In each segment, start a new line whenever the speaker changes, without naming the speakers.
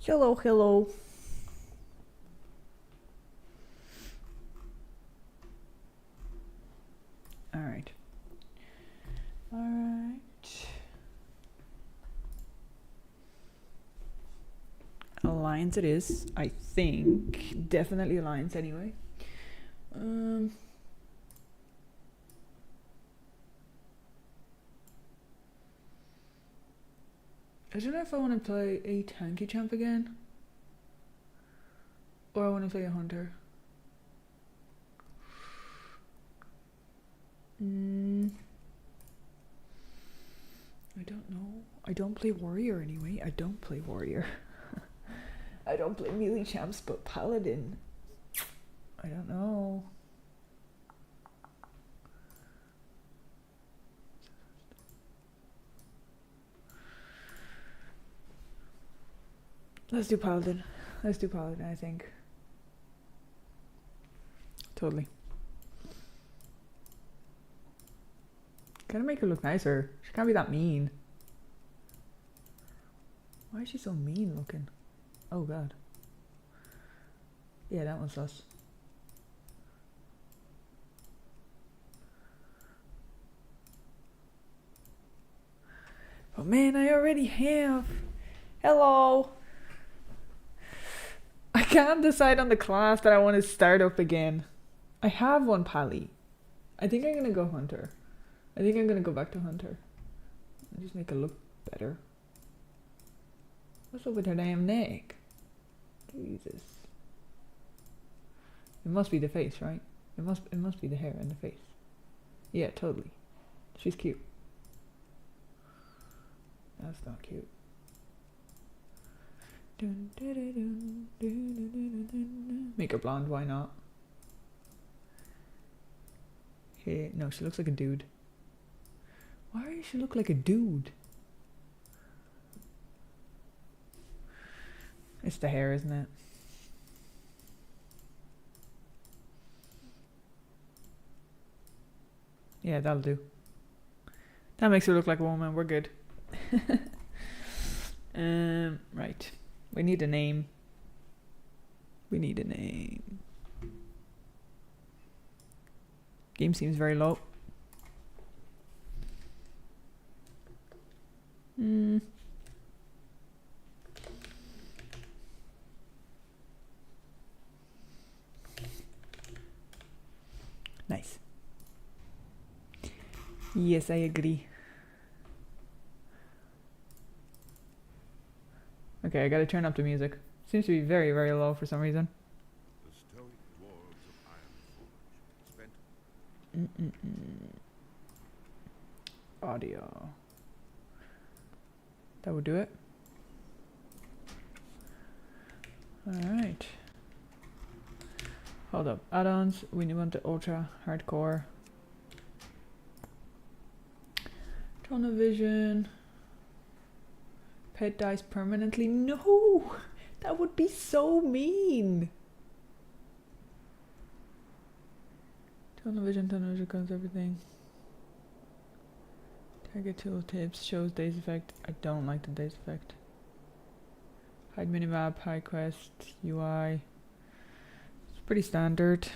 Hello, hello. Alright. Alright. Alliance it is, I think. Definitely Alliance anyway. I don't know if I want to play a tanky champ again. Or I want to play a hunter. I don't know. I don't play warrior anyway. I don't play warrior. I don't play melee champs, but paladin. I don't know. Let's do paladin. Let's do paladin, I think. Totally. Gotta make her look nicer. She can't be that mean. Why is she so mean looking? Oh god. Yeah, that one's sus. Oh man, I already have. Hello. I can't decide on the class that I want to start up again. I have one pally. I think I'm gonna go hunter. I think I'm gonna go back to hunter. And just make it look better. What's up with her damn neck? Jesus. It must be the face, right? It must be the hair and the face. Yeah, totally. She's cute. That's not cute. Make her blonde, why not? Hey, no, she looks like a dude. Why does she look like a dude? It's the hair, isn't it? Yeah, that'll do. That makes her look like a woman. We're good. Right. We need a name. We need a name. Game seems very low. Nice. Yes, I agree. Okay, I gotta turn up the music. Seems to be very, very low for some reason.
The stone dwarves of Ironforge spent
Audio. That would do it. Alright. Hold up. Add-ons. We want the ultra hardcore. Tunnel vision. Pet dies permanently. No! That would be so mean. Tunnel vision covers everything. Target tooltips shows days effect. I don't like the days effect. Hide minimap, high quest, UI. It's pretty standard.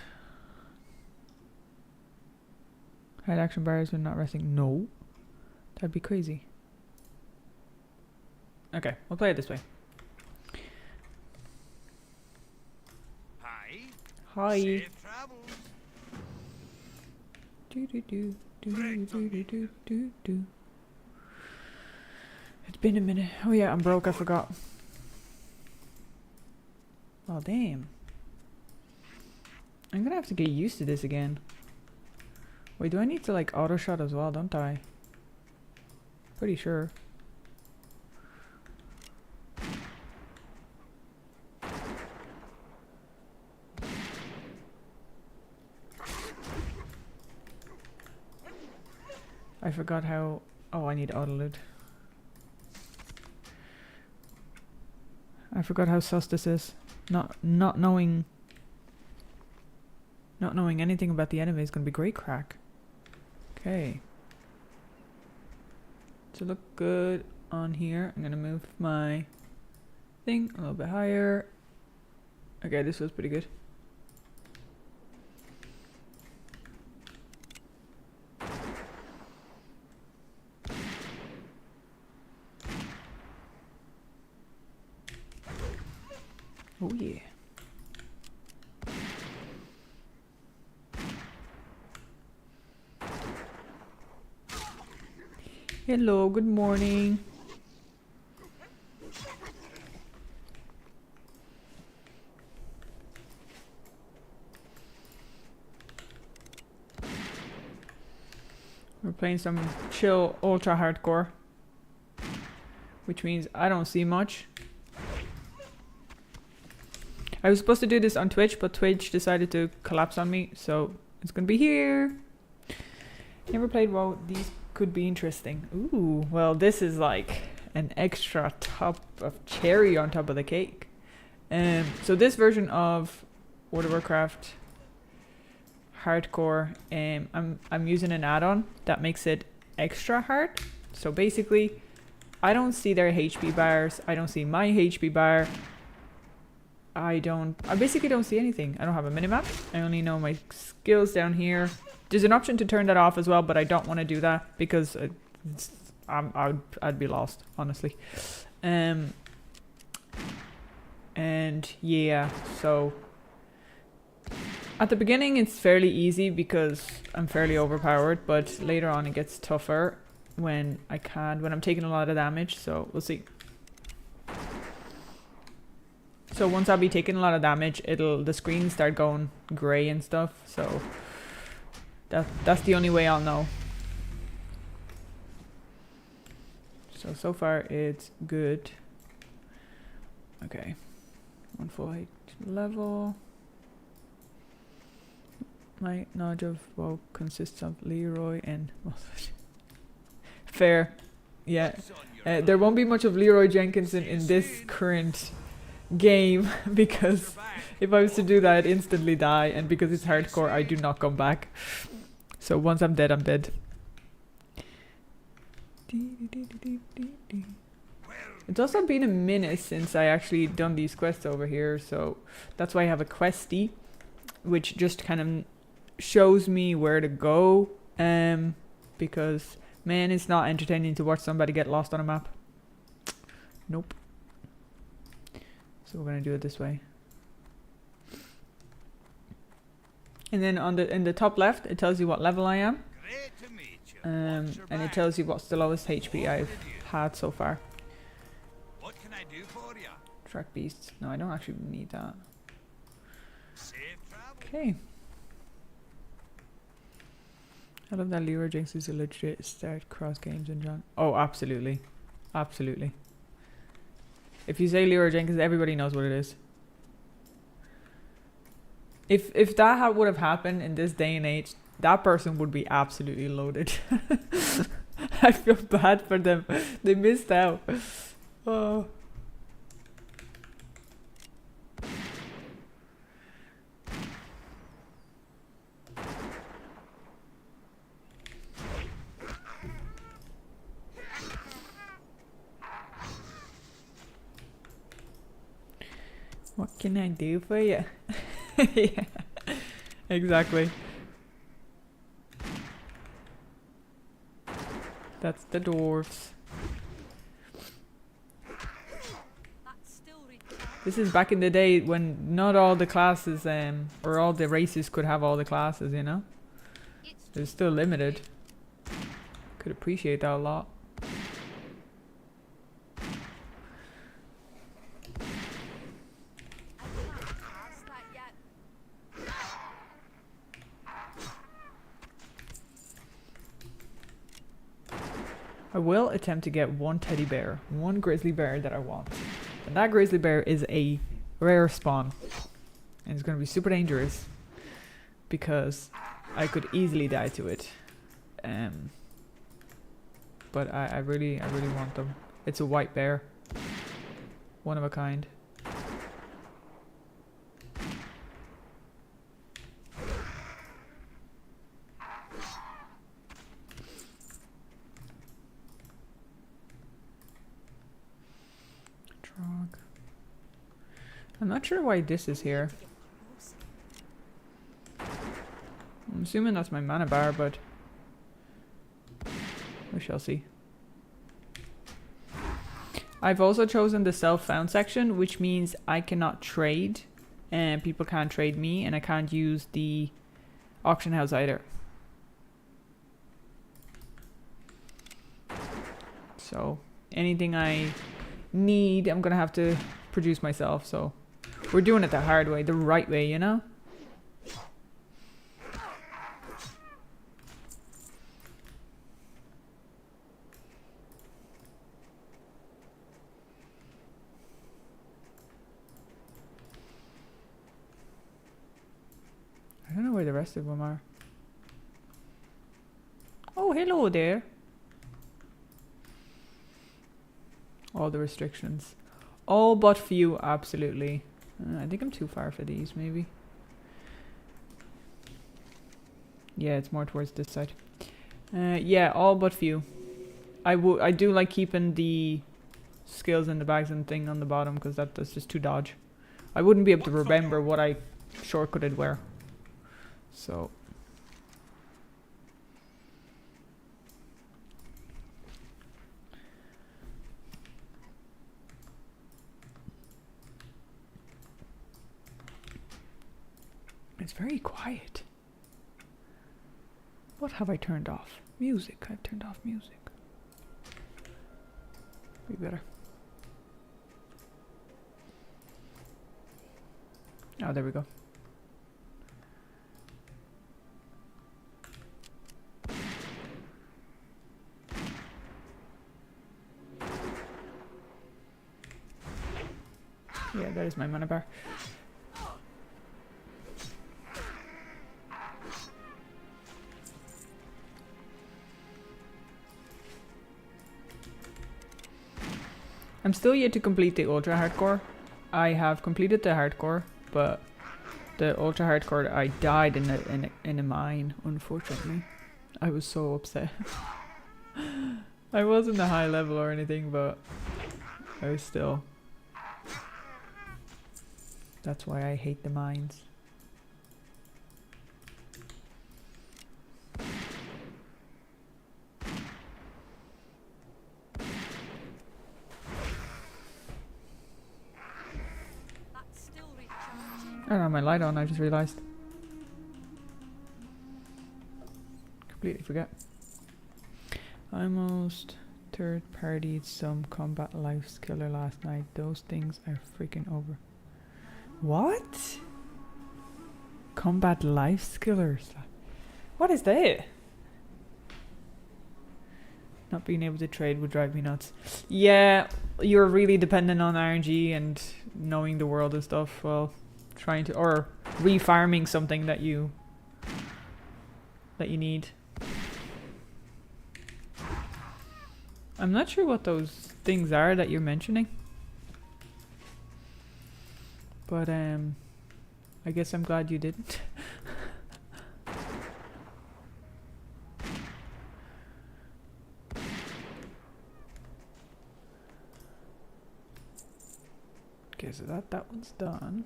Hide action bars when not resting. No. That'd be crazy. Okay, we'll play it this way. Hi.
Safe travels.
Do. It's been a minute. Oh yeah, I'm broke, I forgot. Oh damn. I'm gonna have to get used to this again. Wait, do I need to like auto shot as well, don't I? Pretty sure. I forgot how... Oh, I need auto loot. I forgot how sus this is. Not knowing anything about the enemy is gonna be great crack. Okay. To look good on here, I'm gonna move my thing. A little bit higher. Okay, this was pretty good. Oh yeah. Hello, good morning. We're playing some chill ultra hardcore, which means I don't see much. I was supposed to do this on Twitch, but Twitch decided to collapse on me, so it's gonna be here. Never played WoW. These could be interesting. Ooh, well, this is like an extra top of cherry on top of the cake. So this version of World of Warcraft hardcore, I'm using an add-on that makes it extra hard. So basically, I don't see their HP bars. I don't see my HP bar. I basically don't see anything. I don't have a minimap. I only know my skills down here. There's an option to turn that off as well, but I don't want to do that because I'd be lost, honestly. And yeah, so at the beginning it's fairly easy because I'm fairly overpowered, but later on it gets tougher when I'm taking a lot of damage, so we'll see. So once I'll be taking a lot of damage, the screen start going grey and stuff, so that's the only way I'll know. So far it's good. Okay. 1 full H level. My knowledge of WoW consists of Leroy and fair. Yeah. There won't be much of Leroy Jenkins in this current game because if I was to do that I'd instantly die, and because it's hardcore I do not come back. So once I'm dead, I'm dead. It's also been a minute since I actually done these quests over here, so that's why I have a questie, which just kind of shows me where to go, because man, it's not entertaining to watch somebody get lost on a map. Nope. So we're gonna do it this way. And then in the top left, it tells you what level I am. And it tells you what's the lowest HP I've had so far.
What can I do for you?
Track beasts. No, I don't actually need that.
Safe travel.
Okay. I love that Leroy Jinx is a legit start cross games and John. Oh, absolutely. Absolutely. If you say Leroy Jenkins, everybody knows what it is. If that would have happened in this day and age, that person would be absolutely loaded. I feel bad for them. They missed out. Oh. What can I do for you? Yeah, exactly. That's the dwarves. This is back in the day when not all the classes or all the races could have all the classes, you know? It's still limited. Could appreciate that a lot. I will attempt to get one teddy bear, one grizzly bear that I want. And that grizzly bear is a rare spawn. And it's going to be super dangerous because I could easily die to it. But I really want them. It's a white bear. One of a kind. Trog. I'm not sure why this is here. I'm assuming that's my mana bar, but we shall see. I've also chosen the self-found section, which means I cannot trade, and people can't trade me, and I can't use the auction house either. So anything I need, I'm gonna have to produce myself. So we're doing it the hard way, the right way, you know? I don't know where the rest of them are. Oh, hello there. All the restrictions. All but few, absolutely. I think I'm too far for these, maybe. Yeah, it's more towards this side. Yeah, all but few. I do like keeping the skills in the bags and thing on the bottom, because that's just too dodge. I wouldn't be able to remember what I shortcutted where. So it's very quiet. What have I turned off? Music. I've turned off music. Be better. Oh, there we go. Yeah, that is my mana bar. I'm still yet to complete the ultra hardcore. I have completed the hardcore, but the ultra hardcore I died in a mine, unfortunately. I was so upset. I wasn't a high level or anything, but I was still. That's why I hate the mines. I don't have my light on, I just realised. Completely forget. I almost third-partied some combat life skiller last night. Those things are freaking over. What? Combat life skillers? What is that? Not being able to trade would drive me nuts. Yeah, you're really dependent on RNG and knowing the world and stuff. Well, trying to, or refarming something that you need. I'm not sure what those things are that you're mentioning. But I guess I'm glad you didn't. Okay, so that one's done.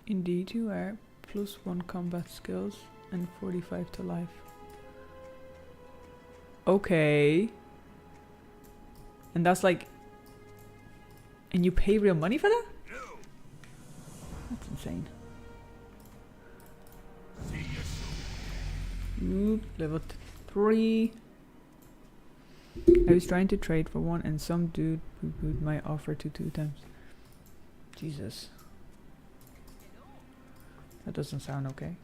In D2R, +1 combat skills and 45 to life. Okay. And that's like... And you pay real money for that? That's insane. Oop, level 3. I was trying to trade for one and some dude poo-pooed my offer to 2 times. Jesus. That doesn't sound okay.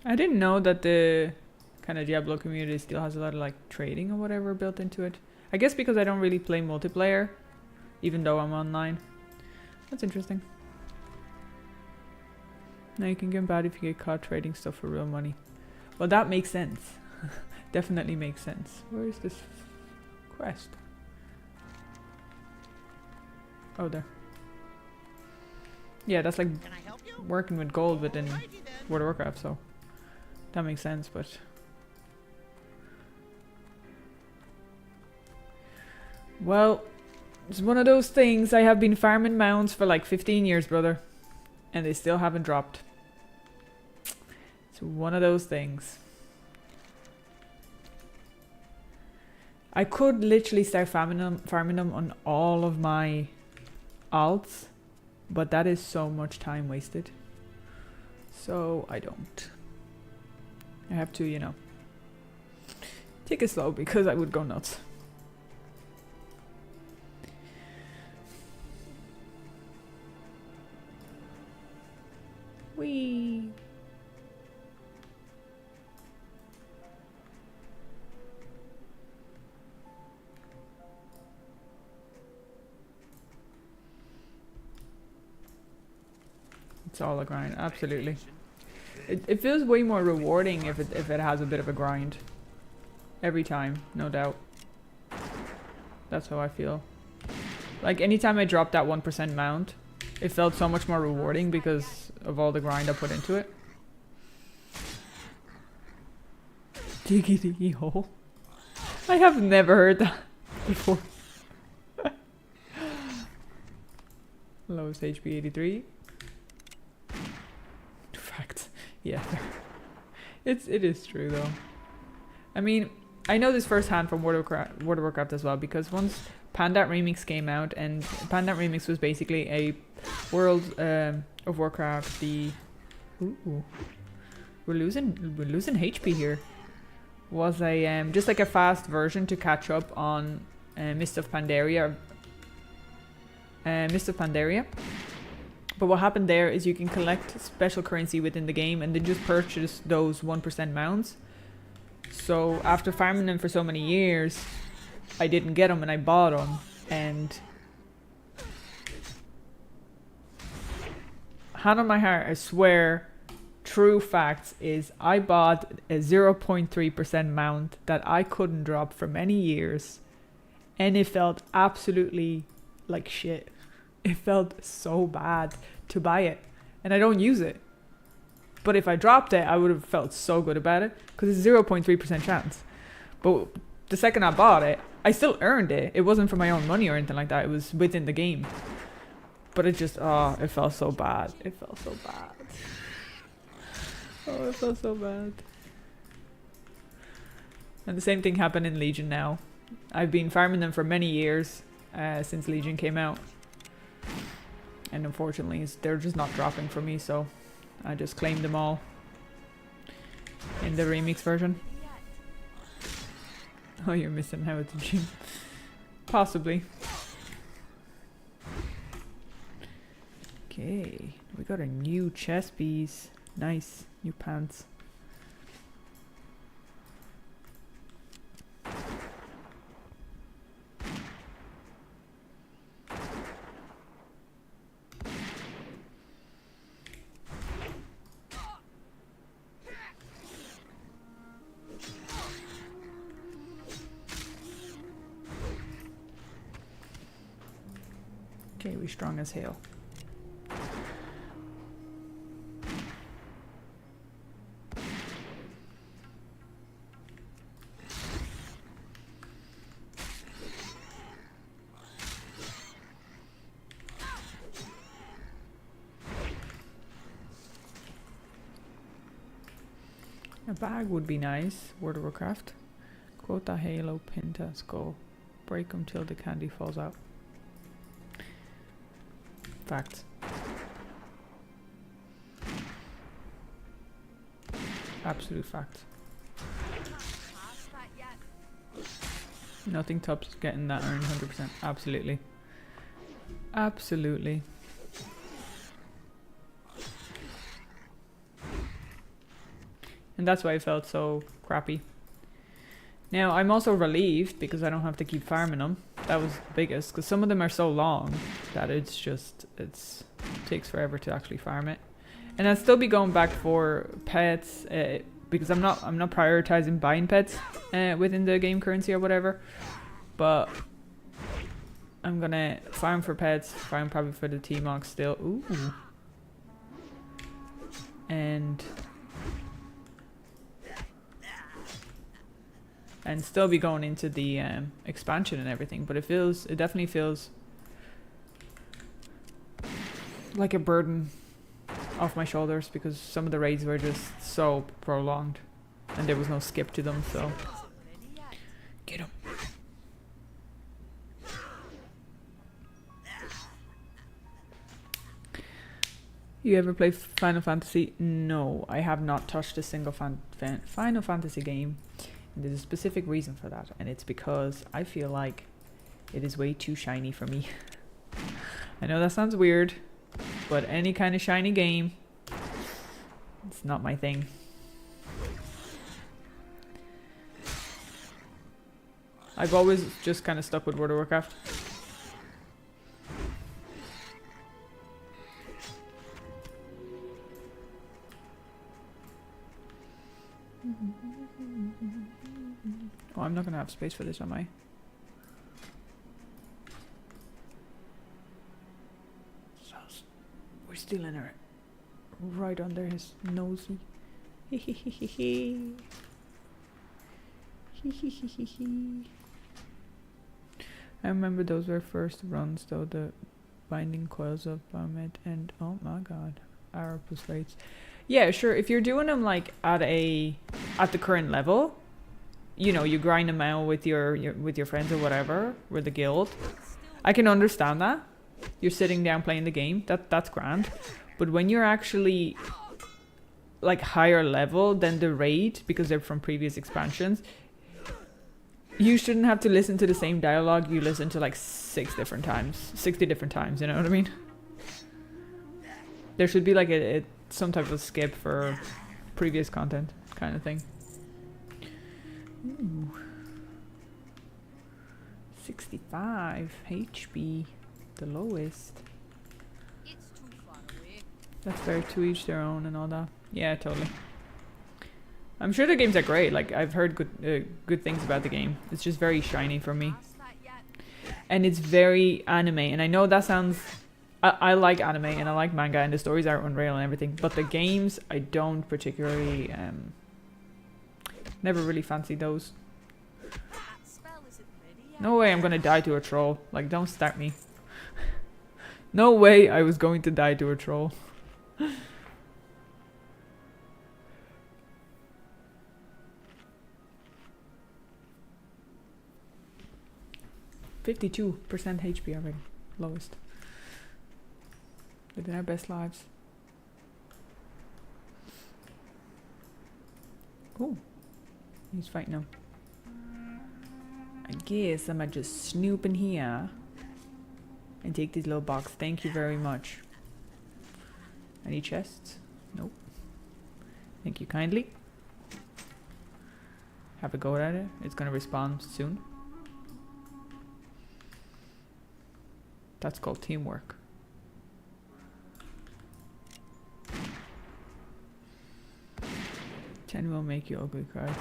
I didn't know that the kind of Diablo community still has a lot of like trading or whatever built into it. I guess because I don't really play multiplayer, even though I'm online. That's interesting. Now you can get bad if you get caught trading stuff for real money. Well, that makes sense. Definitely makes sense. Where is this quest? Oh, there. Yeah, that's like
Can I help you?
working with gold within
Alrighty then.
World of Warcraft, so that makes sense, but... Well, it's one of those things. I have been farming mounts for like 15 years, brother. And they still haven't dropped. It's one of those things. I could literally start farming them on all of my alts. But that is so much time wasted. So I don't. I have to, you know, take it slow because I would go nuts. Whee! It's all a grind, absolutely. It feels way more rewarding if it has a bit of a grind. Every time, no doubt. That's how I feel. Like anytime I dropped that 1% mount, it felt so much more rewarding because of all the grind I put into it. Diggy diggy hole. I have never heard that before. Lowest HP 83. Fact. Yeah. It is true though. I mean, I know this firsthand from World of Warcraft as well, because once Pandat Remix came out, and Pandat Remix was basically a World of Warcraft, the... Ooh. We're losing HP here. Was a just like a fast version to catch up on Mist of Pandaria. But what happened there is you can collect special currency within the game and then just purchase those 1% mounts. So after farming them for so many years, I didn't get them and I bought them. And hand on my heart, I swear, true facts is I bought a 0.3% mount that I couldn't drop for many years. And it felt absolutely like shit. It felt so bad to buy it. And I don't use it. But if I dropped it, I would have felt so good about it. Because it's 0.3% chance. But the second I bought it, I still earned it. It wasn't for my own money or anything like that. It was within the game. But it just, oh, it felt so bad. It felt so bad. Oh, it felt so bad. And the same thing happened in Legion now. I've been farming them for many years since Legion came out. And unfortunately, they're just not dropping for me, so I just claimed them all in the remix version. Oh, you're missing how it's a gym. Possibly. Okay, we got a new chest piece. Nice, new pants. Okay, we strong as hell. A bag would be nice. World of Warcraft. Quota, Halo, Pinta, Skull. Break them till the candy falls out. Facts. Absolute facts. Nothing tops getting that earned 100%. Absolutely. Absolutely. And that's why I felt so crappy. Now, I'm also relieved because I don't have to keep farming them. That was the biggest, because some of them are so long that it takes forever to actually farm it. And I'll still be going back for pets because I'm not prioritizing buying pets within the game currency or whatever. But I'm gonna farm for pets, farm probably for the T-Mox still. Ooh. And still be going into the expansion and everything, but it definitely feels like a burden off my shoulders because some of the raids were just so prolonged and there was no skip to them, so get him. You ever play Final Fantasy? No, I have not touched a single Final Fantasy game. And there's a specific reason for that, and it's because I feel like it is way too shiny for me. I know that sounds weird, but any kind of shiny game, it's not my thing. I've always just kind of stuck with World of Warcraft. Oh, I'm not gonna have space for this, am I? So, we're still in her. Right under his nosy. I remember those were first runs though, the binding coils of Barmet and oh my god, Arapus rates. Yeah, sure, if you're doing them like at the current level, you know, you grind them out with your friends or whatever, with the guild. I can understand that. You're sitting down playing the game. That's grand. But when you're actually like higher level than the raid, because they're from previous expansions, you shouldn't have to listen to the same dialogue you listen to like 60 different times, you know what I mean? There should be like some type of skip for previous content kind of thing. Ooh. 65 HP, the lowest.
It's too far away.
That's fair, to each their own and all that. Yeah, totally. I'm sure the games are great. Like I've heard good things about the game. It's just very shiny for me, and it's very anime. And I know that sounds. I like anime and I like manga and the stories are unreal and everything, but the games I don't particularly. Never really fancied those. No way I'm gonna die to a troll. Like, don't start me. No way I was going to die to a troll. 52% HP already. Lowest. Living our best lives. Oh. He's fighting now. I guess I might just snoop in here and take this little box. Thank you very much. Any chests? Nope. Thank you kindly. Have a go at it. It's gonna respawn soon. That's called teamwork. Ten will make you ugly cry.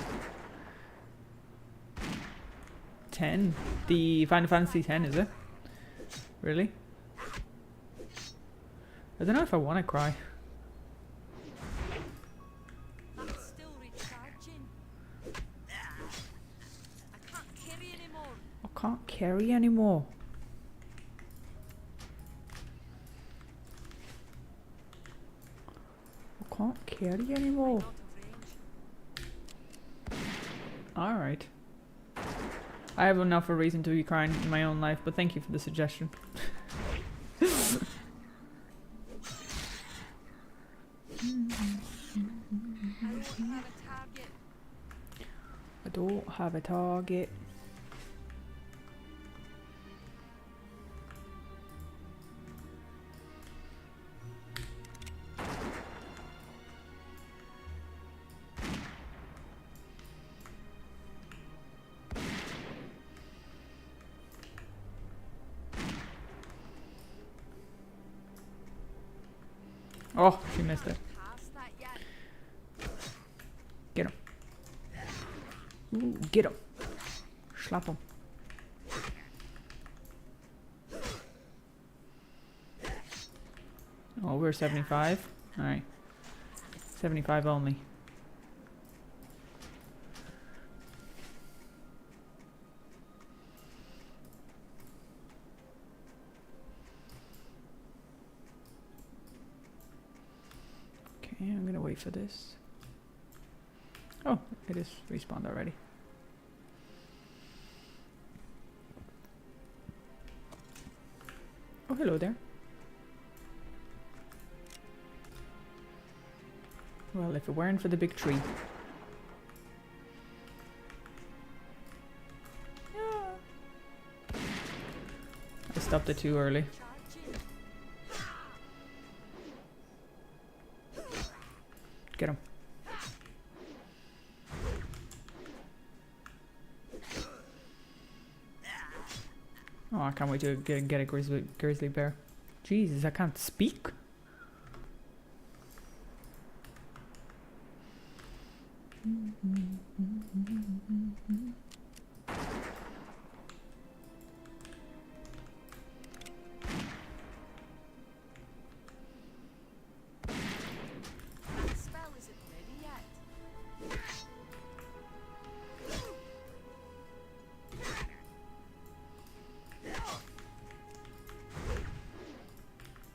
10? The Final Fantasy 10, is it? Really? I don't know if I want to cry.
I'm still recharging. I can't carry anymore.
I can't carry anymore. I can't carry anymore.
Out of range.
Alright. I have enough of a reason to be crying in my own life, but thank you for the suggestion. I don't have a target. Oh, she missed it. Get him. Ooh, get him. Slap him. Oh, we're 75. Alright. 75 only. Okay, I'm gonna wait for this. Oh, it is respawned already. Oh, hello there. Well, if it weren't for the big tree. I stopped it too early. Get him. Oh, I can't wait to get a grizzly bear. Jesus, I can't speak.
That spell isn't ready yet.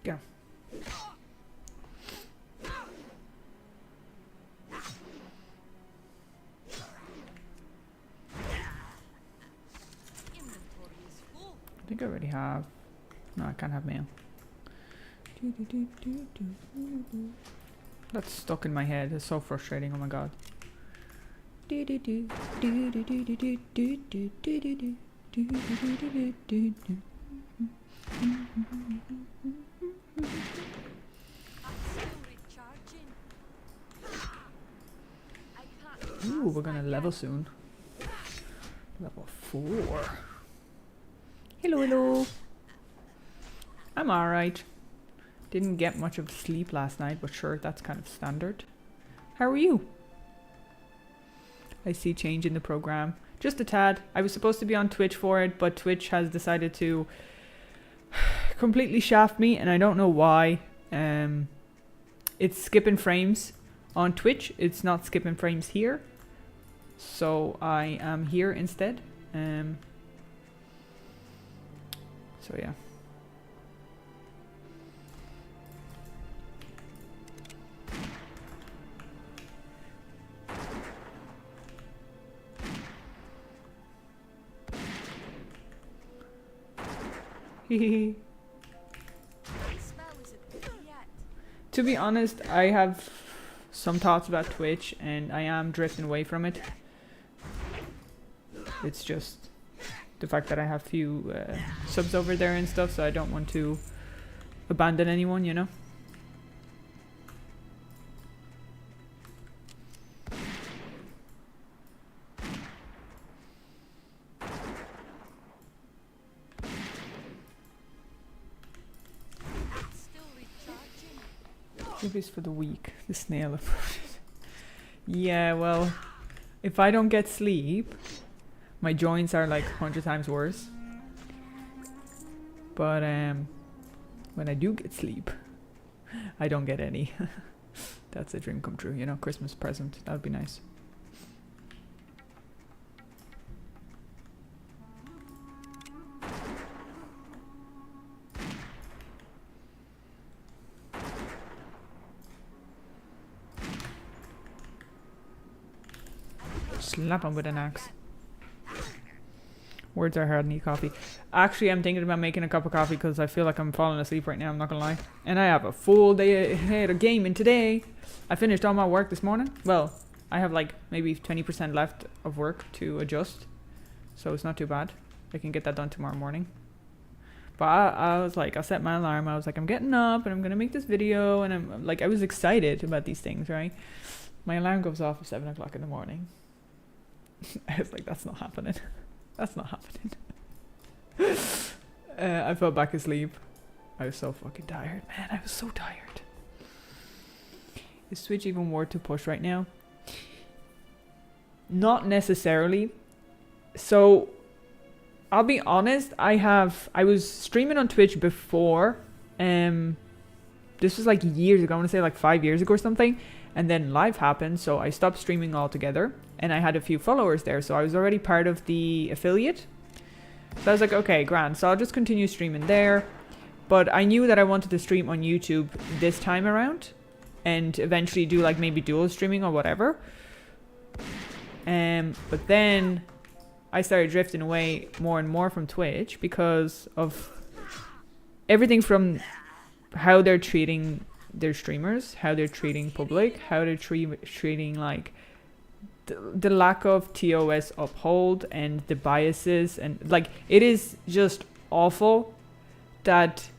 Get him.
Inventory is full.
I think I already have. No, I can't have mail. That's stuck in my head. It's so frustrating. Oh my god.
That's still recharging. I can't
Ooh, we're
pass
gonna
that
level
yet.
soon. Level 4. Hello, hello. I'm alright. Didn't get much of sleep last night, but sure, that's kind of standard. How are you? I see change in the program. Just a tad. I was supposed to be on Twitch for it, but Twitch has decided to completely shaft me, and I don't know why. It's skipping frames on Twitch. It's not skipping frames here. So I am here instead. So yeah. Hehehe.
That spell isn't ready yet.
To be honest, I have some thoughts about Twitch and I am drifting away from it. It's just the fact that I have few subs over there and stuff, so I don't want to abandon anyone, you know?
That's still recharging.
Movies for the week. The snail approaches. Yeah, well, if I don't get sleep, my joints are like 100 times worse. But when I do get sleep, I don't get any. That's a dream come true, you know, Christmas present. That would be nice. Slap him with an axe. Words are hard, need coffee. Actually, I'm thinking about making a cup of coffee because I feel like I'm falling asleep right now, I'm not gonna lie. And I have a full day ahead of gaming today. I finished all my work this morning. Well, I have like maybe 20% left of work to adjust. So it's not too bad. I can get that done tomorrow morning. But I was like, I set my alarm. I was like, I'm getting up and I'm gonna make this video. And I'm like, I was excited about these things, right? My alarm goes off at 7 o'clock in the morning. I was like, that's not happening. That's not happening. I fell back asleep. I was so fucking tired, man. I was so tired. Is Switch even worth to push right now? Not necessarily. So, I'll be honest. I was streaming on Twitch before this was like years ago. I want to say like 5 years ago or something. And then live happened, so I stopped streaming altogether. And I had a few followers there, so I was already part of the affiliate. So I was like, okay, grand. So I'll just continue streaming there. But I knew that I wanted to stream on YouTube this time around. And eventually do like maybe dual streaming or whatever. But then I started drifting away more and more from Twitch because of everything from how they're treating their streamers, how they're treating public, how they're treating like the lack of TOS uphold and the biases, and like it is just awful that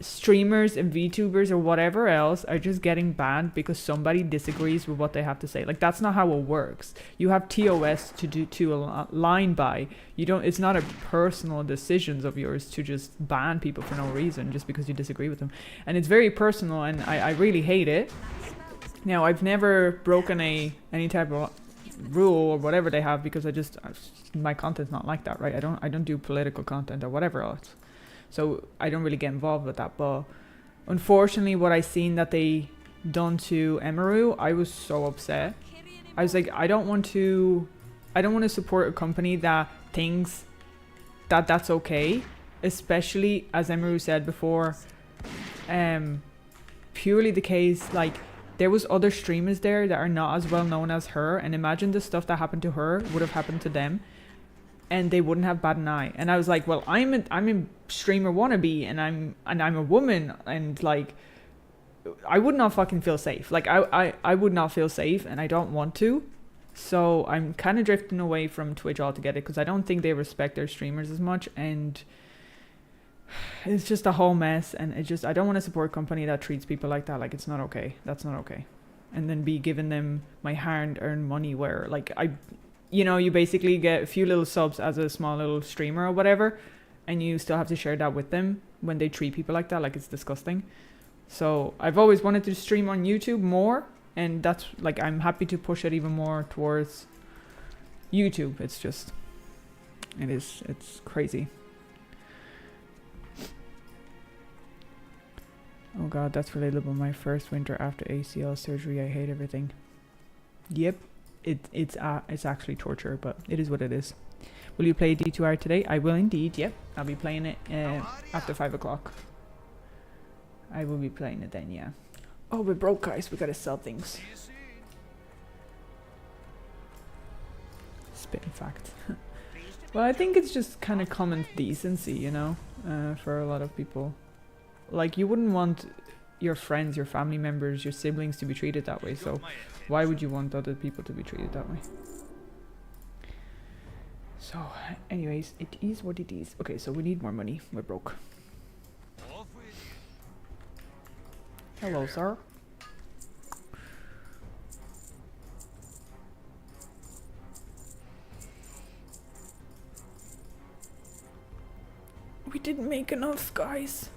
streamers and VTubers or whatever else are just getting banned because somebody disagrees with what they have to say. Like that's not how it works. You have TOS to align by. You don't. It's not a personal decisions of yours to just ban people for no reason just because you disagree with them. And it's very personal, and I really hate it. Now I've never broken any type of rule or whatever they have because my content's not like that, right? I don't do political content or whatever else. So I don't really get involved with that. But unfortunately, what I seen that they done to Emaru, I was so upset. I was like, I don't want to support a company that thinks that that's okay. Especially, as Emaru said before, purely the case, like, there was other streamers there that are not as well known as her. And imagine the stuff that happened to her would have happened to them. And they wouldn't have bat an eye. And I was like, well, I'm a streamer wannabe, and I'm a woman, and like I would not fucking feel safe. Like I would not feel safe, and I don't want to. So I'm kind of drifting away from Twitch altogether because I don't think they respect their streamers as much, and it's just a whole mess. And I don't want to support a company that treats people like that. Like it's not okay. That's not okay. And then be giving them my hard-earned money where like you basically get a few little subs as a small little streamer or whatever, and you still have to share that with them when they treat people like that. Like, it's disgusting. So I've always wanted to stream on YouTube more, and that's like, I'm happy to push it even more towards YouTube. It's crazy. Oh god, that's relatable. My first winter after ACL surgery, I hate everything. Yep. It's actually torture, but it is what it is. Will you play D2R today? I will indeed, yep. I'll be playing it after 5 o'clock. I will be playing it then, yeah. Oh, we're broke, guys. We gotta sell things. Spitting facts. Well, I think it's just kind of common decency, you know, for a lot of people. Like, you wouldn't want your friends, your family members, your siblings to be treated that way, so why would you want other people to be treated that way? So, anyways, it is what it is. Okay, so we need more money. We're broke. Hello, sir. We didn't make enough, guys.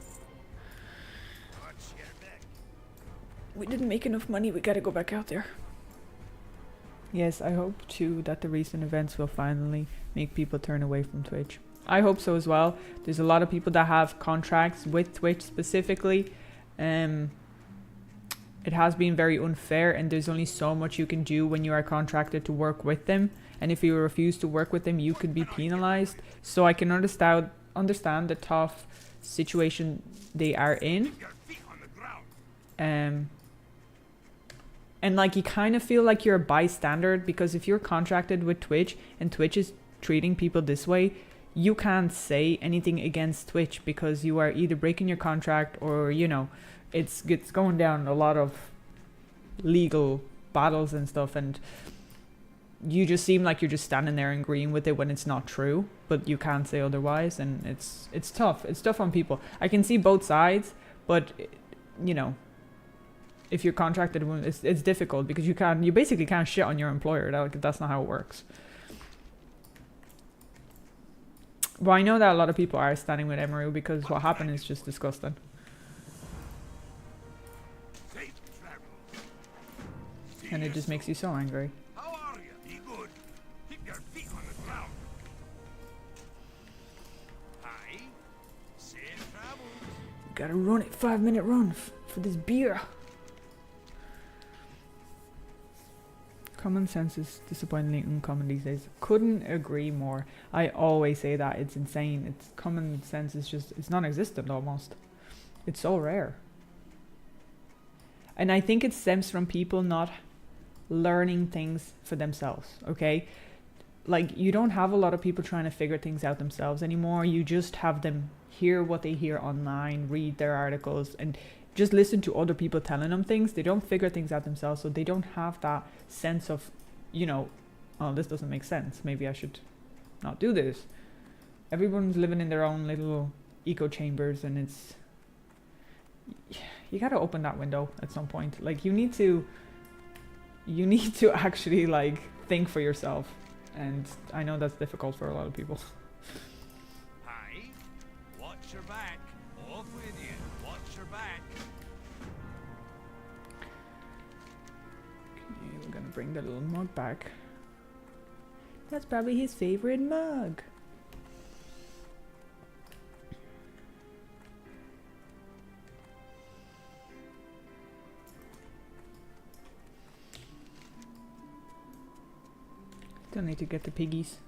We didn't make enough money. We gotta go back out there. Yes, I hope too that the recent events will finally make people turn away from Twitch. I hope so as well. There's a lot of people that have contracts with Twitch specifically. It has been very unfair, and there's only so much you can do when you are contracted to work with them. And if you refuse to work with them, you could be penalized. So I can understand the tough situation they are in. And like, you kind of feel like you're a bystander, because if you're contracted with Twitch and Twitch is treating people this way, you can't say anything against Twitch because you are either breaking your contract or, you know, it's going down a lot of legal battles and stuff, and you just seem like you're just standing there and agreeing with it when it's not true, but you can't say otherwise. And it's tough. It's tough on people. I can see both sides, but you know, if you're contracted, it's difficult because you basically can't shit on your employer. That's not how it works. Well, I know that a lot of people are standing with Emaru because what happened is just disgusting. And it just makes you so angry.
How are you? Be good. Keep your feet on the ground. Hi. Safe travels.
Gotta run it, 5-minute run for this beer. Common sense is disappointingly uncommon these days. Couldn't agree more. I always say that. It's insane. It's common sense is just, it's non-existent almost. It's so rare. And I think it stems from people not learning things for themselves, okay? Like, you don't have a lot of people trying to figure things out themselves anymore. You just have them hear what they hear online, read their articles, and just listen to other people telling them things. They don't figure things out themselves, so they don't have that sense of, you know, oh, this doesn't make sense. Maybe I should not do this. Everyone's living in their own little echo chambers, and it's... You gotta open that window at some point. Like, you need to actually, like, think for yourself. And I know that's difficult for a lot of people.
Hi. Watch your back. Off with you. Watch your back.
Okay, we're gonna bring the little mug back. That's probably his favorite mug. Still need to get the piggies.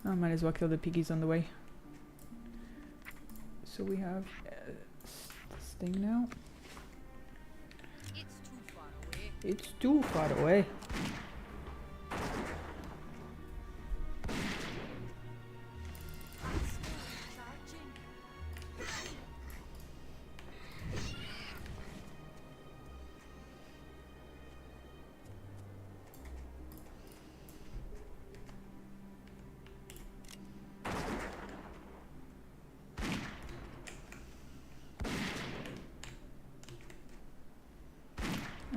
I might as well kill the piggies on the way. So we have this thing now.
It's too far away.
It's too far away.
I'm still recharging.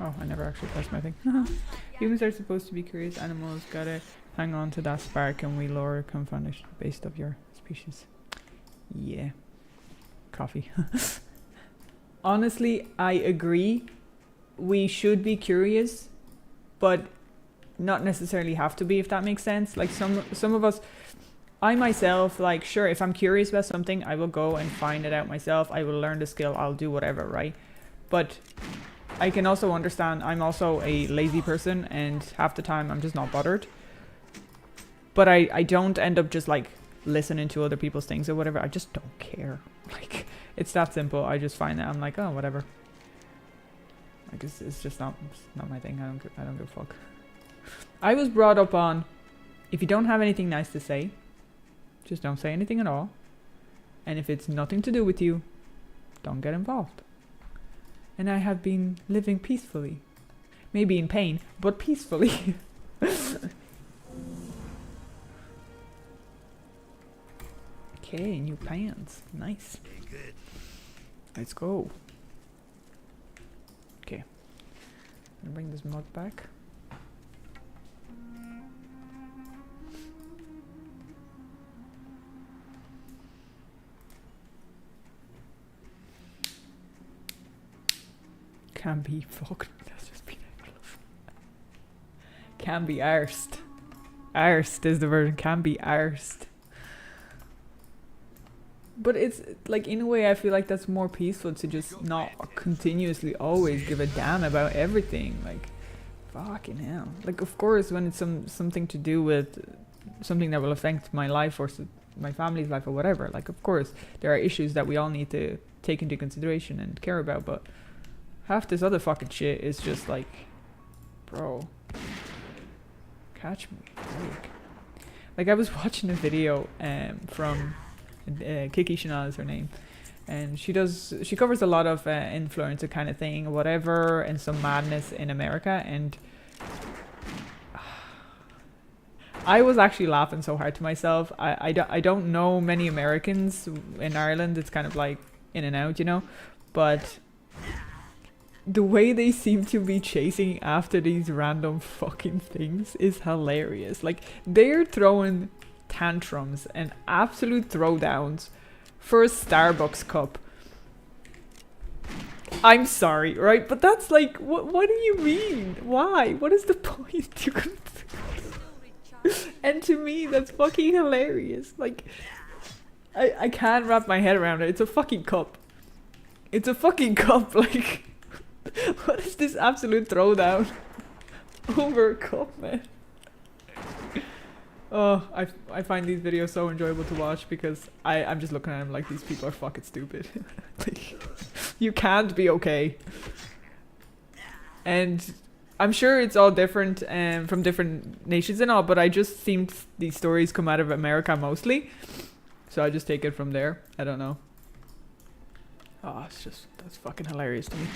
Oh, I never actually pressed my thing. Humans are supposed to be curious animals. Gotta hang on to that spark, and we lower confoundation based of your species. Yeah. Coffee. Honestly, I agree. We should be curious, but not necessarily have to be, if that makes sense. Like some of us, I myself, like, sure, if I'm curious about something, I will go and find it out myself. I will learn the skill. I'll do whatever, right? But I can also understand I'm also a lazy person, and half the time I'm just not bothered. But I don't end up just like listening to other people's things or whatever. I just don't care. Like, it's that simple. I just find that I'm like, oh, whatever. Like, it's just not my thing. I don't give a fuck. I was brought up on, if you don't have anything nice to say, just don't say anything at all. And if it's nothing to do with you, don't get involved. And I have been living peacefully. Maybe in pain, but peacefully. Okay, new pants. Nice.
Very good.
Let's go. Okay. I'm gonna bring this mug back. Can be fucked. That's just been can be arsed. Arsed is the version. Can be arsed. But it's like, in a way, I feel like that's more peaceful to just not continuously always give a damn about everything. Like, fucking hell. Like, of course, when it's something to do with something that will affect my life or my family's life or whatever, like, of course, there are issues that we all need to take into consideration and care about, but half this other fucking shit is just like, bro, catch me break. Like, I was watching a video from Kiki Chanel is her name, and she covers a lot of influencer kind of thing or whatever, and some madness in America, and I was actually laughing so hard to myself. I don't know many Americans in Ireland. It's kind of like in and out, you know, but the way they seem to be chasing after these random fucking things is hilarious. Like, they're throwing tantrums and absolute throwdowns for a Starbucks cup. I'm sorry, right? But that's like, what do you mean? Why? What is the point? You can and to me, that's fucking hilarious. Like, I can't wrap my head around it. It's a fucking cup. It's a fucking cup, like... What is this absolute throwdown? Over a cup, man. Oh, I find these videos so enjoyable to watch because I'm just looking at them like these people are fucking stupid. Like, you can't be okay. And I'm sure it's all different from different nations and all, but I just think these stories come out of America mostly. So I just take it from there. I don't know. Oh, that's fucking hilarious to me.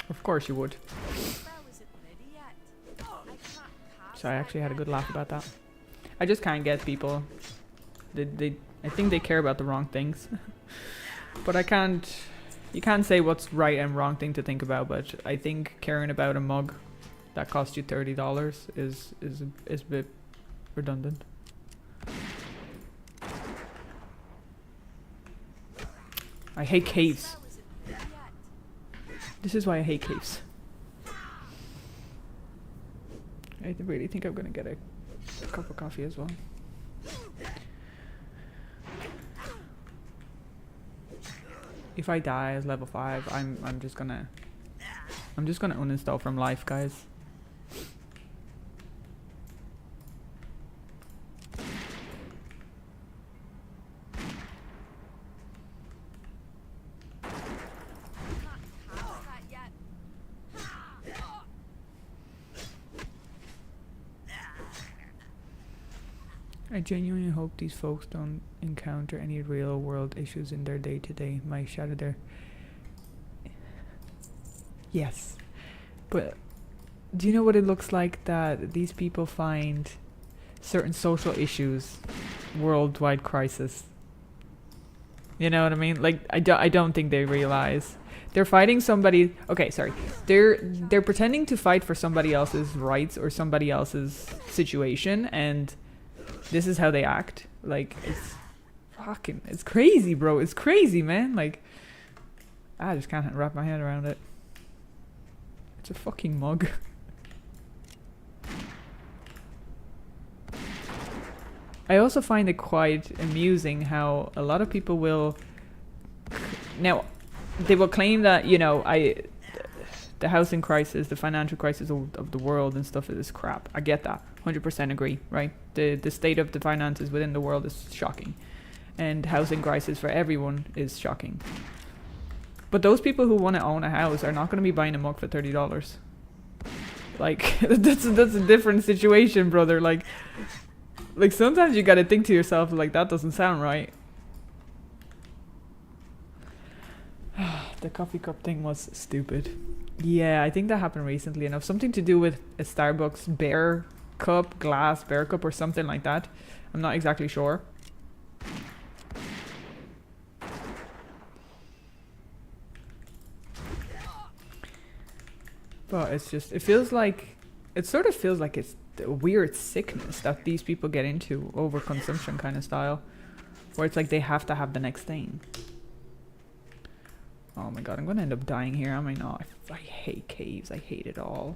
Of course you would. So I actually had a good laugh about that. I just can't get people. I think they care about the wrong things. But you can't say what's right and wrong thing to think about, but I think caring about a mug that costs you $30 is a bit redundant. I hate caves. This is why I hate caves. I really think I'm gonna get a cup of coffee as well. If I die as level 5, I'm just gonna uninstall from life, guys. I genuinely hope these folks don't encounter any real world issues in their day-to-day. Might shatter their... Yes. But do you know what it looks like that these people find certain social issues worldwide crisis? You know what I mean? Like, I don't think they realize. They're fighting somebody... Okay, sorry. They're pretending to fight for somebody else's rights or somebody else's situation, and... this is how they act. Like, it's crazy, bro. It's crazy, man. Like, I just can't wrap my head around it. It's a fucking mug. I also find it quite amusing how a lot of people will... Now, they will claim that, you know, the housing crisis, the financial crisis of the world and stuff is crap. I get that. 100% agree, right? The state of the finances within the world is shocking. And housing crisis for everyone is shocking. But those people who want to own a house are not going to be buying a mug for $30. Like, that's a different situation, brother. Like sometimes you got to think to yourself, like, that doesn't sound right. The coffee cup thing was stupid. Yeah, I think that happened recently enough. Something to do with a Starbucks bear cup, glass bear cup or something like that. I'm not exactly sure. But it's just, it sort of feels like it's a weird sickness that these people get into, overconsumption kind of style, where it's like they have to have the next thing. Oh my god, I'm gonna end up dying here, am I not? I hate caves, I hate it all.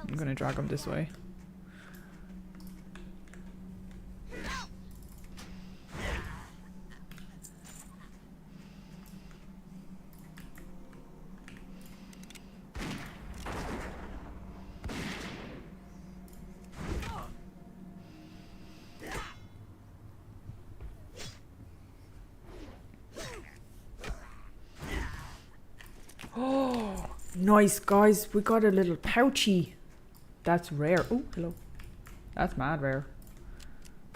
I'm gonna drag him this way. Oh, nice, guys. We got a little pouchy. That's rare. Oh, hello. That's mad rare.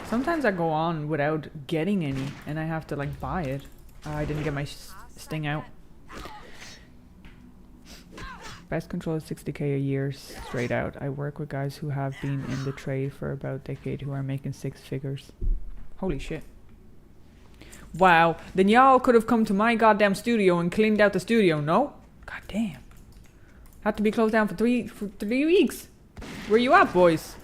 Sometimes I go on without getting any, and I have to, like, buy it. I didn't get my sting out. Best control is 60k a year straight out. I work with guys who have been in the trade for about a decade who are making 6 figures. Holy shit. Wow. Then y'all could have come to my goddamn studio and cleaned out the studio, no? God damn. Had to be closed down for three weeks. Where you at, boys?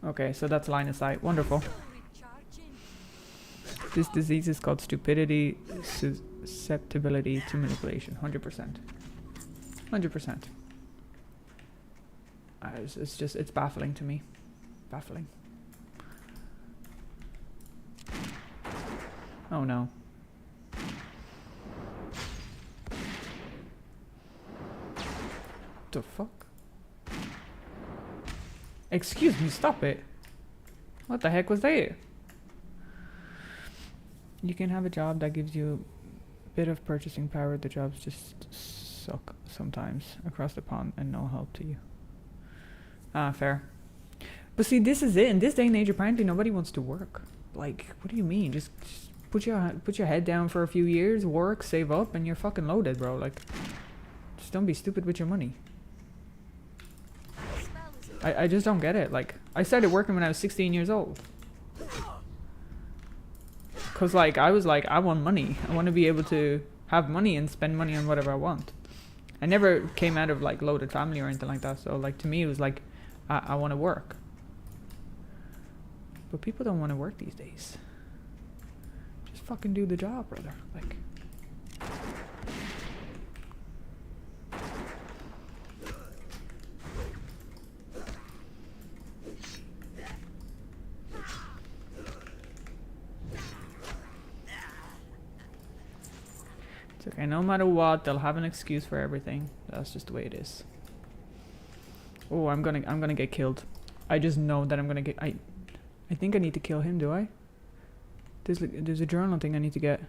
Okay, so that's line of sight. Wonderful. This disease is called stupidity susceptibility to manipulation. 100%. 100%. It's just, it's baffling to me. Baffling. Oh no. The fuck? Excuse me, stop it. What the heck was that? You can have a job that gives you a bit of purchasing power. The jobs just suck sometimes across the pond and no help to you. Ah, fair. But see, this is it. In this day and age, apparently nobody wants to work. Like, what do you mean? Just put your head down for a few years, work, save up, and you're fucking loaded, bro. Like, just don't be stupid with your money. I just don't get it. Like, I started working when I was 16 years old. Cause like, I was like, I want money. I want to be able to have money and spend money on whatever I want. I never came out of like loaded family or anything like that. So like, to me, it was like, I want to work. But people don't want to work these days. Just fucking do the job, brother. Like. It's okay, no matter what, they'll have an excuse for everything. That's just the way it is. Oh, I'm gonna get killed. I just know that I'm gonna get. I think I need to kill him. Do I? There's a journal thing I need to get.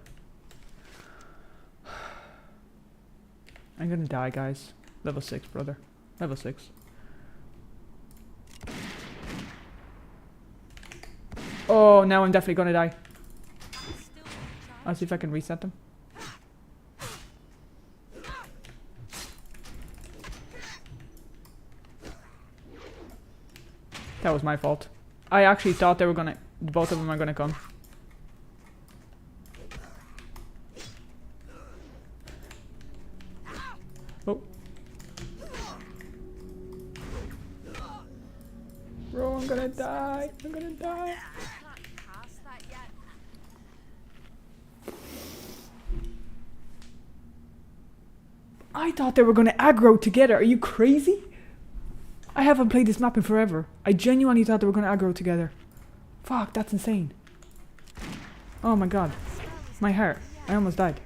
I'm gonna die, guys. Level 6, brother. Level 6. Oh, now I'm definitely gonna die. I'll see if I can reset them. That was my fault. I actually thought they were gonna... Both of them are gonna come. Oh. Bro, I'm gonna die. I'm gonna die. I thought they were gonna aggro together. Are you crazy? I haven't played this map in forever. I genuinely thought they were going to aggro together. Fuck, that's insane. Oh my god. My heart. I almost died.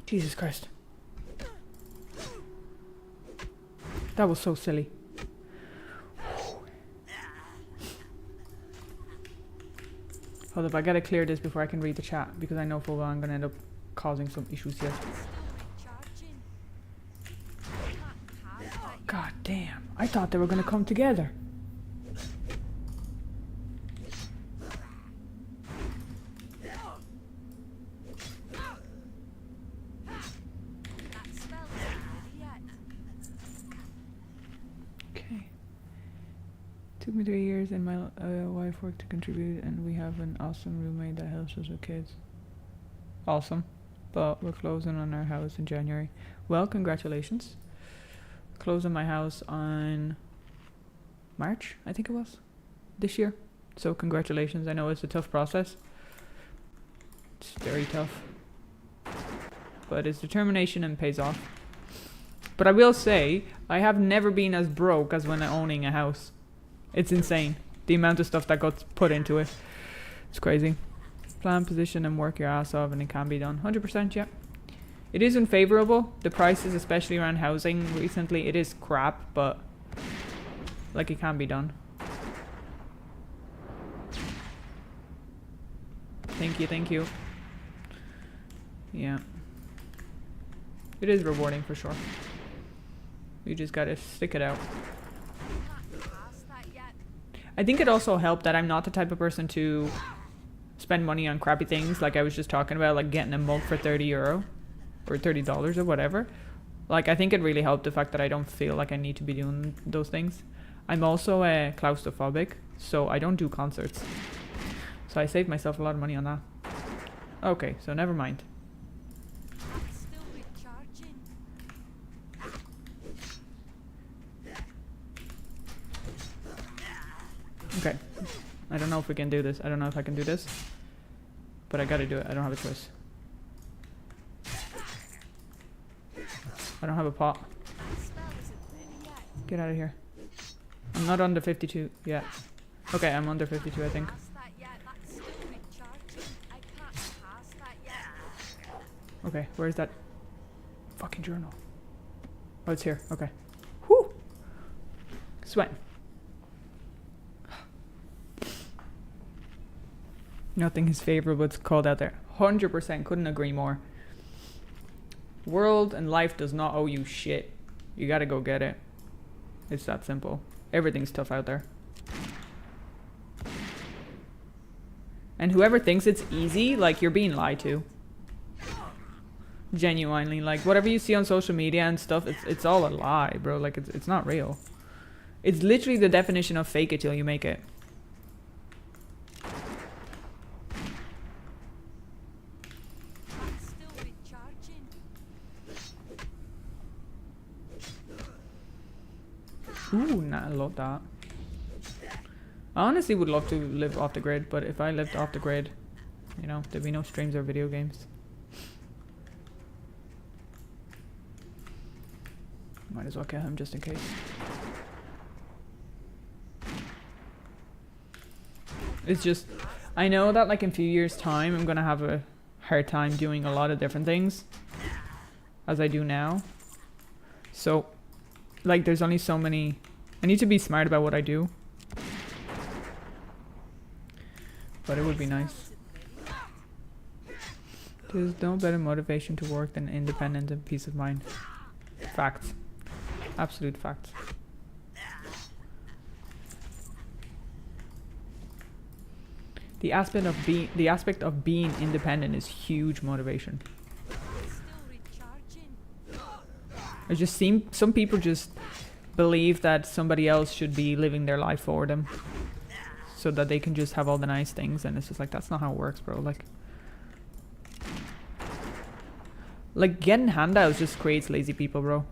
Jesus Christ. That was so silly. Hold up, I gotta clear this before I can read the chat, because I know full well I'm gonna end up causing some issues here. God damn, I thought they were gonna come together. Okay. Took me 3 years and my wife worked to contribute, and we have an awesome roommate that helps us with kids. Awesome. But we're closing on our house in January. Well, congratulations. Closing my house on March, I think it was, this year. So congratulations. I know it's a tough process. It's very tough. But it's determination and pays off. But I will say, I have never been as broke as when owning a house. It's insane. The amount of stuff that got put into it. It's crazy. Plan, position, and work your ass off, and it can be done. 100%, yeah. It is unfavorable. The prices, especially around housing recently, it is crap, but like, it can be done. Thank you, thank you. Yeah. It is rewarding for sure. You just gotta stick it out. I think it also helped that I'm not the type of person to spend money on crappy things, like I was just talking about, like getting a mug for €30 or $30 or whatever. Like, I think it really helped the fact that I don't feel like I need to be doing those things. I'm also claustrophobic, so I don't do concerts. So I saved myself a lot of money on that. Okay, so never mind. Okay. I don't know if we can do this. I don't know if I can do this. But I gotta do it. I don't have a choice. I don't have a pot.
That spell isn't ready yet.
Get out of here. I'm not under 52 yet. Okay, I'm under 52, I think.
Cast that yet. That's still recharging. I can't cast that yet.
Okay, where's that fucking journal? Oh, it's here. Okay. Whew. Sweating. Nothing is favorable. It's called out there. 100%. Couldn't agree more. World and life does not owe you shit. You gotta go get it. It's that simple. Everything's tough out there. And whoever thinks it's easy, like, you're being lied to. Genuinely. Like, whatever you see on social media and stuff, it's all a lie, bro. Like, it's not real. It's literally the definition of fake it till you make it.
That's still recharging.
Ooh, nah, I love that. I honestly would love to live off the grid, but if I lived off the grid, you know, there'd be no streams or video games. Might as well kill him just in case. It's just, I know that like in a few years' time, I'm gonna have a hard time doing a lot of different things as I do now. So, like, there's only so many. I need to be smart about what I do. But it would be nice. There's no better motivation to work than independence and peace of mind. Facts. Absolute facts. The aspect of being independent is huge motivation.
Still recharging.
I just seem some people just believe that somebody else should be living their life for them, so that they can just have all the nice things, and it's just like, that's not how it works, bro. Like getting handouts just creates lazy people, bro.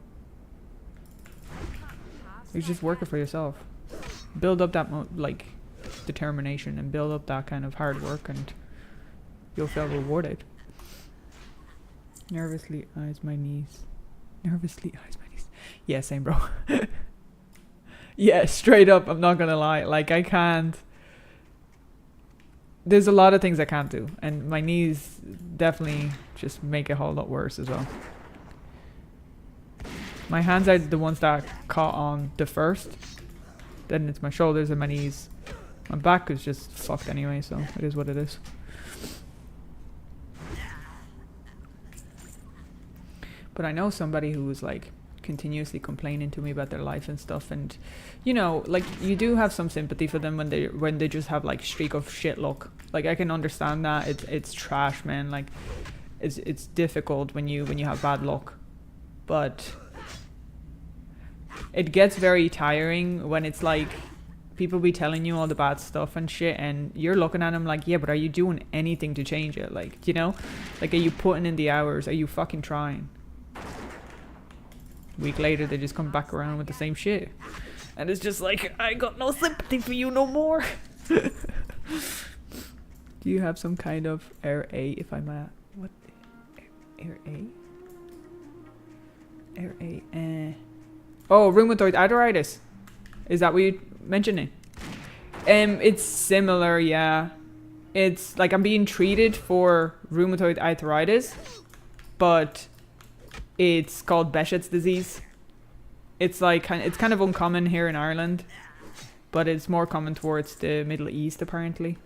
You just work it for yourself. Build up that like determination and build up that kind of hard work, and you'll feel rewarded. Nervously eyes my knees. Nervously eyes my knees. Yeah, same, bro. Yeah, straight up, I'm not gonna lie. Like, I can't. There's a lot of things I can't do, and my knees definitely just make it a whole lot worse as well. My hands are the ones that caught on the first. Then it's my shoulders and my knees. My back is just fucked anyway, so it is what it is. But I know somebody who was like continuously complaining to me about their life and stuff, and you know, like, you do have some sympathy for them when they just have like streak of shit luck. Like, I can understand that. It's trash, man. Like, it's difficult when you have bad luck, but it gets very tiring when it's like people be telling you all the bad stuff and shit, and you're looking at them like, yeah, but are you doing anything to change it? Like, you know, like, are you putting in the hours? Are you fucking trying? A week later, they just come back around with the same shit, and it's just like, I got no sympathy for you no more. Do you have some kind of RA, if I'm at what? RA? RA? Oh, rheumatoid arthritis. Is that what you mentioning? It's similar, yeah. It's like I'm being treated for rheumatoid arthritis, but it's called Behçet's disease. It's like it's kind of uncommon here in Ireland, but it's more common towards the Middle East apparently.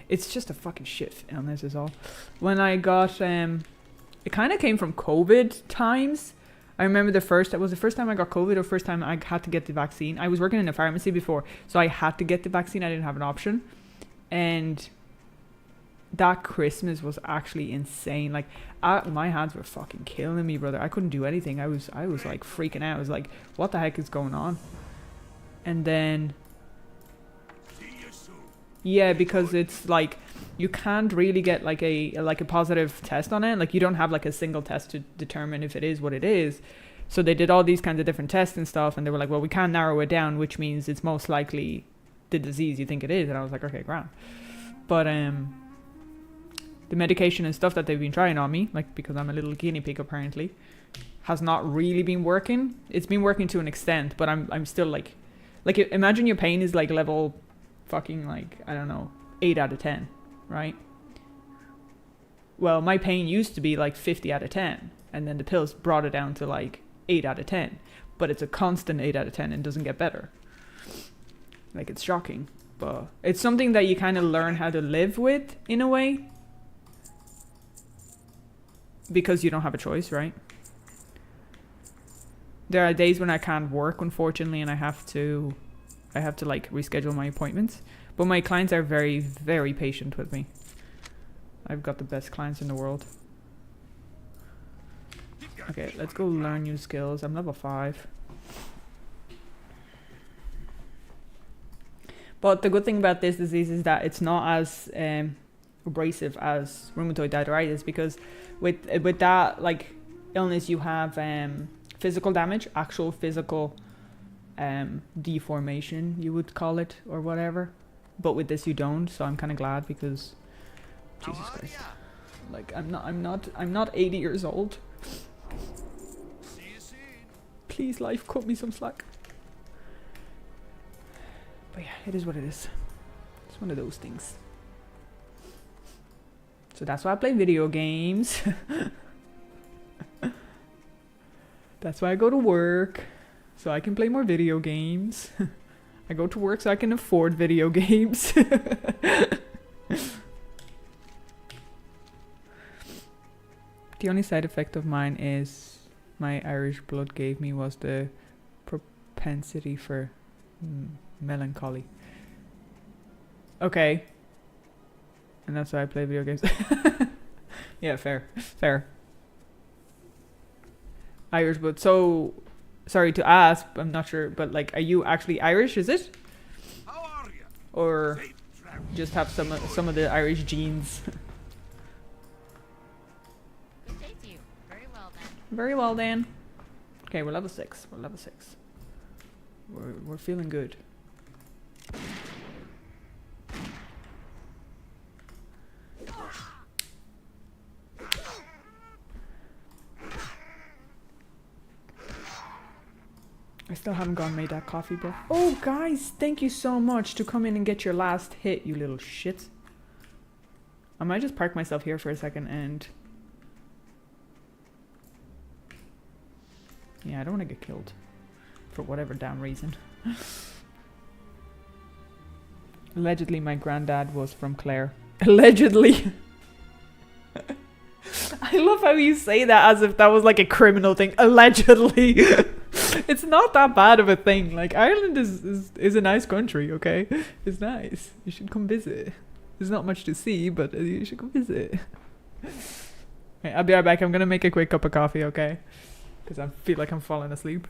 It's just a fucking shit illness is all. When I got it kind of came from COVID times. I remember it was the first time I got COVID, or first time I had to get the vaccine. I was working in a pharmacy before, so I had to get the vaccine. I didn't have an option. And that Christmas was actually insane. Like, my hands were fucking killing me, brother. I couldn't do anything. I was like freaking out. I was like, what the heck is going on? And then, yeah, because it's like, you can't really get like a positive test on it. Like, you don't have like a single test to determine if it is what it is. So they did all these kinds of different tests and stuff, and they were like, well, we can't narrow it down, which means it's most likely the disease you think it is. And I was like, okay, grand. But the medication and stuff that they've been trying on me, like, because I'm a little guinea pig apparently, has not really been working. It's been working to an extent, but I'm still like imagine your pain is like level fucking like, I don't know, 8 out of 10, right? Well, my pain used to be like 50 out of 10, and then the pills brought it down to like 8 out of 10, but it's a constant 8 out of 10 and doesn't get better. Like, it's shocking, but it's something that you kind of learn how to live with in a way, because you don't have a choice, right? There are days when I can't work, unfortunately, and I have to like reschedule my appointments. But my clients are very, very patient with me. I've got the best clients in the world. Okay, let's go learn new skills. I'm level 5. But the good thing about this disease is that it's not as abrasive as rheumatoid arthritis, because with that like illness you have physical damage, actual physical deformation, you would call it, or whatever. But with this you don't, so I'm kind of glad, because Jesus Christ, like I'm not 80 years old.
See you soon.
Please, life, cut me some slack. But yeah, it is what it is. It's one of those things. So that's why I play video games. That's why I go to work, so I can play more video games. I go to work so I can afford video games. The only side effect of mine is my Irish blood gave me was the propensity for melancholy. Okay. And that's why I play video games. Yeah, fair. Irish blood. So, sorry to ask, I'm not sure, but like, are you actually Irish, is it?
How are you?
Or
Safe travel.
just have some of the Irish genes?
Good day to you. Very well then.
Very well, Dan. Okay, we're level 6. We're feeling good. I still haven't gone and made that coffee, bro. Oh, guys, thank you so much to come in and get your last hit, you little shit. I might just park myself here for a second and... Yeah, I don't want to get killed. For whatever damn reason. Allegedly, my granddad was from Clare. Allegedly! I love how you say that as if that was like a criminal thing. Allegedly! It's not that bad of a thing. Like, Ireland is a nice country, okay? It's nice. You should come visit. There's not much to see, but you should come visit. Okay, I'll be right back. I'm gonna make a quick cup of coffee, okay? Because I feel like I'm falling asleep.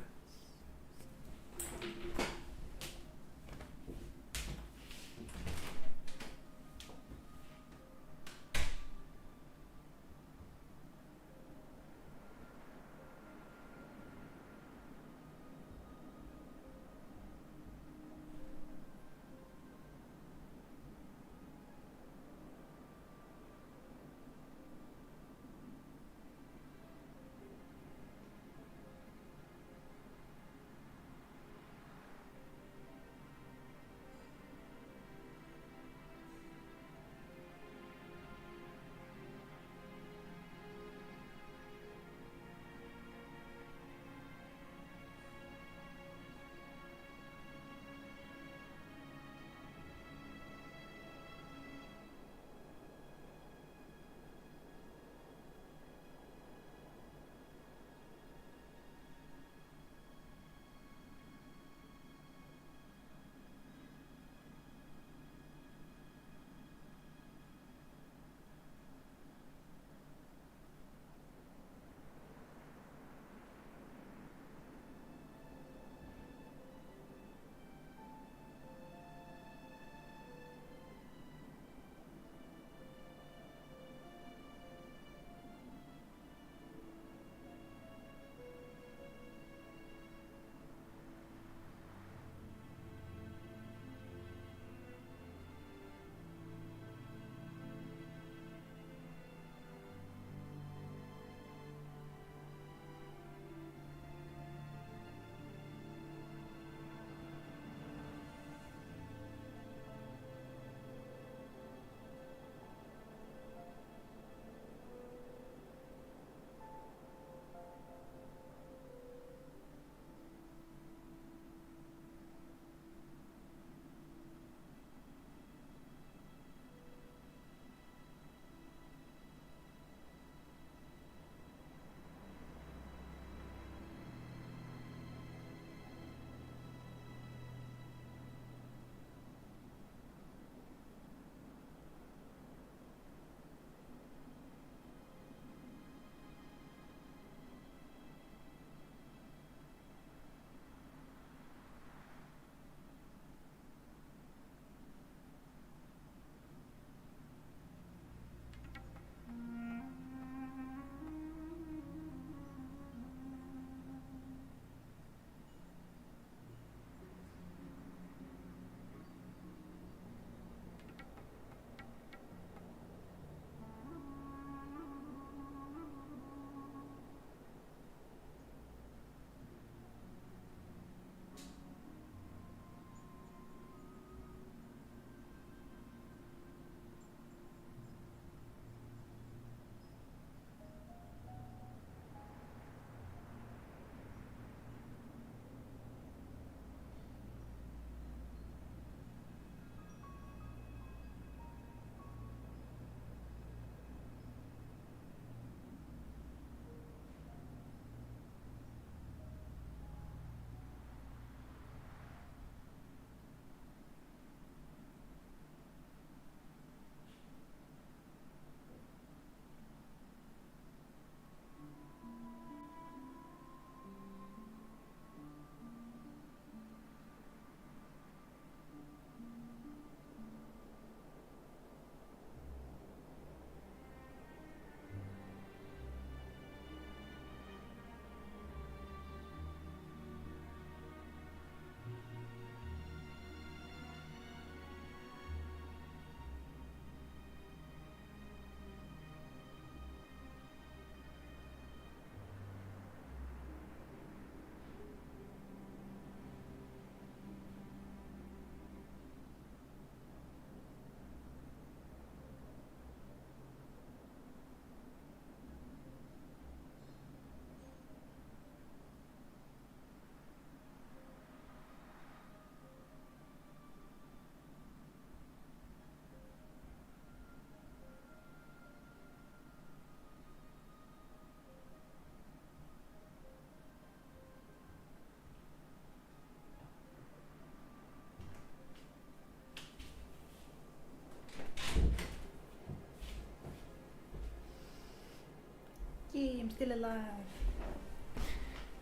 still alive.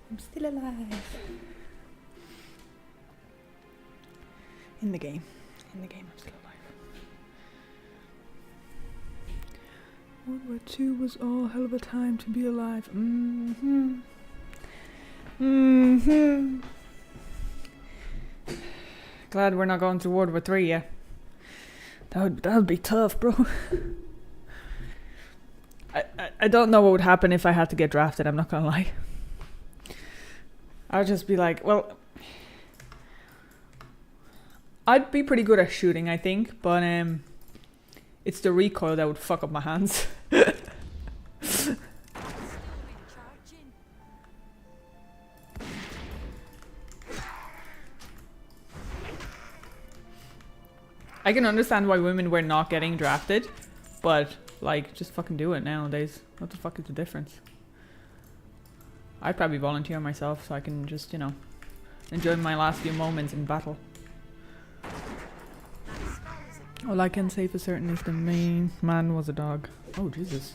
I'm still alive. In the game. I'm still alive. World War II was all hell of a time to be alive. Glad we're not going to World War III yet. That would be tough, bro. I don't know what would happen if I had to get drafted, I'm not gonna lie. I'd just be like, well, I'd be pretty good at shooting, I think, but it's the recoil that would fuck up my hands.
Still recharging.
I can understand why women were not getting drafted, but like, just fucking do it nowadays. What the fuck is the difference? I'd probably volunteer myself so I can just, you know, enjoy my last few moments in battle. All I can say for certain is the main man was a dog. Oh, Jesus.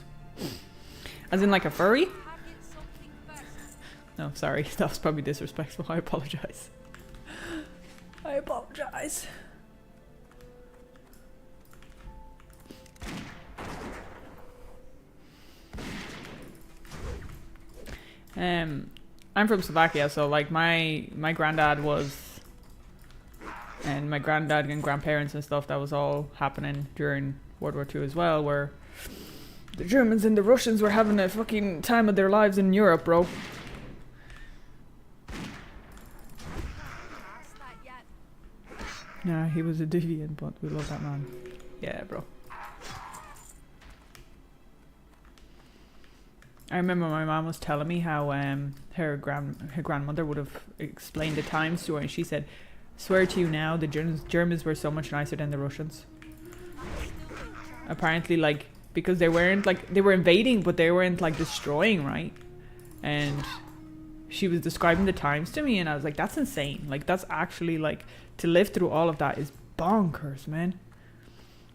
As in like a furry?
Target something first.
No, sorry. That was probably disrespectful. I apologize. I apologize. I'm from Slovakia, so like my granddad was, and my granddad and grandparents and stuff, that was all happening during World War II as well, where the Germans and the Russians were having a fucking time of their lives in Europe, bro.
Past that yet.
Yeah, he was a deviant, but we love that man. Yeah, bro. I remember my mom was telling me how her grandmother would have explained the times to her, and she said, "Swear to you now, the Germans were so much nicer than the Russians." Apparently, like, because they weren't like, they were invading, but they weren't like destroying, right? And she was describing the times to me, and I was like, that's insane. Like, that's actually like, to live through all of that is bonkers, man.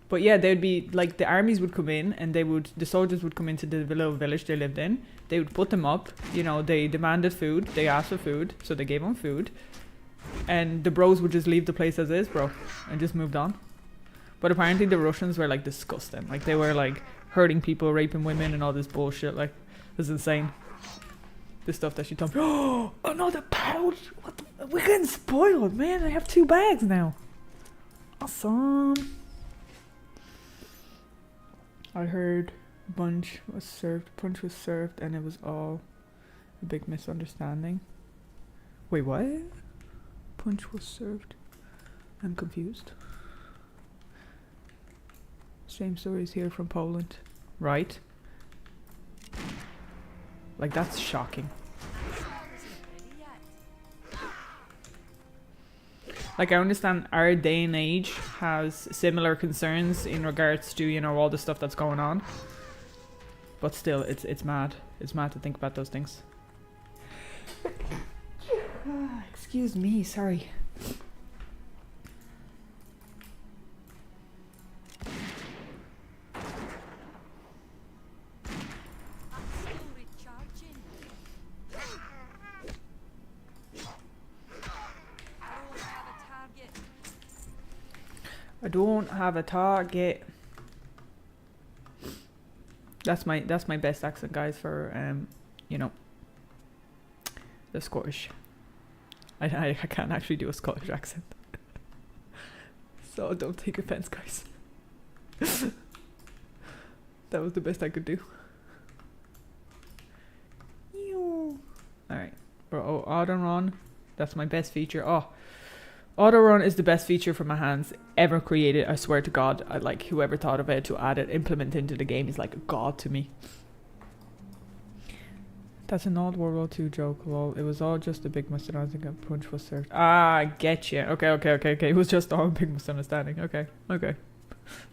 But yeah, they'd be like, the armies would come in, and the soldiers would come into the little village they lived in. They would put them up, you know, they demanded food, they asked for food, so they gave them food. And the bros would just leave the place as is, bro, and just moved on. But apparently the Russians were like disgusting. Like, they were like hurting people, raping women, and all this bullshit. Like, it was insane. The stuff that she told me. Oh, another pouch! What the, we're getting spoiled, man. I have 2 bags now. Awesome. I heard punch was served, and it was all a big misunderstanding. Wait, what? Punch was served. I'm confused. Same stories here from Poland. Right? Like, that's shocking. Like, I understand our day and age has similar concerns in regards to, you know, all the stuff that's going on. But still, it's mad. It's mad to think about those things. Excuse me, sorry. I don't have a target. That's my best accent, guys, for you know, the Scottish. I can't actually do a Scottish accent. So don't take offense, guys. That was the best I could do. Alright. Bro, oh, auto run. That's my best feature. Oh, auto run is the best feature for my hands ever created. I swear to God. I like whoever thought of it to add it, implement into the game is like a god to me. That's an old World War II joke. Lol. It was all just a big misunderstanding. A punch was served. Ah, I get you. Okay. It was just all a big misunderstanding. Okay.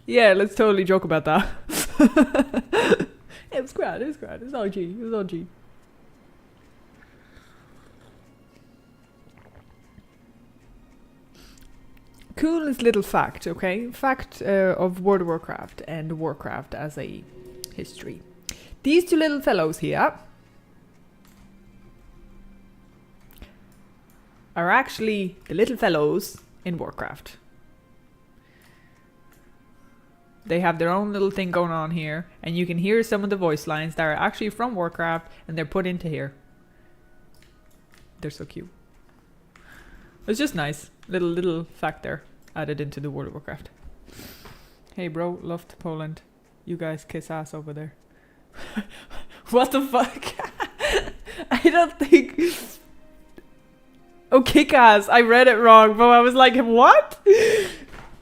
Yeah, let's totally joke about that. It was grand. It's all G. Coolest little fact, okay? Fact of World of Warcraft and Warcraft as a history. These 2 little fellows here are actually the little fellows in Warcraft. They have their own little thing going on here, and you can hear some of the voice lines that are actually from Warcraft, and they're put into here. They're so cute. It's just nice. Little fact there added into the World of Warcraft. Hey bro, love to Poland. You guys kiss ass over there. What the fuck? I don't think... Oh, kick ass. I read it wrong, but I was like, what?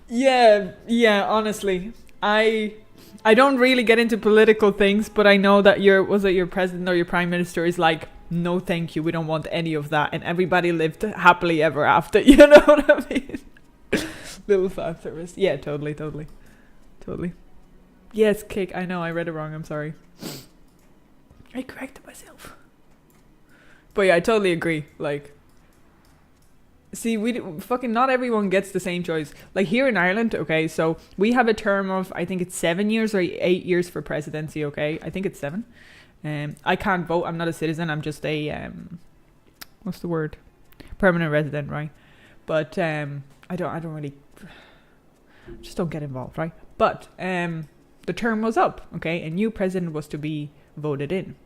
Yeah, honestly. I don't really get into political things, but I know that your president or your prime minister is like, no thank you, we don't want any of that, and everybody lived happily ever after. You know what I mean? Little fan service. Yeah, totally. Yes, kick. I know, I read it wrong, I'm sorry. I corrected myself. But yeah, I totally agree. Like, see, fucking not everyone gets the same choice. Like here in Ireland, okay, so we have a term of, I think it's 7 years or 8 years for presidency, okay? I think it's 7. I can't vote, I'm not a citizen, I'm just a, what's the word? Permanent resident, right? But I don't really, just don't get involved, right? But the term was up, okay? A new president was to be voted in.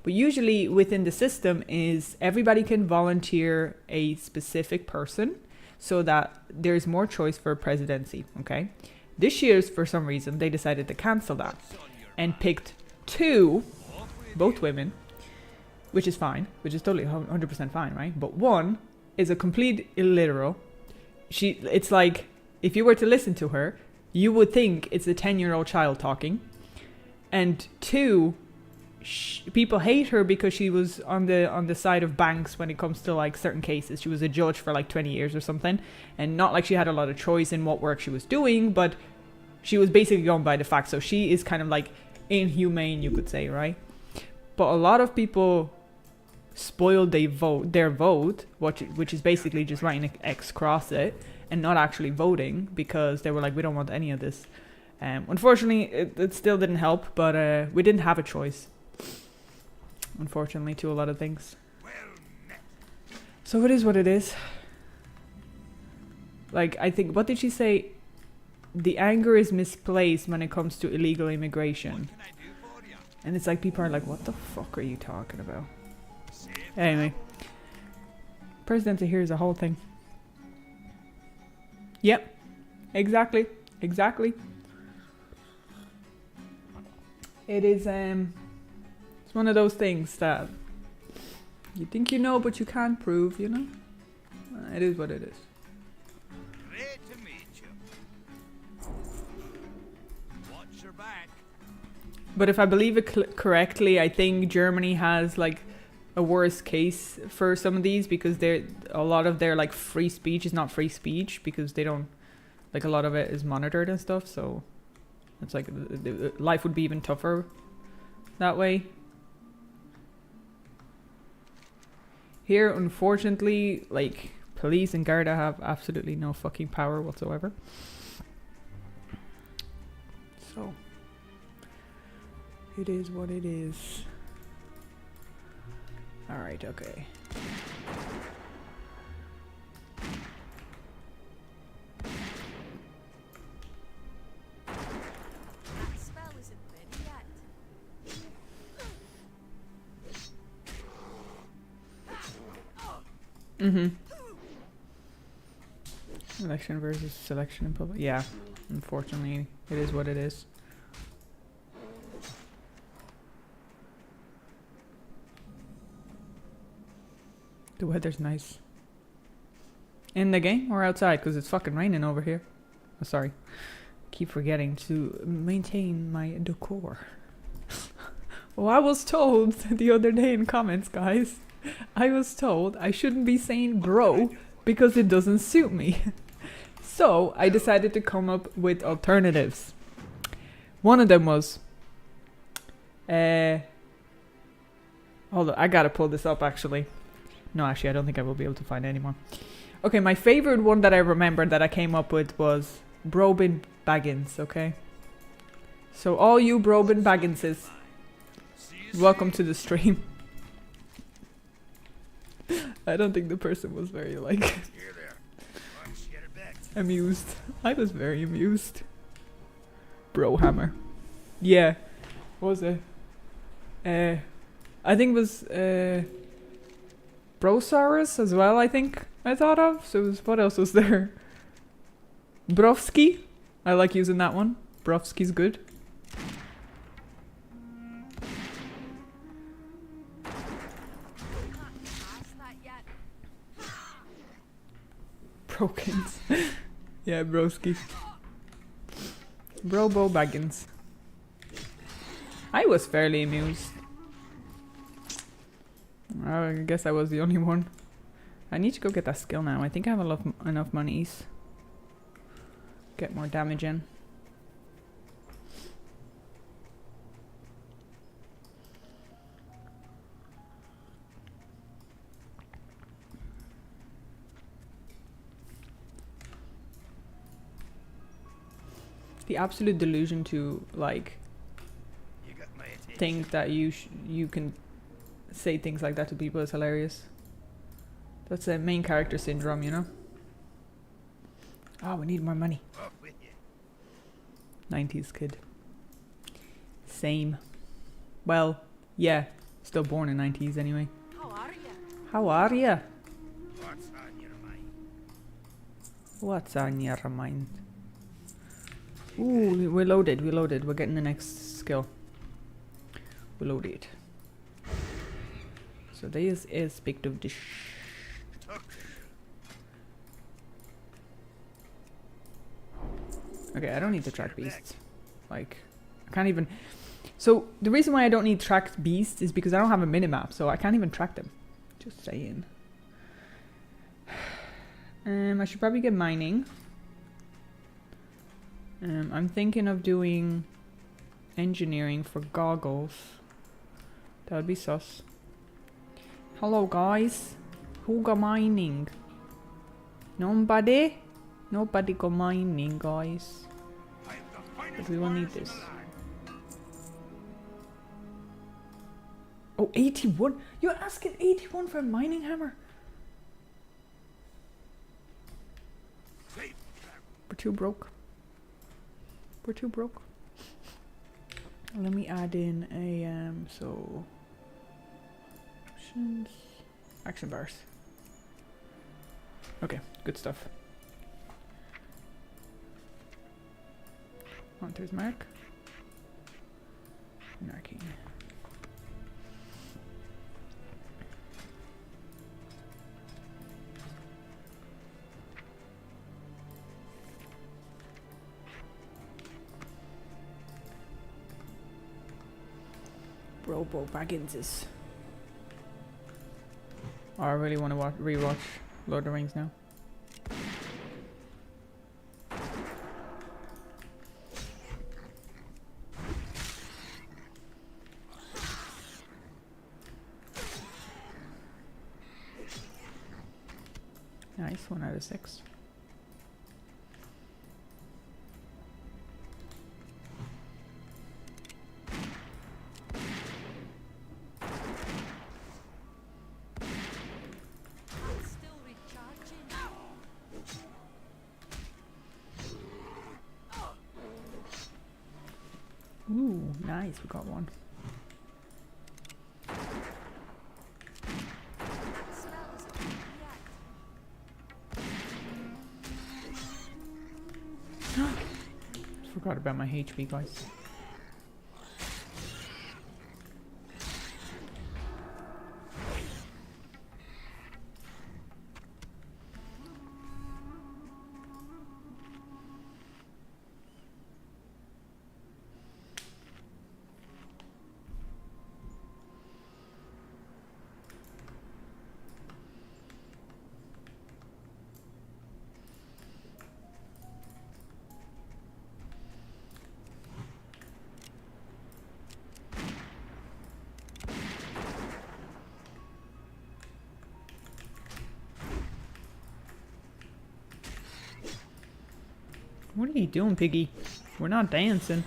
But usually within the system is everybody can volunteer a specific person so that there's more choice for presidency, okay? This year's, for some reason, they decided to cancel that and picked 2, both women, which is fine, which is totally 100% fine, right? But one is a complete illiteral. It's like, if you were to listen to her, you would think it's a 10-year-old child talking. And 2, people hate her because she was on the side of banks when it comes to like certain cases. She was a judge for like 20 years or something, and not like she had a lot of choice in what work she was doing, but she was basically going by the facts. So she is kind of like inhumane, you could say, right? But a lot of people spoiled their vote, which is basically just writing an X across it and not actually voting, because they were like, we don't want any of this. Unfortunately, it still didn't help, but we didn't have a choice, unfortunately, to a lot of things. So it is what it is. Like, I think, what did she say? The anger is misplaced when it comes to illegal immigration. And it's like, people are like, what the fuck are you talking about? Anyway. Presidency here is a whole thing. Yep. Exactly. It is, it's one of those things that you think you know, but you can't prove, you know? It is what it is.
Great to meet you. Watch your back.
But if I believe it correctly, I think Germany has like a worse case for some of these, because a lot of their like free speech is not free speech, because they don't, like, a lot of it is monitored and stuff. So it's like life would be even tougher that way. Here, unfortunately, like, police and Garda have absolutely no fucking power whatsoever. So it is what it is. Alright, okay.
That spell isn't ready yet.
Election versus selection in public. Yeah, unfortunately, it is what it is. The weather's nice. In the game or outside? Because it's fucking raining over here. Oh, sorry. Keep forgetting to maintain my decor. Well, I was told the other day in comments, guys. I was told I shouldn't be saying bro because it doesn't suit me. So I decided to come up with alternatives. One of them was... hold on, I gotta pull this up actually. No, actually, I don't think I will be able to find it anymore. Okay, my favorite one that I remember that I came up with was Brobin Baggins, okay? So all you Brobin Bagginses, welcome to the stream. I don't think the person was very like
Here there. Watch, get her back.
amused. I was very amused. Bro hammer. Yeah. What was it? I think it was Brosaurus as well, I think I thought of. So it was, what else was there? Brovsky. I like using that one. Brovsky's good.
Can't pass that yet.
Brokins. Yeah, broski. Brobo Baggins. I was fairly amused. I guess I was the only one. I need to go get that skill now. I think I have enough monies. Get more damage in. The absolute delusion to like
You got my attention.
think that you can say things like that to people is hilarious. That's a main character syndrome, you know? Oh, we need more money.
Off with you.
90s kid. Same. Well, yeah. Still born in 90s anyway.
How are you?
How are ya?
What's on your mind?
What's on your mind? Ooh, we're loaded. We're loaded. We're getting the next skill. We're loaded. So this is big of dish. Okay, I don't need to track beasts. Like, I can't even... So, the reason why I don't need tracked beasts is because I don't have a minimap, so I can't even track them. Just saying. I should probably get mining. I'm thinking of doing engineering for goggles. That would be sus. Hello, guys. Who got mining? Nobody? Nobody got mining, guys. But we will need this. Oh, 81? You're asking 81 for a mining hammer? We're too broke. We're too broke. Let me add in a, so... Options... Action bars. Okay, good stuff. Hunter's Mark. Narking. Robo Bagginses. Oh, I really want to rewatch Lord of the Rings now. Nice, 1 out of 6.
I'm still recharging.
Ooh, nice, we got one.
That spell isn't done yet.
Forgot about my HP, guys. What are you doing, Piggy? We're not dancing.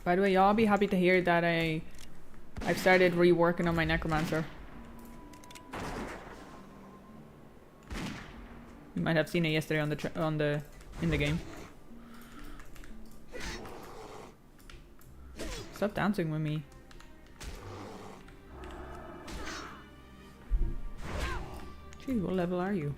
By the way, y'all be happy to hear that I've started reworking on my necromancer. You might have seen it yesterday on the in the game. Stop dancing with me. Gee, what level are you?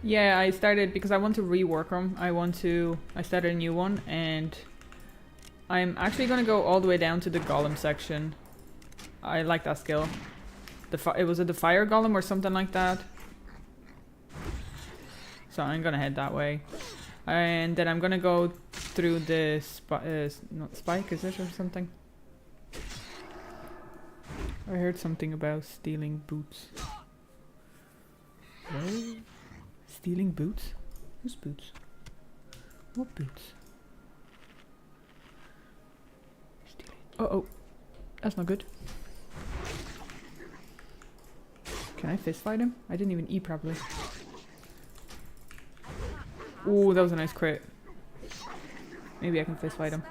Yeah, I started because I want to rework them. I started a new one and I'm actually going to go all the way down to the golem section. I like that skill. Was it the fire golem or something like that? So I'm going to head that way. And then I'm going to go through the not spike, is it, or something? I heard something about stealing boots. What? Stealing boots? Whose boots? What boots? Stealing. Oh, that's not good. Can I fist fight him? I didn't even eat properly. Ooh, that was a nice crit. Maybe I can fist fight him.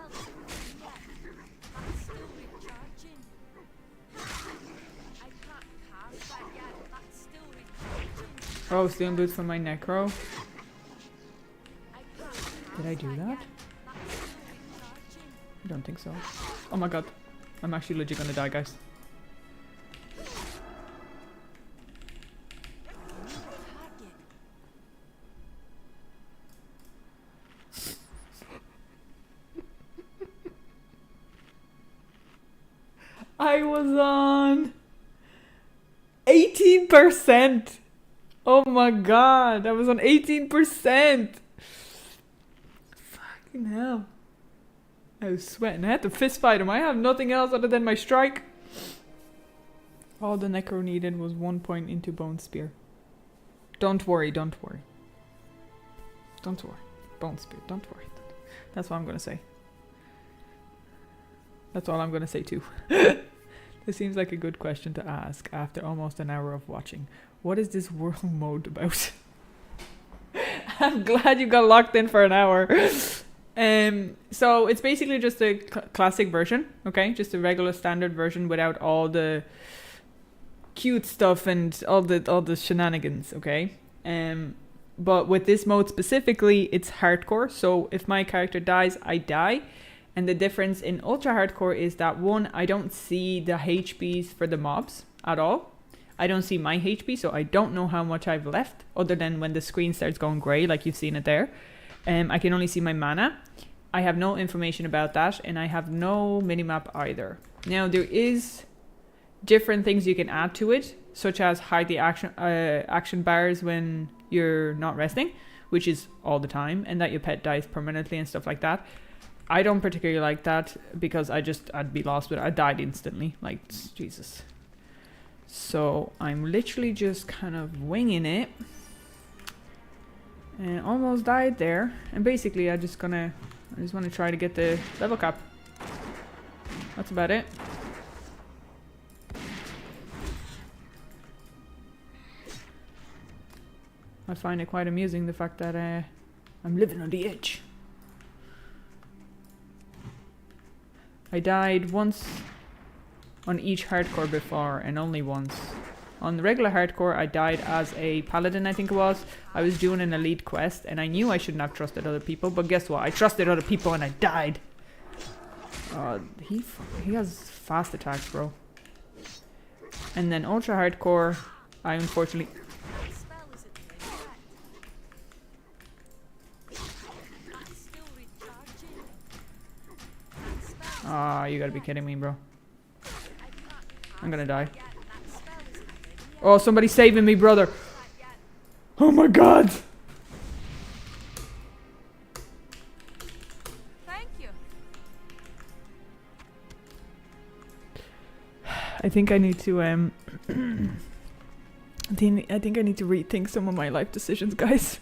Oh, stealing boots from my necro. Did I do that? I don't think so. Oh my god. I'm actually legit gonna die, guys. I was on 18%. Oh my god, I was on 18%. Fucking hell. I was sweating. I had to fist fight him. I have nothing else other than my strike. All the necro needed was 1 point into bone spear. Don't worry, don't worry. Don't worry. Bone spear, don't worry. That's what I'm gonna say. That's all I'm gonna say too. This seems like a good question to ask after almost an hour of watching. What is this world mode about? I'm glad you got locked in for an hour. So it's basically just a classic version, okay? Just a regular standard version without all the cute stuff and all the shenanigans, okay? But with this mode specifically, it's hardcore. So if my character dies, I die. And the difference in ultra hardcore is that one, I don't see the HPs for the mobs at all. I don't see my HP, so I don't know how much I've left, other than when the screen starts going grey, like you've seen it there. I can only see my mana. I have no information about that, and I have no minimap either. Now, there is different things you can add to it, such as hide the action bars when you're not resting, which is all the time, and that your pet dies permanently and stuff like that. I don't particularly like that because I'd be lost with it. I died instantly. Like, Jesus. So I'm literally just kind of winging it. And almost died there. And basically I just want to try to get the level cap. That's about it. I find it quite amusing, the fact that I'm living on the edge. I died once on each hardcore before, and only once. On the regular hardcore, I died as a paladin, I think it was. I was doing an elite quest, and I knew I shouldn't have trusted other people, but guess what? I trusted other people and I died. He has fast attacks, bro. And then ultra hardcore, I unfortunately... Ah, you gotta be kidding me, bro. I'm gonna die. Oh, somebody's saving me, brother. Oh my god.
Thank you.
I think I need to I think I need to rethink some of my life decisions, guys.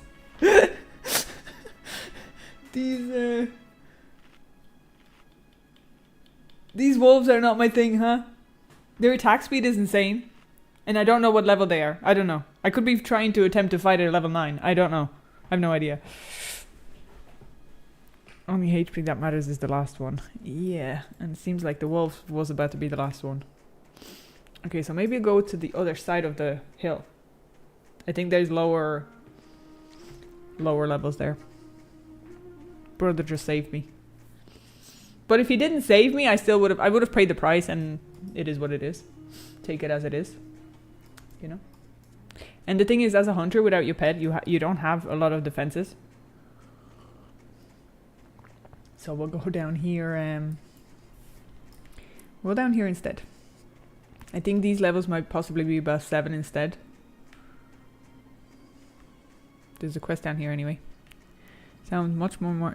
These wolves are not my thing, huh? Their attack speed is insane. And I don't know what level they are. I don't know. I could be trying to attempt to fight at level 9. I don't know. I have no idea. Only HP that matters is the last one. Yeah, and it seems like the wolf was about to be the last one. Okay, so maybe go to the other side of the hill. I think there's lower levels there. Brother just saved me. But if he didn't save me, I would have paid the price, and it is what it is. Take it as it is. You know? And the thing is, as a hunter without your pet, you don't have a lot of defenses. So we'll go down here. We'll go down here instead. I think these levels might possibly be about 7 instead. There's a quest down here anyway. Sounds much more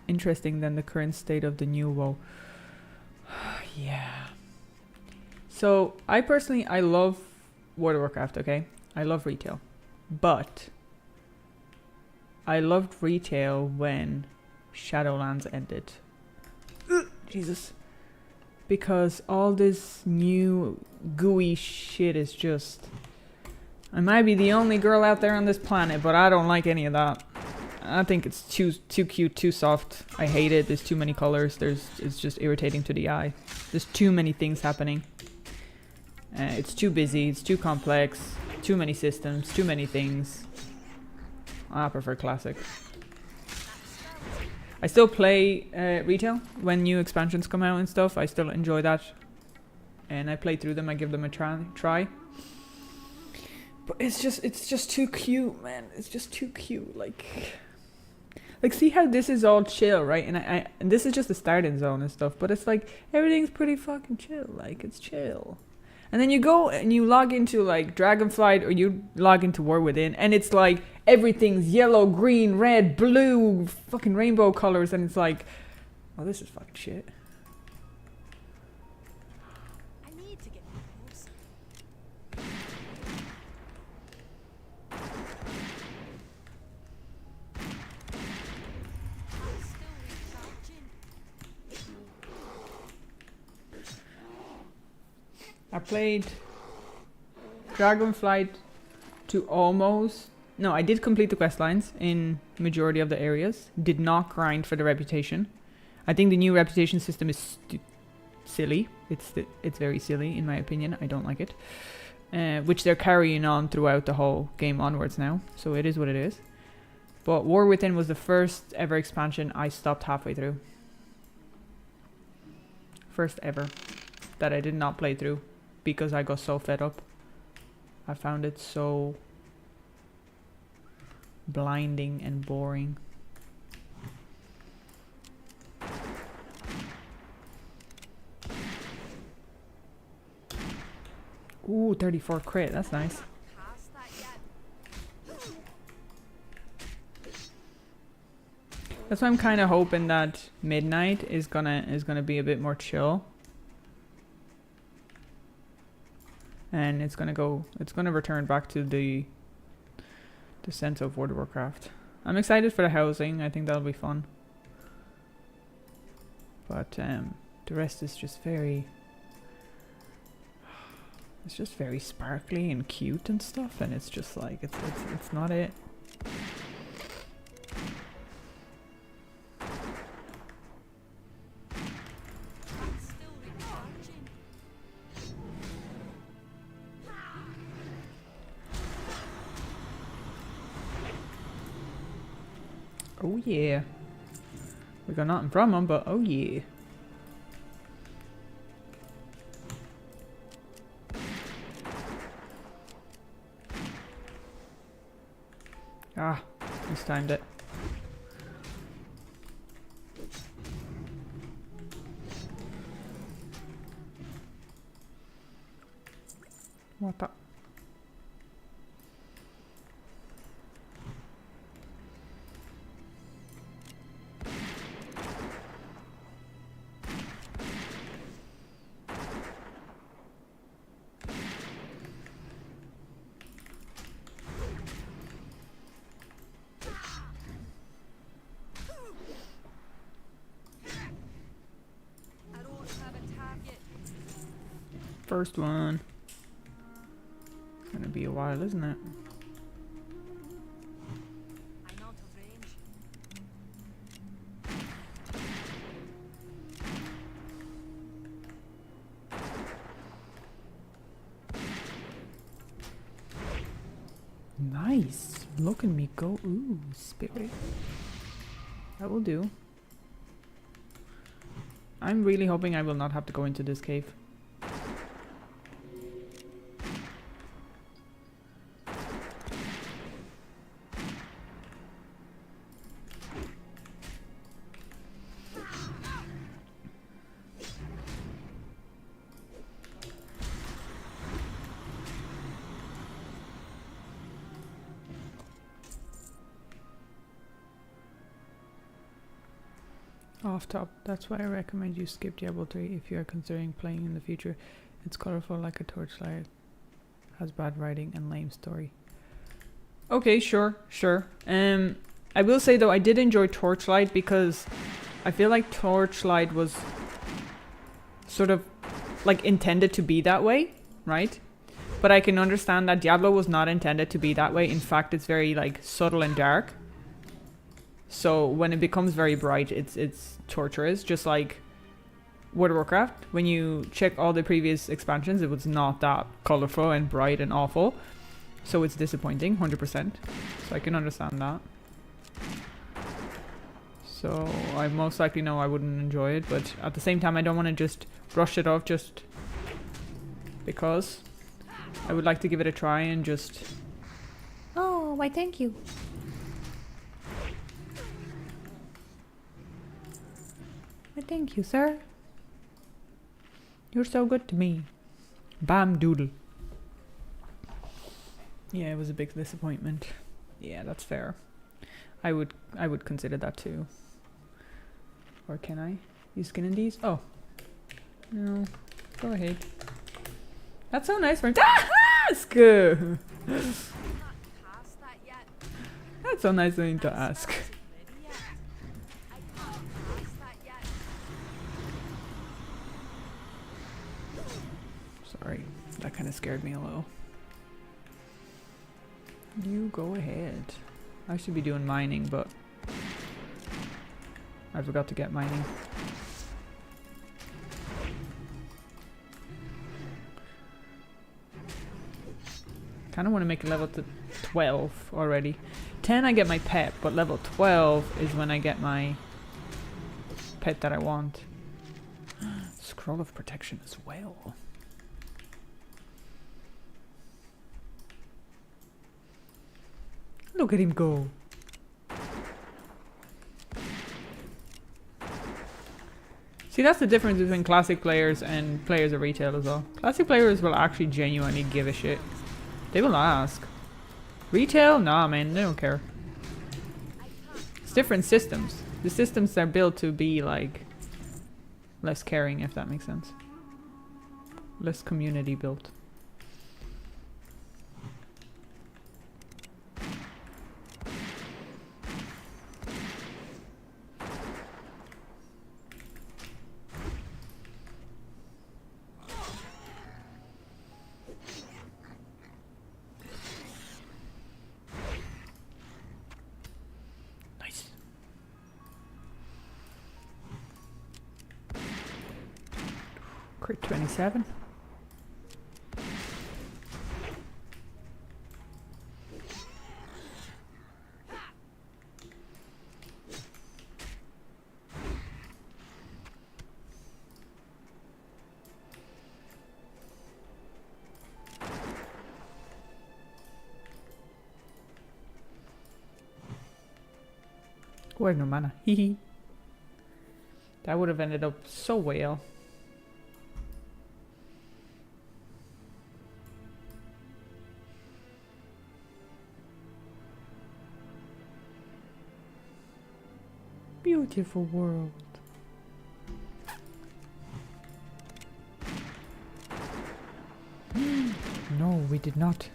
interesting than the current state of the new WoW. Yeah. So I personally, I love World of Warcraft, okay? I love retail. But I loved retail when Shadowlands ended. Jesus. Because all this new gooey shit is just... I might be the only girl out there on this planet, but I don't like any of that. I think it's too cute, too soft. I hate it. There's too many colors. It's just irritating to the eye. There's too many things happening. It's too busy. It's too complex. Too many systems. Too many things. I prefer classic. I still play retail when new expansions come out and stuff. I still enjoy that. And I play through them. I give them a try. But it's just too cute, man. It's just too cute. Like see how this is all chill, right? And this is just the starting zone and stuff. But it's like everything's pretty fucking chill. Like it's chill. And then you go and you log into like Dragonflight or you log into War Within, and it's like everything's yellow, green, red, blue, fucking rainbow colors, and it's like, oh, this is fucking shit.
I need to get close. I'm still recharging.
I played Dragonflight to almost... No, I did complete the quest lines in majority of the areas. Did not grind for the reputation. I think the new reputation system is silly. It's very silly in my opinion. I don't like it. Which they're carrying on throughout the whole game onwards now. So it is what it is. But War Within was the first ever expansion I stopped halfway through. First ever that I did not play through. Because I got so fed up. I found it so blinding and boring. Ooh, 34 crit. That's nice.
Past that yet.
That's why I'm kind of hoping that Midnight is gonna be a bit more chill. And it's gonna return back to the sense of World of Warcraft. I'm excited for the housing. I think that'll be fun. But the rest is just very... It's just very sparkly and cute and stuff, and it's just like it's not it.
I'm still recharging.
Oh yeah. We got nothing from him, but oh yeah. Ah, mistimed it. What the?
I don't have a target.
First one. Gonna be a while, isn't it?
I'm out of range.
Nice. Look at me go. Ooh, spirit. That will do. I'm really hoping I will not have to go into this cave. Off top, that's why I recommend you skip Diablo 3 if you are considering playing in the future. It's colorful like a torchlight, has bad writing and lame story. Okay, sure. I will say though, I did enjoy Torchlight because I feel like Torchlight was sort of like intended to be that way, right? But I can understand that Diablo was not intended to be that way. In fact, it's very like subtle and dark. So when it becomes very bright, it's torturous. Just like World of Warcraft, when you check all the previous expansions, it was not that colorful and bright and awful. So it's disappointing, 100%. So I can understand that. So I most likely know I wouldn't enjoy it, but at the same time, I don't want to just rush it off just because. I would like to give it a try and just...
Oh, why thank you. Why thank you, sir.
You're so good to me. Bam doodle. Yeah, it was a big disappointment. Yeah, that's fair. I would consider that too. Or can I use skin in these? Oh. No. Go ahead. That's so nice for him to ask!
Can't pass that yet.
That's so nice of him to ask.
Ready yet? I can't pass that yet.
Sorry, that kind of scared me a little. You go ahead. I should be doing mining, but I forgot to get mining. Kind of want to make it level to 12 already. 10 I get my pet, but level 12 is when I get my pet that I want. Scroll of protection as well. Look at him go. See, that's the difference between classic players and players of retail as well. Classic players will actually genuinely give a shit. They will ask. Retail? Nah, man, they don't care. It's different systems. The systems are built to be like less caring, if that makes sense. Less community built. Crit 27. Where's no mana? Hehe. That would have ended up so well. Beautiful world. No, we did not.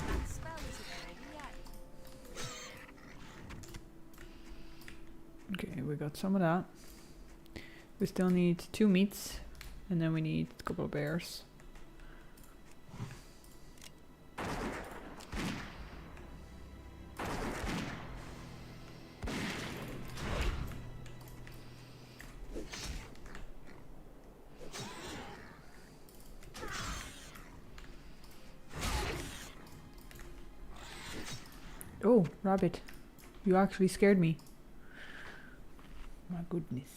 That spell isn't ready yet.
Okay, we got some of that. We still need 2 meats, and then we need a couple of bears. Oh, rabbit. You actually scared me. My goodness.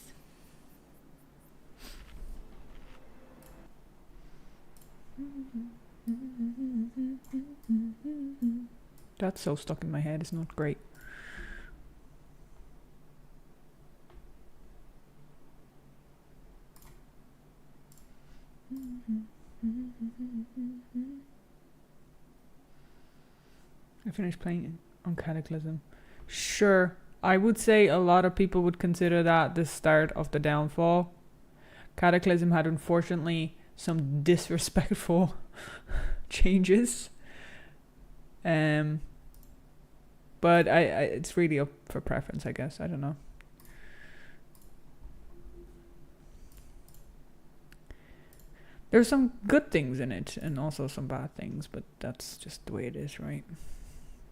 That's so stuck in my head, it's not great. I finished playing on Cataclysm. Sure, I would say a lot of people would consider that the start of the downfall. Cataclysm had unfortunately some disrespectful changes. But I it's really up for preference, I guess. I don't know. There's some good things in it and also some bad things, but that's just the way it is, right?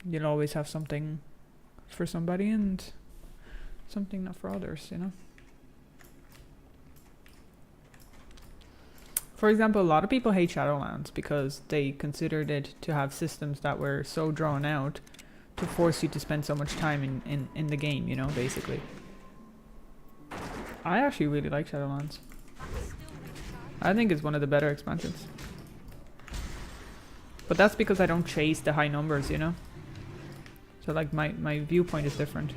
You'll always have something for somebody and something not for others, you know? For example, a lot of people hate Shadowlands because they considered it to have systems that were so drawn out to force you to spend so much time in the game, you know, basically. I actually really like Shadowlands. I think it's one of the better expansions. But that's because I don't chase the high numbers, you know? So like my viewpoint is different.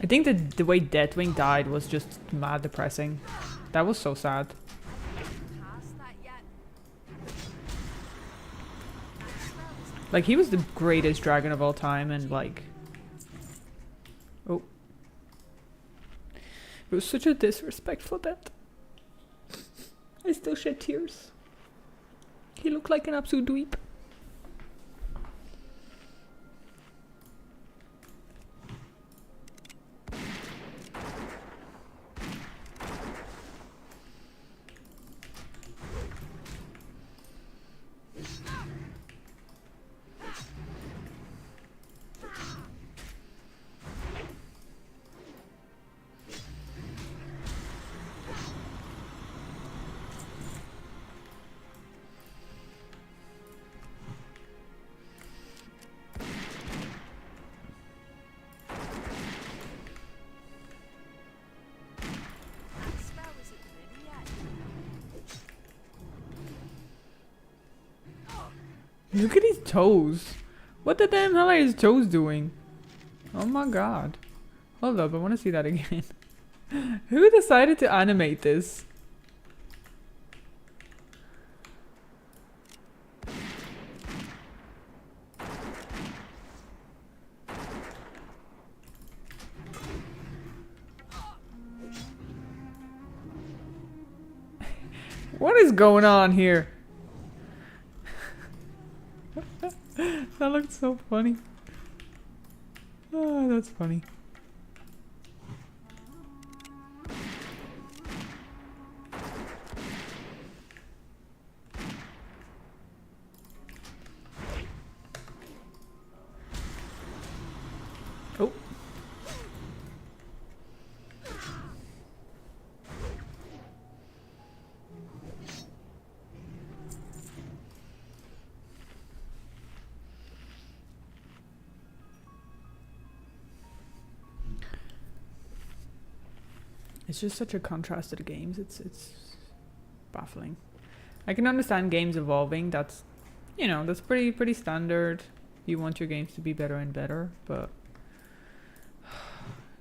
I think that the way Deathwing died was just mad depressing. That was so sad.
Past that yet.
Like, he was the greatest dragon of all time, and like... Oh. It was such a disrespectful death. I still shed tears. He looked like an absolute dweeb.
That spell isn't ready yet.
Look at his toes. What the damn hell are his toes doing? Oh my god. Hold up, I want to see that again. Who decided to animate this? What is going on here? That looked so funny. Oh, that's funny. Oh. It's just such a contrast to the games. It's baffling. I can understand games evolving. That's, you know, that's pretty standard. You want your games to be better and better, but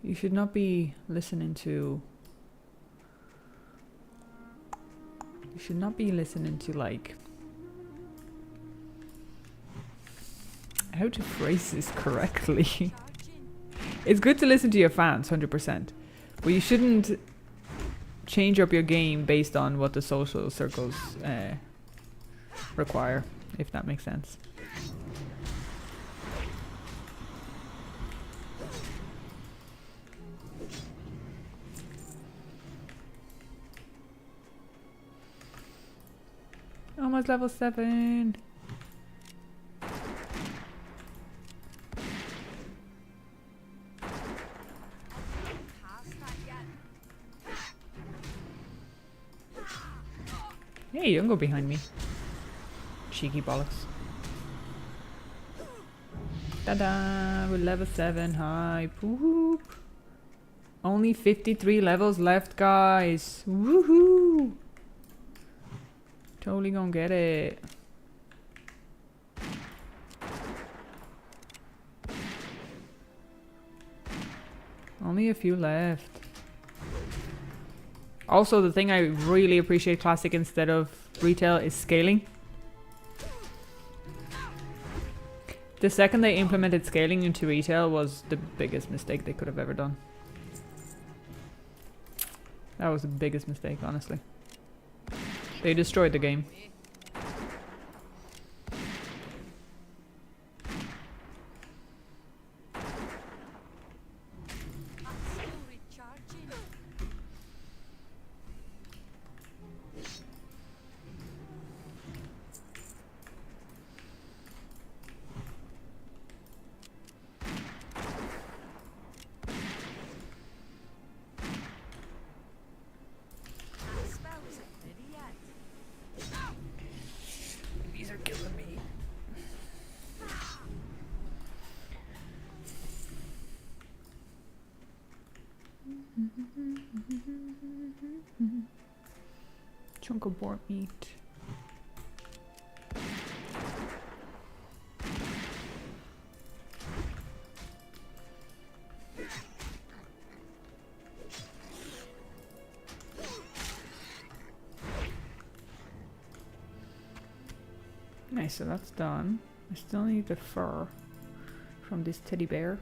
you should not be listening to. You should not be listening to, like, how to phrase this correctly.
Charging.
It's good to listen to your fans, 100%. But you shouldn't change up your game based on what the social circles require, if that makes sense. Almost level 7. Hey, don't go behind me. Cheeky bollocks. Ta-da! We're level 7 high. Poop. Only 53 levels left, guys. Woohoo! Totally gonna get it. Only a few left. Also, the thing I really appreciate Classic instead of Retail is scaling. The second they implemented scaling into Retail was the biggest mistake they could have ever done. That was the biggest mistake, honestly. They destroyed the game.
Still recharging. That spell isn't ready yet.
These are killing me. Chunk of boar meat. Nice, so that's done. I still need the fur from this teddy bear.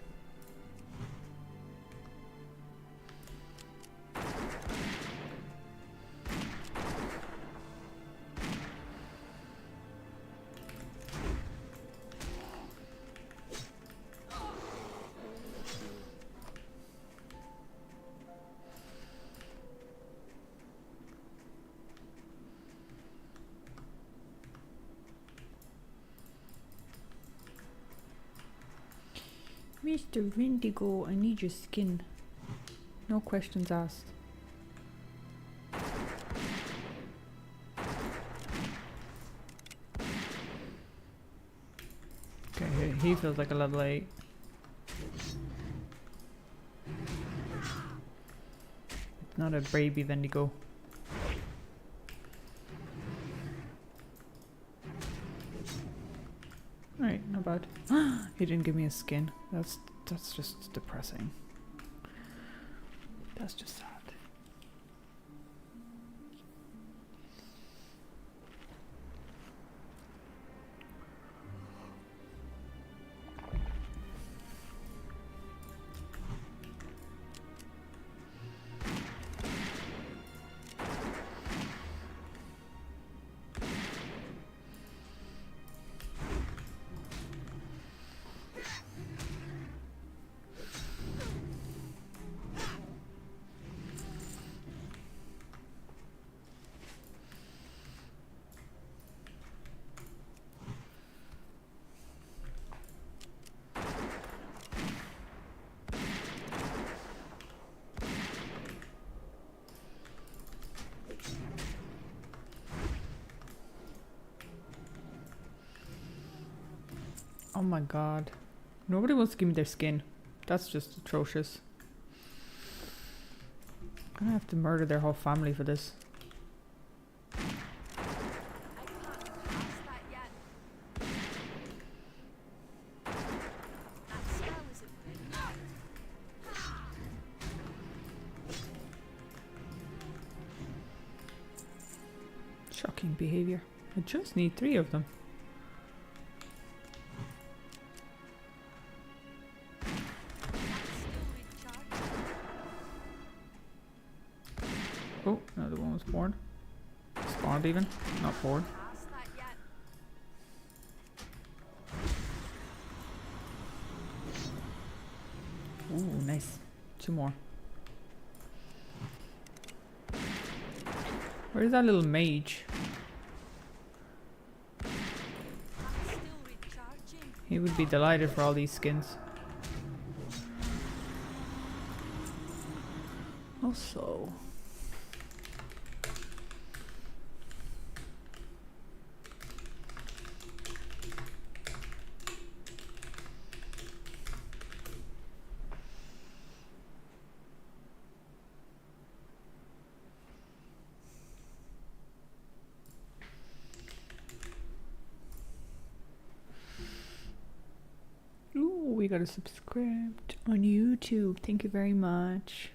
Mr. Vindigo, I need your skin. No questions asked. Okay, he feels like a level 8. It's not a baby Vendigo. Alright, not bad. He didn't give me a skin. That's just depressing. That's just sad. Oh my god. Nobody wants to give me their skin. That's just atrocious. I'm gonna have to murder their whole family for this.
I can't pass that yet. That spell isn't ready yet.
Shocking behavior. I just need 3 of them.
Still recharging.
Oh, another one was born. Spawned even, not born.
Pass that yet.
Ooh, nice. 2 more. Where's that little mage?
Still recharging.
He would be delighted for all these skins. Also, we got a subscribed on YouTube. Thank you very much.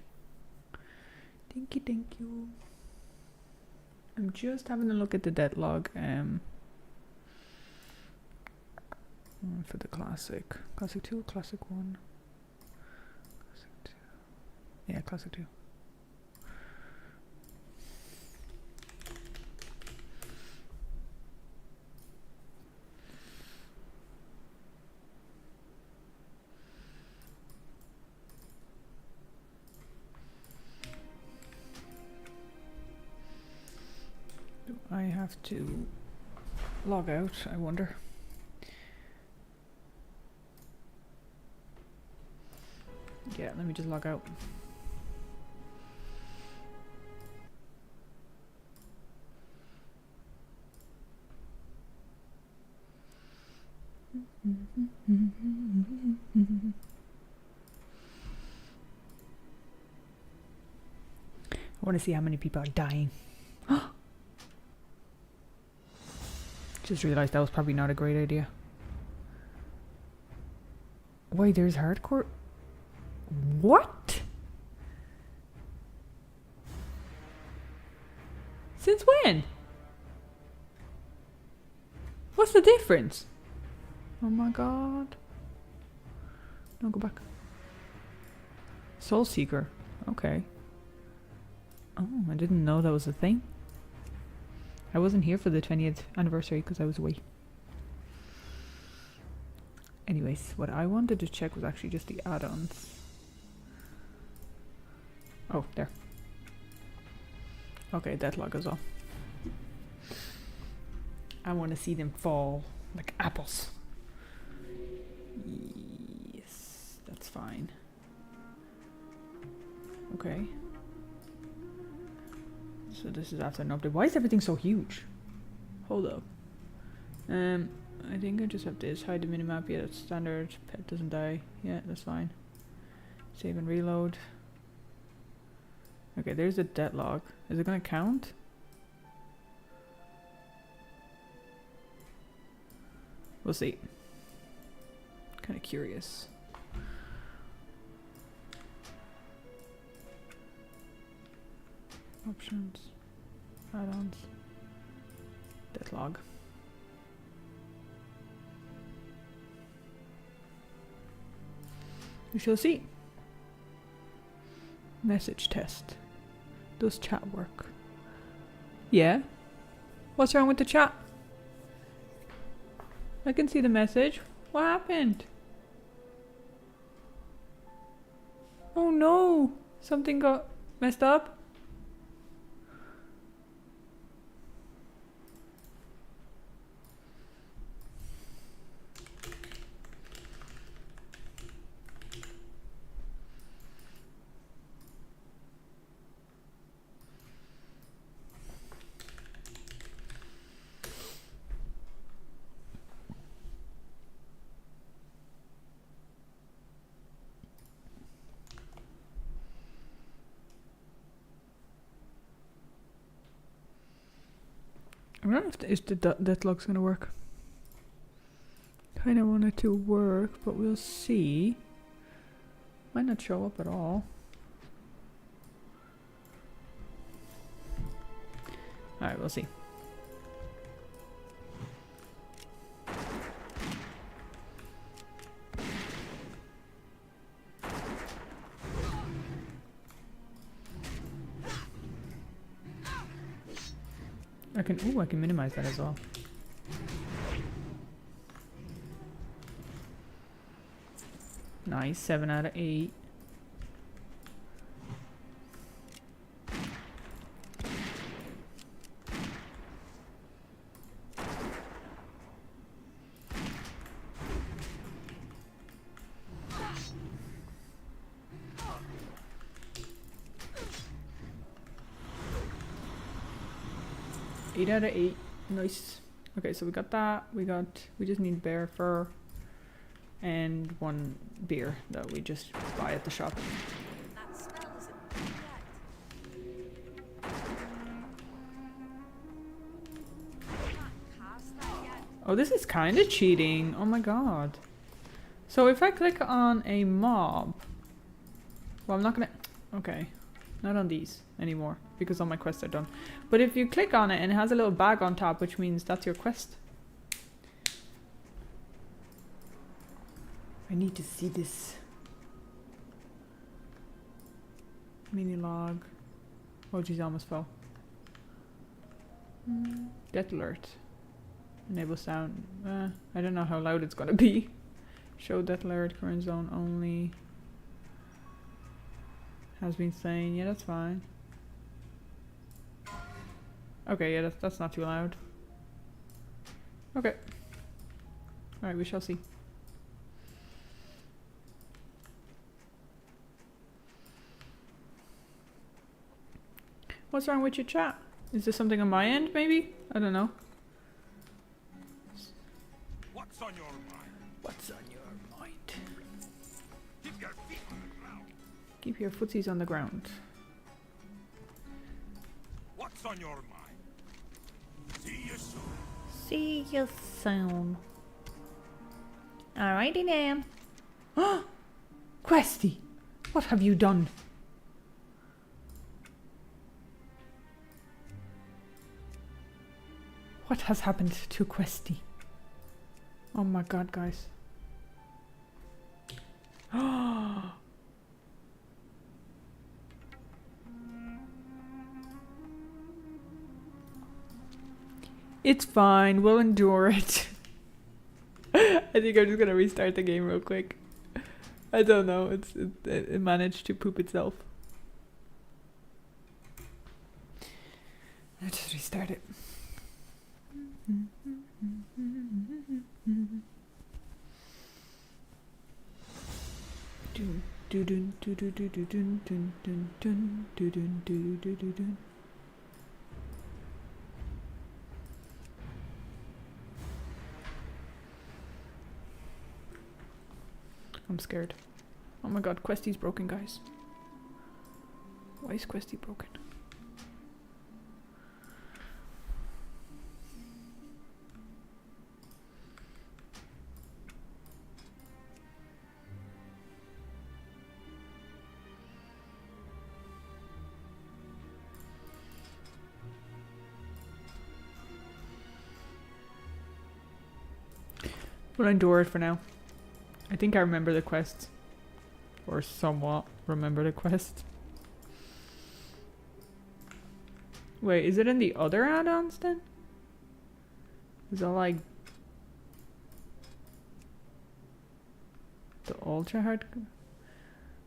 Thank you, thank you. I'm just having a look at the deadlog for the classic. Classic 2 or classic 1? Classic 2. Yeah, classic 2. Do I have to log out, I wonder? Yeah, let me just log out. I want to see how many people are dying. Just realized that was probably not a great idea. Wait, there's hardcore. What? Since when? What's the difference? Oh my god. No, go back. Soul Seeker. Okay. Oh, I didn't know that was a thing. I wasn't here for the 20th anniversary because I was away. Anyways, what I wanted to check was actually just the add-ons. Oh, there. Okay, deadlock as well. I want to see them fall like apples. Yes, that's fine. Okay. So this is after an update. Why is everything so huge? Hold up. I think I just have this. Hide the minimap. Yeah, that's standard. Pet doesn't die. Yeah, that's fine. Save and reload. Okay, there's a deadlock. Is it gonna count? We'll see. Kind of curious. Options, add-ons, deadlog. We shall see. Message test. Does chat work? Yeah. What's wrong with the chat? I can see the message. What happened? Oh no! Something got messed up? I don't know if the deadlock's gonna work. Kinda want it to work, but we'll see. Might not show up at all. Alright, we'll see. I can minimize that as well. Nice, 7 out of 8. Eight out of 8. Nice. Okay, so we got that. We just need bear fur and 1 beer that we just buy at the shop.
That spell isn't done yet. I can't cast that yet.
Oh, this is kind of cheating. Oh my god. So if I click on a mob, well, I'm not gonna. Okay, not on these anymore because all my quests are done. But if you click on it and it has a little bag on top, which means that's your quest. I need to see this. Mini log. Oh geez, I almost fell. Death alert. Enable sound. I don't know how loud it's gonna be. Show death alert, current zone only. Has been slain. Yeah, that's fine. Okay, yeah, that's not too loud. Okay. Alright, we shall see. What's wrong with your chat? Is there something on my end, maybe? I don't know.
What's on your mind?
What's on your mind?
Keep your feet on the ground.
Keep your footsies on the ground.
What's on your mind? See you soon.
See you soon. Alrighty then.
Questy! What have you done? What has happened to Questy? Oh my god, guys. It's fine, we'll endure it. I think I'm just gonna restart the game real quick. I don't know, it managed to poop itself. Let's just restart it. I'm scared. Oh my god, Questy's broken, guys. Why is Questy broken? We'll endure it for now. I think I remember the quest. Or somewhat remember the quest. Wait, is it in the other add-ons then? Is it like the ultra hard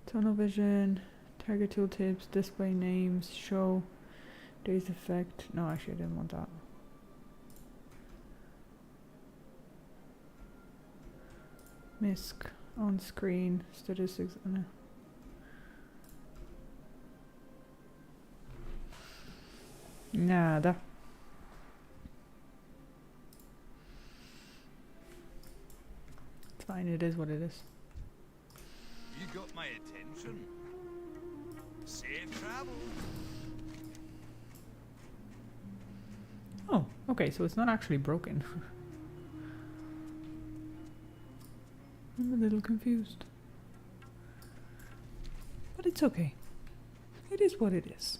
tunnel vision, target tooltips, display names, show days effect? No, actually I didn't want that. MISC on screen statistics. Nada. It's fine, it is what it is.
You got my attention. Safe travel.
Oh, okay, so it's not actually broken. I'm a little confused. But it's okay. It is what it is.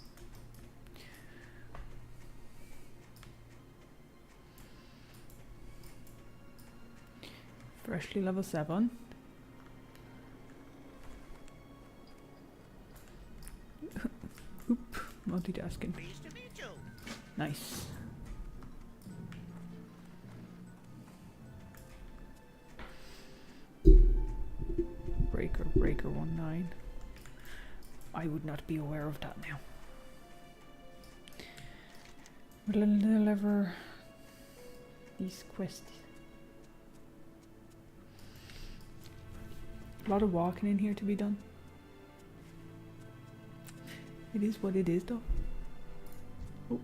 Freshly level 7. Oop, multitasking.
Pleased to meet you.
Nice. Breaker 19. I would not be aware of that now. We'll deliver these quests. A lot of walking in here to be done. It is what it is though. Oh.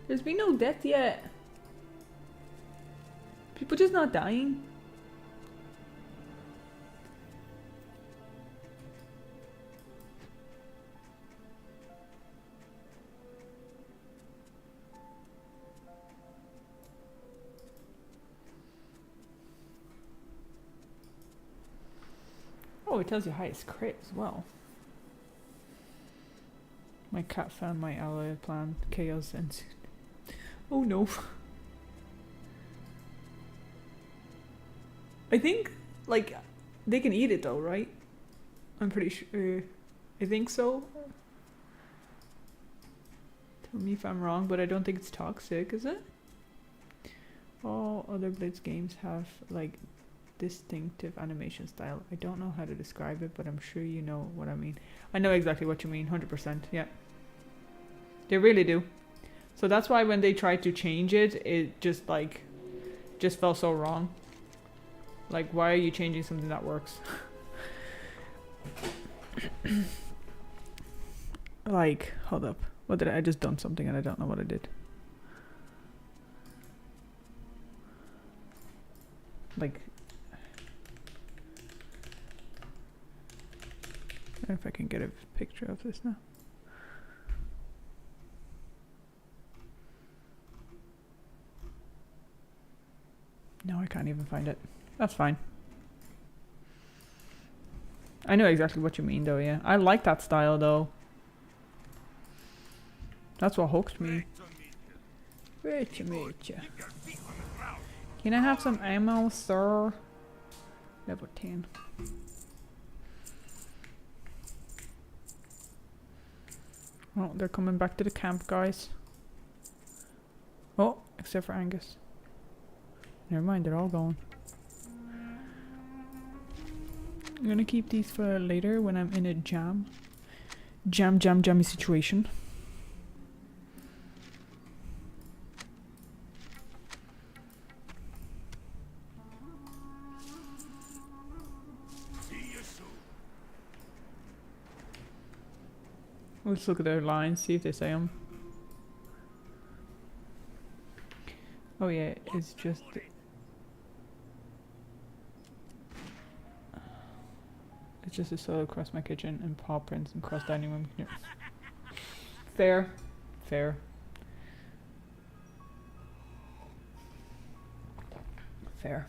There's been no death yet. People just not dying. Oh, it tells you highest crit as well. My cat found my ally plant. Chaos ensued. Oh no. I think, like, they can eat it though, right? I'm pretty sure. I think so. Tell me if I'm wrong, but I don't think it's toxic, is it? All other Blitz games have, like, distinctive animation style. I don't know how to describe it, but I'm sure you know what I mean. I know exactly what you mean, 100%, yeah. They really do. So that's why when they tried to change it, it just felt so wrong. Like, why are you changing something that works? Like, hold up. What did I just done something and I don't know what I did. Like, I don't know if I can get a picture of this now. No, I can't even find it. That's fine. I know exactly what you mean though, yeah. I like that style though. That's what hooked me. Great to meet you. Can I have some ammo, sir? Level 10. Oh, they're coming back to the camp, guys. Oh, except for Angus. Never mind, they're all gone. I'm gonna keep these for later when I'm in a jammy situation. Let's look at their lines, see if they say them. Oh yeah, it's just... It's just a solo across my kitchen and paw prints and cross dining room. Yeah. Fair. Fair. Fair.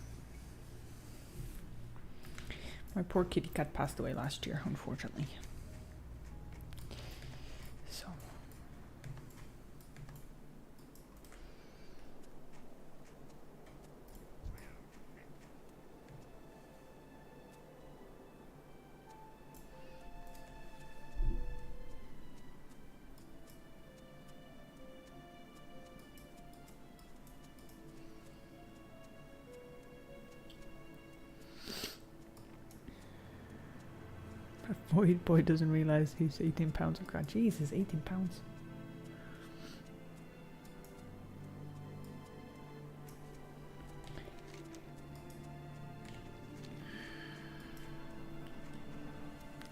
My poor kitty cat passed away last year, unfortunately. So... Void boy doesn't realize he's 18 pounds of crap. Jesus, 18 pounds.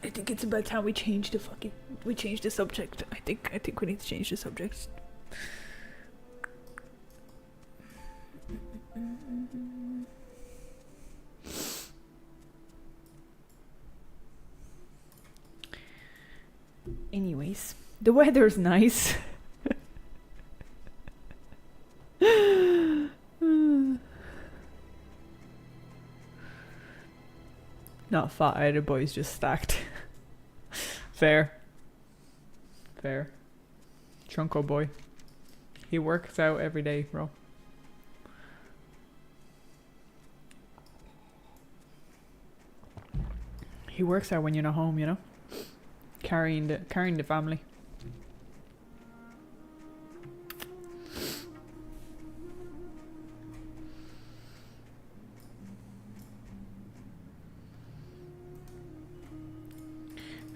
I think it's about time we change the subject. I think we need to change the subject. Anyways, the weather's nice. Not fat either, boys, just stacked. Fair. Fair. Chunko boy. He works out every day, bro. He works out when you're not home, you know? Carrying the family.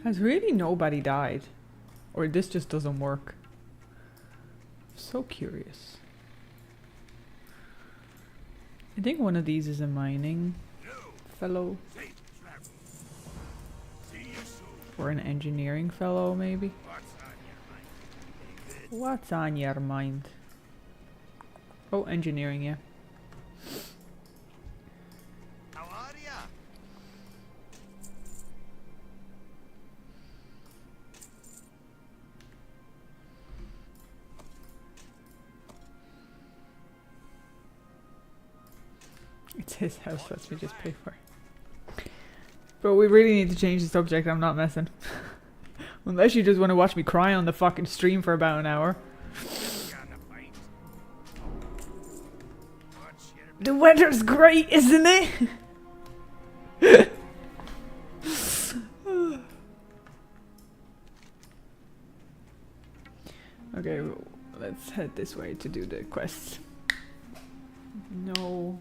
Has really nobody died? Or this just doesn't work? So curious. I think one of these is a mining fellow. Or an engineering fellow, maybe? What's on your mind? Oh, engineering, yeah.
How are ya?
It's his house, let me just pay for it. But we really need to change the subject. I'm not messing. Unless you just want to watch me cry on the fucking stream for about an hour.
Gonna fight. Watch your
The weather's great, isn't it? Okay, well, let's head this way to do the quests. No.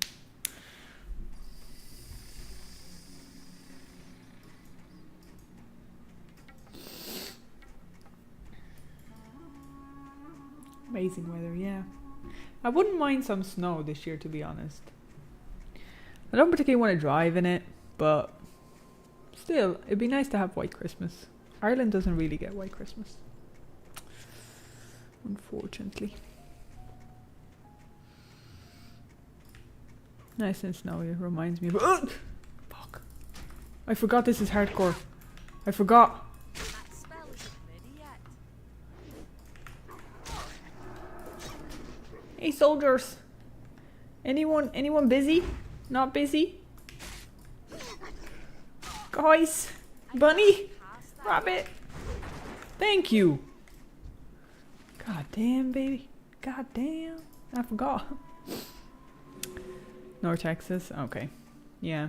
Amazing weather, yeah. I wouldn't mind some snow this year, to be honest. I don't particularly want to drive in it, but still, it'd be nice to have White Christmas. Ireland doesn't really get White Christmas, unfortunately. Nice and snowy. It reminds me of... Ugh! Fuck. I forgot this is hardcore. I forgot.
That spell isn't ready yet.
Hey soldiers. Anyone busy? Not busy? Guys. Bunny.
Past that
Rabbit. Thank you. God damn, baby. God damn. I forgot. North Texas. Okay. Yeah.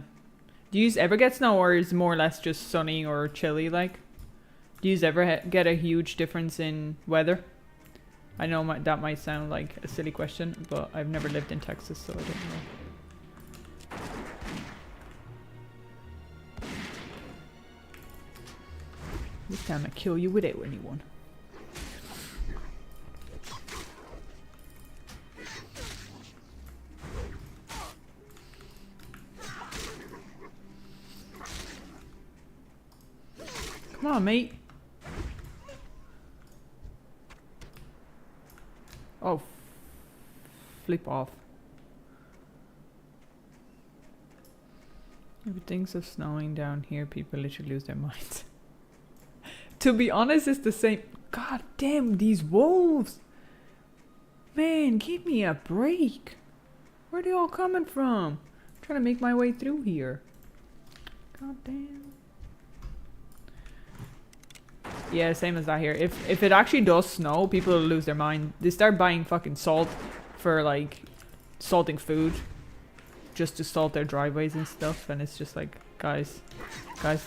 Do you ever get snow, or is it more or less just sunny or chilly like? Do you ever get a huge difference in weather? I know that might sound like a silly question, but I've never lived in Texas, so I don't know. This time I kill you without anyone. Come on, mate. Oh, flip off. Everything's so snowing down here, people literally lose their minds. To be honest, it's the same. God damn, these wolves. Man, give me a break. Where are they all coming from? I'm trying to make my way through here. God damn. Yeah, same as that here. If it actually does snow, people will lose their mind. They start buying fucking salt for like salting food, just to salt their driveways and stuff. And it's just like, guys,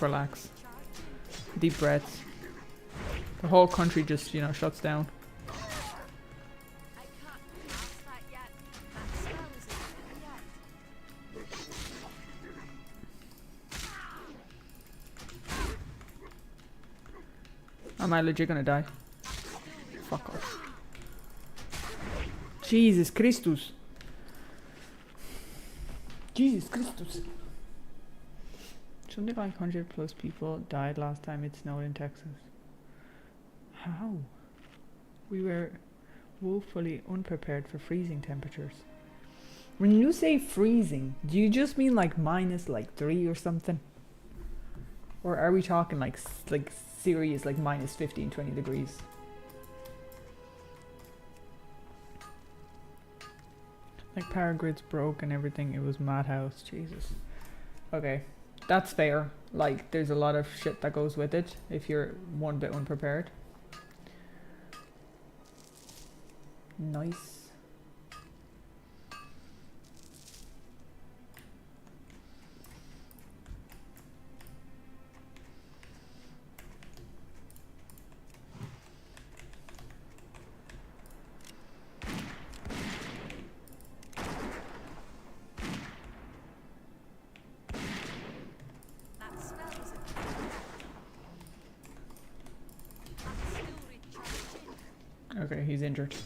relax. Deep breaths. The whole country just, you know, shuts down.
I can't pass that yet. That spell isn't ready yet.
Am I legit gonna die? Fuck off. Jesus Christus. Jesus Christus. Something like 100 plus people died last time it snowed in Texas. How? We were woefully unprepared for freezing temperatures. When you say freezing, do you just mean like minus like 3 or something? Or are we talking like serious like minus 15, 20 degrees? Like power grids broke and everything. It was madhouse. Jesus. Okay. That's fair. Like there's a lot of shit that goes with it if you're one bit unprepared. Nice.
That spell isn't ready yet. I'm still recharging.
Okay, he's injured.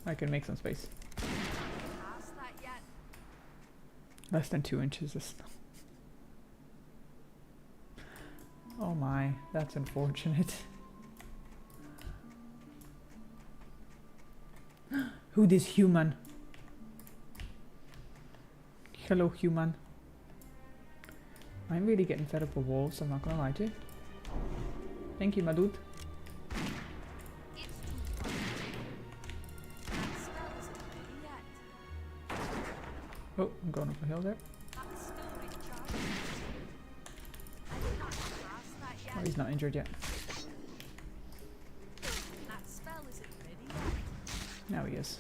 I can make some space.
Past that yet.
Less than 2 inches of snow. Oh my, that's unfortunate. Who this human? Hello, human. I'm really getting fed up with wolves, I'm not gonna lie to you. Thank you, my dude.
It's too far away. That spell isn't ready yet.
Oh, I'm going up a hill there.
I'm still recharging. I
Oh, he's not injured yet.
That spell isn't ready yet.
Now he is.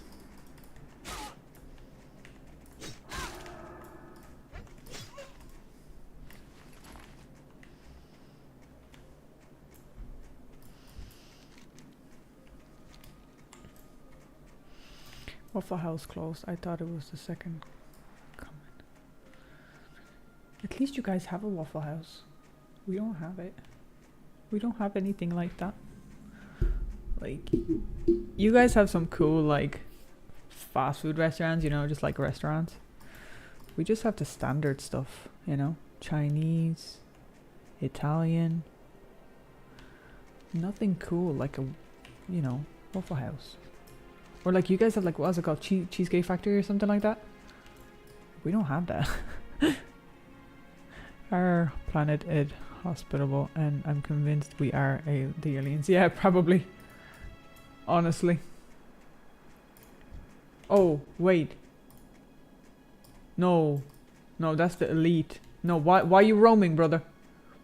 Waffle House closed. I thought it was the second coming. At least you guys have a Waffle House. We don't have it. We don't have anything like that. Like, you guys have some cool, like, fast food restaurants, you know, just like restaurants. We just have the standard stuff, you know? Chinese, Italian. Nothing cool like a, you know, Waffle House. Or like you guys have like, what's it called? Cheesecake Factory or something like that? We don't have that. Our planet is hospitable and I'm convinced we are the aliens. Yeah, probably. Honestly. Oh, wait. No. No, that's the elite. No, why are you roaming, brother?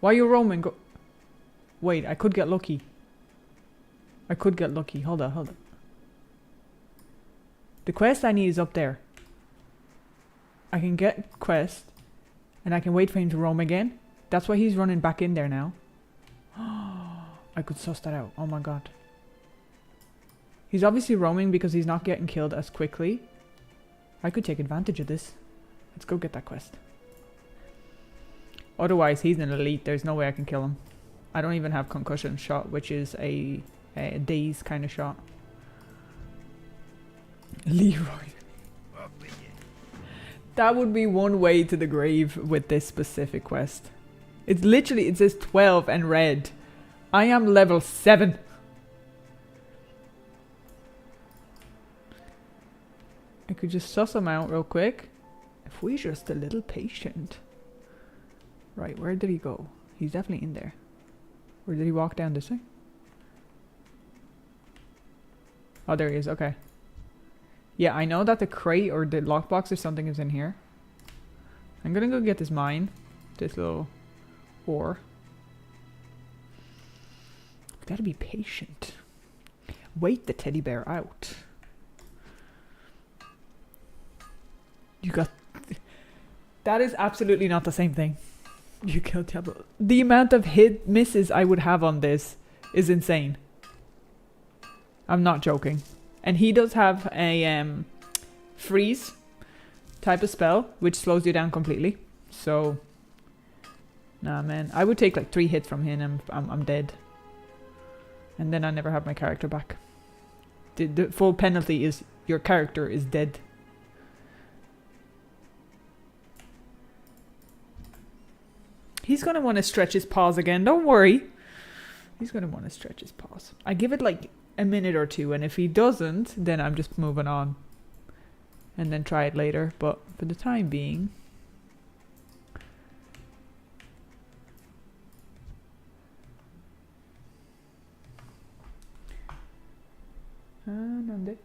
Why are you roaming? Go. Wait, I could get lucky. I could get lucky. Hold on. The quest I need is up there. I can get quest and I can wait for him to roam again. That's why he's running back in there now. I could suss that out. Oh my god. He's obviously roaming because he's not getting killed as quickly. I could take advantage of this. Let's go get that quest. Otherwise, he's an elite. There's no way I can kill him. I don't even have concussion shot, which is a daze kind of shot. Leroy.
Off with you.
That would be one way to the grave with this specific quest. It's literally, it says 12 and red. I am level 7. I could just suss him out real quick. If we're just a little patient. Right, where did he go? He's definitely in there. Or did he walk down this way? Oh, there he is. Okay. Yeah, I know that the crate or the lockbox or something is in here. I'm gonna go get this mine. This little ore. Gotta be patient. Wait the teddy bear out. You got... That is absolutely not the same thing. You killed Diablo. The amount of hit misses I would have on this is insane. I'm not joking. And he does have a freeze type of spell, which slows you down completely. So, nah, man. I would take like 3 hits from him and I'm dead. And then I never have my character back. The full penalty is your character is dead. He's going to want to stretch his paws again. Don't worry. He's going to want to stretch his paws. I give it like a minute or two. And if he doesn't, then I'm just moving on. And then try it later. But for the time being... Nande.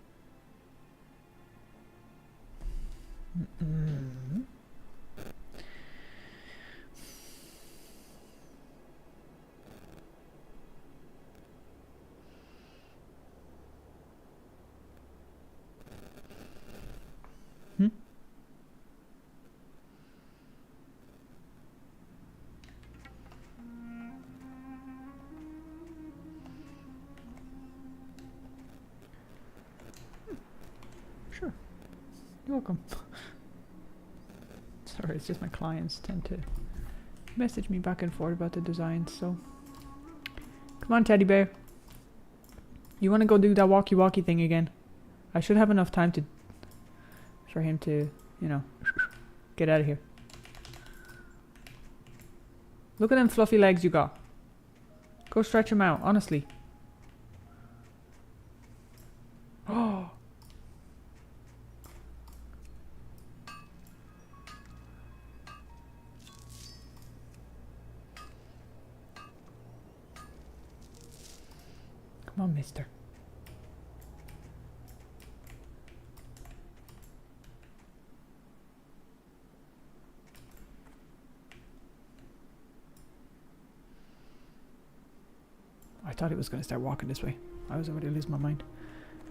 Sure. You're welcome. Sorry, it's just my clients tend to message me back and forth about the design, so... Come on, teddy bear. You want to go do that walkie-walkie thing again? I should have enough time to... for him to, you know... get out of here. Look at them fluffy legs you got. Go stretch them out, honestly. Oh! Come on, mister. thought he was going to start walking this way. I was already losing my mind.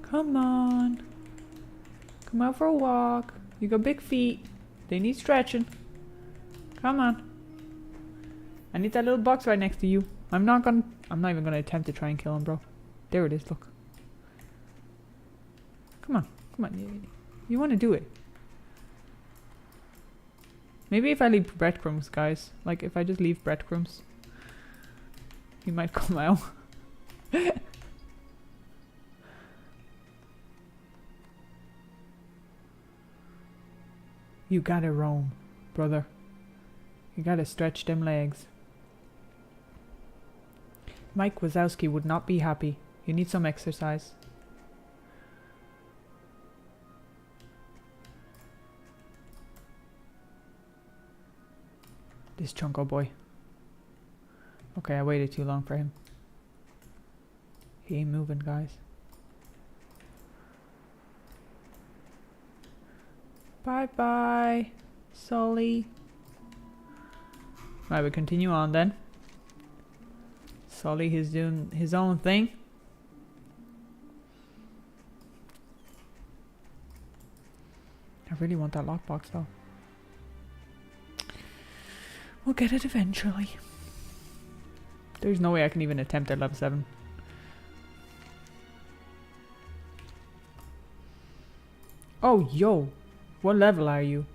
Come on. Come out for a walk. You got big feet. They need stretching. Come on. I need that little box right next to you. I'm not even gonna attempt to try and kill him, bro. There it is, look. Come on. Come on. You wanna do it. Maybe if I leave breadcrumbs, guys. Like, if I just leave breadcrumbs. He might come out. You gotta roam, brother. You gotta stretch them legs. Mike Wazowski would not be happy. You need some exercise. This chunko boy. Okay, I waited too long for him. He ain't moving, guys. Bye-bye, Sully. Right, we continue on then. Sully is doing his own thing. I really want that lockbox though. We'll get it eventually. There's no way I can even attempt at level 7. Oh, yo. What level are you?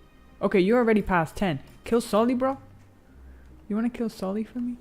Okay, you're already past 10. Kill Sully, bro? You wanna kill Sully for me?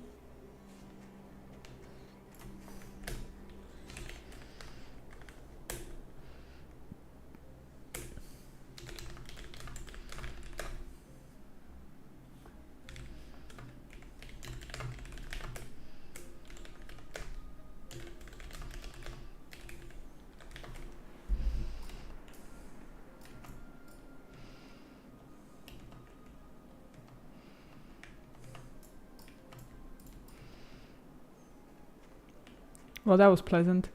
Well, that was pleasant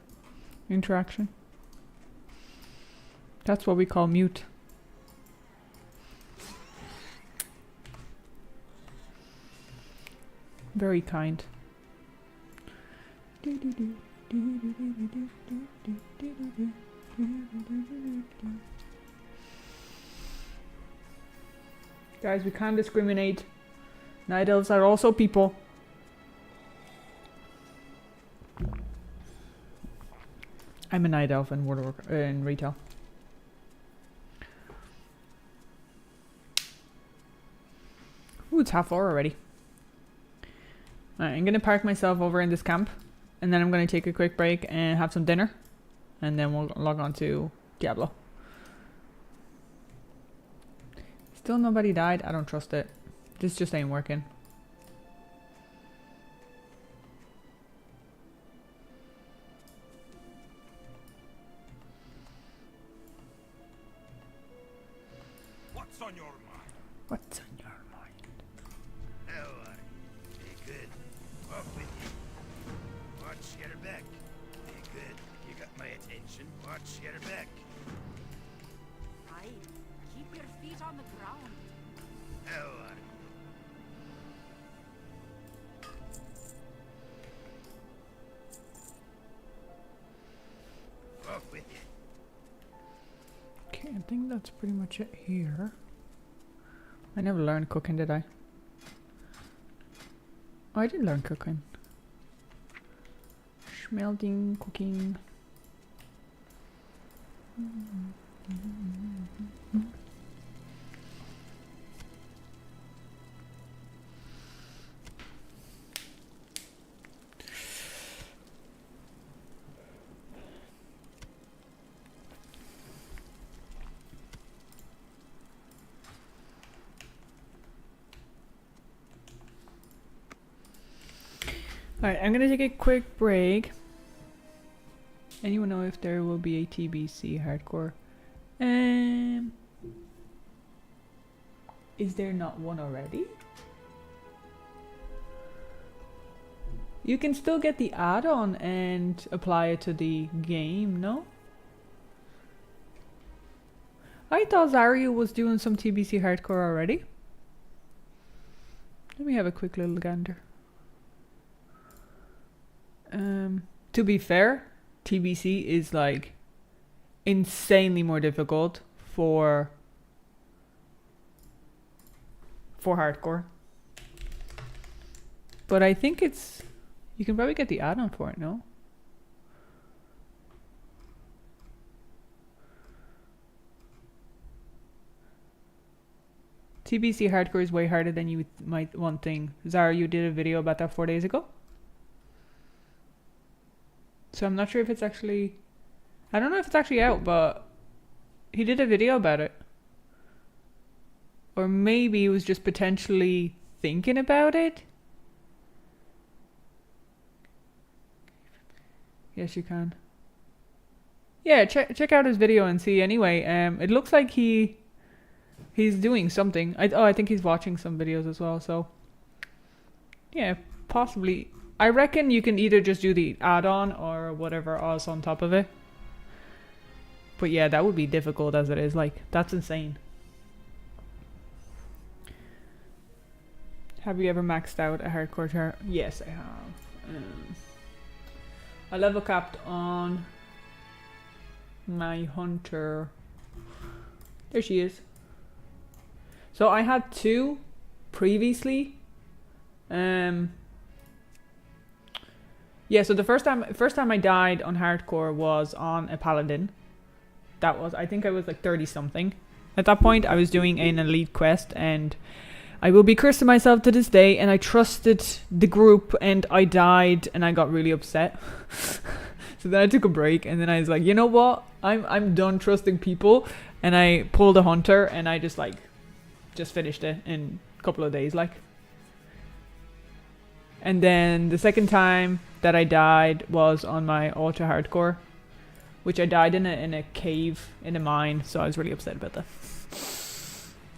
interaction. That's what we call mute. Very kind. Guys, we can't discriminate. Night elves are also people. I'm a night elf in in retail. Ooh, it's half 4 already. Alright, I'm gonna park myself over in this camp, and then I'm gonna take a quick break and have some dinner, and then we'll log on to Diablo. Still nobody died? I don't trust it. This just ain't working.
What's on your mind?
What's on your mind?
How are you? Be good. Off with you. Watch your back. Be good. You got my attention. Watch your back.
Right. Keep your feet on the ground.
How are you? Off with you.
Okay, I think that's pretty much it here. I never learned cooking, did I? Oh, I did learn cooking. Smelting, cooking. Alright, I'm gonna take a quick break. Anyone know if there will be a TBC hardcore? Is there not one already? You can still get the add-on and apply it to the game, no? I thought Zarya was doing some TBC hardcore already. Let me have a quick little gander. To be fair, TBC is like insanely more difficult for hardcore. But I think it's, you can probably get the add-on for it, no? TBC hardcore is way harder than you might want think. Zara, you did a video about that 4 days ago. So I'm not sure if it's actually, I don't know if it's actually out, but he did a video about it. Or maybe he was just potentially thinking about it. Yes, you can. Yeah, check out his video and see anyway. It looks like he's doing something. I think he's watching some videos as well, so yeah, possibly. I reckon you can either just do the add-on or whatever else on top of it. But yeah, that would be difficult as it is. Like, that's insane. Have you ever maxed out a hardcore char? Yes, I have. I level capped on my hunter. There she is. So I had 2 previously. Yeah, so the first time I died on hardcore was on a paladin. That was, I think I was like 30 something. At that point I was doing an elite quest, and I will be cursing myself to this day, and I trusted the group and I died and I got really upset. So then I took a break, and then I was like, you know what? I'm done trusting people, and I pulled a hunter and I just finished it in a couple of days, like. And then the second time that I died was on my ultra hardcore, which I died in a cave in a mine, so I was really upset about that.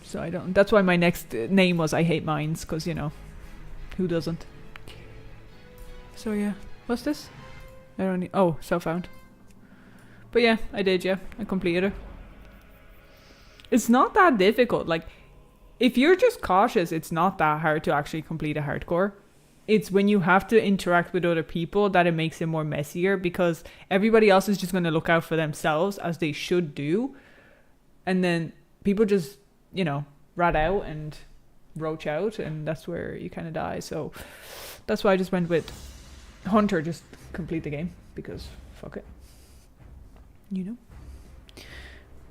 So that's why my next name was I Hate Mines, because, you know, who doesn't? So yeah, what's this? I don't need, oh, self-found. But yeah, I did, yeah, I completed it. It's not that difficult, like, if you're just cautious, it's not that hard to actually complete a hardcore. It's when you have to interact with other people that it makes it more messier, because everybody else is just going to look out for themselves, as they should do. And then people just, you know, rat out and roach out, and that's where you kind of die. So that's why I just went with Hunter, just complete the game, because fuck it. You know?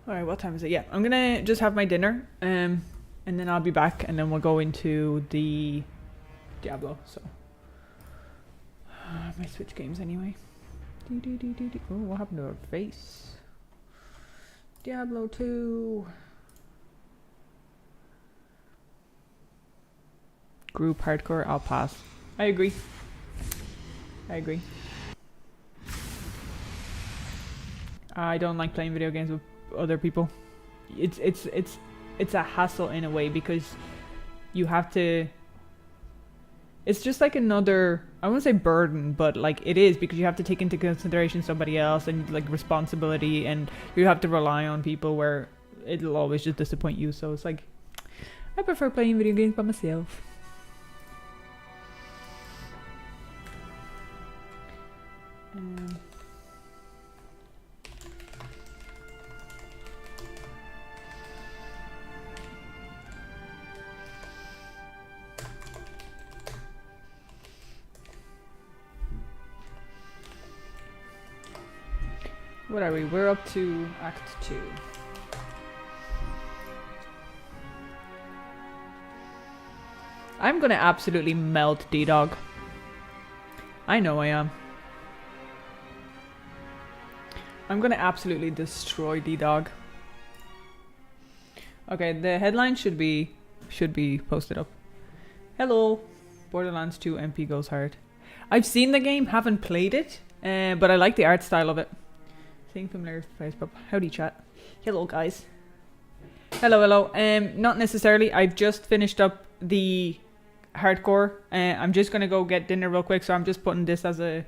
Alright, what time is it? Yeah, I'm going to just have my dinner, and then I'll be back, and then we'll go into the Diablo, so I might switch games anyway. Oh, what happened to her face? Diablo 2. Group hardcore, I'll pass. I agree. I don't like playing video games with other people. It's a hassle in a way, because you have to, it's just like another, I wouldn't say burden, but like it is, because you have to take into consideration somebody else and like responsibility, and you have to rely on people where it'll always just disappoint you. So it's like, I prefer playing video games by myself. What are we? We're up to Act 2. I'm gonna absolutely melt D-Dog. I know I am. I'm gonna absolutely destroy D-Dog. Okay, the headline should be posted up. Hello, Borderlands 2 MP goes hard. I've seen the game, haven't played it, but I like the art style of it. Seeing familiar face pop. Howdy chat. Hello guys. Hello. Not necessarily. I've just finished up the hardcore. I'm just gonna go get dinner real quick, so I'm just putting this as a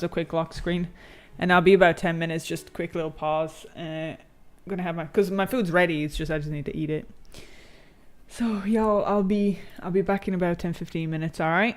quick lock screen, and I'll be about 10 minutes. Just quick little pause. I'm gonna have because my food's ready. It's just I just need to eat it. So y'all, I'll be back in about 10-15 minutes. All right.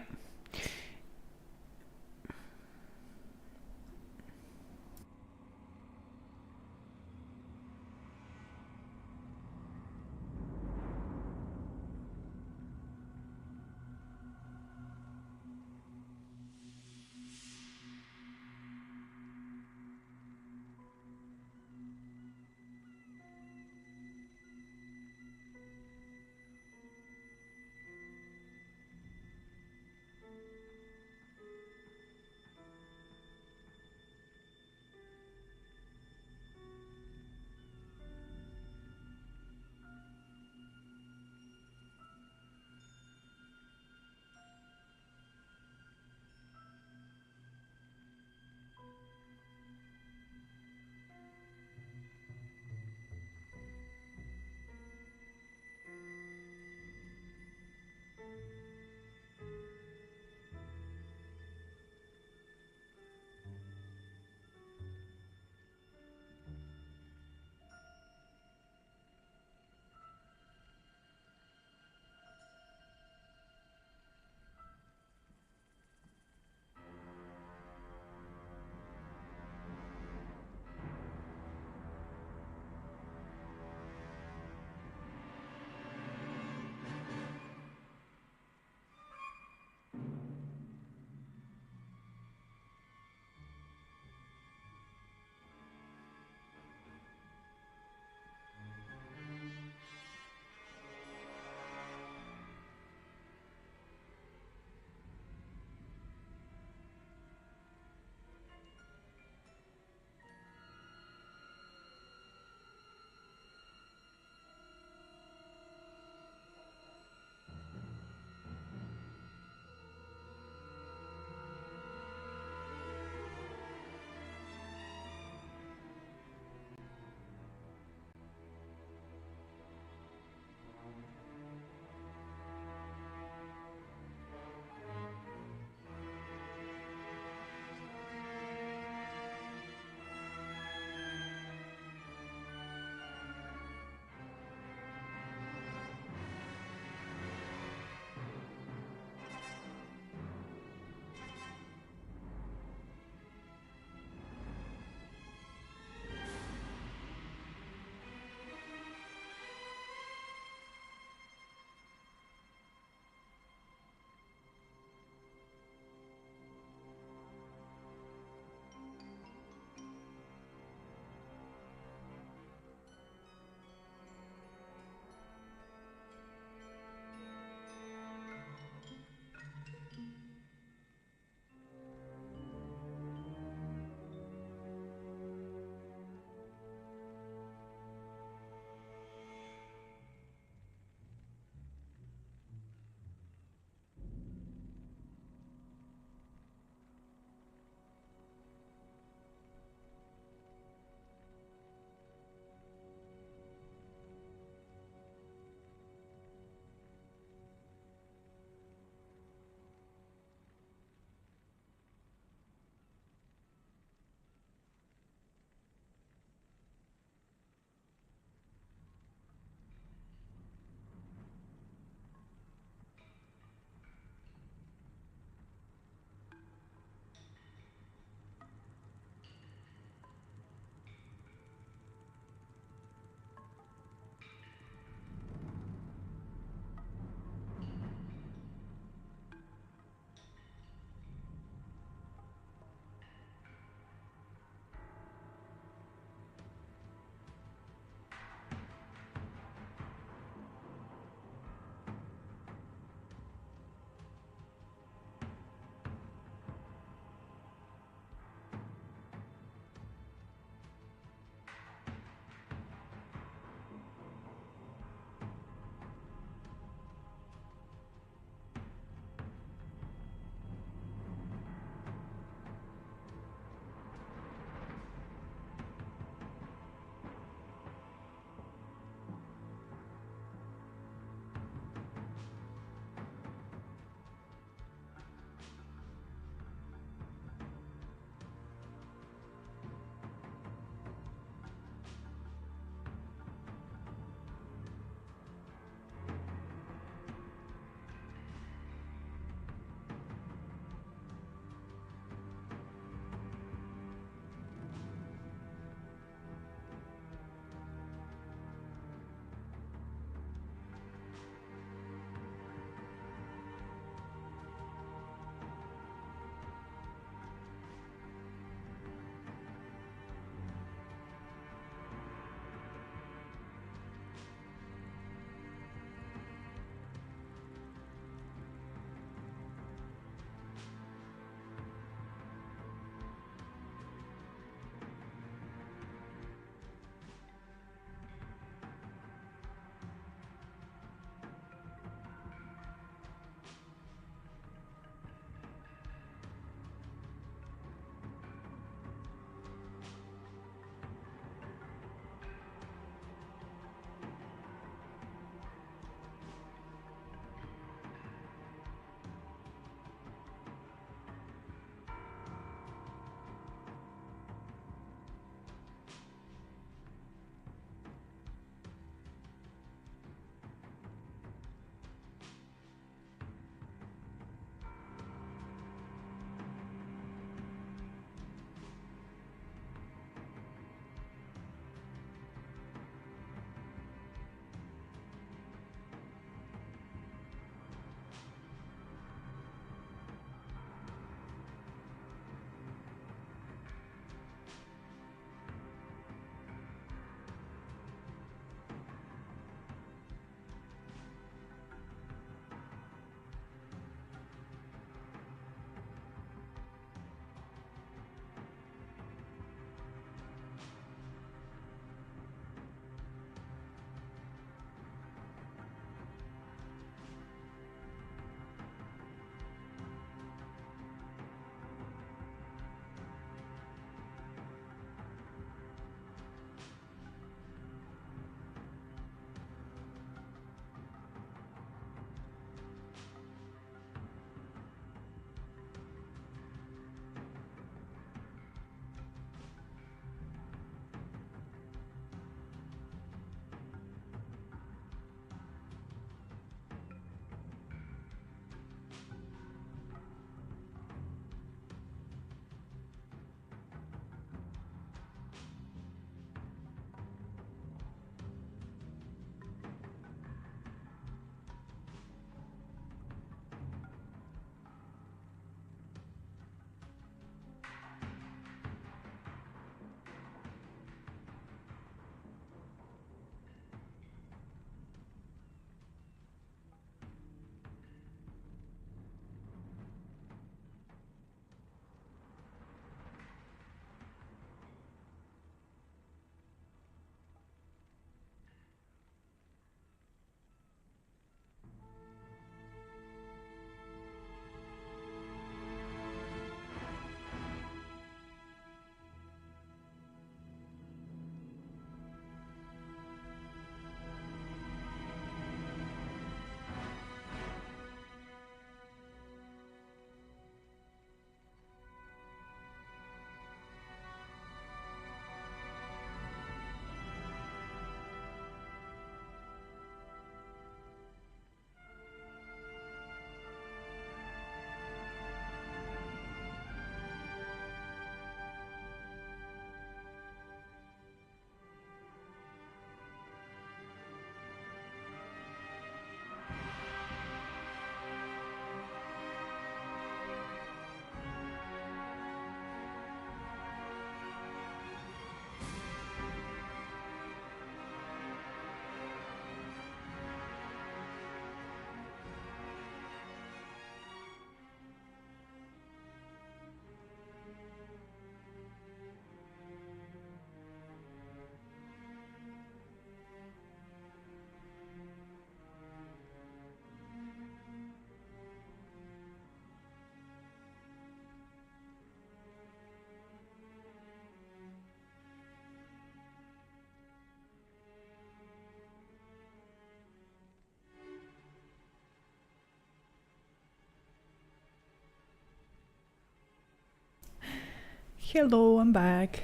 Hello, I'm back.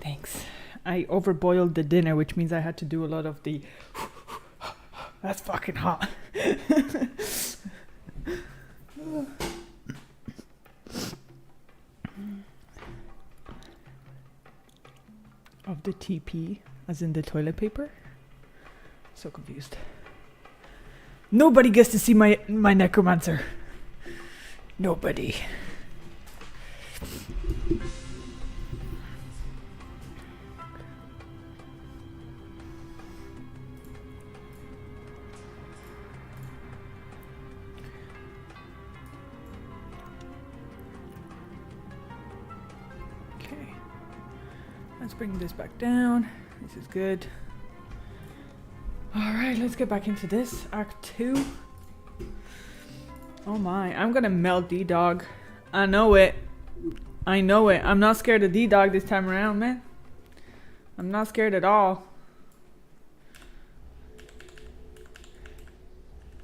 Thanks. I overboiled the dinner, which means I had to do a lot of the that's fucking hot. Of the TP, as in the toilet paper. So confused. Nobody gets to see my necromancer. Nobody. Okay. Let's bring this back down. This is good. Alright, let's get back into this. Act 2. Oh my, I'm gonna melt D-Dog. I know it. I know it. I'm not scared of D-Dog this time around, man. I'm not scared at all.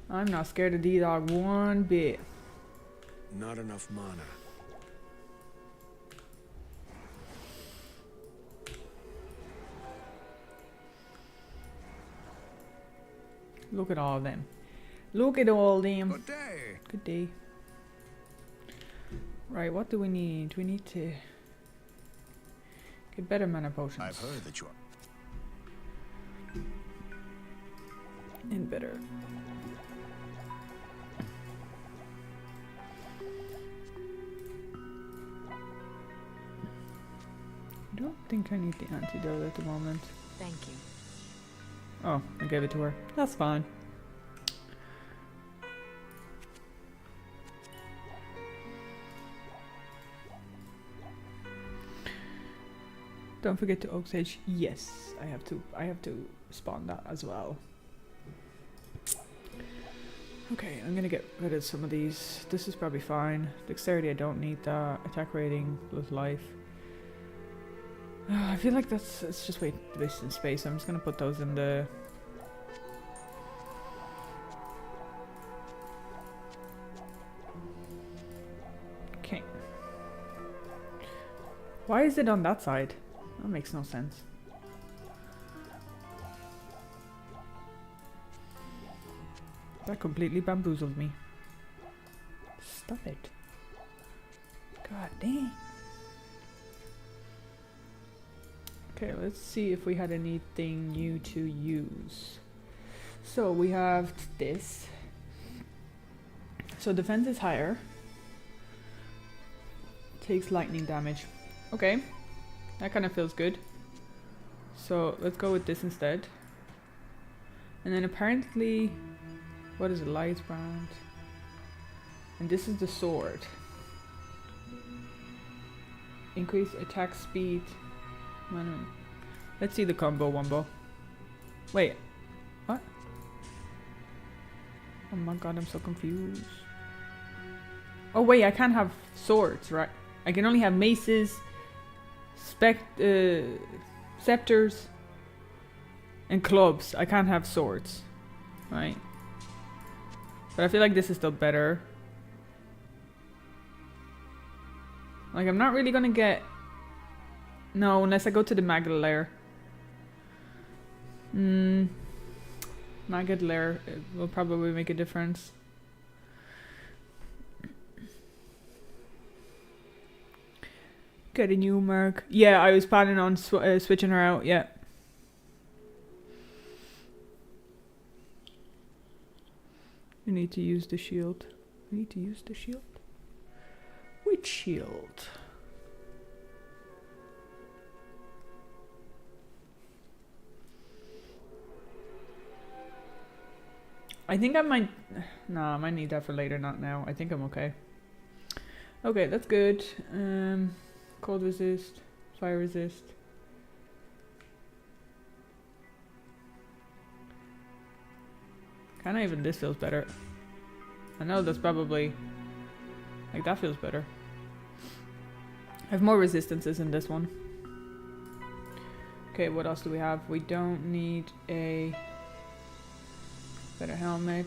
I'm not scared of D-Dog one bit.
Not enough mana.
Look at all of them. Look at all them.
Good day.
Good day. Right, what do we need? We need to get better mana potions.
I've heard that you are.
And better. I don't think I need the antidote at the moment.
Thank you.
Oh, I gave it to her. That's fine. Don't forget to Oak Sage. Yes, I have to spawn that as well. Okay, I'm gonna get rid of some of these. This is probably fine. Dexterity, I don't need that. Attack rating plus life. I feel like it's just wasting space. I'm just gonna put those in the. Okay. Why is it on that side? That makes no sense. That completely bamboozled me. Stop it. God dang. Okay, let's see if we had anything new to use. So we have this. So defense is higher. Takes lightning damage. Okay. That kind of feels good. So let's go with this instead. And then apparently, what is it? Light brand. And this is the sword. Increase attack speed. Let's see the combo wombo. Wait. What? Oh my god, I'm so confused. Oh wait, I can't have swords, right? I can only have maces, scepters, and clubs. I can't have swords, right? But I feel like this is still better. Like, I'm not really gonna get... No, unless I go to the maggot lair. Maggot lair will probably make a difference. Get a new merc. Yeah, I was planning on switching her out, yeah. You need to use the shield. I need to use the shield. Which shield? I think I might... Nah, I might need that for later, not now. I think I'm okay. Okay, that's good. Cold resist. Fire resist. Kinda even this feels better. I know that's probably... Like, that feels better. I have more resistances in this one. Okay, what else do we have? We don't need a... better helmet.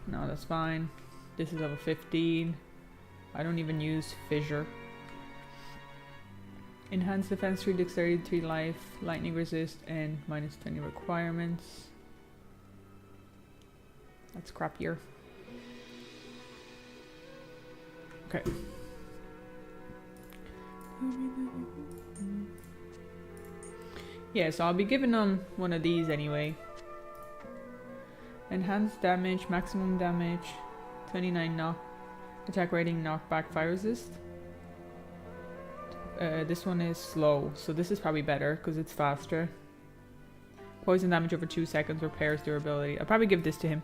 No, that's fine. This is level 15. I don't even use fissure. Enhanced defense 3, dexterity 3, life, lightning resist, and minus 20 requirements. That's crappier. Okay. Yeah, so I'll be giving them one of these anyway. Enhanced damage, maximum damage, 29 knock, attack rating, knockback, fire resist. This one is slow, so this is probably better because it's faster. Poison damage over 2 seconds, repairs durability. I'll probably give this to him.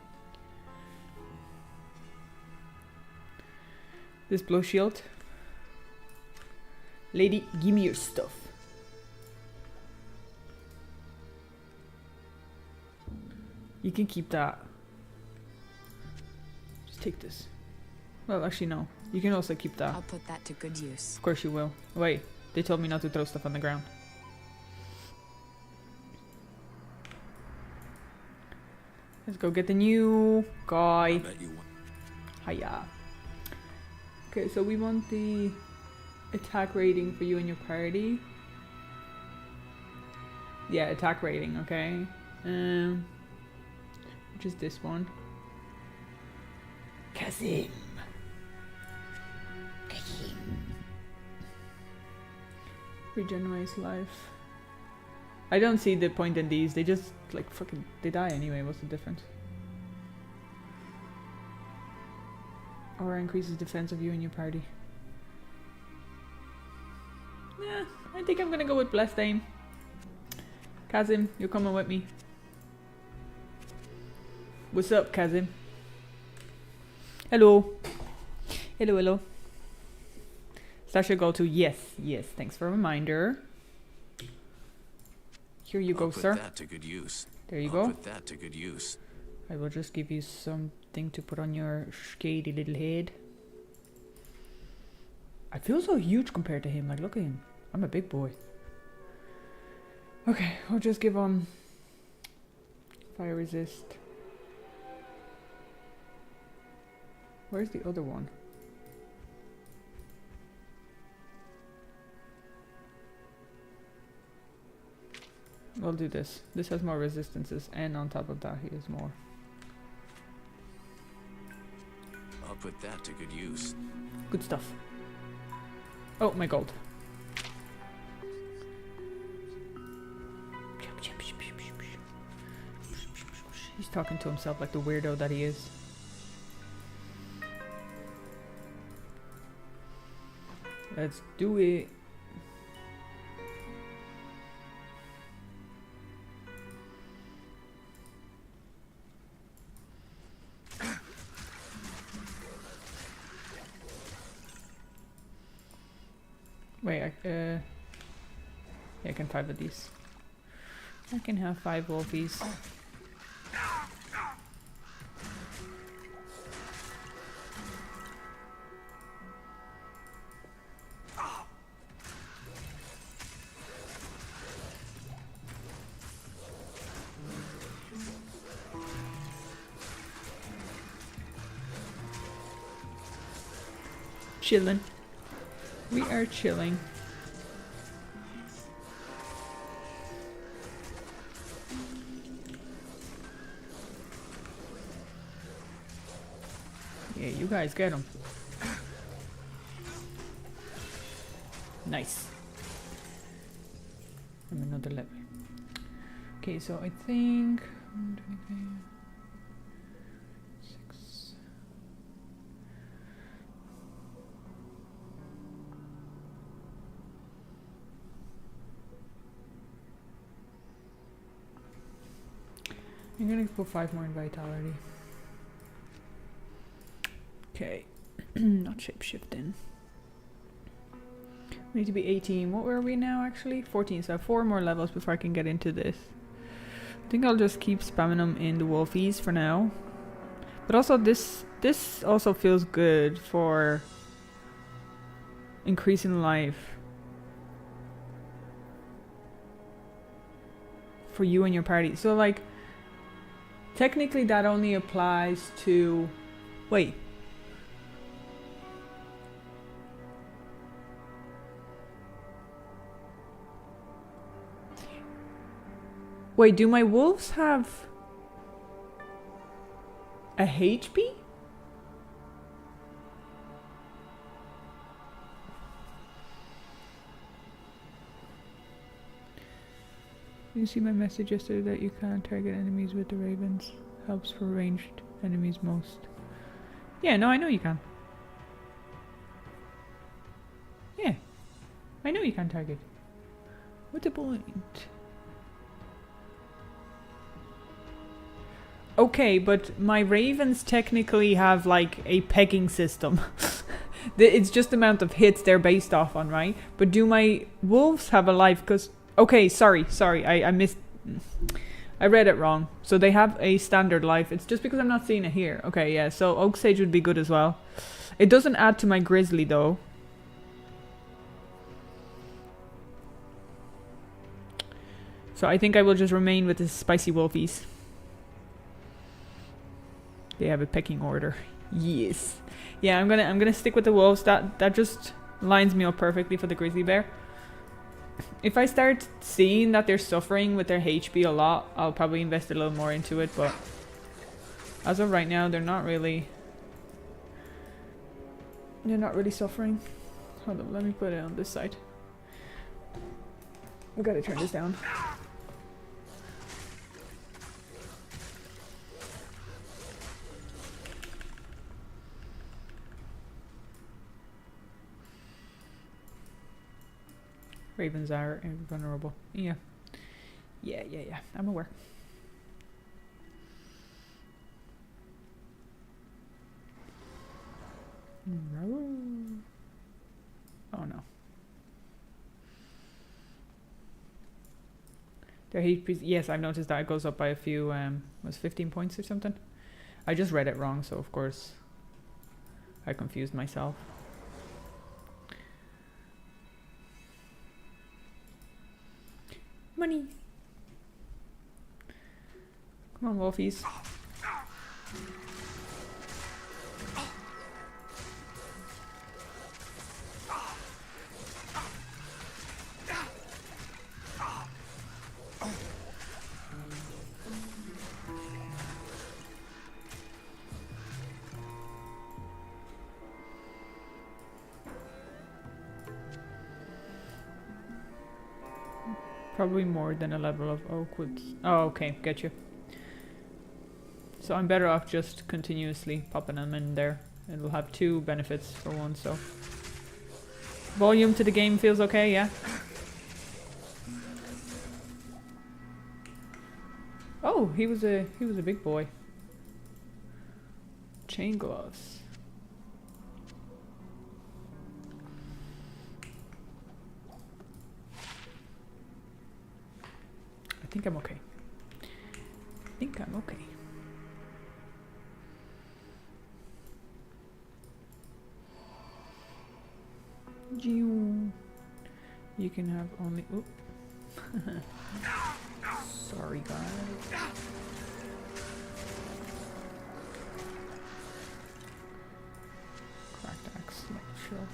This blow shield. Lady, give me your stuff. You can keep that. Just take this. Well, actually no. You can also keep that.
I'll put that to good use.
Of course you will. Wait, they told me not to throw stuff on the ground. Let's go get the new guy. Hiya. Okay, so we want the attack rating for you and your party. Yeah, attack rating, okay. Which is this one. Kazim. Regenerates life. I don't see the point in these. They just like fucking they die anyway. What's the difference? Aura increases defense of you and your party. Yeah, I think I'm gonna go with Blessed Aim. Kazim, you're coming with me. What's up, Kazim? Hello. Hello, hello. That should go to yes, yes. Thanks for a reminder. Here you go, sir.
That to good use.
There you go.
Put that to good use.
I will just give you something to put on your shady little head. I feel so huge compared to him. Like, look at him. I'm a big boy. Okay, I'll just give him fire resist. Where's the other one? We'll do this. This has more resistances, and on top of that, he has more.
I'll put that to good use.
Good stuff. Oh, my gold. He's talking to himself like the weirdo that he is. Let's do it. Wait, yeah, I can 5 of these. I can have 5 wolfies. Chilling. We are chilling. Yeah, you guys get him. Nice. I'm another level. Okay, so I think 6. I'm gonna put 5 more in vitality. Okay, not shapeshifting. We need to be 18. What were we now actually? 14, so I have 4 more levels before I can get into this. I think I'll just keep spamming them in the wolfies for now. But also this also feels good for increasing life. For you and your party. So like, technically that only applies to... Wait. Wait, do my wolves have a HP? You see my message yesterday that you can't target enemies with the ravens. Helps for ranged enemies most. Yeah, no, I know you can. Yeah, I know you can target. What's the point? Okay, but my ravens technically have like a pegging system. It's just the amount of hits they're based off on, right? But do my wolves have a life? Because, okay, sorry, I missed... I read it wrong. So they have a standard life. It's just because I'm not seeing it here. Okay, yeah, so Oak Sage would be good as well. It doesn't add to my Grizzly though. So I think I will just remain with the Spicy Wolfies. They have a pecking order. Yes. Yeah, I'm gonna stick with the wolves. That just lines me up perfectly for the grizzly bear. If I start seeing that they're suffering with their HP a lot, I'll probably invest a little more into it, but as of right now, they're not really suffering. Hold on, let me put it on this side. I gotta turn this down. Ravens are invulnerable. Yeah. Yeah. I'm aware. Oh no. Their HP, yes, I've noticed that it goes up by a few, was 15 points or something? I just read it wrong, so of course I confused myself. Money. Come on, wolfies. Probably more than a level of oak would... Oh, okay, get you. So I'm better off just continuously popping them in there. It'll have two benefits for one, so... Volume to the game feels okay, yeah? Oh, he was a big boy. Chain gloves. I think I'm okay. You can have only... Oop. Sorry, guys. Cracked axe, shield.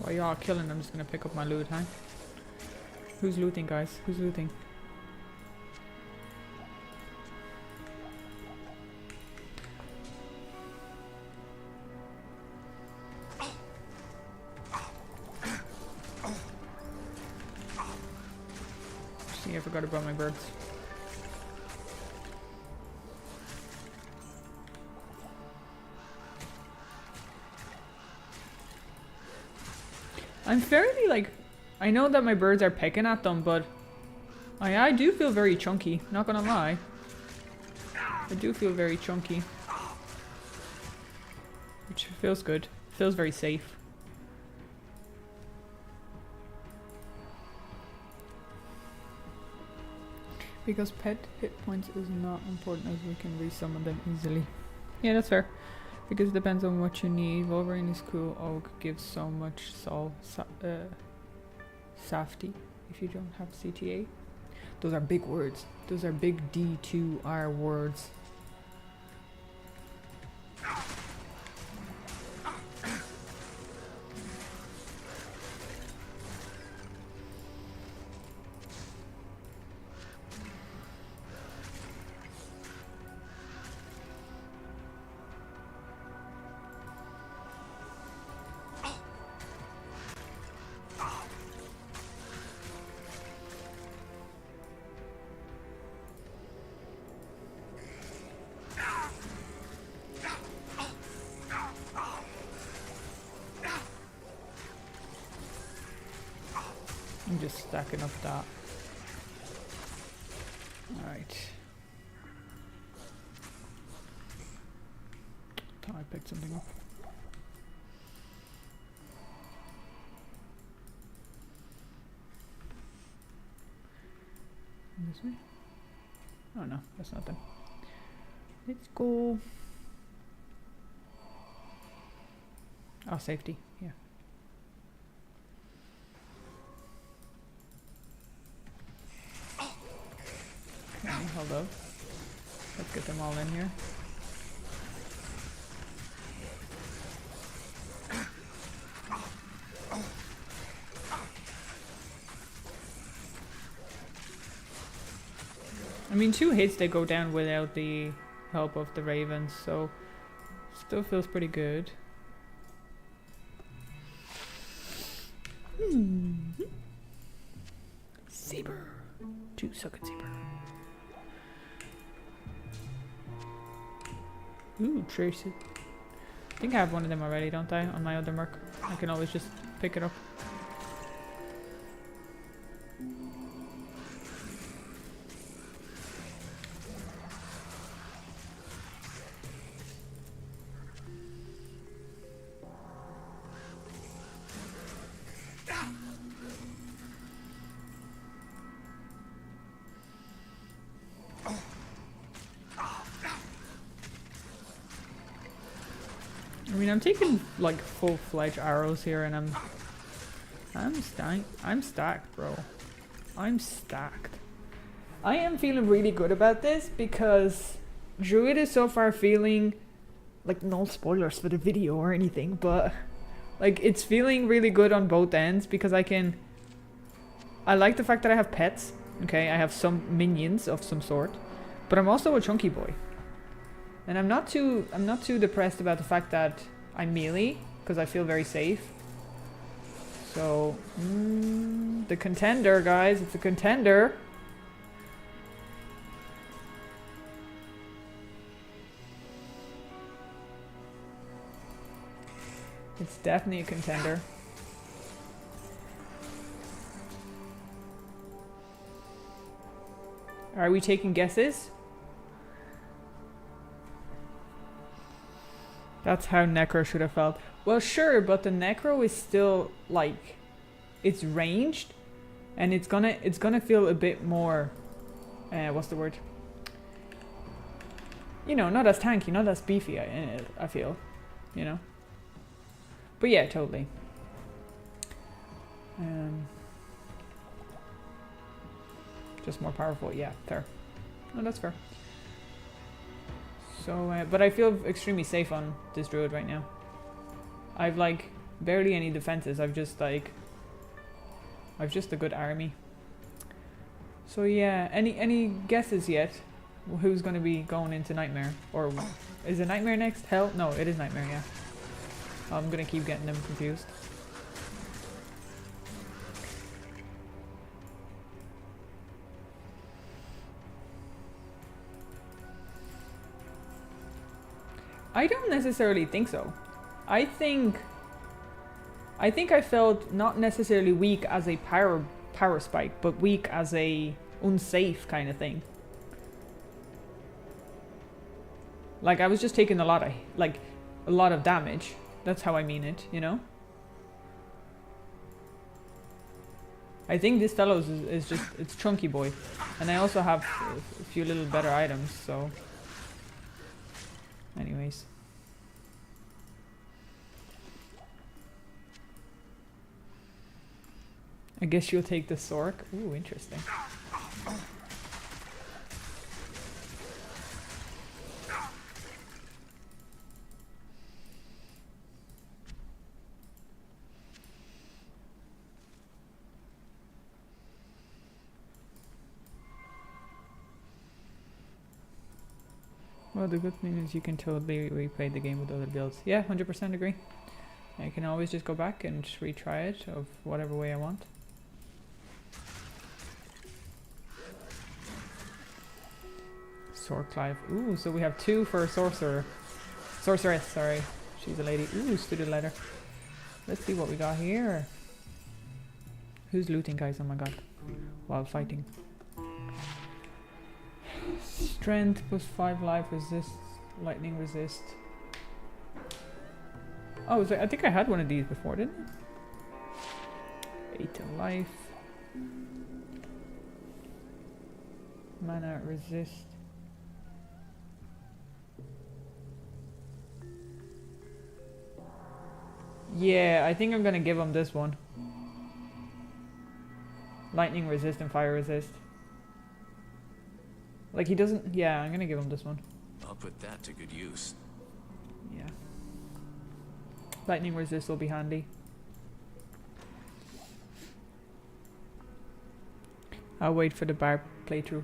While y'all killing, I'm just gonna pick up my loot, huh? Who's looting, guys? Who's looting? See, I forgot about my birds. I'm fairly like... I know that my birds are pecking at them, but I do feel very chunky, not gonna lie. I do feel very chunky. Which feels good. Feels very safe. Because pet hit points is not important as we can resummon them easily. Yeah, that's fair. Because it depends on what you need. Wolverine is cool. Oak gives so much safety if you don't have CTA. Those are big words. Those are big D2R words. I'm just stacking up that. Alright. Thought I picked something up. This way? Oh no, that's nothing. Let's go. Oh, safety, yeah. Okay, hold up. Let's get them all in here. I mean, 2 hits they go down without the help of the ravens, so still feels pretty good. Saber. 2-second saber. Ooh, Tracy. I think I have one of them already, don't I? On my other merc. I can always just pick it up. I mean, I'm taking like full-fledged arrows here, and I'm stacked, bro. I'm stacked. I am feeling really good about this because Druid is so far feeling like, no spoilers for the video or anything, but like it's feeling really good on both ends because I like the fact that I have pets. Okay, I have some minions of some sort, but I'm also a chunky boy. And I'm not too depressed about the fact that I'm melee, because I feel very safe. So, the contender, guys, it's a contender. It's definitely a contender. Are we taking guesses? That's how Necro should have felt. Well, sure, but the Necro is still like, it's ranged, and it's gonna feel a bit more, what's the word? You know, not as tanky, not as beefy. I feel, you know. But yeah, totally. Just more powerful. Yeah, fair. No, that's fair. So, but I feel extremely safe on this druid right now. I've like barely any defenses. I've just a good army. So yeah, any guesses yet? Who's gonna be going into Nightmare? Or is it Nightmare next? Hell, no, it is Nightmare. Yeah. I'm gonna keep getting them confused. I don't necessarily think so. I think I felt not necessarily weak as a power spike, but weak as a unsafe kind of thing. Like I was just taking a lot of damage. That's how I mean it, you know? I think this fellow is just, it's chunky boy. And I also have a few little better items, so anyways. I guess you'll take the Sork. Ooh, interesting. Well, the good thing is you can totally replay the game with other builds. Yeah, 100% agree. I can always just go back and retry it of whatever way I want. Clive. Ooh, so we have 2 for a sorceress, sorry. She's a lady. Ooh, student letter. Let's see what we got here. Who's looting, guys? Oh my god. While fighting. Strength plus 5 life resist. Lightning resist. Oh, so I think I had one of these before, didn't I? 8 to life. Mana resist. Yeah, I think I'm gonna give him this one. Lightning resist and fire resist. Like he doesn't... Yeah, I'm gonna give him this one.
I'll put that to good use.
Yeah. Lightning resist will be handy. I'll wait for the bar playthrough.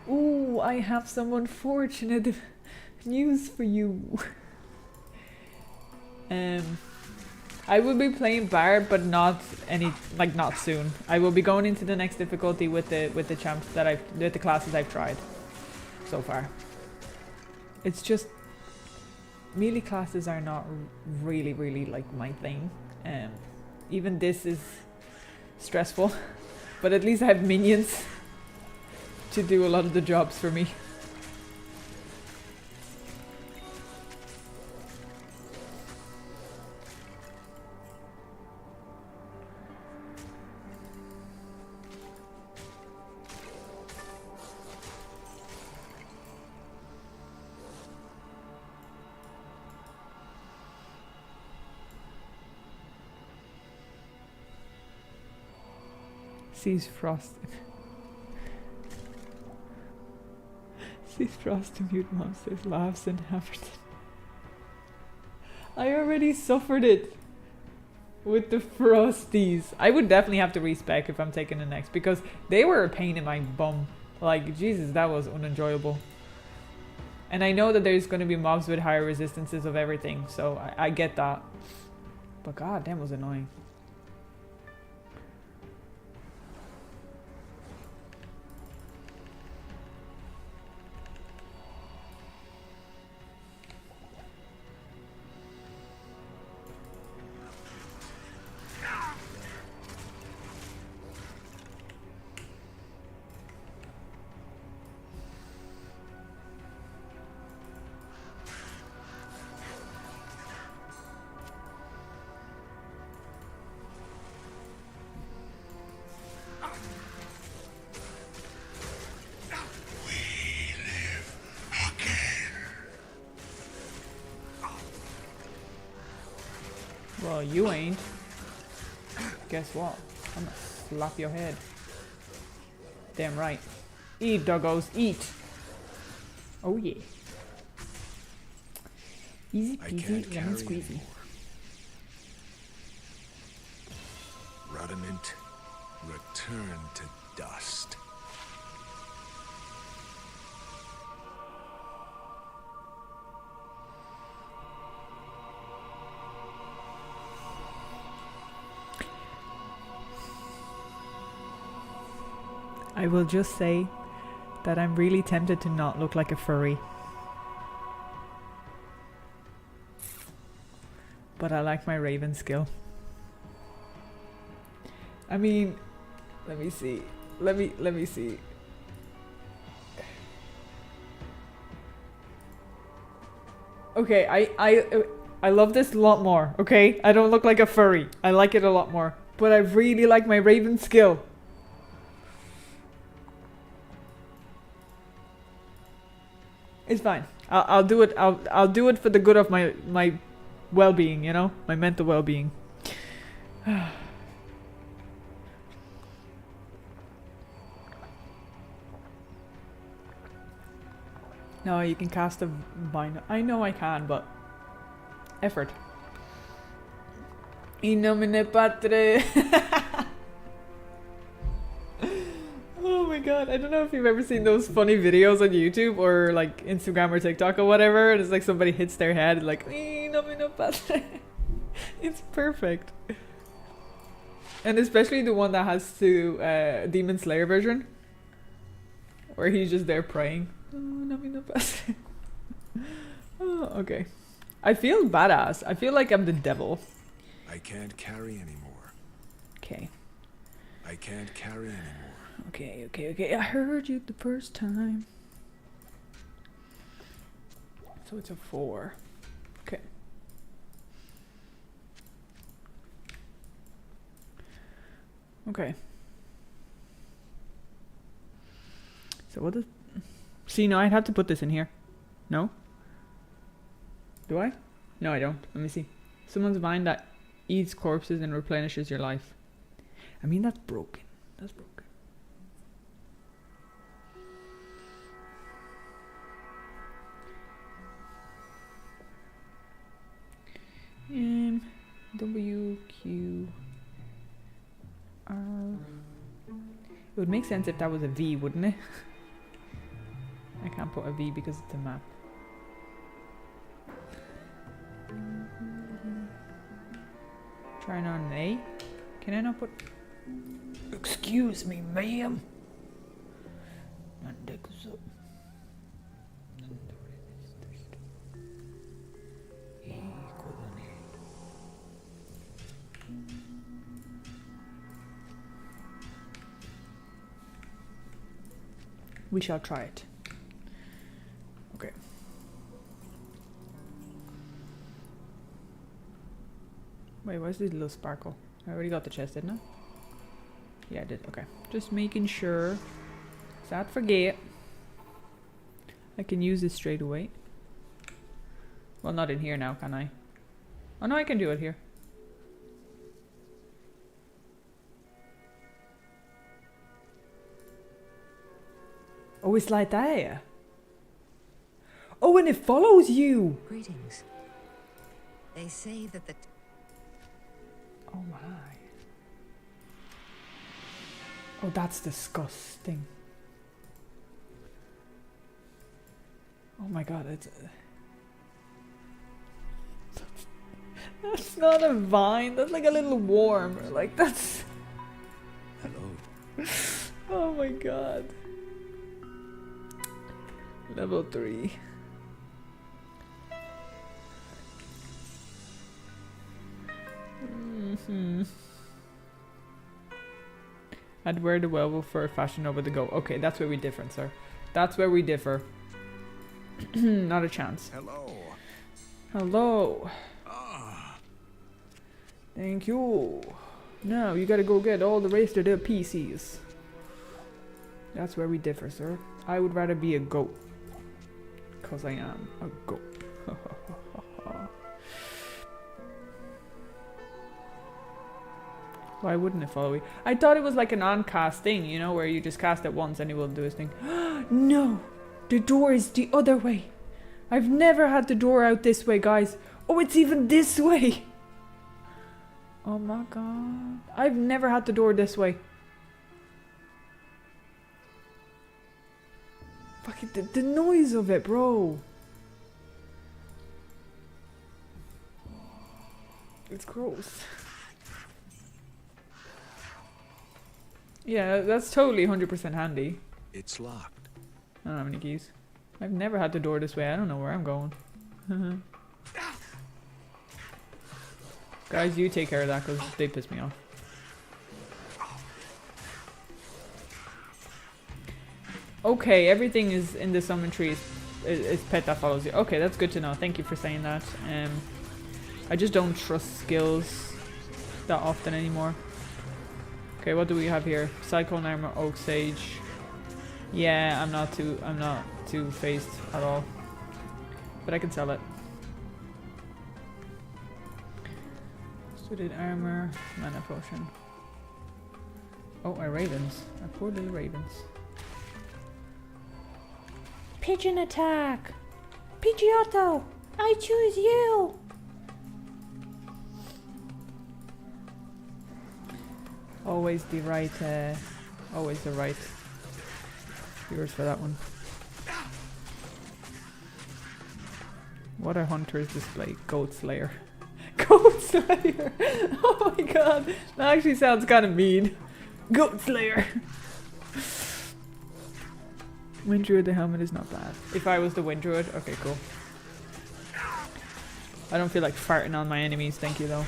Ooh, I have some unfortunate news for you. I will be playing Barb, but not soon. I will be going into the next difficulty with the champs that with the classes I've tried so far. It's just melee classes are not really like my thing. Even this is stressful, but at least I have minions to do a lot of the jobs for me. Sees Frost. Sees Frost to mute monsters, laughs and Haverton. I already suffered it with the Frosties. I would definitely have to respec if I'm taking the next, because they were a pain in my bum. Like, Jesus, that was unenjoyable. And I know that there's going to be mobs with higher resistances of everything, so I get that. But god damn, was annoying. Well, you ain't. Guess what? I'm gonna slap your head. Damn right. Eat, doggos, eat! Oh yeah. Easy peasy, lemon squeezy.
Rudiment, return to dust.
I will just say that I'm really tempted to not look like a furry. But I like my raven skill. I mean, let me see. Let me see. Okay, I love this a lot more, okay? I don't look like a furry. I like it a lot more. But I really like my raven skill. It's fine. I'll do it. I'll do it for the good of my well-being, you know, my mental well-being. No, you can cast a vine. I know I can, but effort. In nomine patre. Oh my god, I don't know if you've ever seen those funny videos on YouTube or like Instagram or TikTok or whatever, and it's like somebody hits their head like it's perfect. And especially the one that has to Demon Slayer version, where he's just there praying. Oh, okay. I feel badass. I feel like I'm the devil.
I can't carry anymore.
Okay.
I can't carry anymore.
Okay. I heard you the first time. So it's a 4. Okay. Okay. So what does... See, no, I'd have to put this in here. No? Do I? No, I don't. Let me see. Someone's mind that eats corpses and replenishes your life. I mean, that's broken. That's broken. W, Q, R. It would make sense if that was a V, wouldn't it? I can't put a V because it's a map. Trying on an A? Can I not put... Excuse me, ma'am. We shall try it. Okay. Wait, where's this little sparkle? I already got the chest, didn't I? Yeah, I did. Okay. Just making sure. So I'd forget. I can use this straight away. Well, not in here now, can I? Oh no, I can do it here. Oh, it's like that. Oh, and it follows you.
Greetings. They say that the...
Oh my. Oh, that's disgusting. Oh my god, it's... That's not a vine, that's like a little worm. Like, that's...
Hello.
Oh my god. Level 3. I'd wear the werewolf fur fashion over the goat. Okay, that's where we differ, sir. That's where we differ. Not a chance.
Hello.
Hello. Thank you. Now you gotta go get all the rest of their PCs. That's where we differ, sir. I would rather be a goat. Because I am a goat. Why wouldn't it follow you? I thought it was like an on-cast thing, you know, where you just cast it once and it will do his thing. No! The door is the other way. I've never had the door out this way, guys. Oh, it's even this way. Oh my god. I've never had the door this way. Fucking the noise of it, bro. It's gross. Yeah, that's totally 100% handy.
It's locked.
I don't have any keys. I've never had the door this way. I don't know where I'm going. Guys, you take care of that because they piss me off. Okay, everything is in the summon tree is pet that follows you. Okay, that's good to know. Thank you for saying that. I just don't trust skills that often anymore. Okay, what do we have here? Cyclone armor, oak sage. Yeah, I'm not too phased at all. But I can sell it. Suited armor, mana potion. Oh, our ravens. Our poor little ravens.
Pigeon attack! Pidgeotto! I choose you!
Always the right viewers for that one. What a hunter's display. Goat Slayer. Goat Slayer! Oh my god! That actually sounds kind of mean. Goat Slayer! Wind Druid, the helmet is not bad. If I was the Wind Druid, okay, cool. I don't feel like farting on my enemies, thank you though.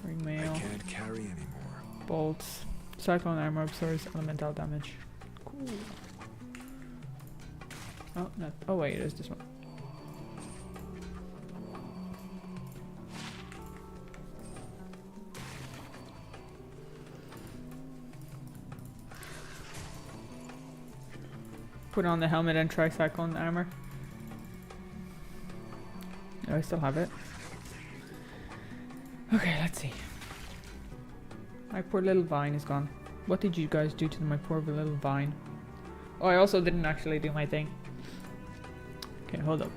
Ring
I
mail.
can't carry anymore.
Bolts. Cyclone armor absorbs elemental damage. Cool. Oh, not. Oh wait, it is this one. Put on the helmet and try cyclone armor. Oh, I still have it. Okay, let's see. My poor little vine is gone. What did you guys do to my poor little vine? Oh, I also didn't actually do my thing. Okay, hold up.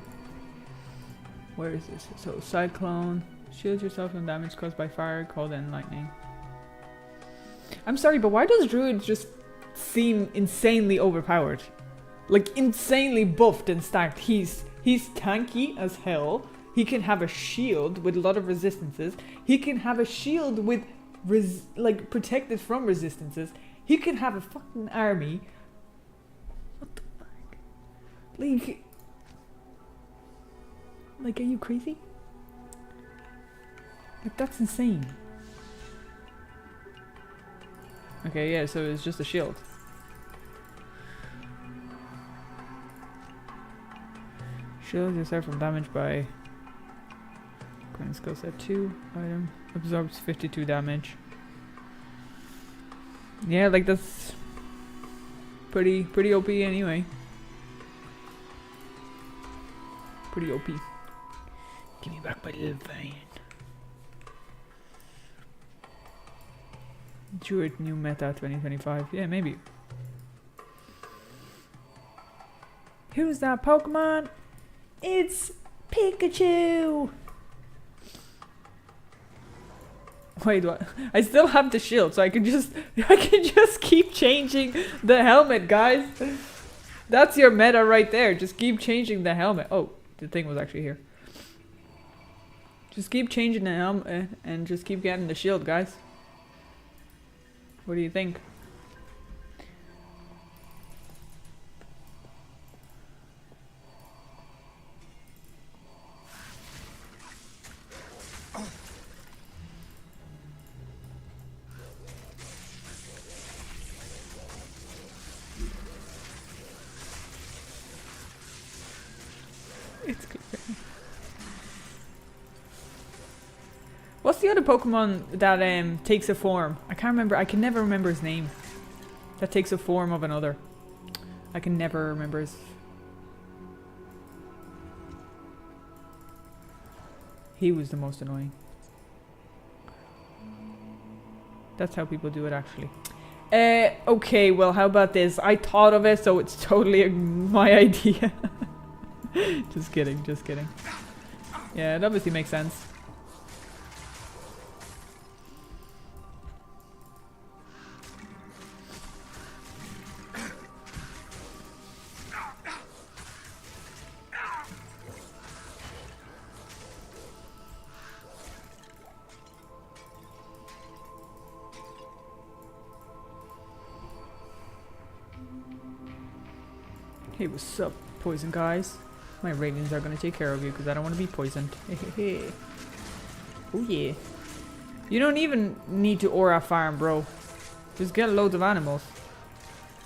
Where is this? So, cyclone. Shield yourself from damage caused by fire, cold, and lightning. I'm sorry, but why does Druid just seem insanely overpowered? Like, insanely buffed and stacked. He's tanky as hell. He can have a shield with a lot of resistances. He can have a shield with like protected from resistances. He can have a fucking army. What the fuck? Like, are you crazy? Like, that's insane. Okay, yeah, so it's just a shield. Shield yourself from damage by current skill set 2 item. Absorbs 52 damage. Yeah, like that's pretty OP anyway. Pretty OP. Give me back my little vein. Druid new meta 2025. Yeah, maybe. Who's that Pokemon? It's Pikachu! Wait, what? I still have the shield, so I can just keep changing the helmet, guys. That's your meta right there. Just keep changing the helmet. Oh, the thing was actually here. Just keep changing the helmet and just keep getting the shield, guys. What do you think? It's creepy. What's the other Pokemon that takes a form? I can't remember. I can never remember his name. That takes a form of another. I can never remember his. He was the most annoying. That's how people do it, actually. Okay, well, how about this? I thought of it, so it's totally my idea. Just kidding, just kidding. Yeah, it obviously makes sense. Hey, what's up, poison guys? My ravens are gonna take care of you because I don't want to be poisoned. Oh yeah. You don't even need to aura farm, bro. Just get loads of animals.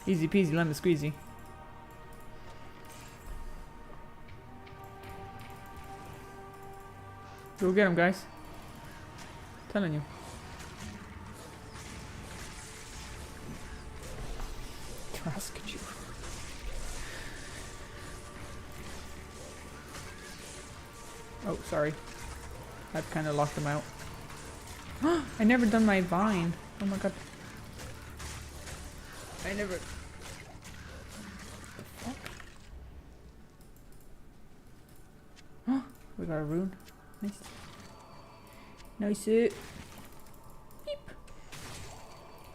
Easy peasy lemon squeezy. Go get him, guys. I'm telling you. Trust you. Oh, sorry. I've kind of locked them out. I never done my vine. Oh my god. I never... The fuck? Oh, we got a rune. Nice. Nice. Beep.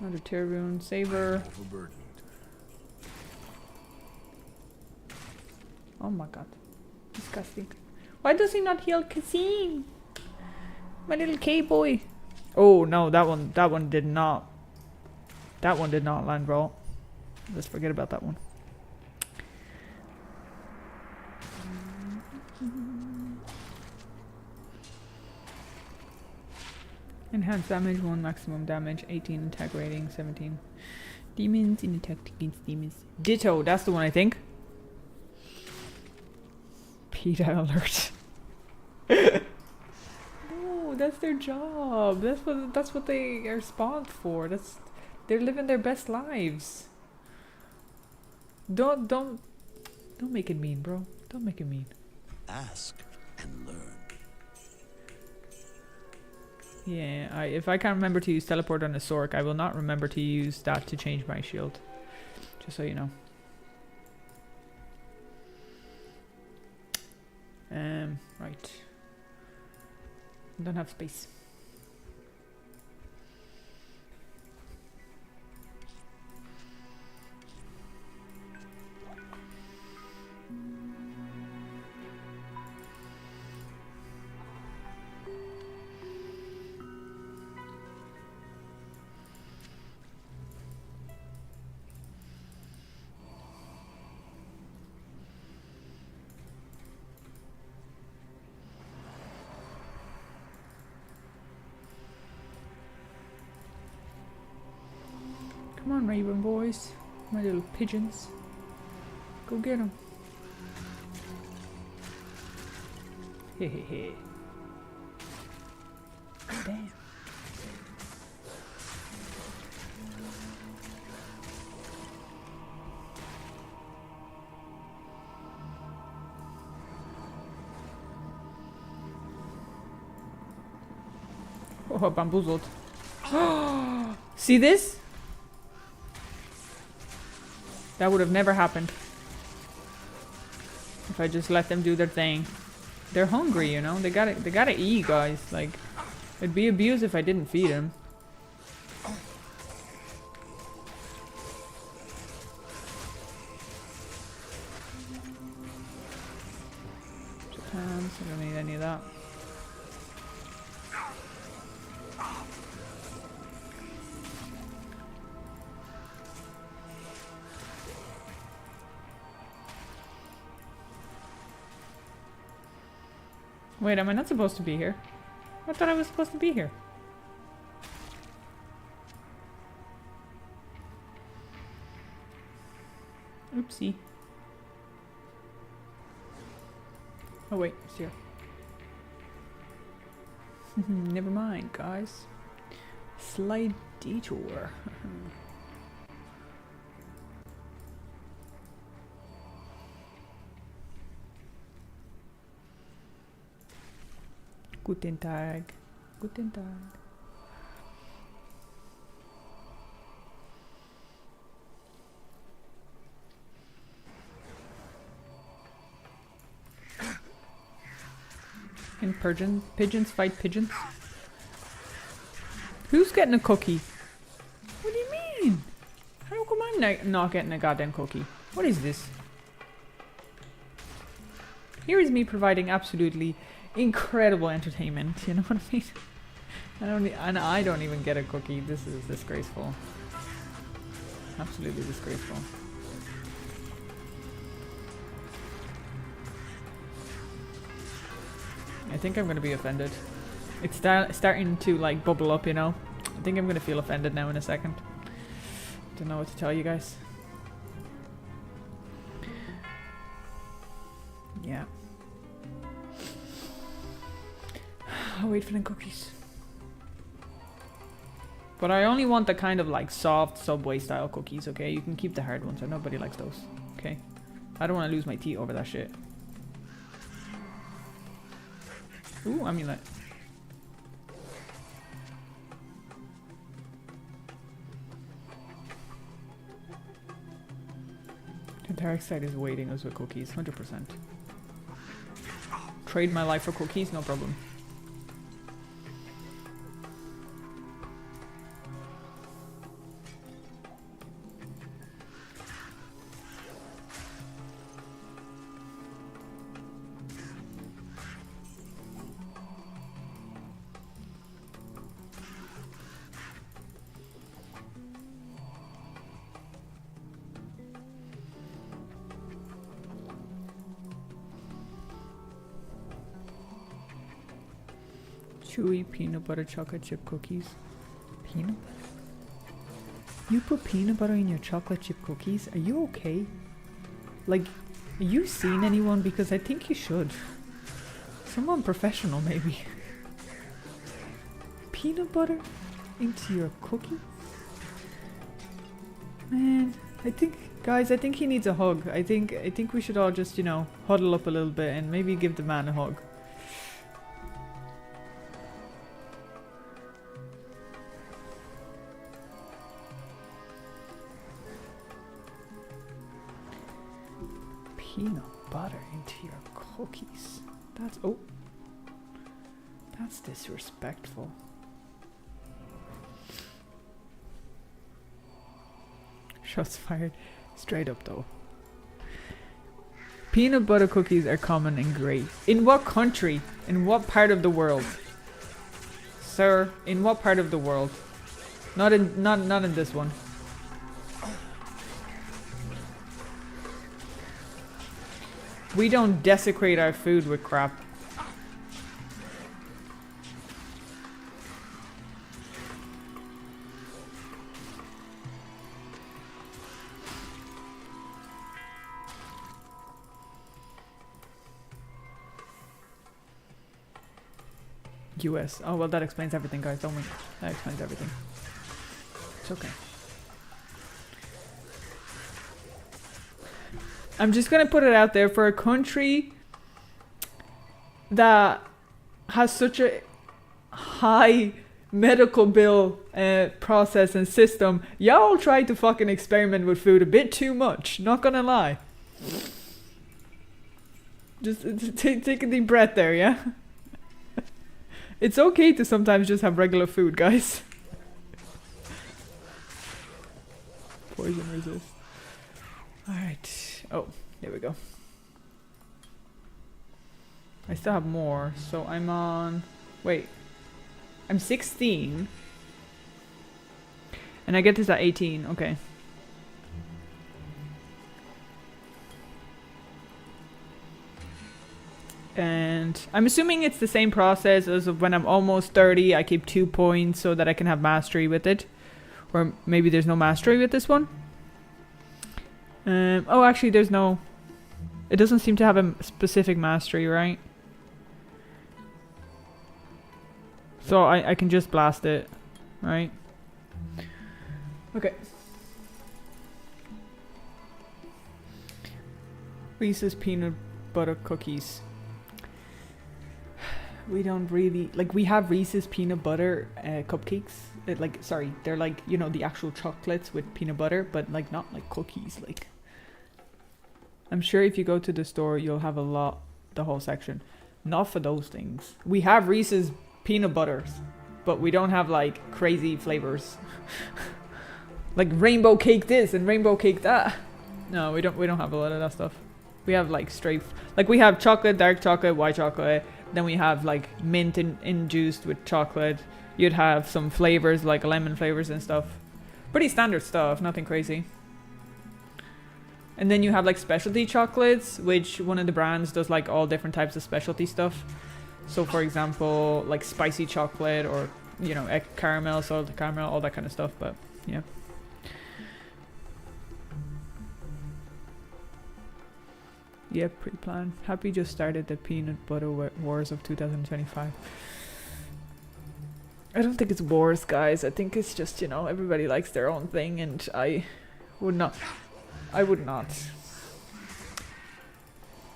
Another tear rune. Saver.
Overburdened.
Oh my god. Disgusting. Why does he not heal Kasim? My little K-boy. Oh no, that one did not. That one did not land, bro. Let's forget about that one. Enhanced damage, 1 maximum damage, 18 attack rating, 17. Demons in attack against demons. Ditto, that's the one I think. PETA alert. No, that's their job. That's what they are spawned for. They're living their best lives. Don't make it mean, bro. Don't make it mean.
Ask and learn.
Yeah, if I can't remember to use teleport on a Sork, I will not remember to use that to change my shield. Just so you know. Right. I don't have space. Come on, Raven boys. My little pigeons. Go get them. Hehehe. Damn. Oh, bamboozled. See this? That would have never happened if I just let them do their thing. They're hungry, you know. They gotta eat, guys. Like, it'd be abuse if I didn't feed them. Sometimes I don't need any of that. Wait, am I not supposed to be here? I thought I was supposed to be here. Oopsie. Oh wait, it's here. Never mind, guys. Slight detour. Guten Tag. Guten Tag. And pigeons fight pigeons? Who's getting a cookie? What do you mean? How come I'm not getting a goddamn cookie? What is this? Here is me providing absolutely incredible entertainment, you know what I mean? I don't even get a cookie. This is disgraceful. Absolutely disgraceful. I think I'm gonna be offended. It's starting to like bubble up, you know? I think I'm gonna feel offended now in a second. Don't know what to tell you guys. Yeah. I'll wait for the cookies. But I only want the kind of like soft Subway style cookies, okay? You can keep the hard ones, nobody likes those, okay? I don't want to lose my teeth over that shit. Ooh, amulet. The dark side is waiting us with cookies, 100%. Trade my life for cookies, no problem. Chewy peanut butter chocolate chip cookies. Peanut butter? You put peanut butter in your chocolate chip cookies? Are you okay? Like, are you seeing anyone? Because I think you should. Someone professional, maybe. Peanut butter into your cookie? Man, I think, guys, I think he needs a hug. I think we should all just, you know, huddle up a little bit and maybe give the man a hug. Peanut butter into your cookies. That's, oh, that's disrespectful. Shots fired. Straight up though. Peanut butter cookies are common and great. In what country? In what part of the world? Sir, in what part of the world? Not in this one. We don't desecrate our food with crap. US. Oh well, that explains everything, guys. Don't we? That explains everything. It's okay. I'm just gonna put it out there, for a country that has such a high medical bill process and system, y'all try to fucking experiment with food a bit too much. Not gonna lie. Just take a deep breath there, yeah? It's okay to sometimes just have regular food, guys. Poison resist. Alright. Oh, there we go. I still have more, so I'm on... Wait. I'm 16. And I get this at 18, okay. And I'm assuming it's the same process as of when I'm almost 30. I keep 2 points so that I can have mastery with it. Or maybe there's no mastery with this one. Oh, actually, there's no... It doesn't seem to have a specific mastery, right? So I can just blast it, right? Okay. Reese's peanut butter cookies. We don't really... Like, we have Reese's peanut butter cupcakes. Sorry, they're like, you know, the actual chocolates with peanut butter, but like not like cookies. Like, I'm sure if you go to the store, you'll have a lot, the whole section. Not for those things. We have Reese's peanut butters, but we don't have like crazy flavors. Like rainbow cake this and rainbow cake that. No, we don't have a lot of that stuff. We have like straight, like we have chocolate, dark chocolate, white chocolate. Then we have like mint induced with chocolate. You'd have some flavors like lemon flavors and stuff. Pretty standard stuff, nothing crazy. And then you have like specialty chocolates, which one of the brands does like all different types of specialty stuff. So for example, like spicy chocolate or, you know, egg caramel, salted caramel, all that kind of stuff. But yeah. Yeah, pre-planned. Happy just started the peanut butter wars of 2025. I don't think it's wars, guys. I think it's just, you know, everybody likes their own thing, and I would not. I would not.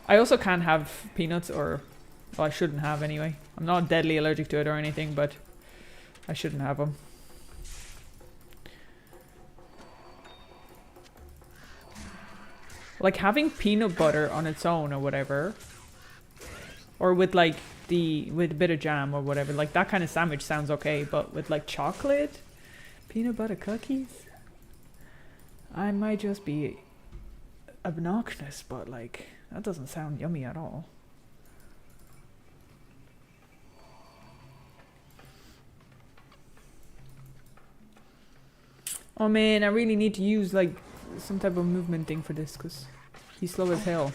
I also can't have peanuts, or... Well, I shouldn't have anyway. I'm not deadly allergic to it or anything, but I shouldn't have them. Like having peanut butter on its own or whatever, or with like with a bit of jam or whatever, like that kind of sandwich sounds okay, but with like chocolate, peanut butter cookies, I might just be obnoxious, but like that doesn't sound yummy at all. Oh man, I really need to use like some type of movement thing for this, because he's slow as hell.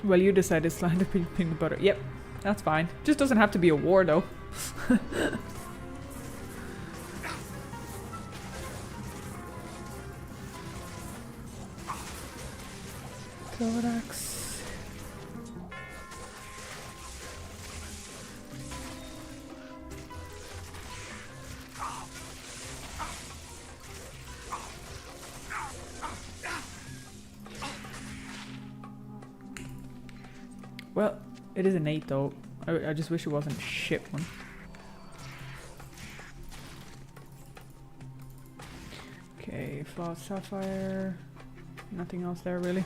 Well, you decided slide the peanut butter. Yep, that's fine. Just doesn't have to be a war, though. Codex. Well, it is an 8 though. I just wish it wasn't a shit one. Okay, flawed sapphire. Nothing else there really.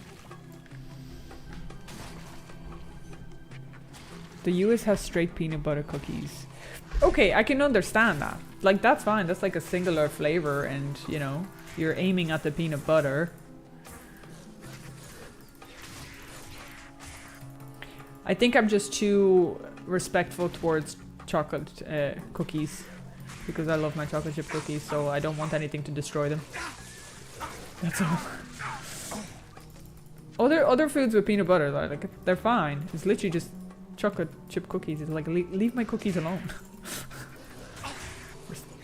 The US has straight peanut butter cookies. Okay, I can understand that. Like, that's fine. That's like a singular flavor and, you know, you're aiming at the peanut butter. I think I'm just too respectful towards chocolate cookies because I love my chocolate chip cookies, so I don't want anything to destroy them. That's all. Other foods with peanut butter, like they're fine. It's literally just chocolate chip cookies. It's like leave my cookies alone.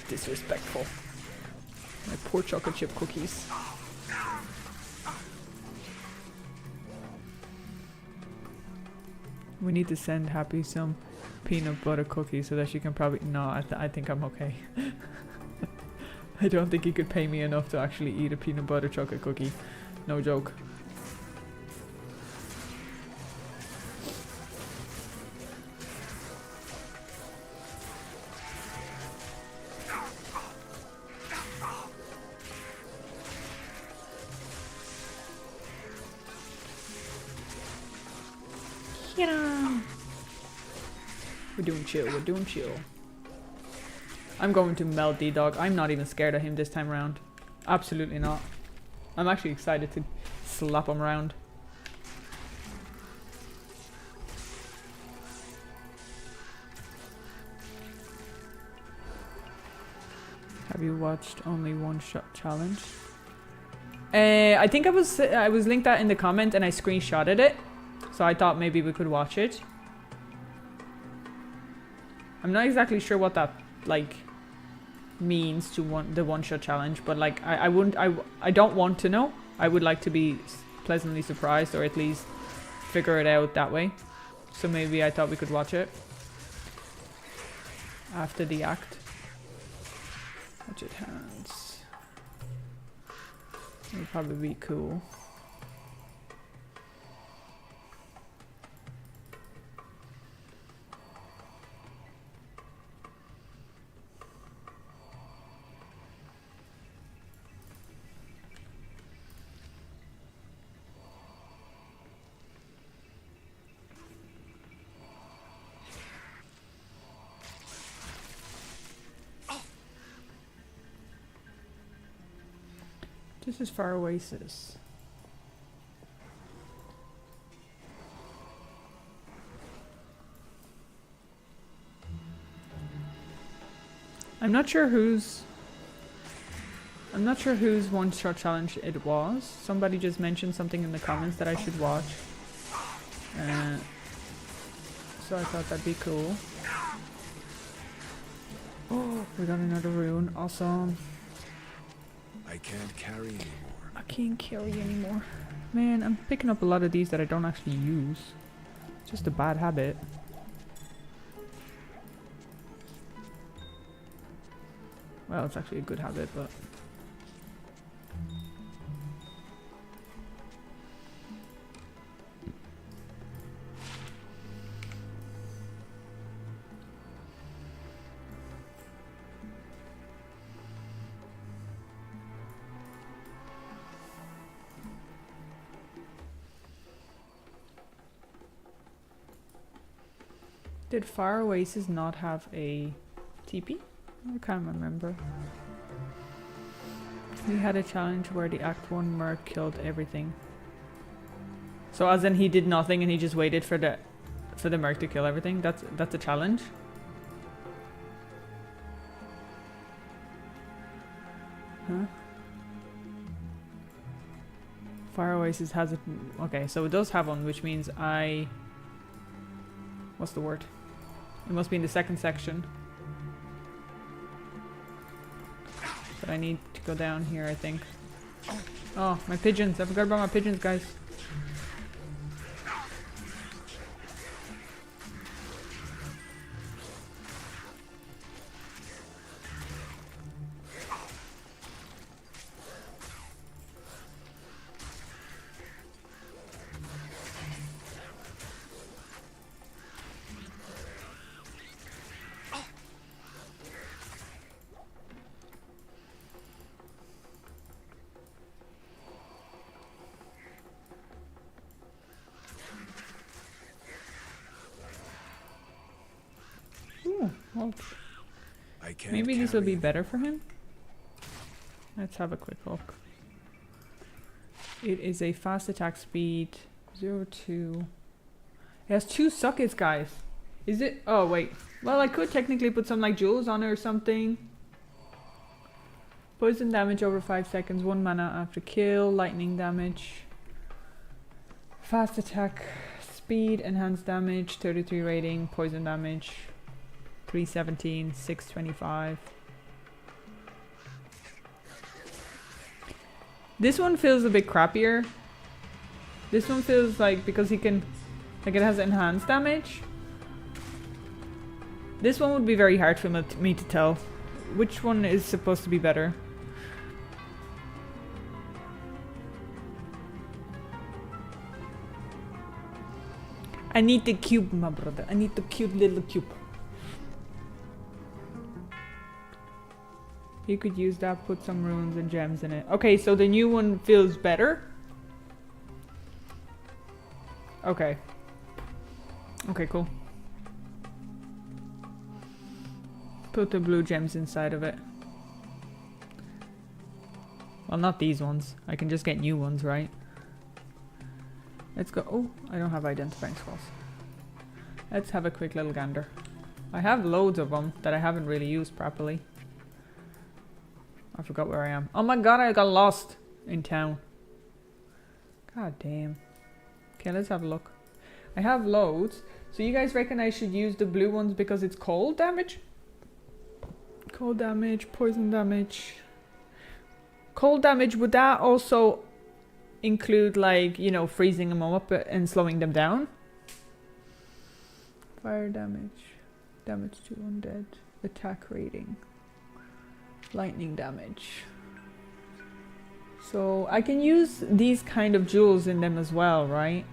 Disrespectful. My poor chocolate chip cookies. We need to send Happy some peanut butter cookies so that she can probably... No, I think I'm okay. I don't think he could pay me enough to actually eat a peanut butter chocolate cookie. No joke. We're doing chill, we're doing chill. I'm going to melt D-Dog. I'm not even scared of him this time around. Absolutely not. I'm actually excited to slap him around. Have you watched Only One Shot Challenge? I think I was linked that in the comment and I screenshotted it. So I thought maybe we could watch it. I'm not exactly sure what that like means to the one shot challenge, but like I don't want to know. I would like to be pleasantly surprised or at least figure it out that way. So maybe I thought we could watch it after the act. Budget hands. It would probably be cool. This is Far Oasis. I'm not sure whose one shot challenge it was. Somebody just mentioned something in the comments that I should watch. So I thought that'd be cool. Oh, we got another rune. Awesome.
I can't carry anymore.
I can't carry anymore. Man, I'm picking up a lot of these that I don't actually use. It's just a bad habit. Well, it's actually a good habit, but... Did Far Oasis not have a TP? I can't remember. We had a challenge where the Act 1 merc killed everything. So as in he did nothing and he just waited for the merc to kill everything? That's a challenge? Huh? Fire Oasis has it. Okay, so it does have one, which means I. What's the word? It must be in the second section. But I need to go down here, I think. Oh, my pigeons. I forgot about my pigeons, guys. Well,
I can't
maybe this will
carry
be better for him. Let's have a quick look. It is a fast attack speed 0-2. It has 2 sockets, guys. Is it? Oh wait. Well, I could technically put some like jewels on it or something. Poison damage over 5 seconds, 1 mana after kill, lightning damage, fast attack speed, enhanced damage, 33 rating, poison damage, 317, 625. This one feels a bit crappier. This one feels like, because he can, like it has enhanced damage. This one would be very hard for me to tell which one is supposed to be better. I need the cube, my brother. I need the cute little cube. You could use that, put some runes and gems in it. Okay, so the new one feels better. Okay. Okay, cool. Put the blue gems inside of it. Well, not these ones. I can just get new ones, right? Let's go. Oh, I don't have identifying scrolls. Let's have a quick little gander. I have loads of them that I haven't really used properly. I forgot where I am. Oh my god, I got lost in town. God damn. Okay, let's have a look. I have loads. So you guys reckon I should use the blue ones because it's cold damage? Cold damage, poison damage. Cold damage, would that also include, like, you know, freezing them up and slowing them down? Fire damage. Damage to undead. Attack rating. Lightning damage. So I can use these kind of jewels in them as well, right?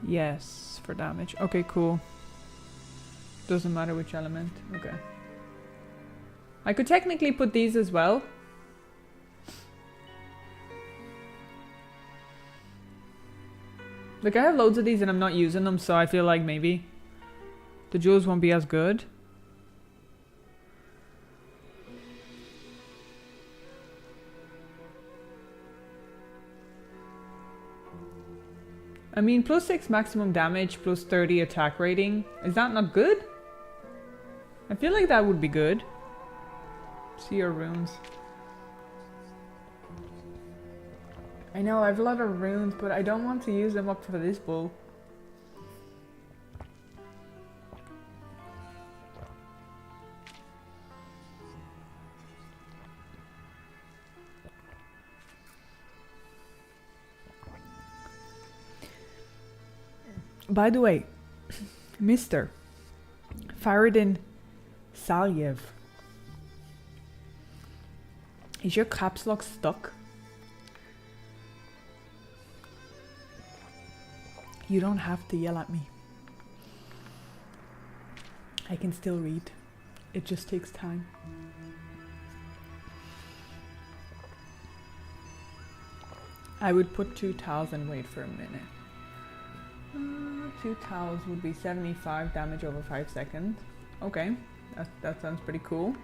Yes, for damage. Okay, cool. Doesn't matter which element. Okay. I could technically put these as well. Like, I have loads of these and I'm not using them, so I feel like maybe the jewels won't be as good. I mean, +6 maximum damage, +30 attack rating. Is that not good? I feel like that would be good. See your runes. I know, I have a lot of runes, but I don't want to use them up for this bull. By the way, Mr. Faradin Salyev, is your caps lock stuck? You don't have to yell at me. I can still read. It just takes time. I would put 2 towels and wait for a minute. 2 towels would be 75 damage over 5 seconds. Okay, that sounds pretty cool.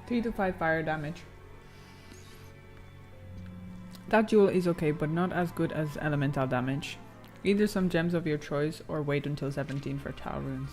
(3 to 5 fire damage). That jewel is okay, but not as good as elemental damage. Either some gems of your choice or wait until 17 for Tal runes.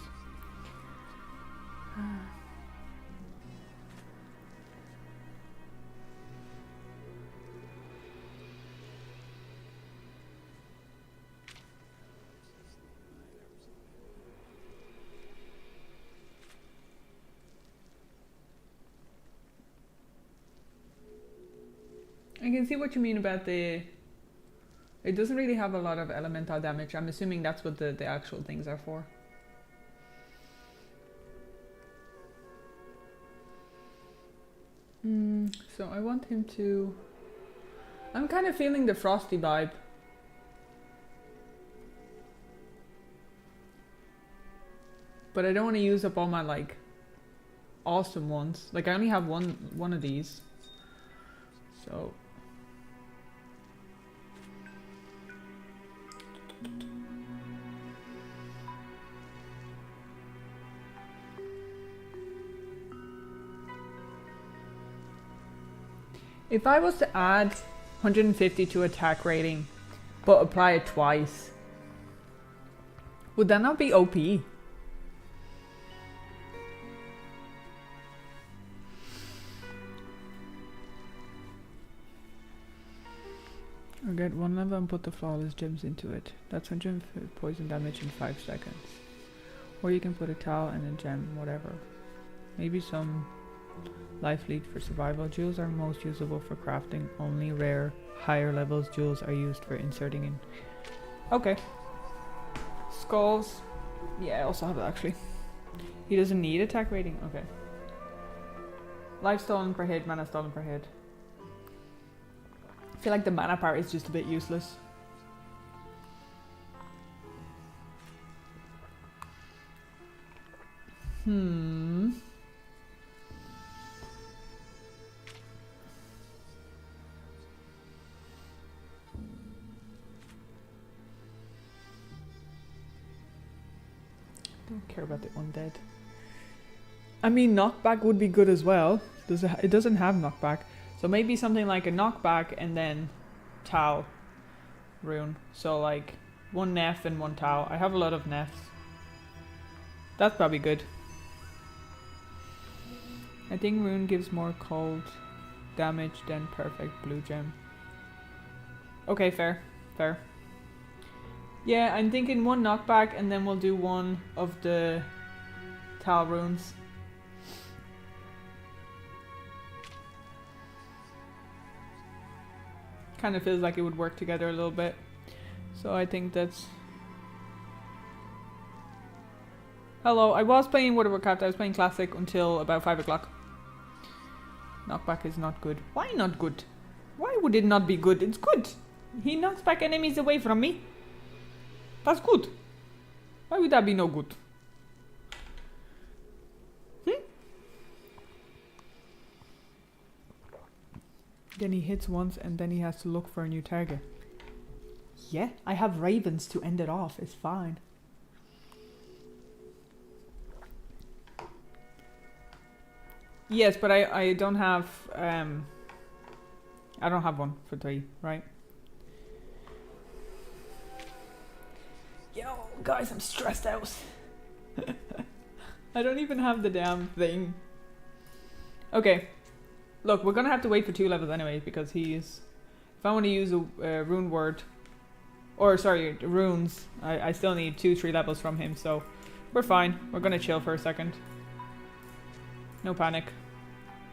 I can see what you mean about the... It doesn't really have a lot of elemental damage. I'm assuming that's what the actual things are for. So I want him to... I'm kind of feeling the frosty vibe. But I don't want to use up all my like awesome ones. Like I only have one of these. So if I was to add 150 to attack rating, but apply it twice, would that not be OP? Or get one level and put the flawless gems into it. That's 100 poison damage in 5 seconds. Or you can put a towel and a gem, whatever. Maybe some life lead for survival. Jewels are most usable for crafting. Only rare, higher levels jewels are used for inserting in. Okay. Skulls. Yeah, I also have it actually. He doesn't need attack rating? Okay. Life stolen per hit, mana stolen per hit. I feel like the mana part is just a bit useless. Don't care about the undead. I mean, knockback would be good as well. It doesn't have knockback. So maybe something like a knockback and then Tau rune. So like one Neff and one Tau. I have a lot of Neffs. That's probably good. I think rune gives more cold damage than perfect blue gem. Okay, fair. Fair. Yeah, I'm thinking one knockback and then we'll do one of the Tau runes. Kind of feels like it would work together a little bit. So I think that's... Hello, I was playing World of Warcraft. I was playing Classic until about 5 o'clock. Knockback is not good. Why not good? Why would it not be good? It's good. He knocks back enemies away from me. That's good. Why would that be no good? Then he hits once and then he has to look for a new target. Yeah, I have ravens to end it off. It's fine. Yes, but I don't have I don't have one for 3, right? Yo, guys, I'm stressed out. I don't even have the damn thing. Okay. Look, we're gonna have to wait for 2 levels anyway, because he's... If I want to use a rune word... Or, sorry, runes, I still need 2-3 levels from him, so... We're fine. We're gonna chill for a second. No panic.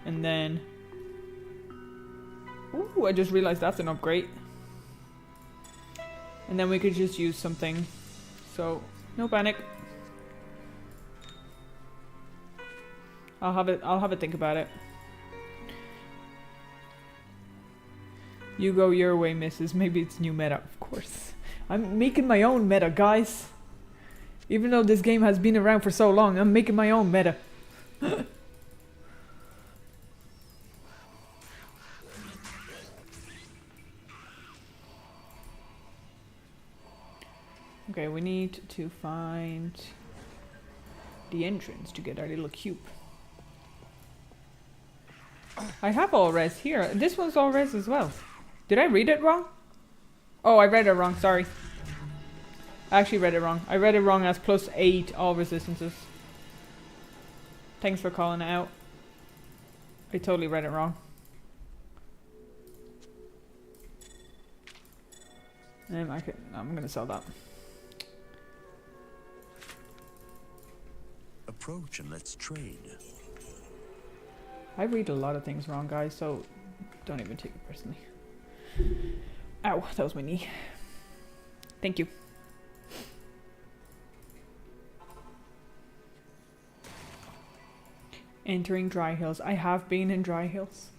And then... Ooh, I just realized that's an upgrade. And then we could just use something. So, no panic. I'll have a think about it. You go your way, missus. Maybe it's new meta, of course. I'm making my own meta, guys. Even though this game has been around for so long, I'm making my own meta. Okay, we need to find the entrance to get our little cube. I have all res here. This one's all res as well. Did I read it wrong? Oh, I read it wrong, sorry. I actually read it wrong. I read it wrong as +8 all resistances. Thanks for calling it out. I totally read it wrong. I'm gonna sell that.
Approach and let's trade.
I read a lot of things wrong, guys, so don't even take it personally. Ow, that was my knee. Thank you. Entering Dry Hills. I have been in Dry Hills.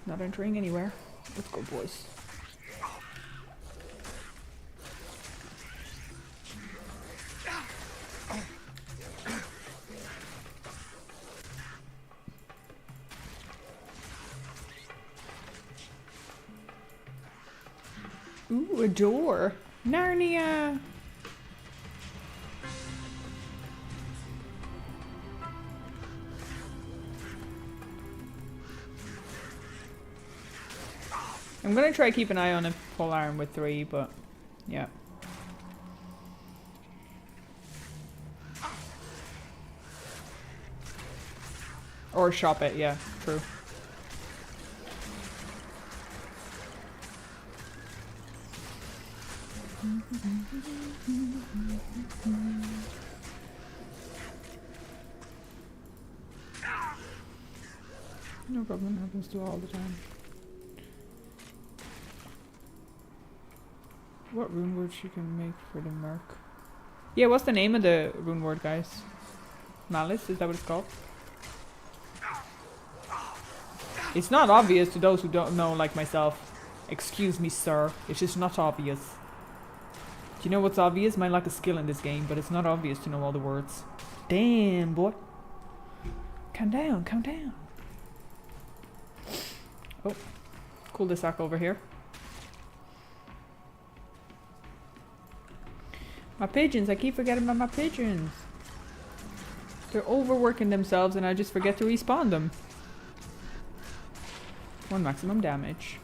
Not entering anywhere. Let's go, boys. Ooh, a door. Narnia. I'm gonna try keep an eye on a full iron with 3, but yeah. Or shop it, yeah, true. No problem, happens to all the time. What rune word she can make for the merc? Yeah, what's the name of the rune word, guys? Malice, is that what it's called? It's not obvious to those who don't know, like myself. Excuse me, sir. It's just not obvious. Do you know what's obvious? My lack of skill in this game, but it's not obvious to know all the words. Damn, boy. Calm down, calm down. Oh, cul-de-sac over here. My pigeons, I keep forgetting about my pigeons. They're overworking themselves and I just forget to respawn them. 1 maximum damage.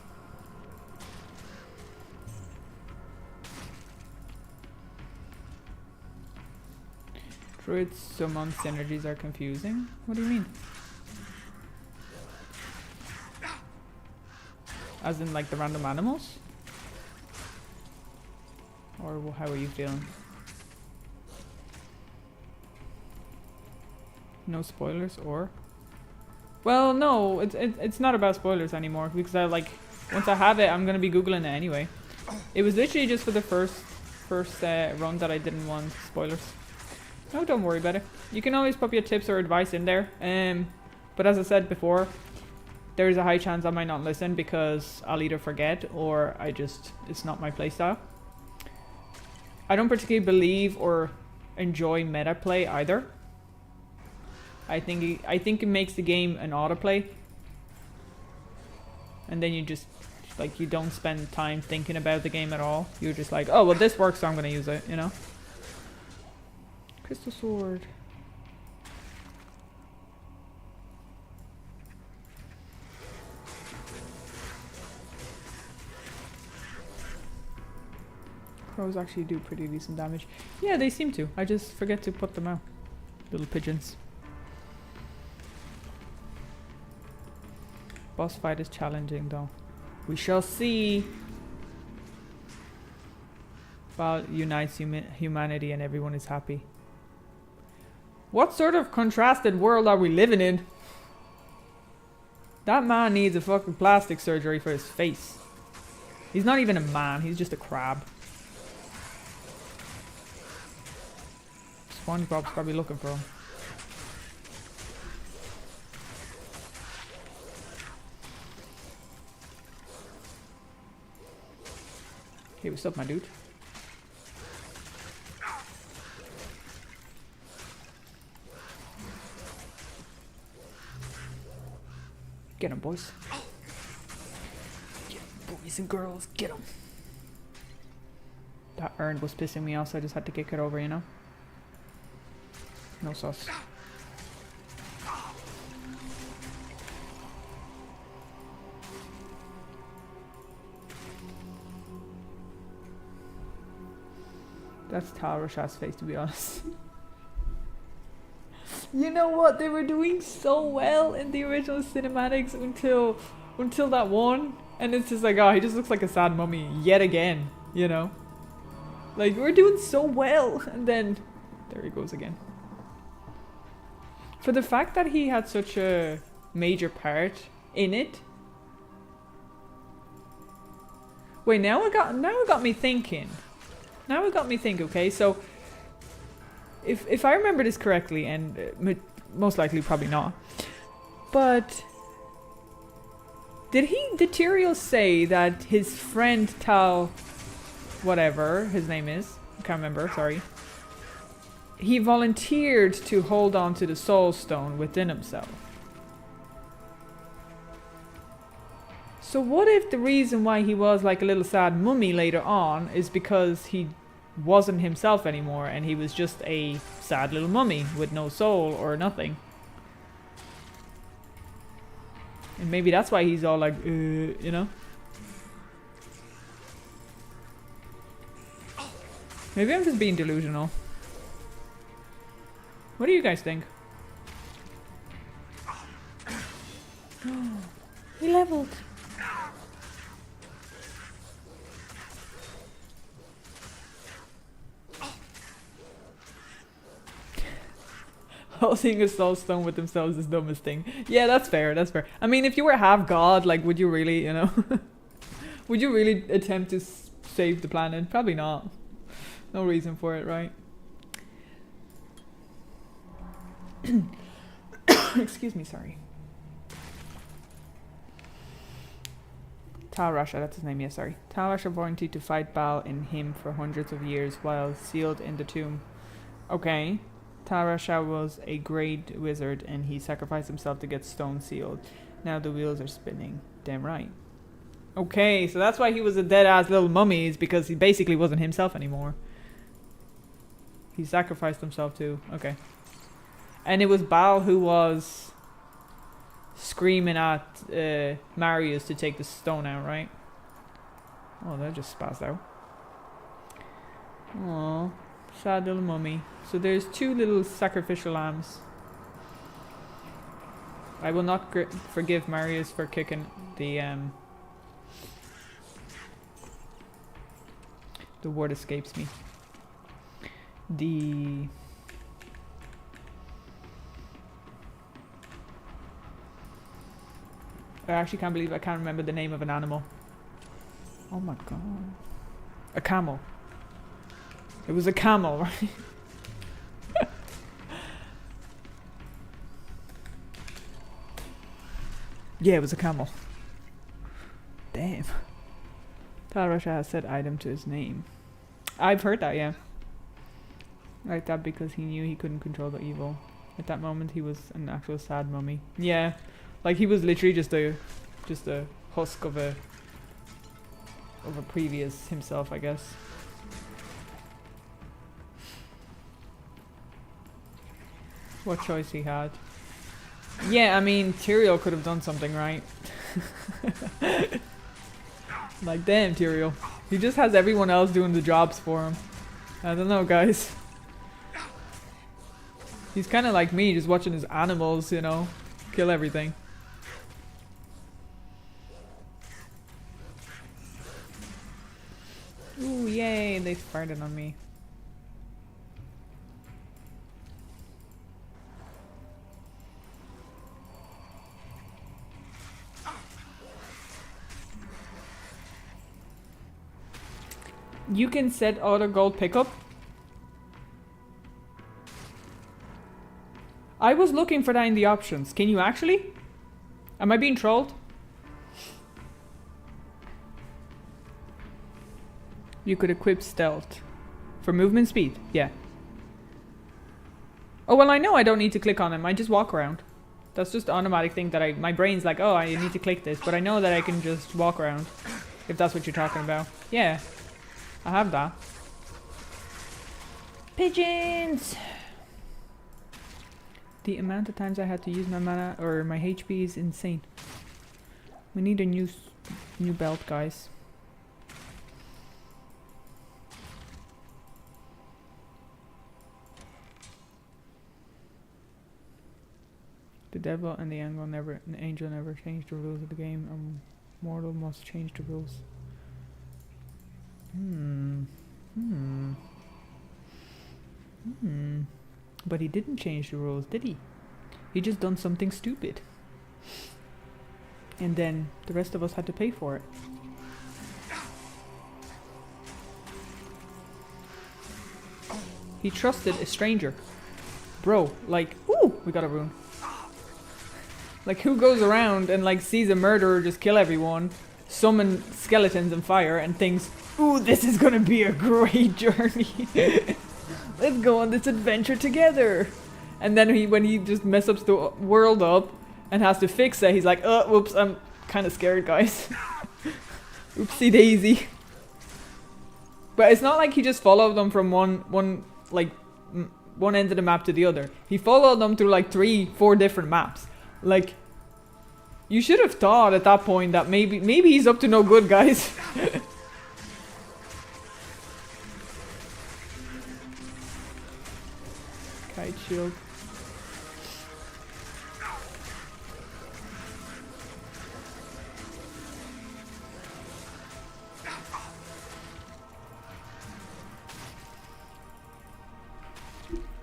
Druid summon synergies are confusing? What do you mean? As in like the random animals? Or how are you feeling? No spoilers or? Well, no, it's not about spoilers anymore because I like once I have it, I'm gonna be googling it anyway. It was literally just for the first run that I didn't want spoilers. No, don't worry about it. You can always put your tips or advice in there. But as I said before, there is a high chance I might not listen because I'll either forget or it's not my playstyle. I don't particularly believe or enjoy meta play either. I think it makes the game an autoplay. And then you just like you don't spend time thinking about the game at all. You're just like, oh well this works so I'm gonna use it, you know? Crystal sword. Crows actually do pretty decent damage. Yeah, they seem to. I just forget to put them out. Little pigeons. Boss fight is challenging though. We shall see. Val unites humanity and everyone is happy. What sort of contrasted world are we living in? That man needs a fucking plastic surgery for his face. He's not even a man, he's just a crab. SpongeBob's probably looking for him. Hey, what's up, my dude? Get him, boys. Get 'em, boys and girls, get him. That urn was pissing me off, so I just had to kick it over, you know? No sauce. That's Tarasha's face, to be honest. You know what? They were doing so well in the original cinematics until that one, and it's just like, oh, he just looks like a sad mummy yet again. You know, like we're doing so well, and then there he goes again. For the fact that he had such a major part in it. Wait, now it got me thinking. Now it got me thinking. Okay, so if I remember this correctly, and most likely probably not, but did Tyrael say that his friend Tal, whatever his name is, I can't remember, sorry, he volunteered to hold on to the soul stone within himself? So what if the reason why he was like a little sad mummy later on is because he wasn't himself anymore and he was just a sad little mummy with no soul or nothing? And maybe that's why he's all like, you know? Maybe I'm just being delusional. What do you guys think?
He leveled.
Holding a soul stone with themselves is the dumbest thing. Yeah, that's fair, that's fair. I mean, if you were half god, like, would you really, you know? Would you really attempt to save the planet? Probably not. No reason for it, right? Excuse me, sorry. Tal-Rasha, that's his name, yeah, sorry. Tal-Rasha volunteered to fight Baal in him for hundreds of years while sealed in the tomb. Okay. Tal-Rasha was a great wizard and he sacrificed himself to get stone sealed. Now the wheels are spinning. Damn right. Okay, so that's why he was a dead-ass little mummy, is because he basically wasn't himself anymore. He sacrificed himself too. Okay. And it was Baal who was screaming at Marius to take the stone out, right? Oh, that just spazzed out. Aww. Sad little mummy. So there's two little sacrificial lambs. I will not forgive Marius for kicking the word escapes me. I actually can't believe I can't remember the name of an animal. Oh my god. A camel. It was a camel, right? Yeah, it was a camel. Damn. Tal-Rasha has set item to his name. I've heard that, yeah. Like that because he knew he couldn't control the evil. At that moment he was an actual sad mummy. Yeah. Like he was literally just a husk of a previous himself, I guess. What choice he had. Yeah, I mean, Tyrael could have done something, right? Like, damn, Tyrael. He just has everyone else doing the jobs for him. I don't know, guys. He's kind of like me, just watching his animals, you know, kill everything. Ooh, yay, they farted on me. You can set auto gold pickup. I was looking for that in the options. Can you actually? Am I being trolled? You could equip stealth. For movement speed, yeah. Oh, well, I know I don't need to click on them. I just walk around. That's just an automatic thing that my brain's like, oh, I need to click this. But I know that I can just walk around. If that's what you're talking about. Yeah. I have that.
Pigeons!
The amount of times I had to use my mana or my HP is insane. We need a new belt, guys. The devil and the angel never changed the rules of the game, and mortal must change the rules. But he didn't change the rules, did he? He just done something stupid. And then the rest of us had to pay for it. He trusted a stranger. Bro, like, ooh, we got a rune. Like, who goes around and, like, sees a murderer just kill everyone, summon skeletons and fire, and thinks, ooh, this is gonna be a great journey. Let's go on this adventure together. And then when he just messes up the world up and has to fix it, he's like, oh, whoops, I'm kind of scared, guys. Oopsie daisy. But it's not like he just followed them from one end of the map to the other. He followed them through like 3-4 different maps. Like, you should have thought at that point that maybe he's up to no good, guys. Kite shield.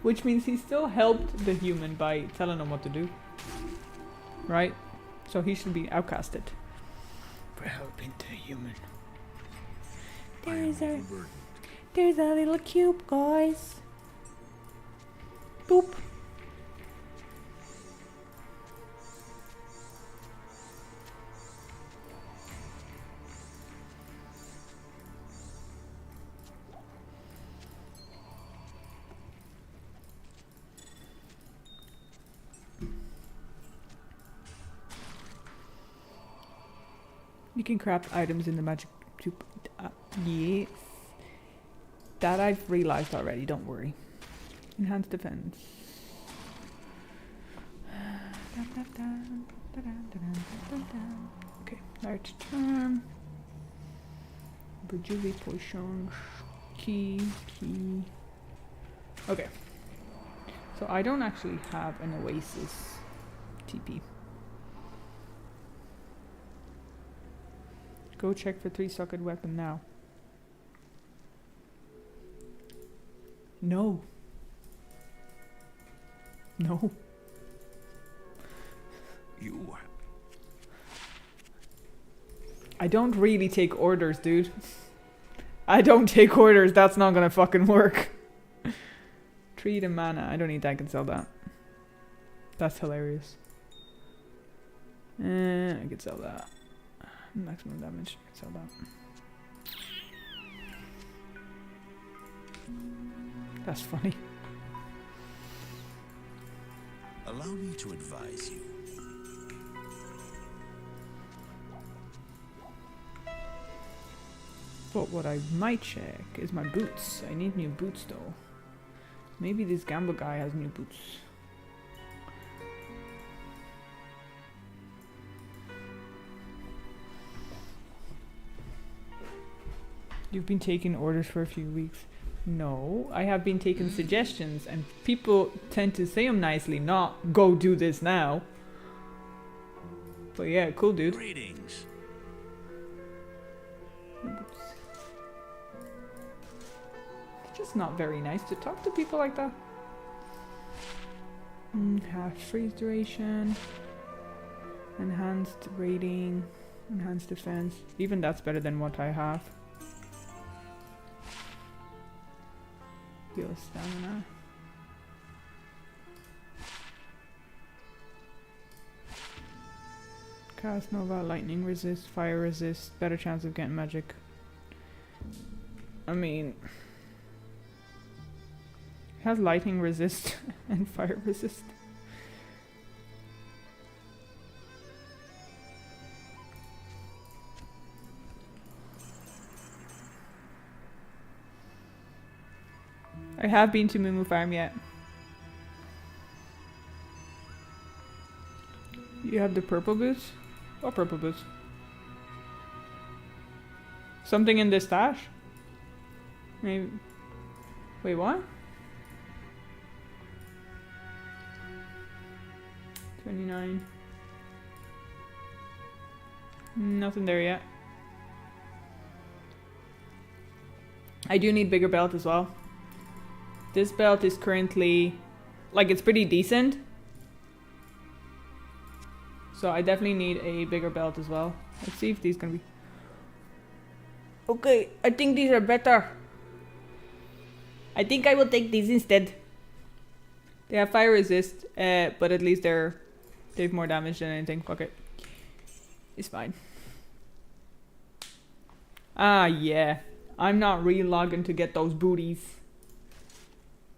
Which means he still helped the human by telling him what to do. Right? So he should be outcasted. For helping the human.
There's a little cube, guys. Boop.
You can craft items in the magic tube. Yes. That I've realized already, don't worry. Enhanced defense. Okay, large term. Berjuvi potion. Key. Okay. So I don't actually have an oasis TP. Go check for 3-socket weapon now. No. No.
You.
I don't really take orders, dude. I don't take orders. That's not gonna fucking work. 3 to mana. I don't need that. I can sell that. That's hilarious. I could sell that. Maximum damage. Sell that. That's funny.
Allow me to advise you.
But what I might check is my boots. I need new boots though. Maybe this gamble guy has new boots. You've been taking orders for a few weeks. No, I have been taking suggestions, and people tend to say them nicely, not go do this now. But yeah, cool dude.
Greetings.
It's just not very nice to talk to people like that. Half freeze duration. Enhanced rating. Enhanced defense. Even that's better than what I have. Heal stamina. Cast Nova, lightning resist, fire resist, better chance of getting magic. I mean, it has lightning resist and fire resist. I have been to Mumu Farm yet. You have the purple boots? What purple boots? Something in this stash? Maybe. Wait, what? 29. Nothing there yet. I do need bigger belt as well. This belt is currently, like, it's pretty decent. So I definitely need a bigger belt as well. Let's see if these can be... Okay, I think these are better. I think I will take these instead. They have fire resist, but at least they've more damage than anything. Fuck it. It's fine. Ah, yeah. I'm not re-logging to get those booties.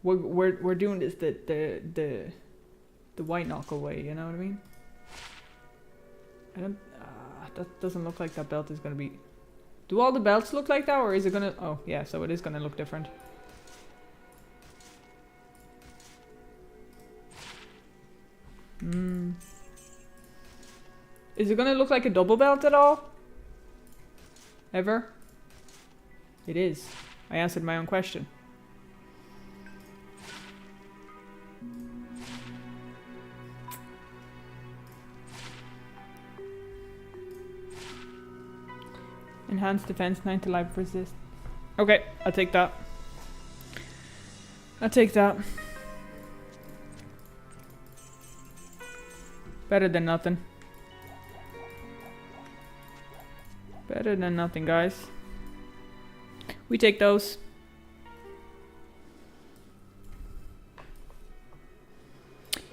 We're doing this the white knuckle way, you know what I mean? I don't... that doesn't look like that belt is gonna be... Do all the belts look like that, or is it gonna... Oh, yeah, so it is gonna look different. Is it gonna look like a double belt at all? Ever? It is. I answered my own question. Enhanced defense, 9 to life resist. Okay, I'll take that. I'll take that. Better than nothing. Better than nothing, guys. We take those.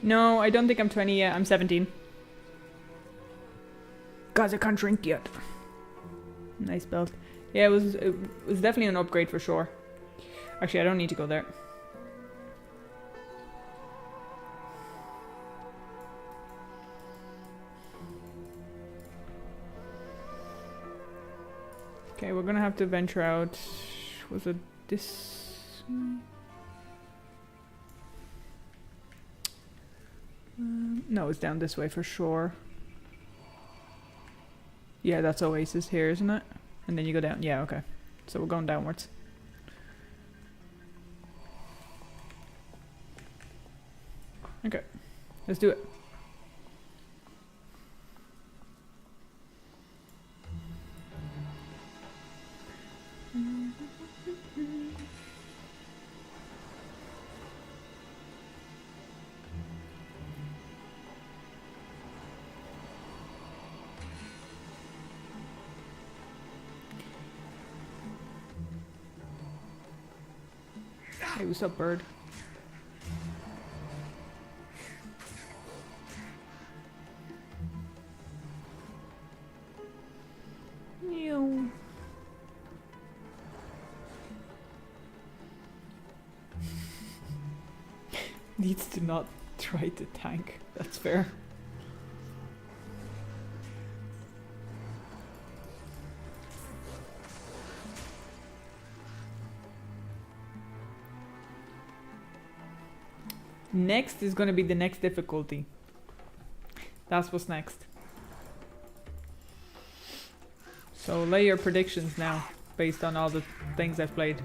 No, I don't think I'm 20 yet. I'm 17. Guys, I can't drink yet. Nice belt. Yeah, it was definitely an upgrade for sure. Actually, I don't need to go there. Okay, we're gonna have to venture out. Was it this? No, it's down this way for sure. Yeah, that's Oasis here, isn't it? And then you go down. Yeah, okay. So we're going downwards. Okay, let's do it. Hey, what's up, bird? Meow. Needs to not try to tank. That's fair. Next is going to be the next difficulty. That's what's next. So lay your predictions now, based on all the things I've played.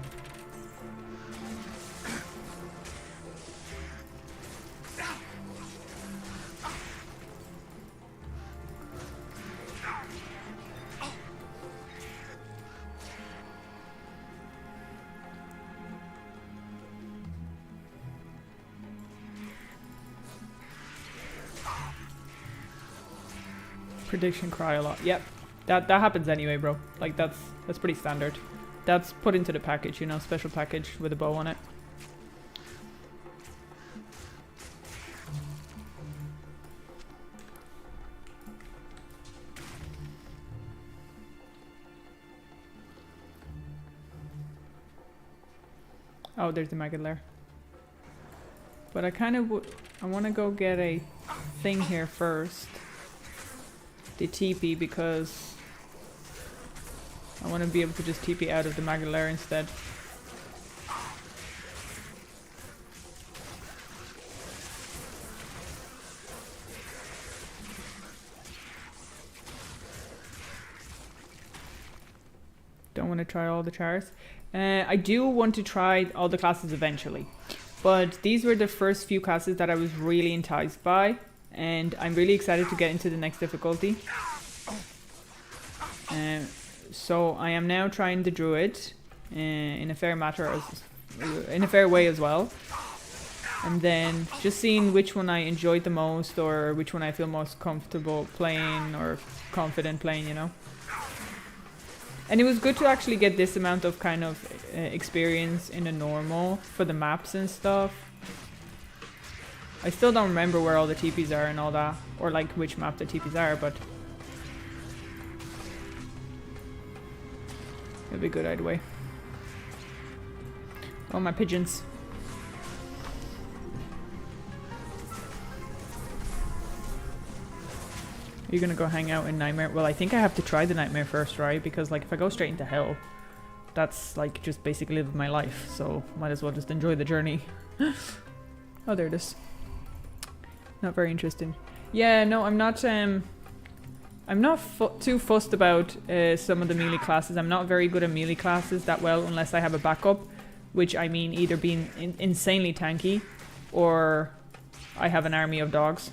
Prediction cry a lot. Yep. That happens anyway, bro. Like that's pretty standard. That's put into the package, you know, special package with a bow on it. Oh, there's the maggot lair. But I kind of I want to go get a thing here first. The TP, because I want to be able to just TP out of the maggot lair instead. Don't want to try all the chars. I do want to try all the classes eventually, but these were the first few classes that I was really enticed by. and I'm really excited to get into the next difficulty. So I am now trying the druid in a fair way as well, and then just seeing which one I enjoyed the most, or which one I feel most comfortable playing or confident playing, you know. And it was good to actually get this amount of kind of experience in a normal for the maps and stuff. I still don't remember where all the TPs are and all that, or like which map the TPs are, but it'd be good either way. Oh, my pigeons. Are you gonna go hang out in Nightmare? Well, I think I have to try the Nightmare first, right? Because like if I go straight into Hell, that's like just basically living my life. So might as well just enjoy the journey. Oh, there it is. Not very interesting. Yeah, no, I'm not too fussed about some of the melee classes. I'm not very good at melee classes that well unless I have a backup, which I mean either being insanely tanky or I have an army of dogs.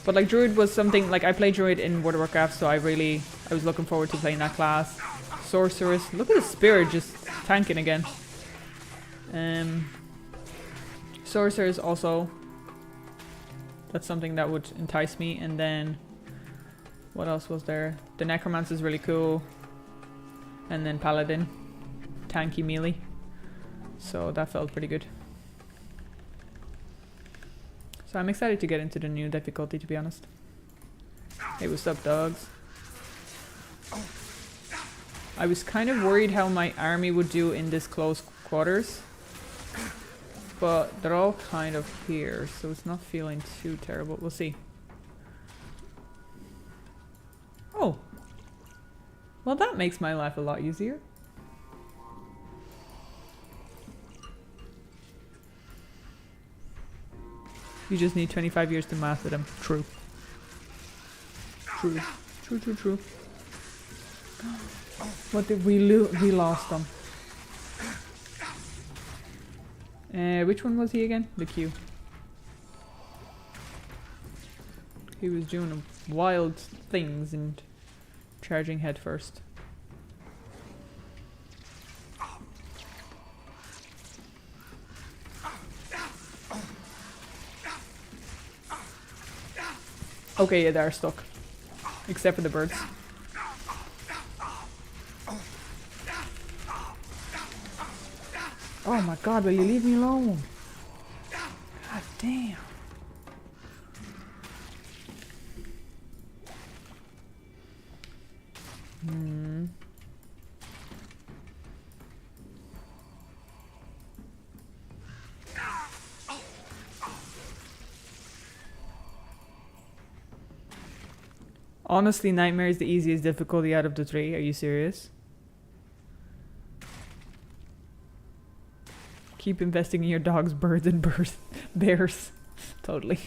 But like Druid was something, like I played Druid in World of Warcraft, so I was looking forward to playing that class. Sorceress, look at the Spirit just tanking again. Sorceress also, that's something that would entice me. And then what else was there? The Necromancer is really cool. And then Paladin, tanky melee. So that felt pretty good. So I'm excited to get into the new difficulty, to be honest. Hey, what's up, dogs? I was kind of worried how my army would do in this close quarters. But they're all kind of here, so it's not feeling too terrible. We'll see. Oh. Well, that makes my life a lot easier. You just need 25 years to master them. True. True. True, true, true. What did we lose? We lost them. Which one was he again? The Q. He was doing wild things and charging head first. Okay, yeah, they're stuck. Except for the birds. Oh my god, will you leave me alone? God damn. Honestly, Nightmare is the easiest difficulty out of the three. Are you serious? Keep investing in your dogs, birds, and bears. Totally.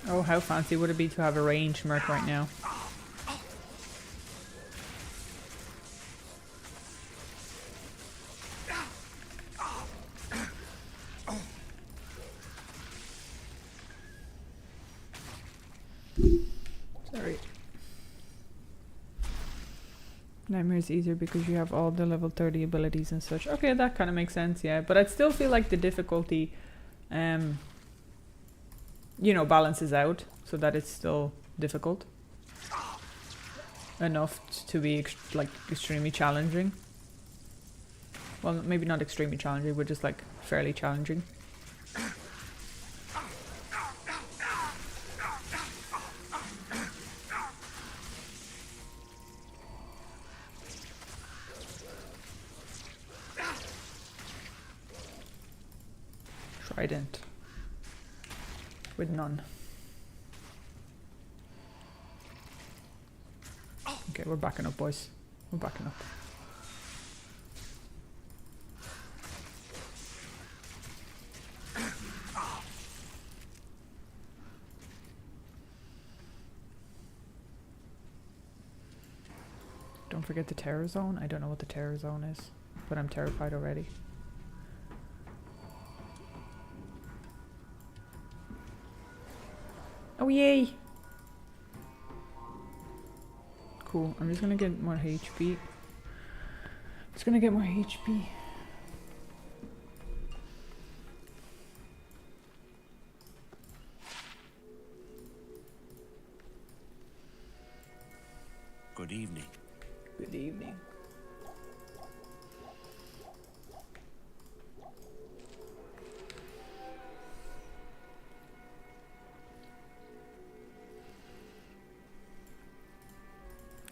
Oh, how fancy would it be to have a ranged merc right now? Sorry. Nightmare is easier because you have all the level 30 abilities and such. Okay, that kind of makes sense, yeah. But I'd still feel like the difficulty, you know, balances out so that it's still difficult enough to be like extremely challenging. Well, maybe not extremely challenging, but just like fairly challenging. Trident. With none. Okay, we're backing up, boys. We're backing up. forget the terror zone. I don't know what the terror zone is, but I'm terrified already. Oh yay! Cool. I'm just gonna get more HP. Just gonna get more HP.
Good evening.
Good evening.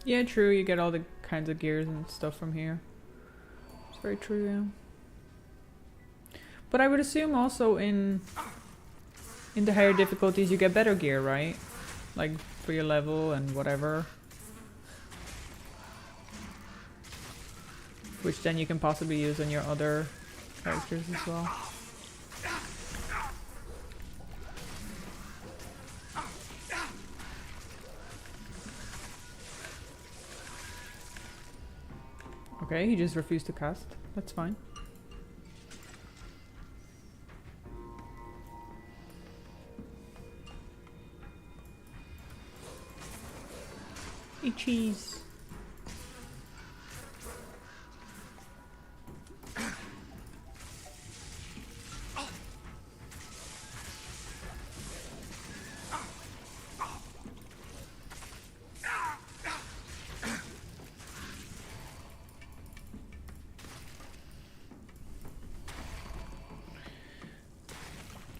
Yeah, true. You get all the kinds of gears and stuff from here. It's very true, yeah. But I would assume also in the higher difficulties you get better gear, right? Like for your level and whatever. Which then you can possibly use on your other characters as well. Okay, he just refused to cast. That's fine. Eat cheese.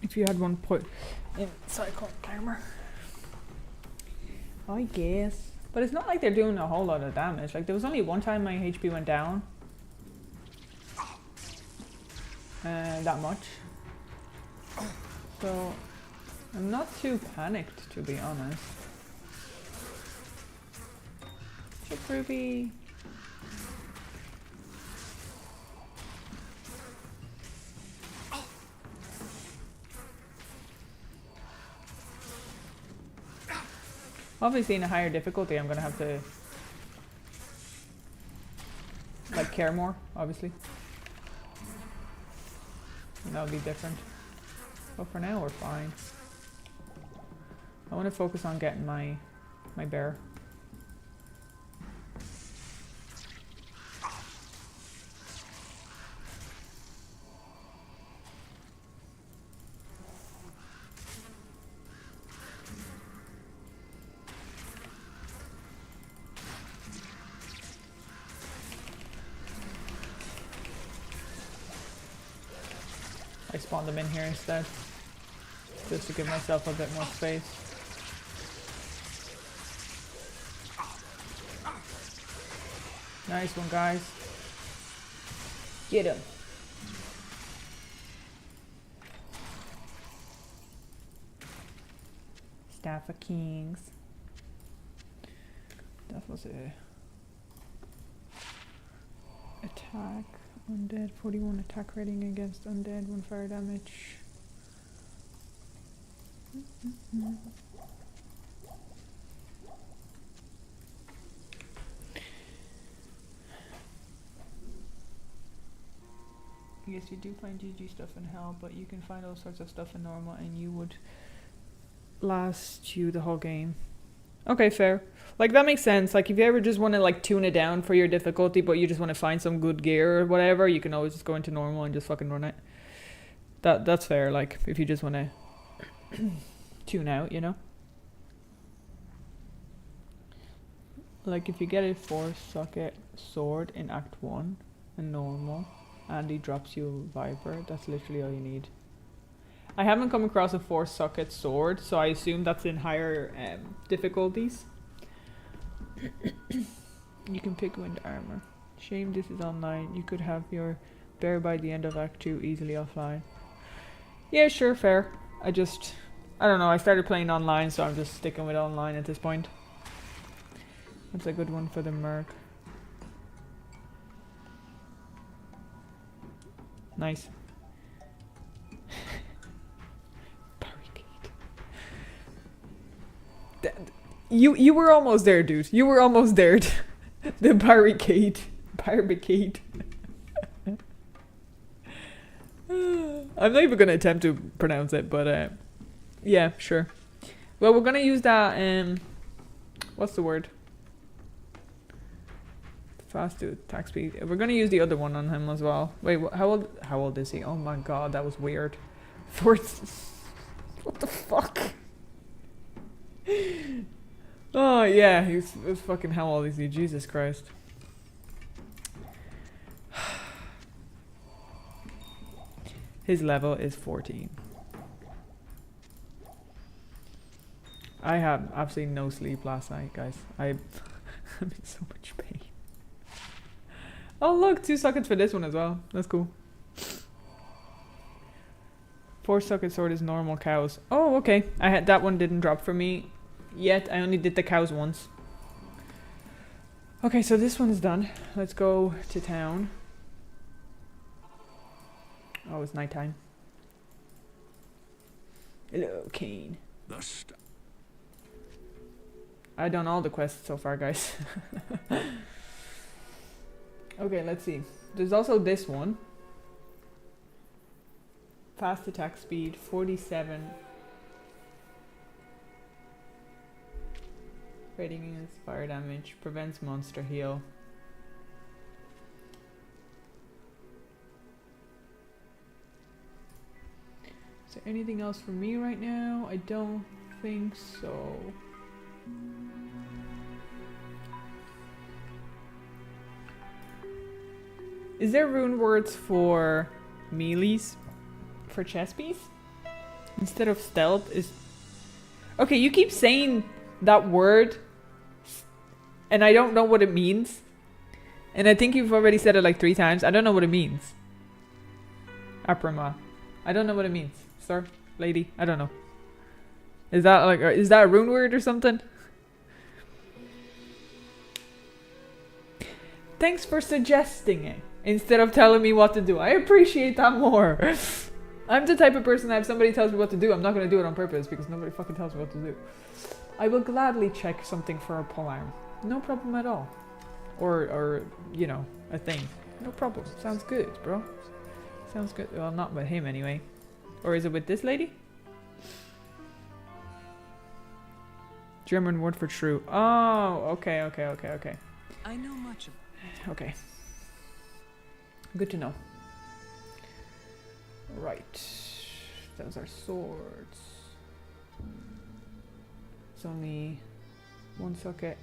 If you had one put in cyclone armor, I guess. But it's not like they're doing a whole lot of damage. Like there was only one time my HP went down. That much. So I'm not too panicked, to be honest. Chip Ruby. Obviously in a higher difficulty I'm gonna have to like care more, obviously. And that'll be different. But for now we're fine. I wanna focus on getting my bear. I spawned them in here instead, just to give myself a bit more space. Nice one, guys. Get him. Staff of Kings. That was a attack. Undead, 41 attack rating against undead, 1 fire damage. Yes, you do find GG stuff in hell, but you can find all sorts of stuff in normal and you would last you the whole game. Okay, fair. Like, that makes sense. Like, if you ever just want to, like, tune it down for your difficulty, but you just want to find some good gear or whatever, you can always just go into normal and just fucking run it. That's fair, like, if you just want to tune out, you know? Like, if you get a 4-socket sword in Act 1 and normal, and he drops you a Viper, that's literally all you need. I haven't come across a 4-socket sword, so I assume that's in higher difficulties. You can pick wind armor. Shame this is online. You could have your bear by the end of Act 2 easily offline. Yeah, sure, fair. I don't know, I started playing online, so I'm just sticking with online at this point. That's a good one for the Merc. Nice. You were almost there, dude. You were almost there. The barricade. Barricade. I'm not even gonna attempt to pronounce it, but yeah, sure. Well, we're gonna use that. What's the word? Fast to attack speed. We're gonna use the other one on him as well. Wait, how old is he? Oh my god, that was weird. Fourth. What the fuck? Oh yeah, he's fucking how old is he? Jesus Christ. His level is 14. I had absolutely no sleep last night, guys. I'm in so much pain. Oh look, 2 sockets for this one as well. That's cool. 4 socket sword is normal cows. Oh, okay. That one didn't drop for me yet. I only did the cows once. Okay, so this one's done. Let's go to town. Oh, it's nighttime. Hello, Kane. I've done all the quests so far, guys. Okay, let's see. There's also this one. Fast attack speed, 47. Rating against fire damage, prevents monster heal. Is there anything else for me right now? I don't think so. Is there rune words for melees? For chest piece? Instead of stealth is... Okay, you keep saying that word and I don't know what it means. And I think you've already said it like 3 times. I don't know what it means. Aprima. I don't know what it means. Sir? Lady? I don't know. Is that like... Is that a rune word or something? Thanks for suggesting it. Instead of telling me what to do. I appreciate that more. I'm the type of person that if somebody tells me what to do, I'm not going to do it on purpose because nobody fucking tells me what to do. I will gladly check something for a polearm. No problem at all. Or you know, a thing. No problem. Sounds good, bro. Sounds good. Well, not with him anyway. Or is it with this lady? German word for true. Oh, okay.
I know much of...
Okay. Good to know. Right. Those are swords. It's only 1 socket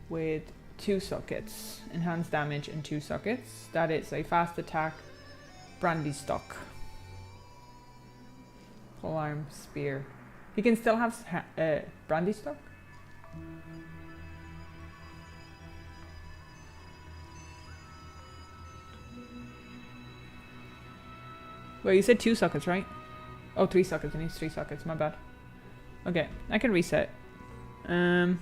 with 2 sockets. Enhanced damage and 2 sockets. That is a fast attack brandy stock. Polearm spear. He can still have brandy stock? Well, you said 2 sockets, right? Oh, 3 sockets. It needs 3 sockets. My bad. Okay, I can reset. It's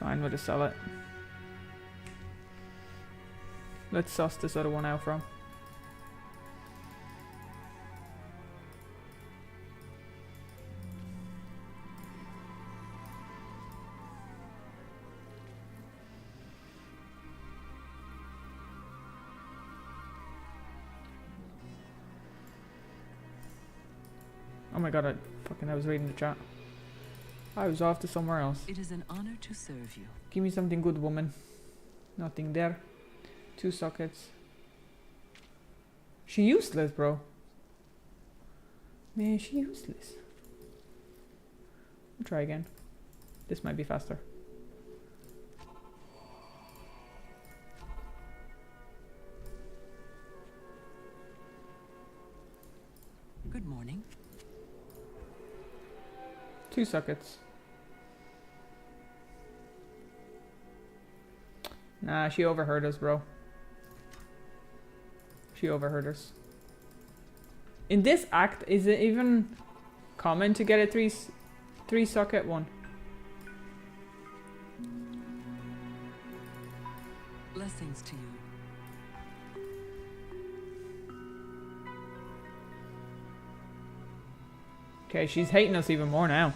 fine. We'll just sell it. Let's suss this other one out from. Oh my god, I was reading the chat. I was off to somewhere else.
It is an honor to serve you.
Give me something good, woman. Nothing there. 2 sockets. She useless, bro. Man, she useless. I'll try again. This might be faster.
Good morning.
2 sockets. Nah, she overheard us, bro. She overheard us. In this act, is it even common to get a 3 socket one?
Blessings to you.
Okay, she's hating us even more now.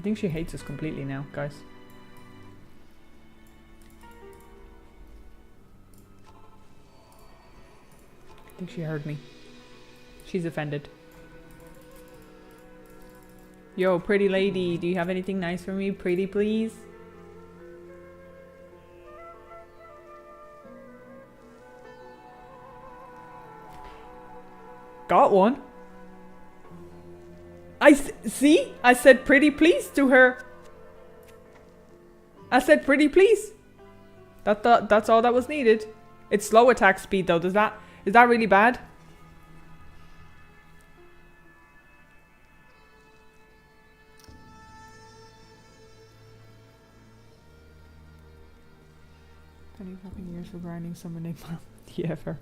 think she hates us completely now, guys. I think she heard me. She's offended. Yo, pretty lady, do you have anything nice for me? Pretty, please? Got one. See? I said pretty please to her. I said pretty please. That's all that was needed. It's slow attack speed though. Is that really bad? Any fucking years for grinding some enigma. Yeah, fair.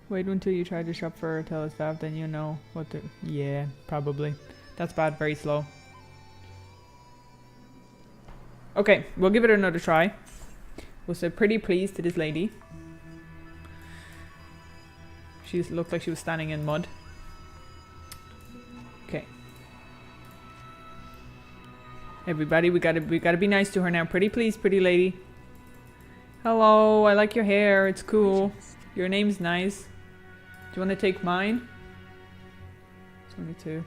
Wait until you try to shop for a telestaff, then you know what to... Yeah, probably. That's bad, very slow. Okay, we'll give it another try. We'll say pretty please to this lady. She looked like she was standing in mud. Okay. Everybody, we gotta be nice to her now. Pretty please, pretty lady. Hello, I like your hair. It's cool. Your name's nice. Do you want to take mine? 22.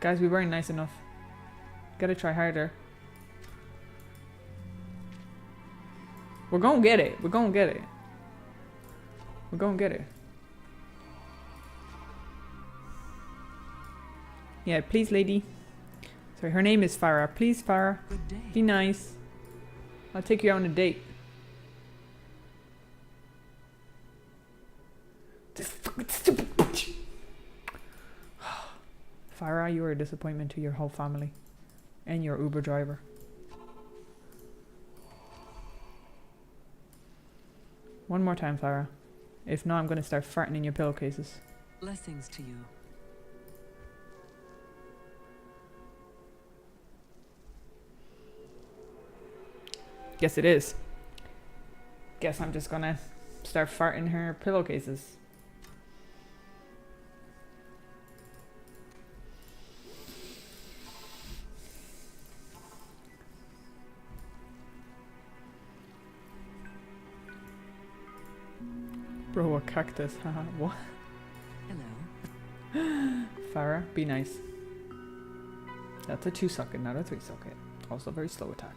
Guys, we weren't nice enough. Gotta try harder. We're gonna get it. We're gonna get it. We're gonna get it. Yeah, please, lady. Sorry, her name is Farah. Please, Farah.
Good day.
Be nice. I'll take you out on a date. This fucking stupid bitch. Farah, you are a disappointment to your whole family. And your Uber driver. One more time, Farah. If not, I'm gonna start farting in your pillowcases.
Blessings to you.
Guess it is. Guess I'm just gonna start farting her pillowcases. Bro, a cactus. Haha, what?
Hello.
Farah, be nice. That's a 2 socket, not a 3 socket. Also very slow attack.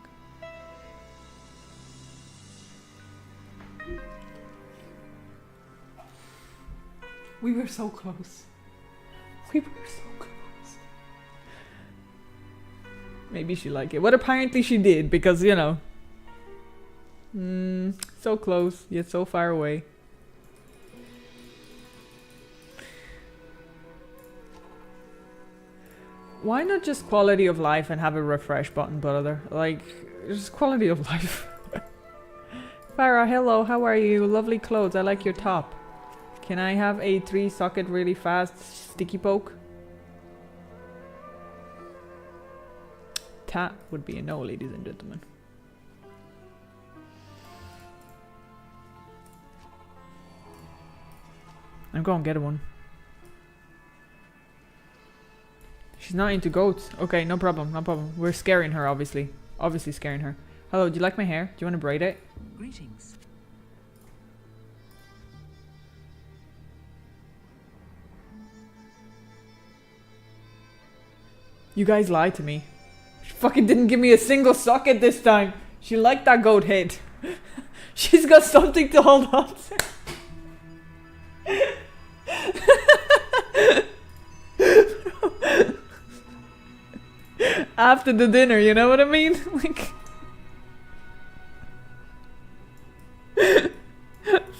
We were so close. We were so close. Maybe she liked it. Well, apparently she did, because, you know. So close, yet so far away. Why not just quality of life and have a refresh button, brother? Like, just quality of life. Farah, hello, how are you? Lovely clothes, I like your top. Can I have a 3 socket really fast sticky poke? That would be a no, ladies and gentlemen. I'm going to get one. She's not into goats. Okay, no problem, no problem. We're scaring her, obviously. Obviously scaring her. Hello, do you like my hair? Do you want to braid it?
Greetings.
You guys lied to me. She fucking didn't give me a single socket this time. She liked that goat head. She's got something to hold on to. After the dinner, you know what I mean? Like,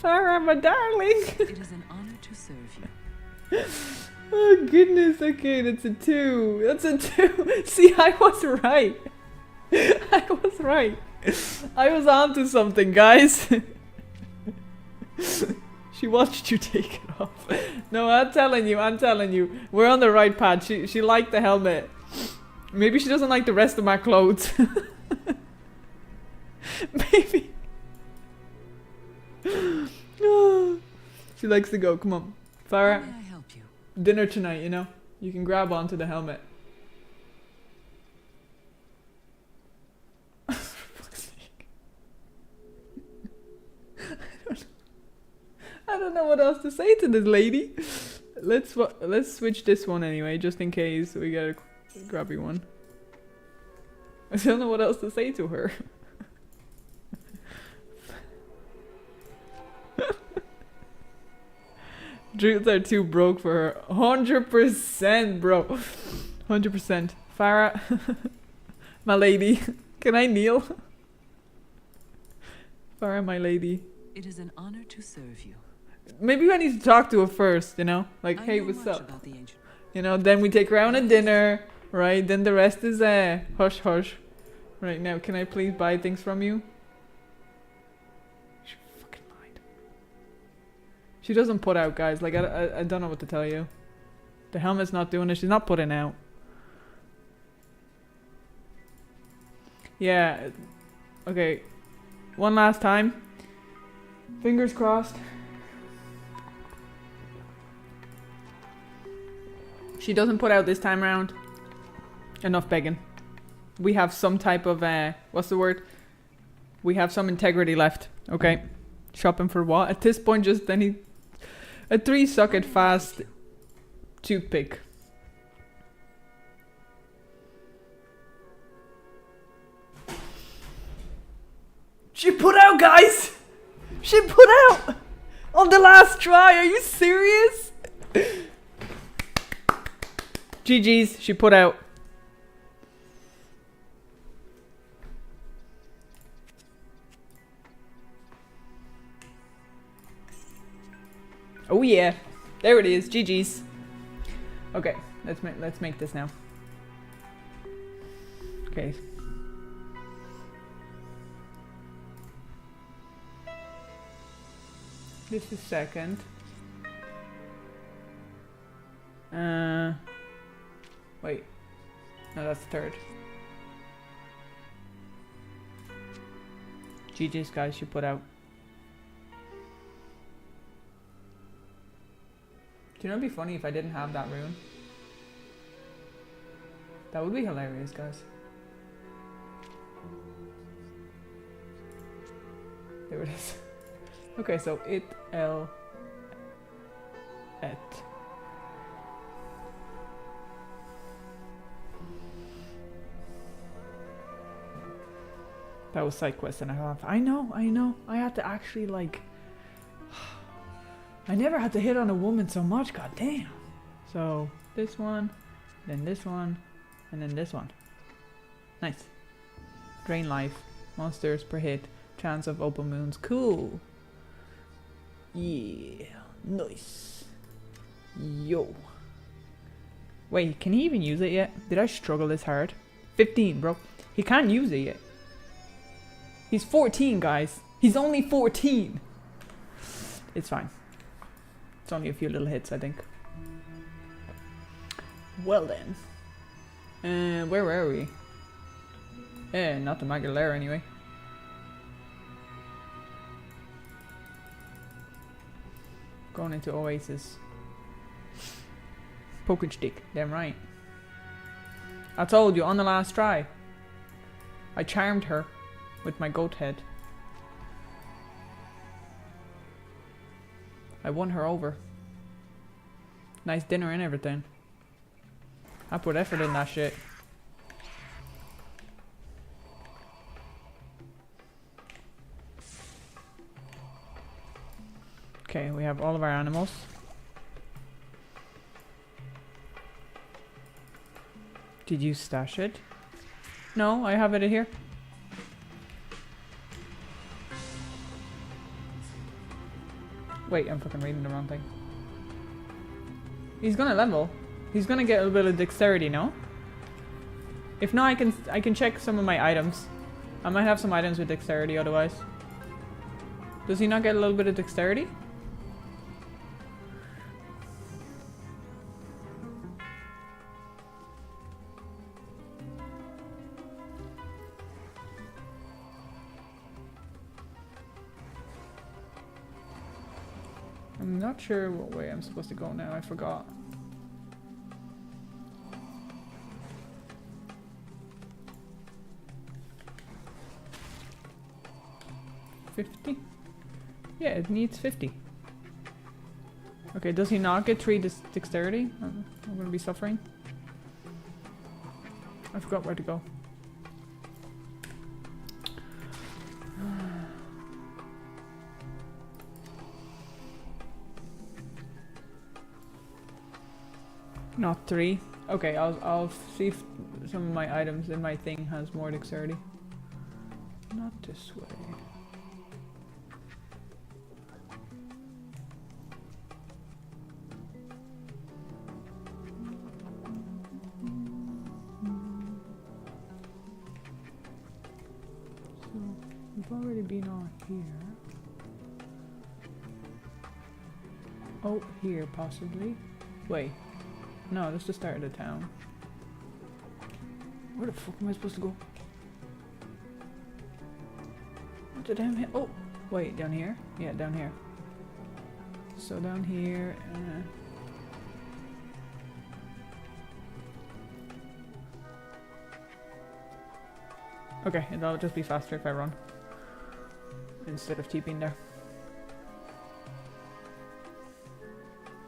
Farah, my darling.
It is an honor to serve you.
Oh goodness, okay, that's a 2. That's a 2. See, I was right. I was right. I was onto something, guys. She watched you take it off. No, I'm telling you. We're on the right path. She liked the helmet. Maybe she doesn't like the rest of my clothes. Maybe. She likes to go. Come on.
How
Farah.
may I help you?
dinner tonight, you know? You can grab onto the helmet. For fuck's sake. I don't know what else to say to this lady. Let's switch this one anyway, just in case we get a grabby one. I don't know what else to say to her. Druids are too broke for her. 100%, bro. 100%. Farah, my lady. Can I kneel? Farah, my lady.
It is an honor to serve you.
Maybe I need to talk to her first, you know? Like,
I
hey,
know
what's
much
up?
about the ancient.
You know, then we take her out on dinner, right? Then the rest is hush hush. Right now, can I please buy things from you? She fucking lied. She doesn't put out, guys. Like, I don't know what to tell you. The helmet's not doing it. She's not putting out. Yeah. Okay. One last time. Fingers crossed. She doesn't put out this time around. Enough begging. We have some type of, what's the word? We have some integrity left. Okay. Shopping for what? At this point, just any... A 3-socket fast toothpick. She put out, guys! She put out! On the last try, are you serious? GG's, she put out. Oh yeah, there it is. GG's. Okay, let's make this now. Okay. This is second. Wait. No, that's third. GG's, guys, you put out. Do you know it'd be funny if I didn't have that rune? That would be hilarious, guys. There it is. Okay, so et. That was side quest and a half. I know. I had to actually like... I never had to hit on a woman so much, god damn. So, this one, then this one, and then this one. Nice. Drain life. Monsters per hit. Chance of open moons. Cool. Yeah. Nice. Yo. Wait, can he even use it yet? Did I struggle this hard? 15, bro. He can't use it yet. He's 14, guys. He's only 14. It's fine. It's only a few little hits, I think. Well then. Where were we? Not the Magalera anyway. Going into Oasis. Poking stick, damn right. I told you, on the last try. I charmed her with my goat head. I won her over. Nice dinner and everything. I put effort in that shit. Okay, we have all of our animals. Did you stash it? No, I have it here. Wait, I'm fucking reading the wrong thing. He's gonna level. He's gonna get a little bit of dexterity, no? If not, I can check some of my items. I might have some items with dexterity otherwise. Does he not get a little bit of dexterity? I'm not sure what way I'm supposed to go now. I forgot. 50? Yeah, it needs 50. Okay, does he not get 3 dexterity? I'm gonna be suffering. I forgot where to go. Not 3. Okay, I'll see if some of my items in my thing has more dexterity. Not this way. So we've already been on here. Oh, here possibly. Wait. No, that's the start of the town. Where the fuck am I supposed to go? What the damn hell? Oh! Wait, down here? Yeah, down here. So down here, okay, it'll just be faster if I run. Instead of TPing there.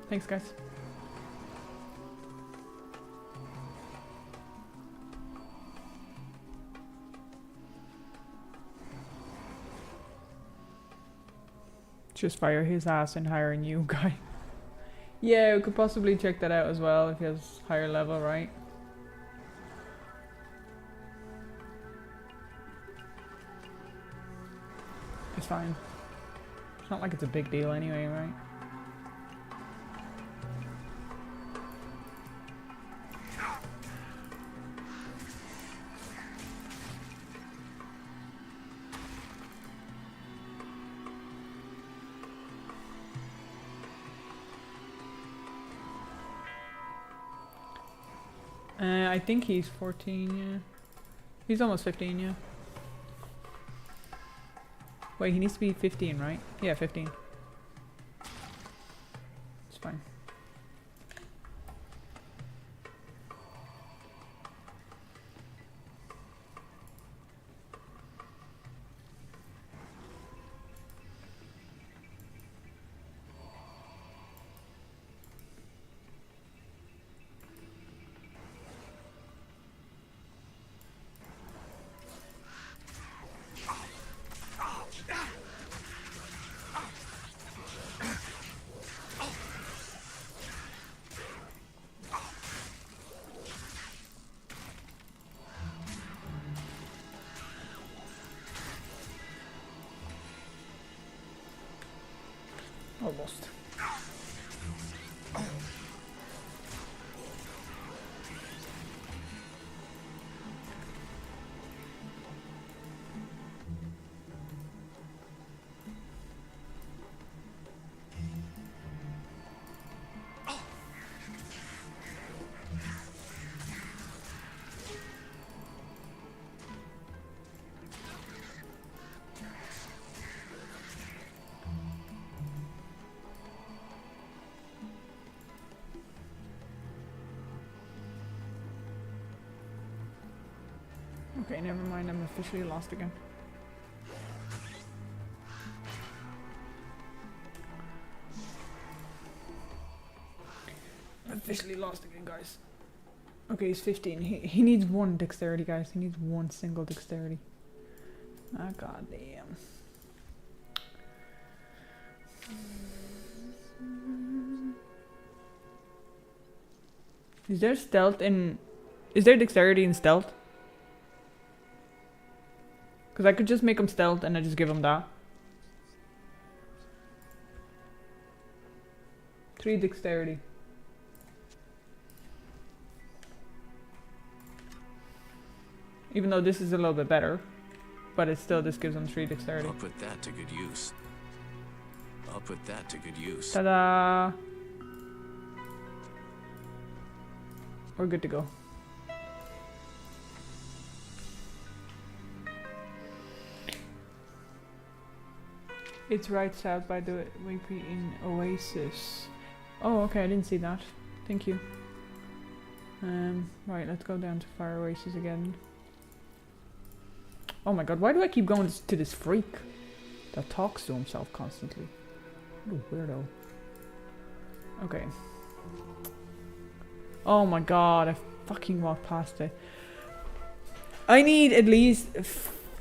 Thanks, guys. Just fire his ass and hire a new guy. Yeah, we could possibly check that out as well if he has higher level, right? It's fine. It's not like it's a big deal anyway, right? I think he's 14, yeah. He's almost 15, yeah. Wait, he needs to be 15, right? Yeah, 15. It's fine. Almost. Okay, never mind, I'm officially lost again. Officially lost again, guys. Okay, he's 15. He needs 1 dexterity, guys. He needs 1 single dexterity. Ah, goddamn. Is there stealth in... Is there dexterity in stealth? Because I could just make him stealth and I just give him that. 3 dexterity. Even though this is a little bit better. But it still just gives him 3 dexterity.
I'll put that to good use. I'll put that to good use.
Ta-da! We're good to go. It's right south by the waypoint in Oasis. Oh, okay, I didn't see that. Thank you. Right, let's go down to Fire Oasis again. Oh my god, why do I keep going to this freak? that talks to himself constantly. What a weirdo. Okay. Oh my god, I fucking walked past it. I need at least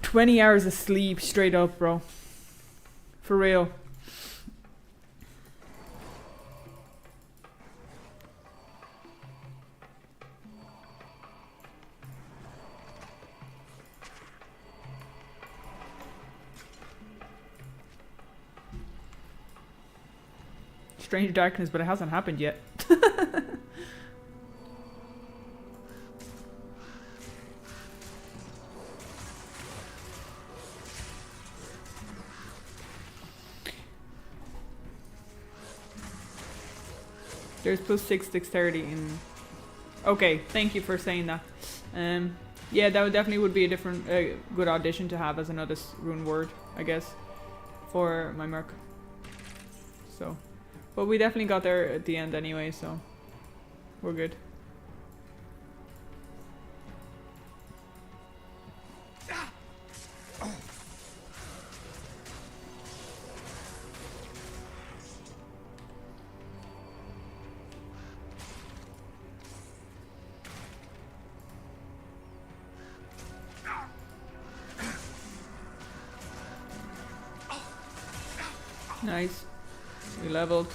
20 hours of sleep straight up, bro. For real. Strange darkness, but it hasn't happened yet. There's +6 dexterity in... Okay, thank you for saying that. Yeah, that definitely would be a different, good audition to have as another rune word, I guess, for my merc. So, but we definitely got there at the end anyway, so we're good. Nice. We leveled.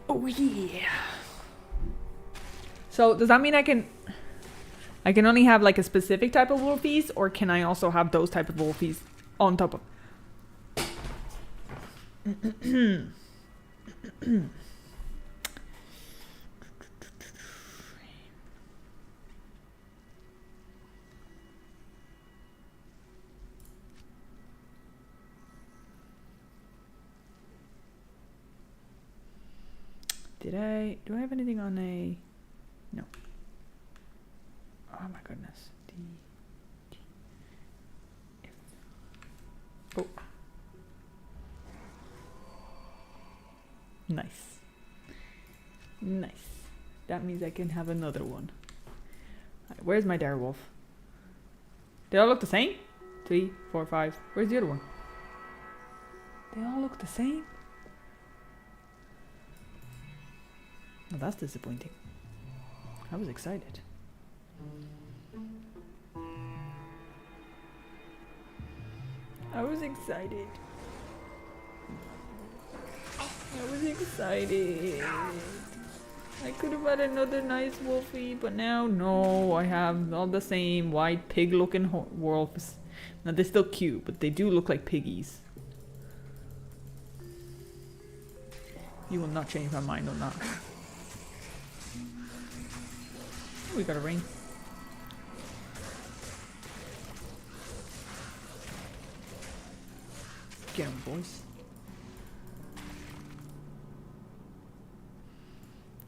Oh yeah. So does that mean I can only have like a specific type of wolfies, or can I also have those type of wolfies on top of? Do I have anything on a... No. Oh my goodness. Oh. Nice. Nice. That means I can have another one. Right, where's my direwolf? They all look the same? 3, 4, 5. Where's the other one? They all look the same? Well, that's disappointing. I was excited. I was excited. I was excited. I could have had another nice wolfie, but now no, I have all the same white pig looking wolves. Now they're still cute, but they do look like piggies. You will not change my mind on that. We got a ring. Get 'em, boys.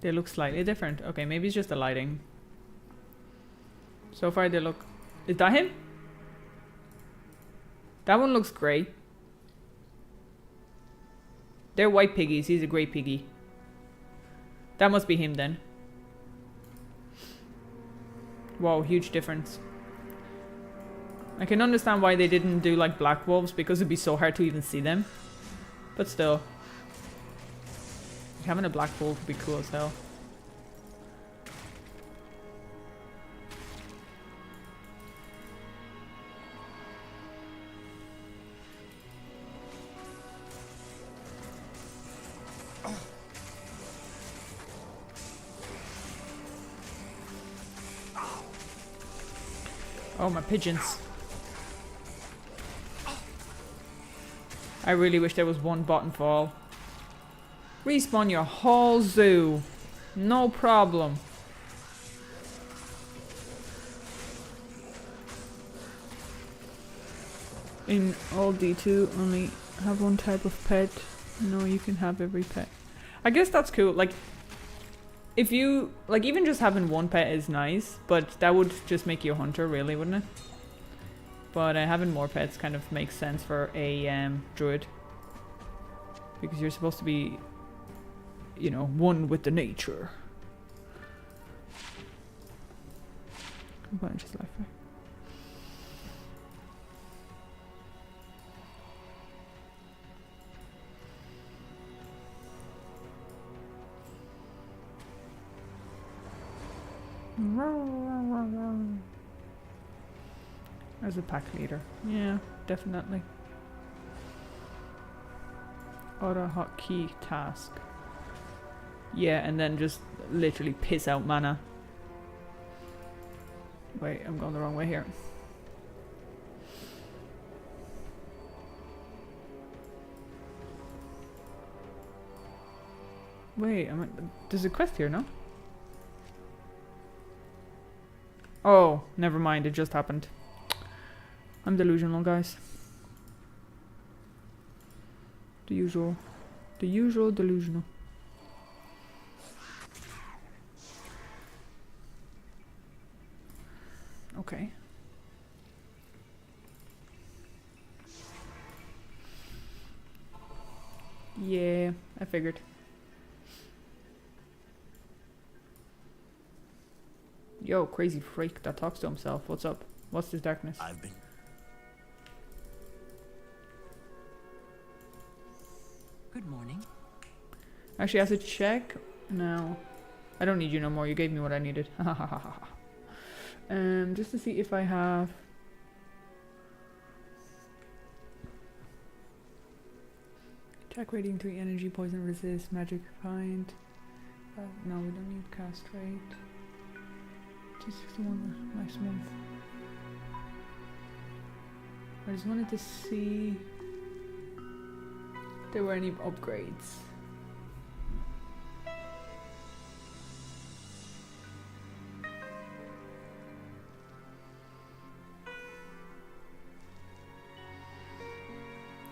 They look slightly different. Okay, maybe it's just the lighting. So far they look... Is that him? That one looks grey. They're white piggies. He's a grey piggy. That must be him then. Wow, huge difference. I can understand why they didn't do like black wolves, because it'd be so hard to even see them. But still. Having a black wolf would be cool as hell. Oh, my pigeons. I really wish there was one button for all. Respawn your whole zoo. No problem. In all D2, only have one type of pet. No, you can have every pet. I guess that's cool. Like, if you... Like, even just having one pet is nice, but that would just make you a hunter, really, wouldn't it? But having more pets kind of makes sense for a druid. Because you're supposed to be, you know, one with the nature. But just life. As a pack leader. Yeah, definitely. Auto hotkey task. Yeah, and then just literally piss out mana. Wait, I'm going the wrong way here. Wait, there's a quest here, no? Oh, never mind, it just happened. I'm delusional, guys. The usual delusional. Okay. Yeah, I figured. Yo, crazy freak that talks to himself. What's up? What's this darkness?
I've been.
Good morning.
Actually, as a check, no. I don't need you no more. You gave me what I needed. Just to see if I have. Attack rating 3, energy, poison resist, magic find. No, we don't need cast rate. 261, nice move. I just wanted to see if there were any upgrades.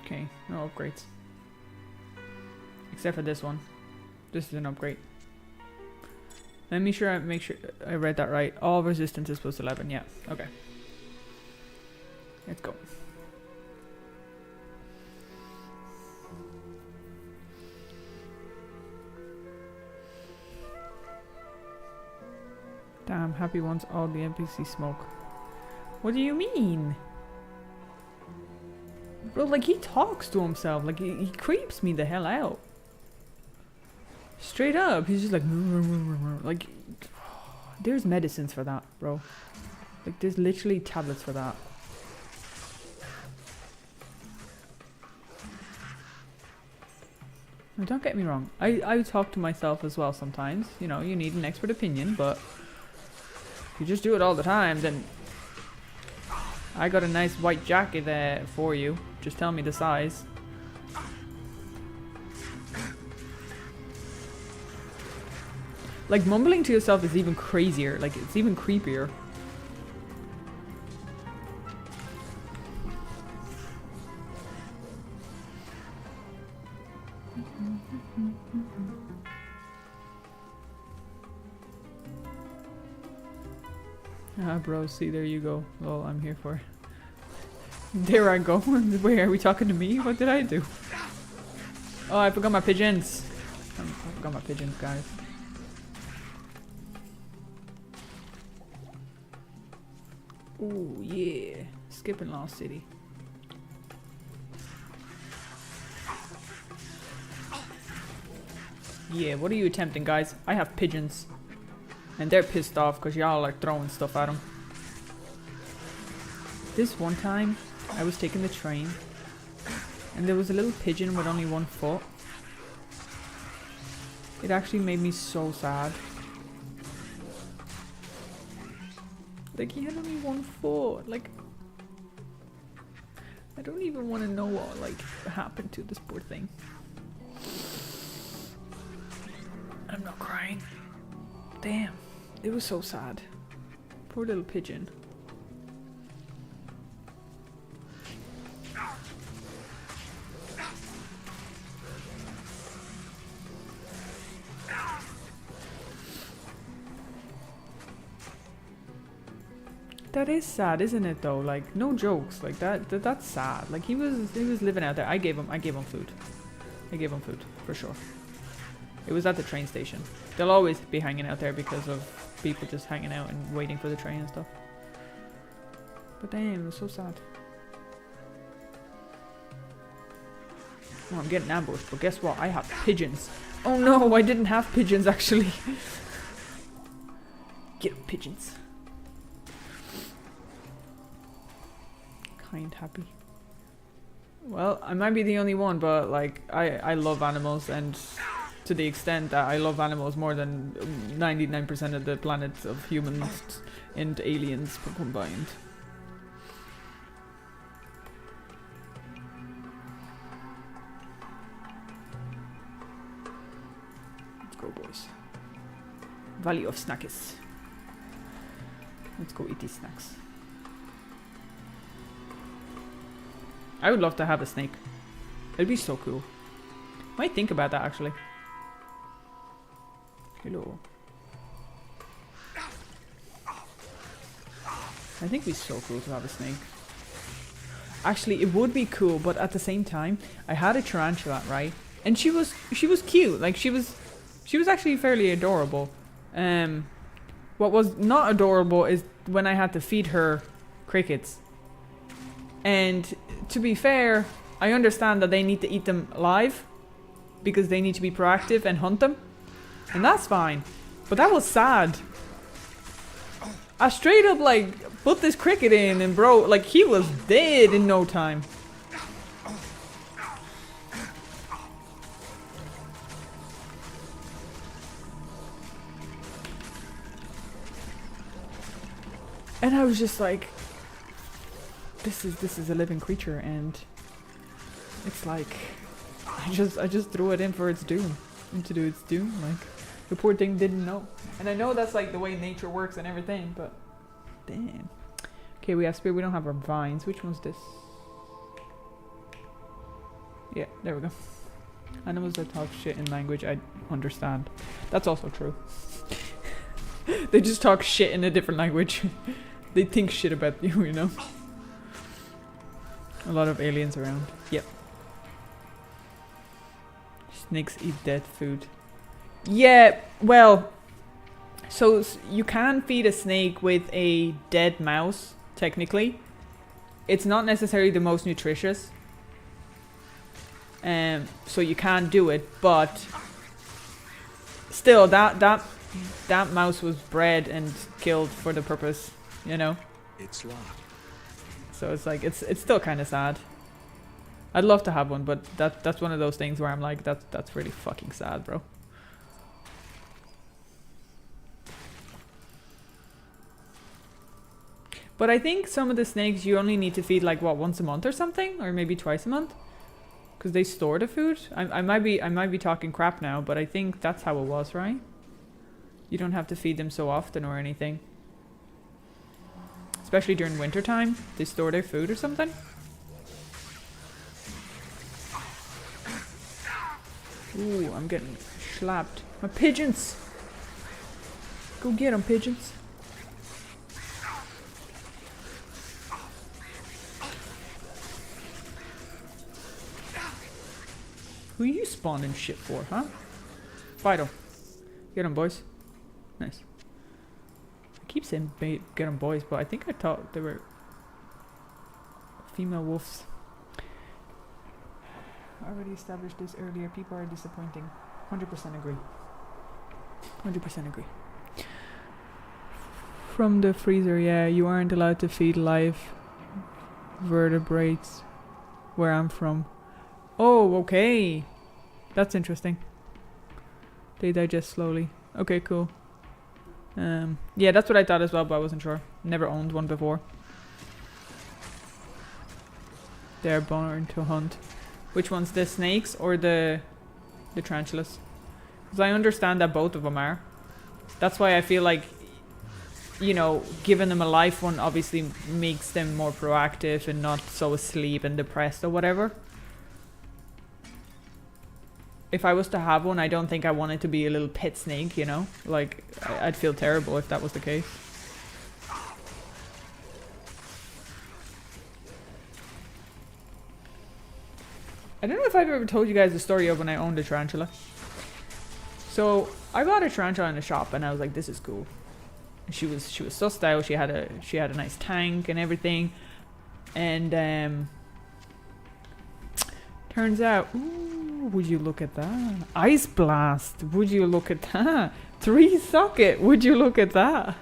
Okay, no upgrades. Except for this one. This is an upgrade. Let me make sure I read that right. All resistance is plus 11. Yeah, okay. Let's go. Damn, Happy wants all the NPC smoke. What do you mean? Bro, like he talks to himself. Like he creeps me the hell out. Straight up, he's just like there's medicines for that, bro. Like there's literally tablets for that. Now, don't get me wrong. I talk to myself as well sometimes. You know, you need an expert opinion, but if you just do it all the time, then I got a nice white jacket there for you. Just tell me the size. Like, mumbling to yourself is even crazier. Like, it's even creepier. Ah, bro, see, there you go. Well, I'm here for it. There I go. Wait, are we talking to me? What did I do? Oh, I forgot my pigeons. I forgot my pigeons, guys. Ooh, yeah. Skipping Lost City. Yeah, what are you attempting, guys? I have pigeons. And they're pissed off because y'all are throwing stuff at them. This one time, I was taking the train. And there was a little pigeon with only 1 foot. It actually made me so sad. Like, he had only 1 foot. Like, I don't even want to know what, like, happened to this poor thing. I'm not crying. Damn. It was so sad. Poor little pigeon. That is sad, isn't it though? Like, no jokes. Like that's sad. Like he was living out there. I gave him food. I gave them food, for sure. It was at the train station. They'll always be hanging out there because of people just hanging out and waiting for the train and stuff. But damn, it was so sad. Oh, I'm getting ambushed, but guess what? I have pigeons. Oh no, I didn't have pigeons actually. Get 'em, pigeons. Kind happy. Well, I might be the only one, but like I love animals, and to the extent that I love animals more than 99% of the planets of humans and aliens combined. Let's go, boys. Valley of Snackis. Let's go eat these snacks. I would love to have a snake. It'd be so cool. Might think about that actually. Hello. I think it'd be so cool to have a snake. Actually, it would be cool, but at the same time, I had a tarantula, right? And she was cute. Like she was actually fairly adorable. What was not adorable is when I had to feed her crickets. And to be fair, I understand that they need to eat them alive because they need to be proactive and hunt them. And that's fine. But that was sad. I straight up like put this cricket in and bro, like he was dead in no time. And I was just like, this is a living creature, and it's like I just threw it in for its doom, to do its doom. Like the poor thing didn't know, and I know that's like the way nature works and everything, but damn. Okay, we have spear. We don't have our vines. Which one's this? Yeah, there we go. Animals that talk shit in language I understand. That's also true. They just talk shit in a different language. They think shit about you, you know? A lot of aliens around. Yep. Snakes eat dead food. Yeah, well, so you can feed a snake with a dead mouse, technically. It's not necessarily the most nutritious. So you can do it, but still that mouse was bred and killed for the purpose, you know?
It's locked.
So it's like it's still kind of sad. I'd love to have one, but that's one of those things where I'm like that's really fucking sad, bro. But I think some of the snakes you only need to feed like what, once a month or something, or maybe twice a month, because they store the food. I might be talking crap now, but I think that's how it was, right? You don't have to feed them so often or anything. Especially during winter time, they store their food or something. Ooh, I'm getting slapped. My pigeons! Go get them, pigeons. Who are you spawning shit for, huh? Fight them. Get them, boys. Nice. I keep saying get them, boys, but I think I thought they were female wolves. I already established this earlier. People are disappointing. 100% agree. 100% agree. From the freezer, yeah, you aren't allowed to feed live vertebrates where I'm from. Oh, okay. That's interesting. They digest slowly. Okay, cool. Yeah, that's what I thought as well, but I wasn't sure. Never owned one before. They're born to hunt. Which one's the snakes or the tarantulas? Because I understand that both of them are. That's why I feel like, you know, giving them a life one obviously makes them more proactive and not so asleep and depressed or whatever. If I was to have one, I don't think I want it to be a little pet snake, you know? Like, I'd feel terrible if that was the case. I don't know if I've ever told you guys the story of when I owned a tarantula. So I bought a tarantula in the shop, and I was like, "This is cool." She was sussed out. She had a nice tank and everything, and turns out, ooh, would you look at that? Ice blast. Would you look at that? 3 socket. Would you look at that?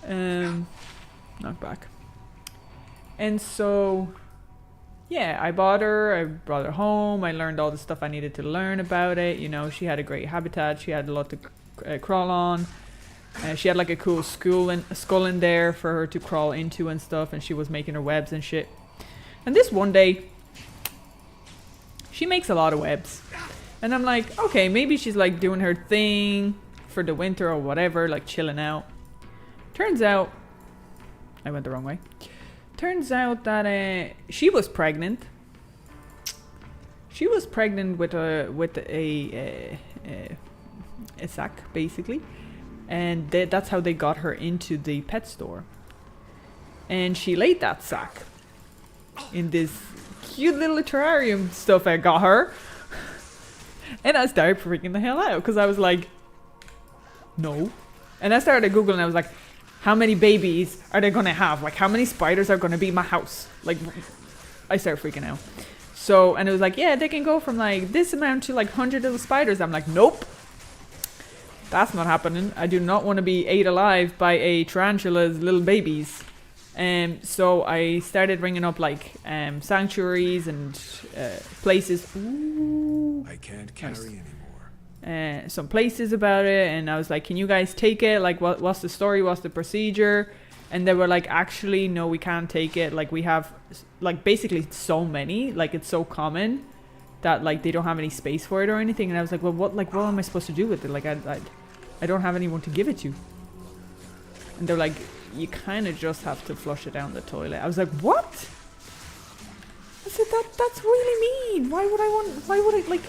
Knock back. And so, yeah, I bought her. I brought her home. I learned all the stuff I needed to learn about it. You know, she had a great habitat. She had a lot to crawl on. She had like a cool skull in there for her to crawl into and stuff. And she was making her webs and shit. And this one day, she makes a lot of webs. And I'm like, okay, maybe she's like doing her thing for the winter or whatever, like chilling out. Turns out, I went the wrong way. Turns out that she was pregnant. She was pregnant with a sack, basically, and that's how they got her into the pet store. And she laid that sack in this cute little terrarium stuff I got her, and I started freaking the hell out because I was like, no. And I started Googling and I was like, how many babies are they gonna have? Like, how many spiders are gonna be in my house? Like, I started freaking out. So, and it was like, yeah, they can go from like this amount to like 100 little spiders. I'm like, nope. That's not happening. I do not want to be ate alive by a tarantula's little babies. So I started ringing up like sanctuaries and places. Ooh.
I can't carry anymore.
Some places about it, and I was like, can you guys take it? Like, what's the story? What's the procedure? And they were like, actually, no, we can't take it. Like, we have like basically so many, like it's so common that like they don't have any space for it or anything. And I was like, well, what am I supposed to do with it? Like, I don't have anyone to give it to. And they're like, you kind of just have to flush it down the toilet. I was like, what? I said, that's really mean. Why would I like,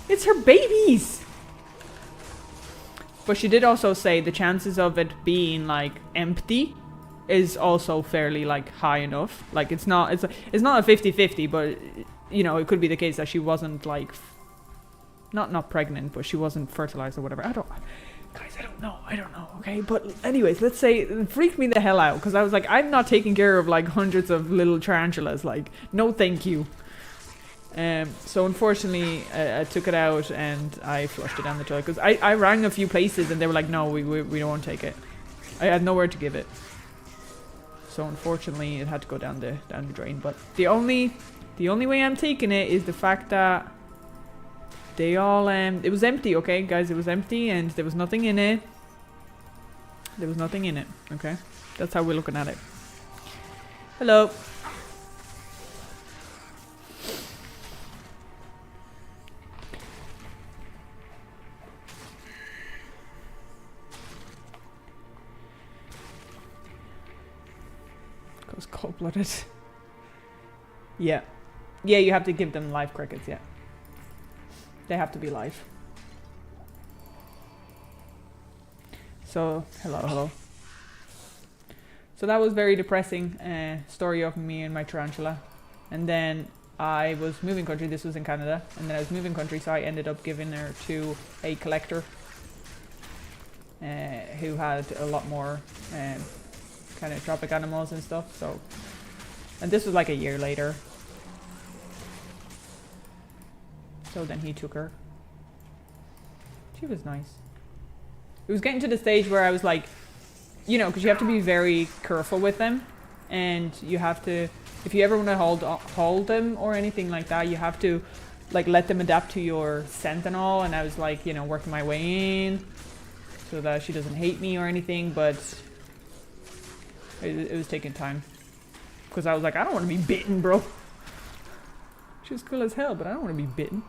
it's her babies. But she did also say the chances of it being like empty is also fairly like high enough. Like it's not a 50-50, but you know, it could be the case that she wasn't like not pregnant, but she wasn't fertilized or whatever. I don't know, okay? But anyways, let's say it freaked me the hell out because I was like, I'm not taking care of like hundreds of little tarantulas, like no thank you. So unfortunately, I took it out and I flushed it down the toilet because I rang a few places and they were like, no, we don't want to take it. I had nowhere to give it. So unfortunately, it had to go down the drain. But the only way I'm taking it is the fact that they all it was empty, okay, guys, it was empty and there was nothing in it. There was nothing in it, okay? That's how we're looking at it. Hello. Goes cold-blooded. Yeah. Yeah, you have to give them live crickets, yeah. They have to be live. So, hello. So that was very depressing story of me and my tarantula. And then I was moving country, this was in Canada, and then I was moving country, so I ended up giving her to a collector who had a lot more kind of tropic animals and stuff. So, and this was like a year later. So then he took her. She was nice. It was getting to the stage where I was like, you know, because you have to be very careful with them, and you have to, if you ever want to hold them or anything like that, you have to like let them adapt to your scent and all. And I was like, you know, working my way in so that she doesn't hate me or anything, but it was taking time because I was like, I don't want to be bitten, bro. She was cool as hell, but I don't want to be bitten.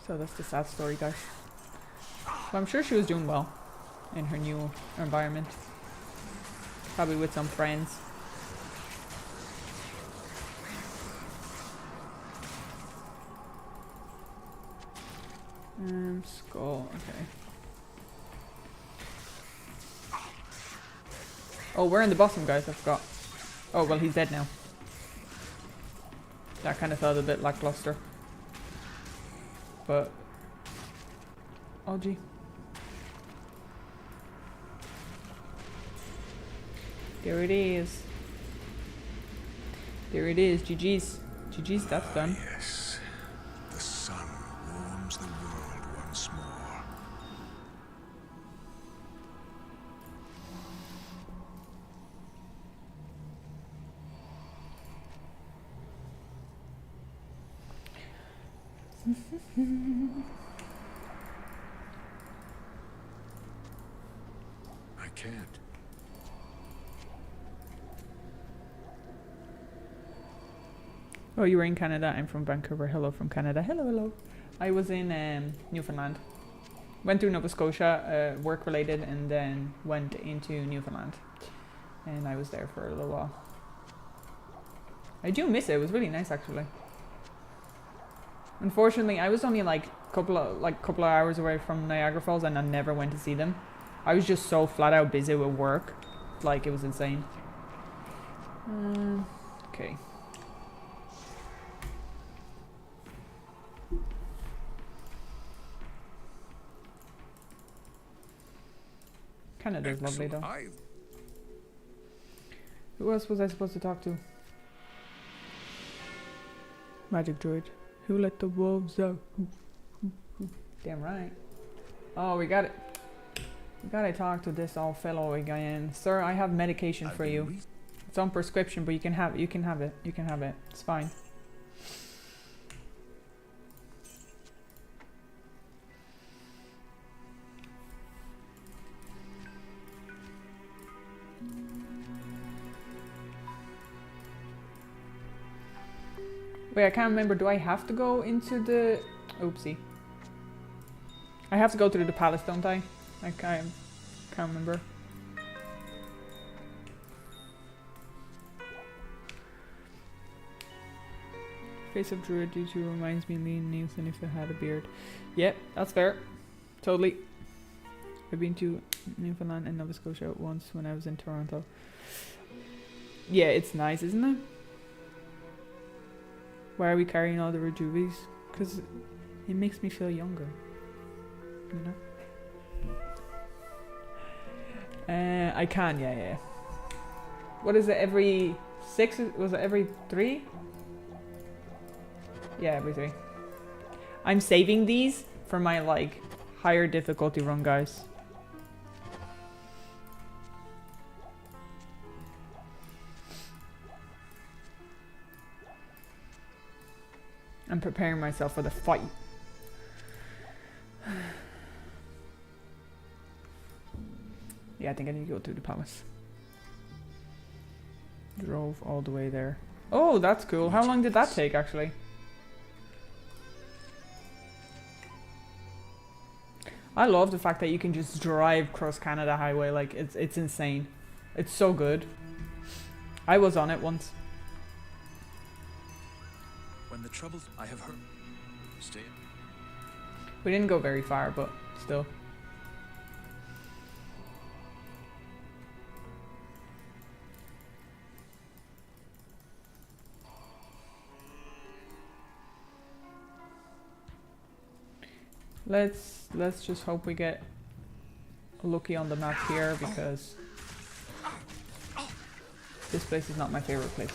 So that's the sad story, guys. So I'm sure she was doing well in her new environment. Probably with some friends. Skull, okay. Oh, we're in the bottom, guys, I forgot. Oh, well, he's dead now. That kind of felt a bit lackluster. But oh gee. There it is. There it is. GG's. GG's, that's done.
Yes. The sun warms the world once more. I can't.
Oh, you were in Canada. I'm from Vancouver. Hello from Canada. Hello, hello. I was in Newfoundland. Went through Nova Scotia, work related, and then went into Newfoundland. And I was there for a little while. I do miss it. It was really nice, actually. Unfortunately, I was only like couple of hours away from Niagara Falls, and I never went to see them. I was just so flat out busy with work, like it was insane. Okay. Canada's lovely though. Who else was I supposed to talk to? Magic Druid. Who let the wolves out? Damn right. Oh, we got it. We gotta talk to this old fellow again. Sir, I have medication for you. It's on prescription, but you can have it. You can have it. You can have it. It's fine. Wait, I can't remember. Do I have to go into the... Oopsie. I have to go through the palace, don't I? I can't remember. Face of Druid D2 reminds me of Liam Neeson if I had a beard. Yep, that's fair. Totally. I've been to Newfoundland and Nova Scotia once when I was in Toronto. Yeah, it's nice, isn't it? Why are we carrying all the rejuvies? Because it makes me feel younger. You know? I can, yeah. What is it, every 6? Was it every 3? Yeah, every 3. I'm saving these for my, like, higher difficulty run, guys. I'm preparing myself for the fight. Yeah, I think I need to go through the palace. Drove all the way there. Oh, that's cool. How long did that take, actually? I love the fact that you can just drive across Canada Highway. Like, it's insane. It's so good. I was on it once.
When the troubles I have heard. Stay.
We didn't go very far, but still. Let's just hope we get lucky on the map here, because this place is not my favorite place.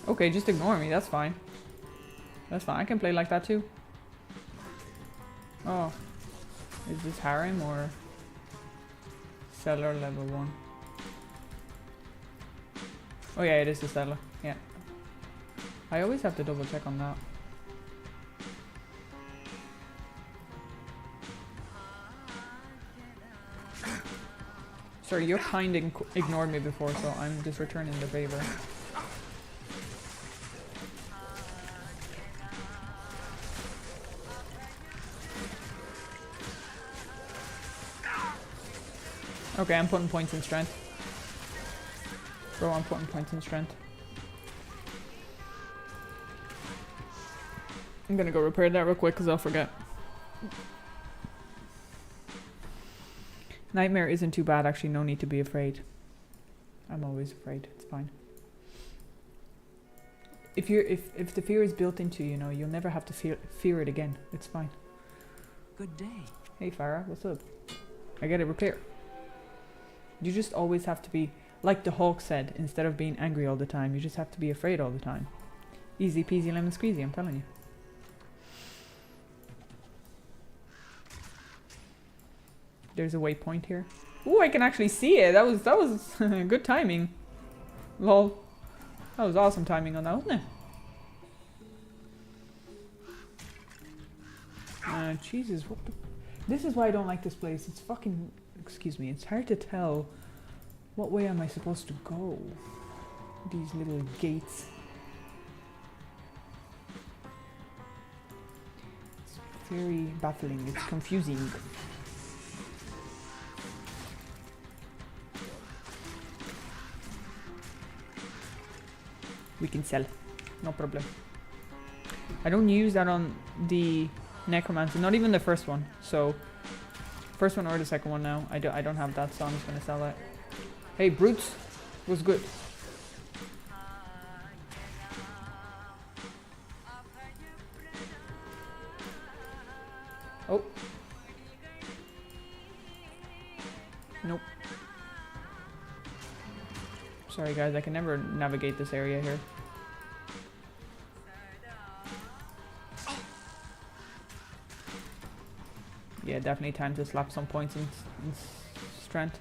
Okay, just ignore me, that's fine. That's fine, I can play like that too. Oh. Is this harem or seller level 1? Oh yeah, it is the seller, yeah. I always have to double check on that. Sorry, you kind of ignored me before, so I'm just returning the favor. Okay, I'm putting points in strength. Bro, I'm putting points in strength. I'm gonna go repair that real quick because I'll forget. Nightmare isn't too bad, actually, no need to be afraid. I'm always afraid. It's fine. If the fear is built into you, you'll never have to fear it again. It's fine.
Good day.
Hey Farah, what's up? I get a repair. You just always have to be, like the Hulk said, instead of being angry all the time, you just have to be afraid all the time. Easy peasy lemon squeezy, I'm telling you. There's a waypoint here. Ooh, I can actually see it. That was good timing. Lol. That was awesome timing on that, wasn't it? Jesus, what the... This is why I don't like this place. It's fucking... Excuse me. It's hard to tell what way am I supposed to go. These little gates. It's very baffling. It's confusing. We can sell. No problem. I don't use that on the necromancer. Not even the first one. So... First one or the second one now. I don't have that, so I'm just gonna sell that. Hey, Brutes was good. Oh. Nope. Sorry guys, I can never navigate this area here. Yeah, definitely time to slap some points in strength.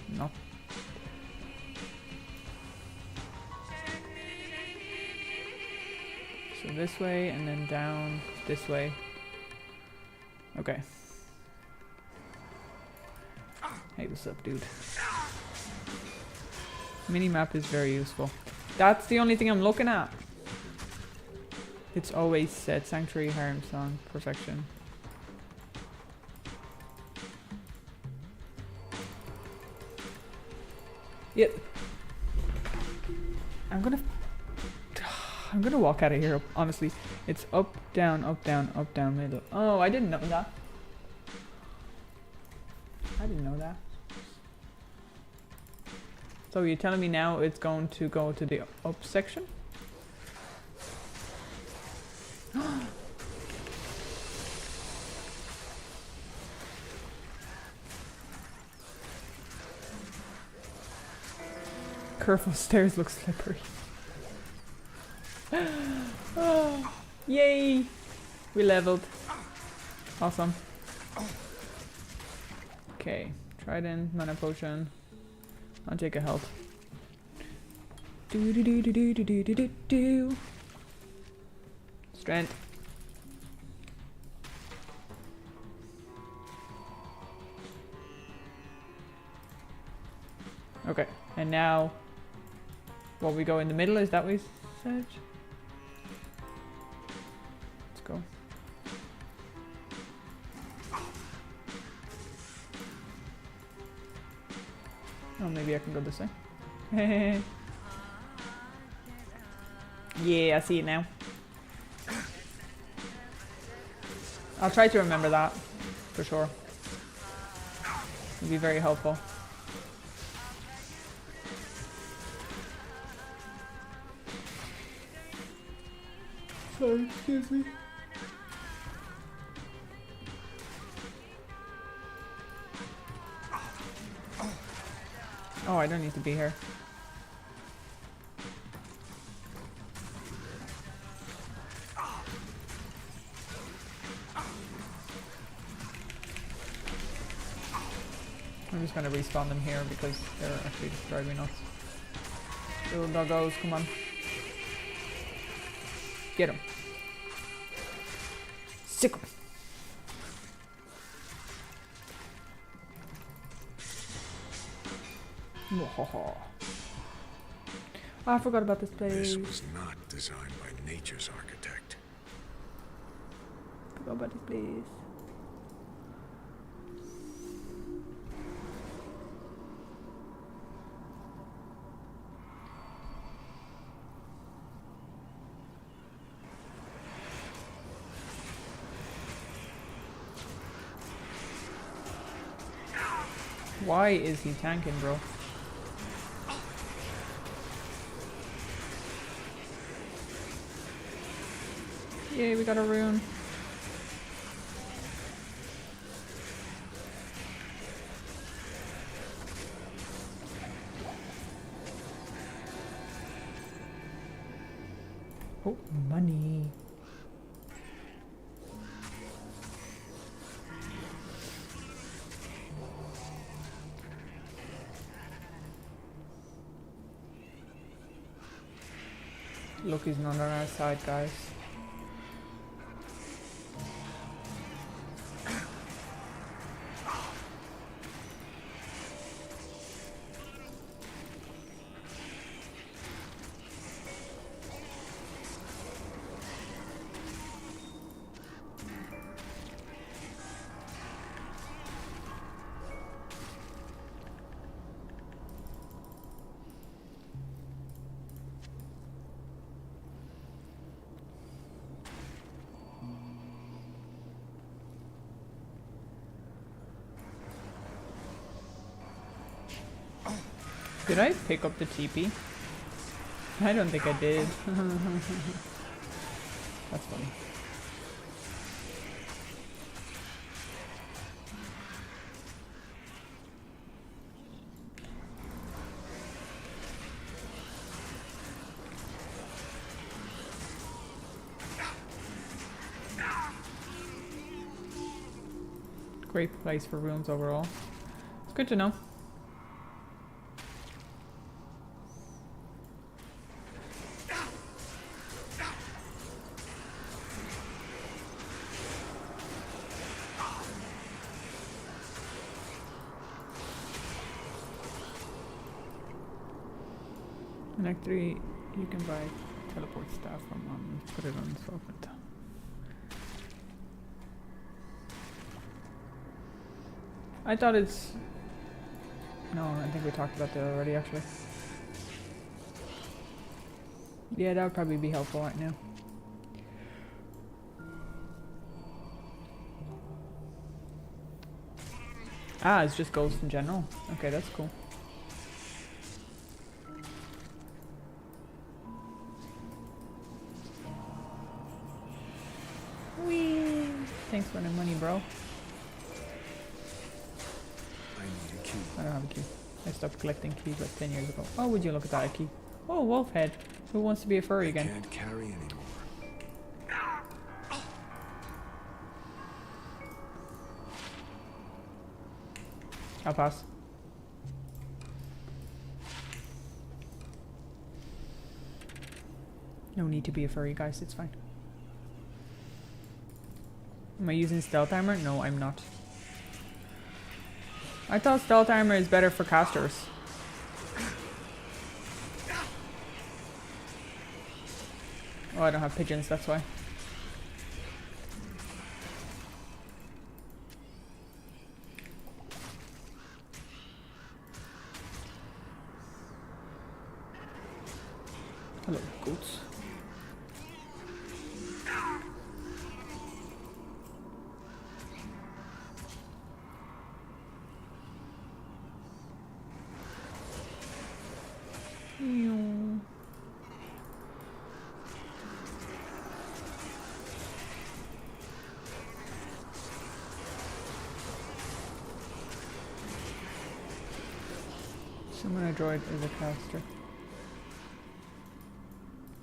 No. So this way and then down this way. Okay. Hey, what's up, dude? Minimap is very useful. That's the only thing I'm looking at. It's always said Sanctuary Harem Song. Perfection. Yep. I'm gonna walk out of here, honestly. It's up, down, middle. Oh, I didn't know that. I didn't know that. So you're telling me now it's going to go to the up section? Careful, stairs look slippery. Oh, yay! We leveled. Awesome. Okay, trident, mana potion. I'll take a health. Do do do do do do do do do. Strength. Okay, and now, what, we go in the middle? Is that what we said? Let's go. Oh, maybe I can go this way. Yeah, I see it now. I'll try to remember that, for sure. It'll be very helpful. Sorry, excuse me. Oh, I don't need to be here. I'm just gonna respawn them here because they're actually just driving me nuts. Little doggos, come on. Get him. Sick him. Oh, I forgot about this place.
This was not designed by nature's architect.
Forgot about this place. Why is he tanking, bro? Yay, we got a rune. Oh, money. Look, he's not on our side, guys. Did I pick up the TP? I don't think I did. That's funny. Great place for runes overall. It's good to know. In Act 3, you can buy teleport staff from put it on Socket. I thought it's... No, I think we talked about that already, actually. Yeah, that would probably be helpful right now. Ah, it's just ghosts in general. Okay, that's cool. Whee! Thanks for the money, bro.
I need a key.
I don't have a key. I stopped collecting keys like 10 years ago. Oh, would you look at that, a key? Oh, wolf head. Who wants to be a furry
I
again?
can't carry anymore.
I'll pass. No need to be a furry, guys. It's fine. Am I using stealth armor? No, I'm not. I thought stealth armor is better for casters. Oh, I don't have pigeons, that's why. Hello, goats. Meow. Summon a droid is a caster.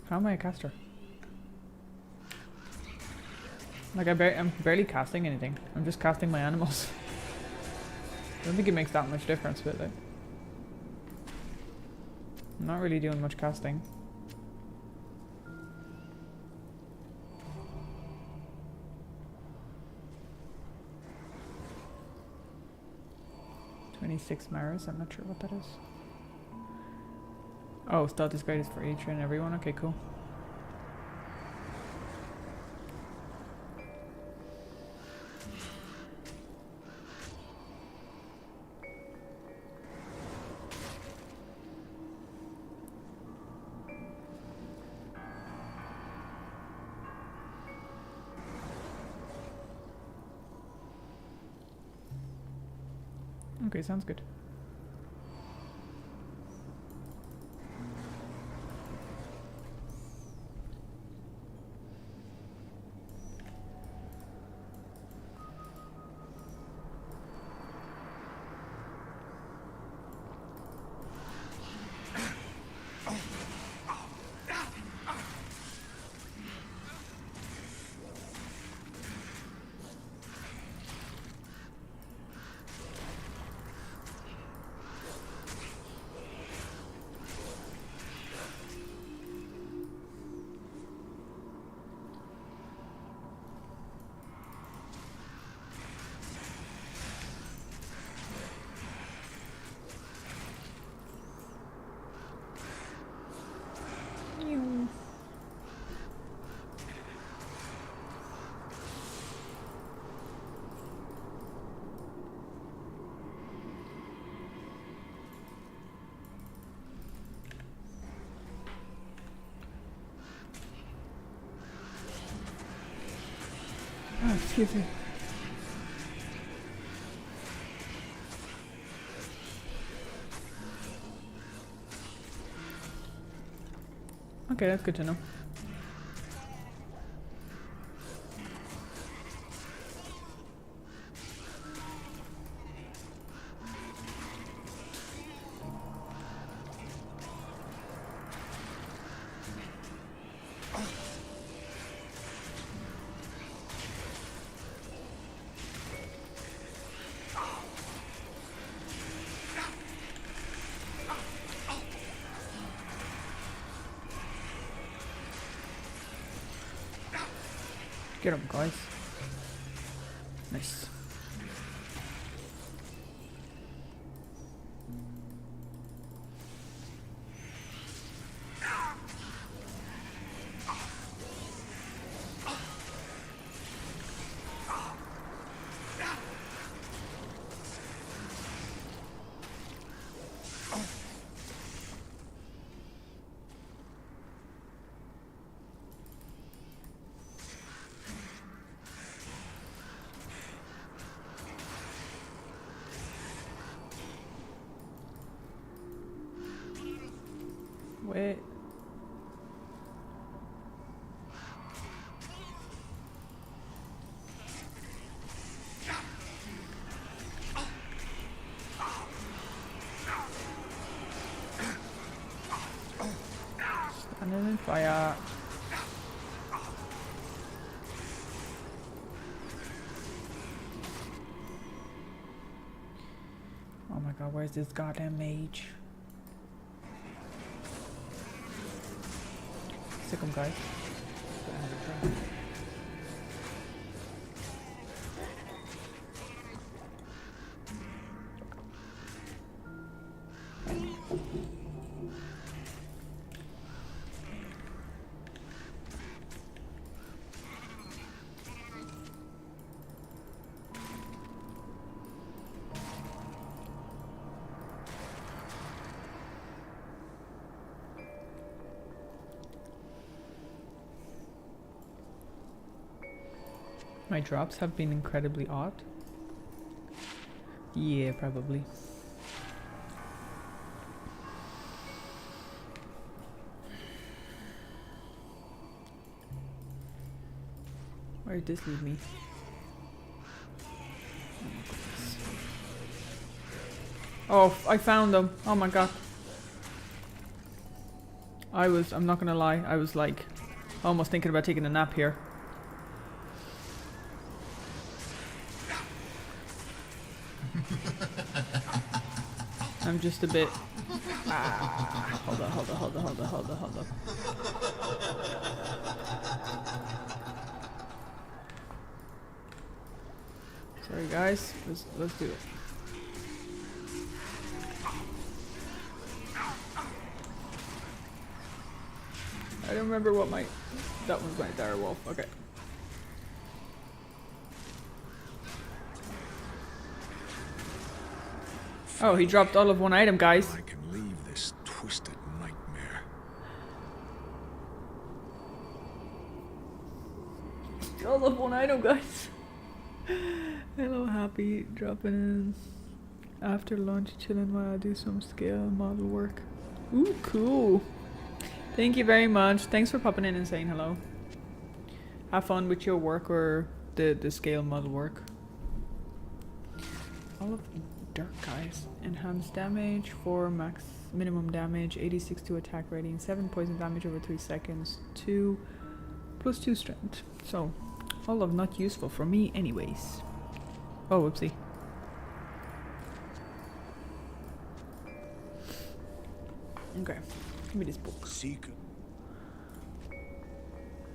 How am I a caster? Like I'm barely casting anything. I'm just casting my animals. I don't think it makes that much difference, but like, I'm not really doing much casting. $26 Maris, I'm not sure what that is. Oh, stealth is greatest for each and everyone. Okay, cool. Okay, sounds good. Excuse me. Okay, that's good to know. Get him, guys. Nice. Wait. Standing in fire. Oh my god, where's this goddamn mage? Sick 'em, guys. My drops have been incredibly odd. Yeah, probably. Where did this lead me? Oh, I found them. Oh my god. I'm not gonna lie, I was like almost thinking about taking a nap here. I'm just a bit. Hold on. Sorry guys, let's do it. I don't remember what that one's my dire wolf. Okay. Oh, he dropped all of one item, guys.
I can leave this twisted nightmare.
All of one item, guys. Hello, happy dropping in after lunch, chilling while I do some scale model work. Ooh, cool. Thank you very much. Thanks for popping in and saying hello. Have fun with your work or the scale model work. All of dirt, guys. Enhanced damage, 4 max minimum damage, 86 to attack rating, 7 poison damage over 3 seconds, 2 plus 2 strength. So, all of not useful for me anyways. Oh, whoopsie. Okay, give me this book.
Seek.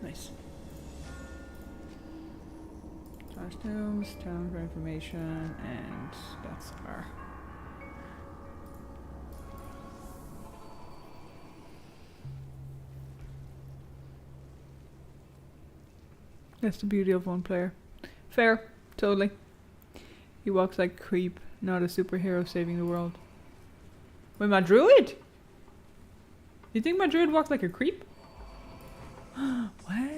Nice. Costumes, town for information, and that's our. That's the beauty of one player. Fair, totally. He walks like a creep, not a superhero saving the world. Wait, my druid? You think my druid walks like a creep? What?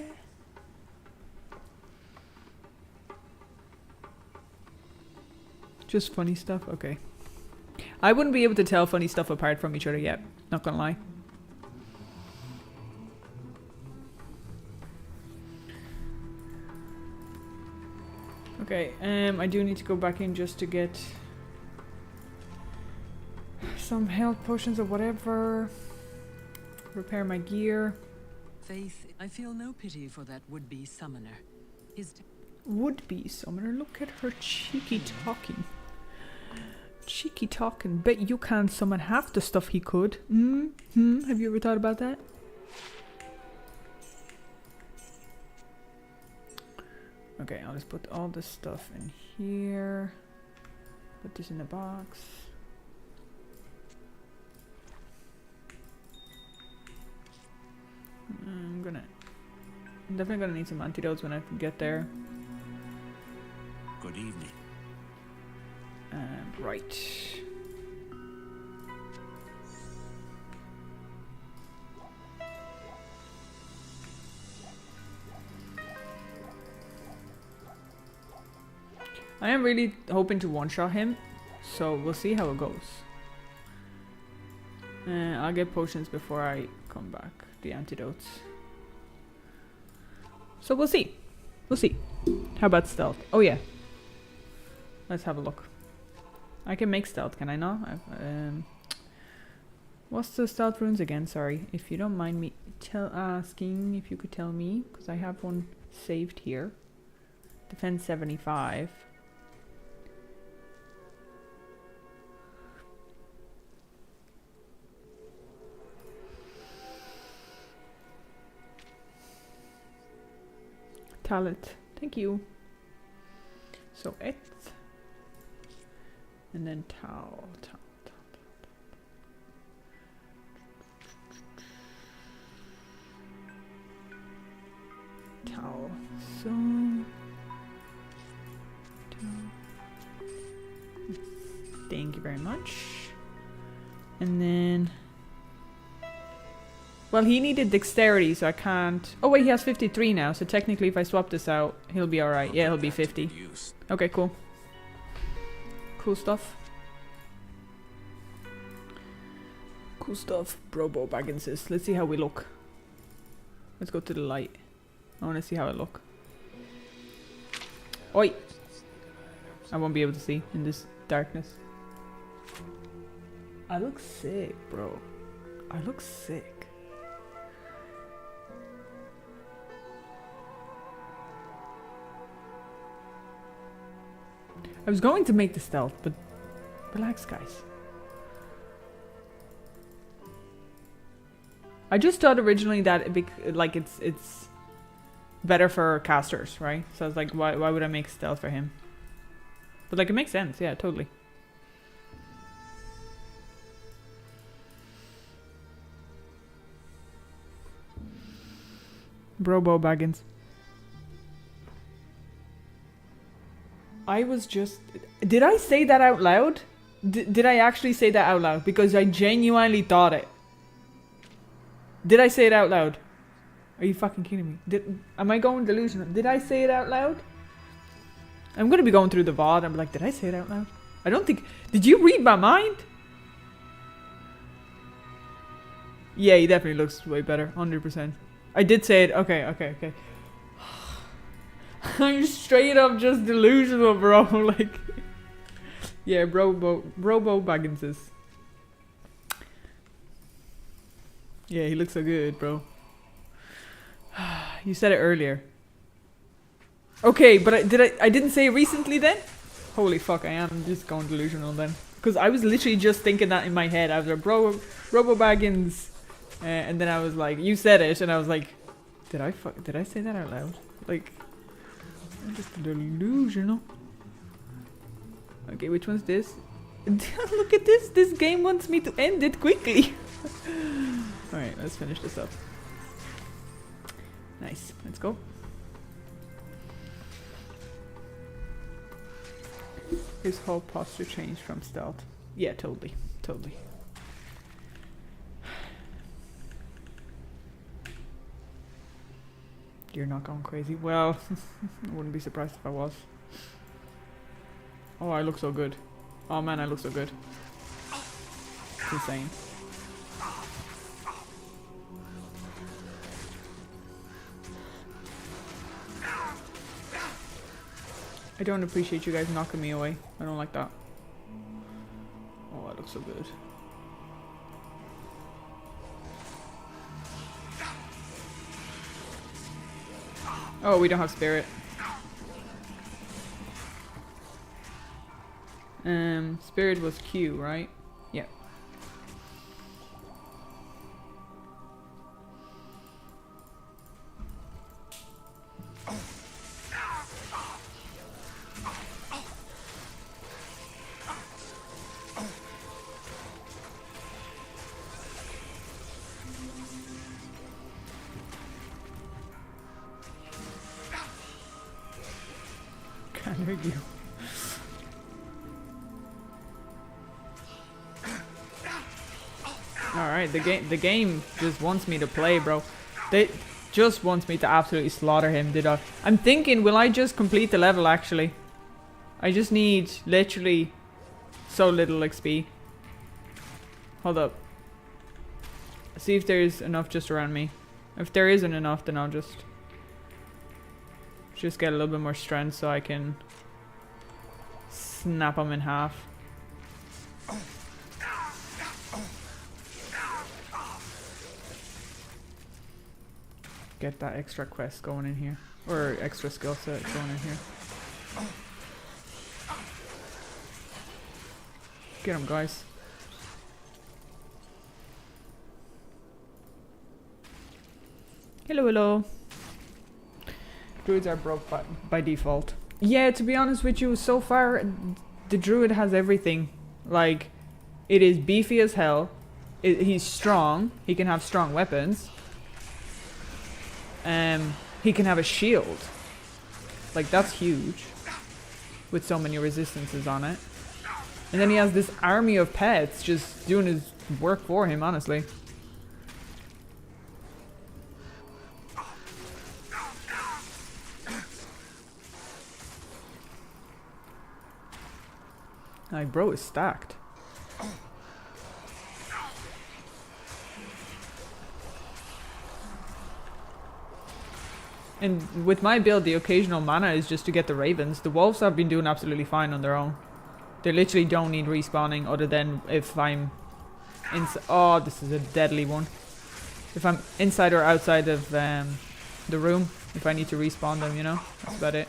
Just funny stuff? Okay. I wouldn't be able to tell funny stuff apart from each other yet. Not gonna lie. Okay, I do need to go back in just to get some health potions or whatever. Repair my gear.
Faith, I feel no pity for that would-be summoner. His
Would-be summoner. Look at her cheeky talking. Cheeky talking. Bet you can't summon half the stuff he could. Have you ever thought about that? Okay, I'll just put all this stuff in here. Put this in the box. I'm definitely gonna need some antidotes when I get there.
Good evening.
Right. I am really hoping to one-shot him, so we'll see how it goes. I'll get potions before I come back, the antidotes. So we'll see. We'll see. How about stealth? Oh yeah. Let's have a look. I can make stealth, can I not? What's the stealth runes again? Sorry. If you don't mind me asking, if you could tell me, because I have one saved here. Defense 75. Talent. Thank you. So it. And then Tau. So. Thank you very much. And then. Well, he needed dexterity, so I can't. Oh, wait, he has 53 now. So technically, if I swap this out, he'll be alright. Yeah, he'll be 50. Okay, cool. Cool stuff. Cool stuff. Brobo Bagginses. Let's see how we look. Let's go to the light. I want to see how I look. Oi! I won't be able to see in this darkness. I look sick, bro. I look sick. I was going to make the stealth, but relax, guys. I just thought originally that it's better for casters, right? So I was like, why would I make stealth for him? But like, it makes sense, yeah, totally. Brobo Baggins. I was just... Did I say that out loud? Did I actually say that out loud? Because I genuinely thought it. Did I say it out loud? Are you fucking kidding me? Am I going delusional? Did I say it out loud? I'm gonna be going through the VOD. I'm like, did I say it out loud? I don't think... Did you read my mind? Yeah, he definitely looks way better. 100%. I did say it. Okay. I'm straight up just delusional, bro. Like, yeah, Brobo Bagginses. Yeah, he looks so good, bro. You said it earlier. Okay, but I didn't say it recently then? Holy fuck, I am just going delusional then. Because I was literally just thinking that in my head. I was like, Robo Baggins. And then I was like, you said it, and I was like, did I say that out loud? Like, I'm just delusional. Okay, which one's this? Look at this. This game wants me to end it quickly. Alright, let's finish this up. Nice. Let's go. His whole posture changed from stealth. Yeah, totally. You're not going crazy. Well, I wouldn't be surprised if I was. Oh, I look so good. Oh man, I look so good. It's insane. I don't appreciate you guys knocking me away. I don't like that. Oh, I look so good. Oh, we don't have spirit. Spirit was Q, right? Yeah. Can't hear you. Alright, the game just wants me to play, bro. They just wants me to absolutely slaughter him, I'm thinking, will I just complete the level actually? I just need literally so little XP. Hold up. See if there's enough just around me. If there isn't enough, then I'll just get a little bit more strength so I can snap him in half. Get that extra quest going in here. Or extra skill set going in here. Get him, guys. Hello, hello. Druids are broke by default. Yeah, to be honest with you, so far the druid has everything. Like, it is beefy as hell. He's strong. He can have strong weapons. He can have a shield. Like, that's huge. With so many resistances on it. And then he has this army of pets just doing his work for him, honestly. Like, bro is stacked. And with my build, the occasional mana is just to get the ravens. The wolves have been doing absolutely fine on their own. They literally don't need respawning other than if I'm inside. Oh, this is a deadly one. If I'm inside or outside of the room, if I need to respawn them, you know, that's about it.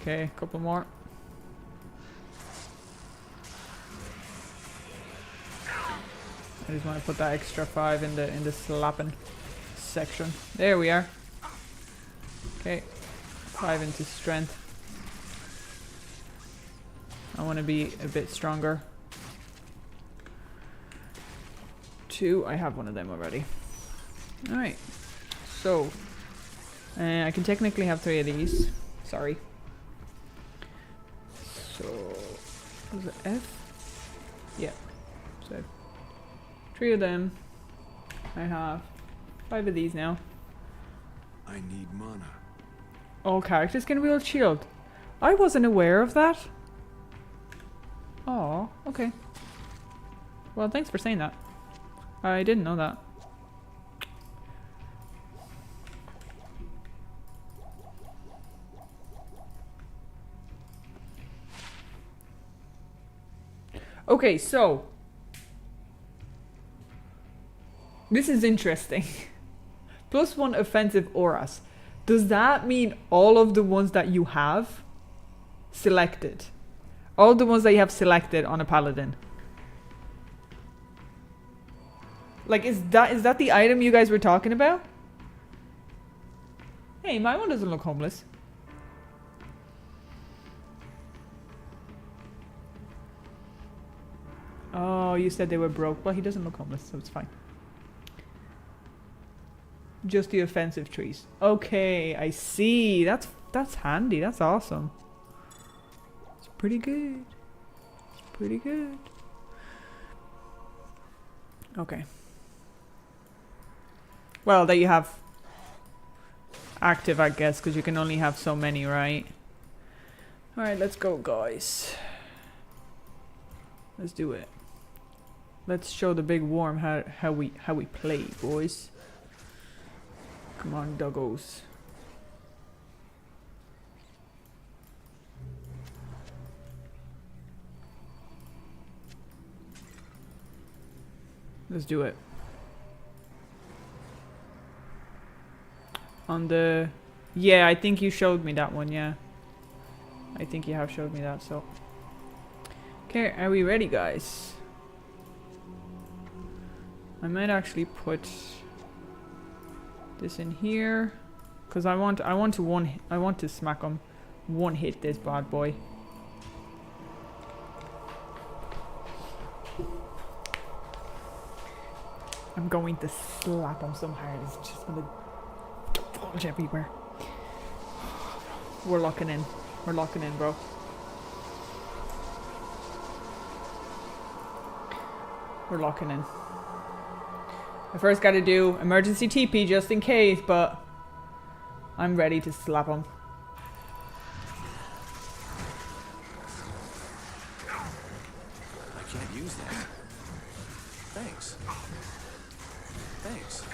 Okay, a couple more. I just want to put that extra 5 in the slapping section. There we are. Okay, 5 into strength. I want to be a bit stronger. 2, I have one of them already. Alright, so I can technically have 3 of these. Sorry. So, was it F? Yeah, so 3 of them. I have 5 of these now.
I need mana.
All characters can wield shield. I wasn't aware of that. Oh, okay. Well, thanks for saying that. I didn't know that. Okay, so this is interesting. +1 offensive auras. Does that mean all of the ones that you have selected? All the ones that you have selected on a paladin? Like, is that the item you guys were talking about? Hey, my one doesn't look homeless. Oh, you said they were broke. Well, he doesn't look homeless, so it's fine. Just the offensive trees. Okay, I see. That's handy. That's awesome. It's pretty good. It's pretty good. Okay. Well, that you have active, I guess, because you can only have so many, right? Alright, let's go, guys. Let's do it. Let's show the big worm how we play, boys. Come on, doggos. Let's do it. On the... Yeah, I think you showed me that one, yeah. I think you have showed me that, so... Okay, are we ready, guys? I might actually put this in here, cause I want to smack him, one hit this bad boy. I'm going to slap him so hard it's just gonna bulge everywhere. We're locking in. We're locking in, bro. We're locking in. I first gotta do emergency TP just in case, but I'm ready to slap him.
I can't use that. Thanks. Thanks.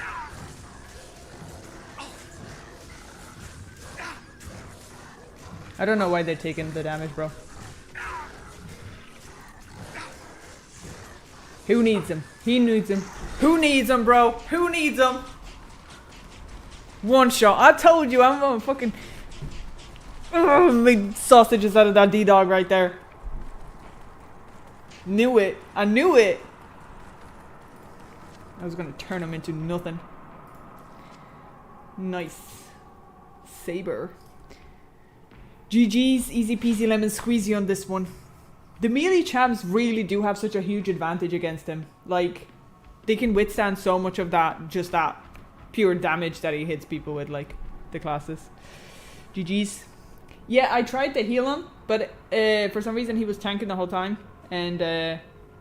I don't know why they're taking the damage, bro. Who needs him? He needs him. Who needs him, bro? Who needs him? One shot. I told you, I'm gonna fucking... make sausages out of that D-dog right there. Knew it. I knew it. I was gonna turn him into nothing. Nice. Saber. GG's, easy peasy lemon squeezy on this one. The melee champs really do have such a huge advantage against him. Like, they can withstand so much of that, just that pure damage that he hits people with, like, the classes. GG's. Yeah, I tried to heal him, but for some reason he was tanking the whole time. And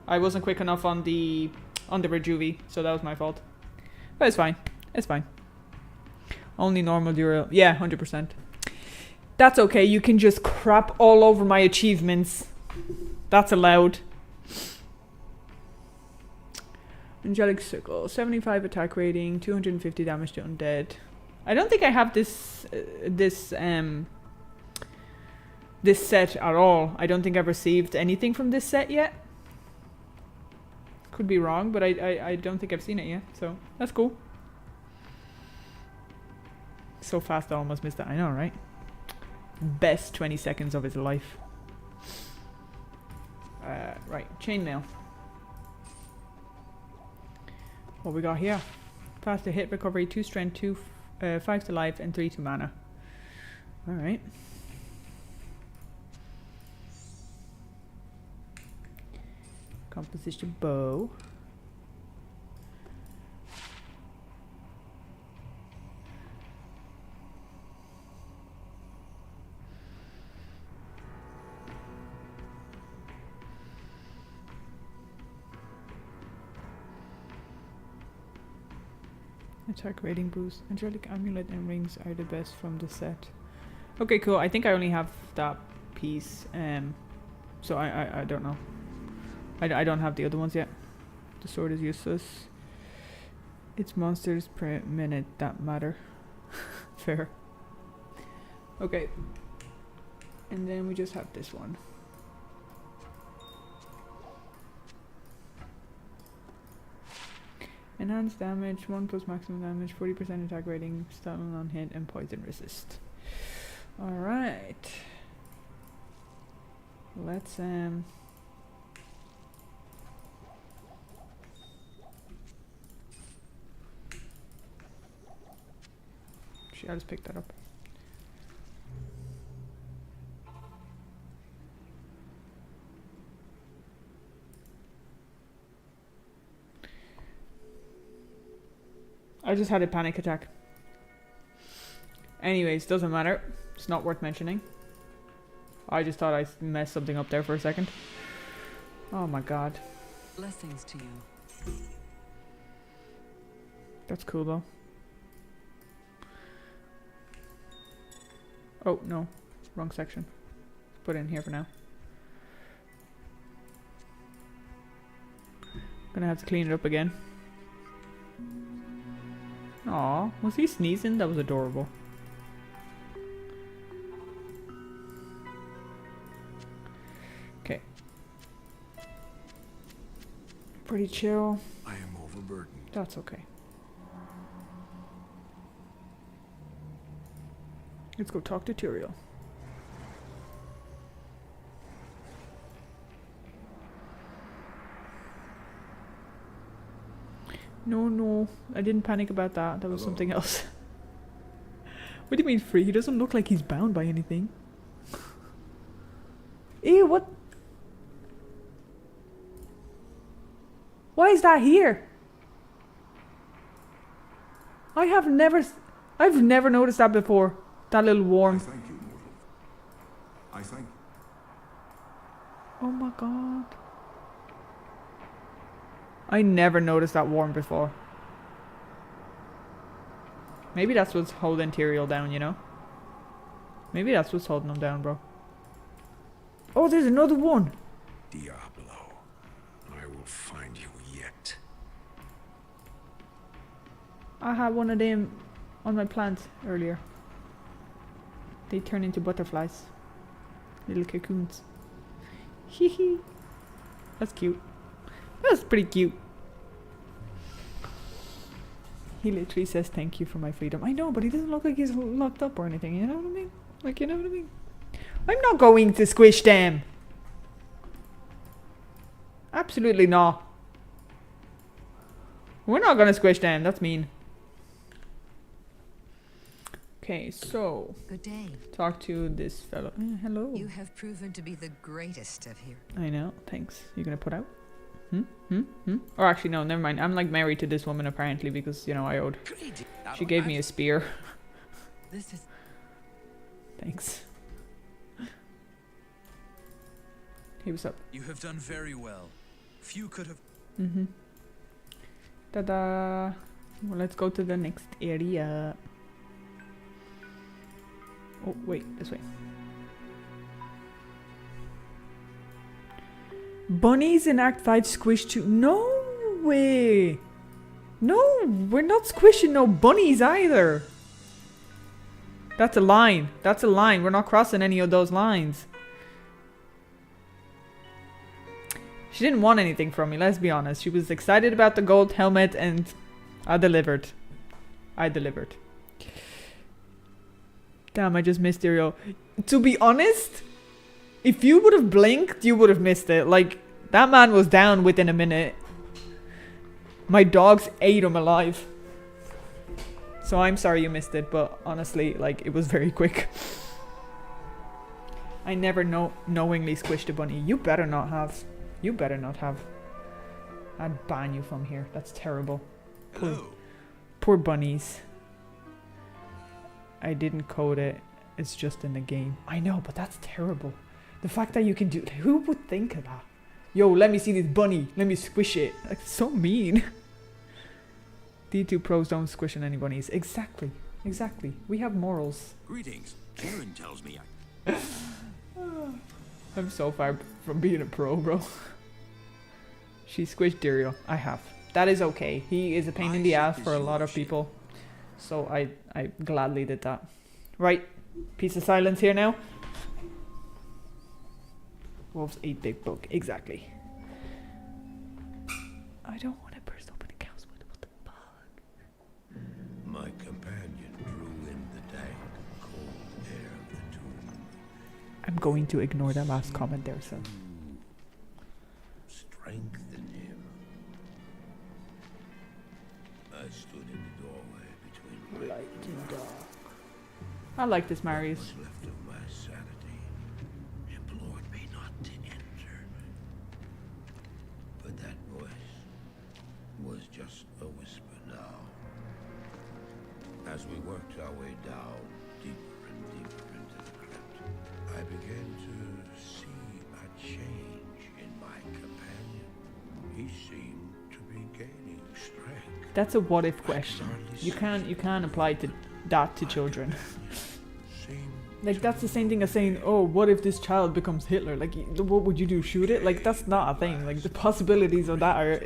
I wasn't quick enough on the rejuvie, so that was my fault. But it's fine. It's fine. Only normal dural. Yeah, 100%. That's okay, you can just crap all over my achievements. That's allowed. Angelic Sickle, 75 attack rating, 250 damage to undead. I don't think I have this set at all. I don't think I've received anything from this set yet. Could be wrong, but I don't think I've seen it yet, so that's cool. So fast I almost missed it. I know, right? Best 20 seconds of his life. Right, chainmail. What we got here? Faster hit recovery, 2 strength, 5 to life, and 3 to mana. Alright. Composition bow. Attack rating boost. Angelic amulet and rings are the best from the set. Okay, cool. I think I only have that piece. So I don't know. I don't have the other ones yet. The sword is useless. It's monsters per minute that matter. Fair. Okay. And then we just have this one. Enhanced damage, 1 plus maximum damage, 40% attack rating, stun on hit, and poison resist. Alright. Let's I'll just pick that up. I just had a panic attack. Anyways, doesn't matter. It's not worth mentioning. I just thought I messed something up there for a second. Oh my god.
Blessings to you.
That's cool though. Oh, no. Wrong section. Put it in here for now. Gonna have to clean it up again. Aw, was he sneezing? That was adorable. Okay. Pretty chill.
I am overburdened.
That's okay. Let's go talk to Tyrael. No, I didn't panic about that. That was something else. What do you mean free? He doesn't look like he's bound by anything. Ew, what? Why is that here? I've never noticed that before. That little
I
worm.
thank you, mortal. I thank
Oh my god. I never noticed that worm before. Maybe that's what's holding Tyrael down, you know? Maybe that's what's holding him down, bro. Oh, there's another one.
Diablo. I will find you yet.
I had one of them on my plants earlier. They turn into butterflies. Little cocoons. Hee hee. That's cute. That's pretty cute. He literally says thank you for my freedom. I know, but he doesn't look like he's locked up or anything. You know what I mean? Like, you know what I mean? I'm not going to squish them. Absolutely not. We're not gonna squish them. That's mean. Okay, so
Good day.
talk to this fellow. Hello.
You have proven to be the greatest of here.
I know. Thanks. You gonna put out? Or actually, no. Never mind. I'm like married to this woman apparently because you know I owed. She gave me a spear.
This is
Thanks. Hey, what's up?
You have done very well. Few could have.
Ta-da! Well, let's go to the next area. Oh, wait, this way. Bunnies in Act 5 squish too. No way! No, we're not squishing no bunnies either. That's a line. That's a line. We're not crossing any of those lines. She didn't want anything from me, let's be honest. She was excited about the gold helmet and I delivered. I delivered. Damn, I just missed Tyrael. To be honest, if you would have blinked, you would have missed it. Like, that man was down within a minute. My dogs ate him alive. So I'm sorry you missed it, but honestly, like, it was very quick. I never knowingly squished a bunny. You better not have. You better not have. I'd ban you from here. That's terrible. Poor bunnies. I didn't code it. It's just in the game. I know, but that's terrible. The fact that you can do... Who would think of that? Yo, let me see this bunny. Let me squish it. Like, so mean. D2 pros don't squish on any bunnies. Exactly. Exactly. We have morals.
Greetings. Karen tells me
I'm so far from being a pro, bro. She squished Tyrael. I have. That is okay. He is a pain in the ass for a lot of people. So I gladly did that. Right. Piece of silence here now. Wolves ate big book. Exactly. I don't want to burst open a cow's window. What the fuck?
my companion drew in the dank, cold air of the tomb.
I'm going to ignore that last comment there, so.
Strengthen him. I stood in the doorway between light and dark.
I like this, Marius.
What was left of my sanity implored me not to enter. But that voice was just a whisper now. As we worked our way down, deeper and deeper into the crypt, I began to see a change in my companion. He seemed to be gaining strength.
That's a what if question. You can't apply that to children. Like, that's the same thing as saying, oh, what if this child becomes Hitler? Like, what would you do? Shoot it? Like, that's not a thing. Like, the possibilities of that are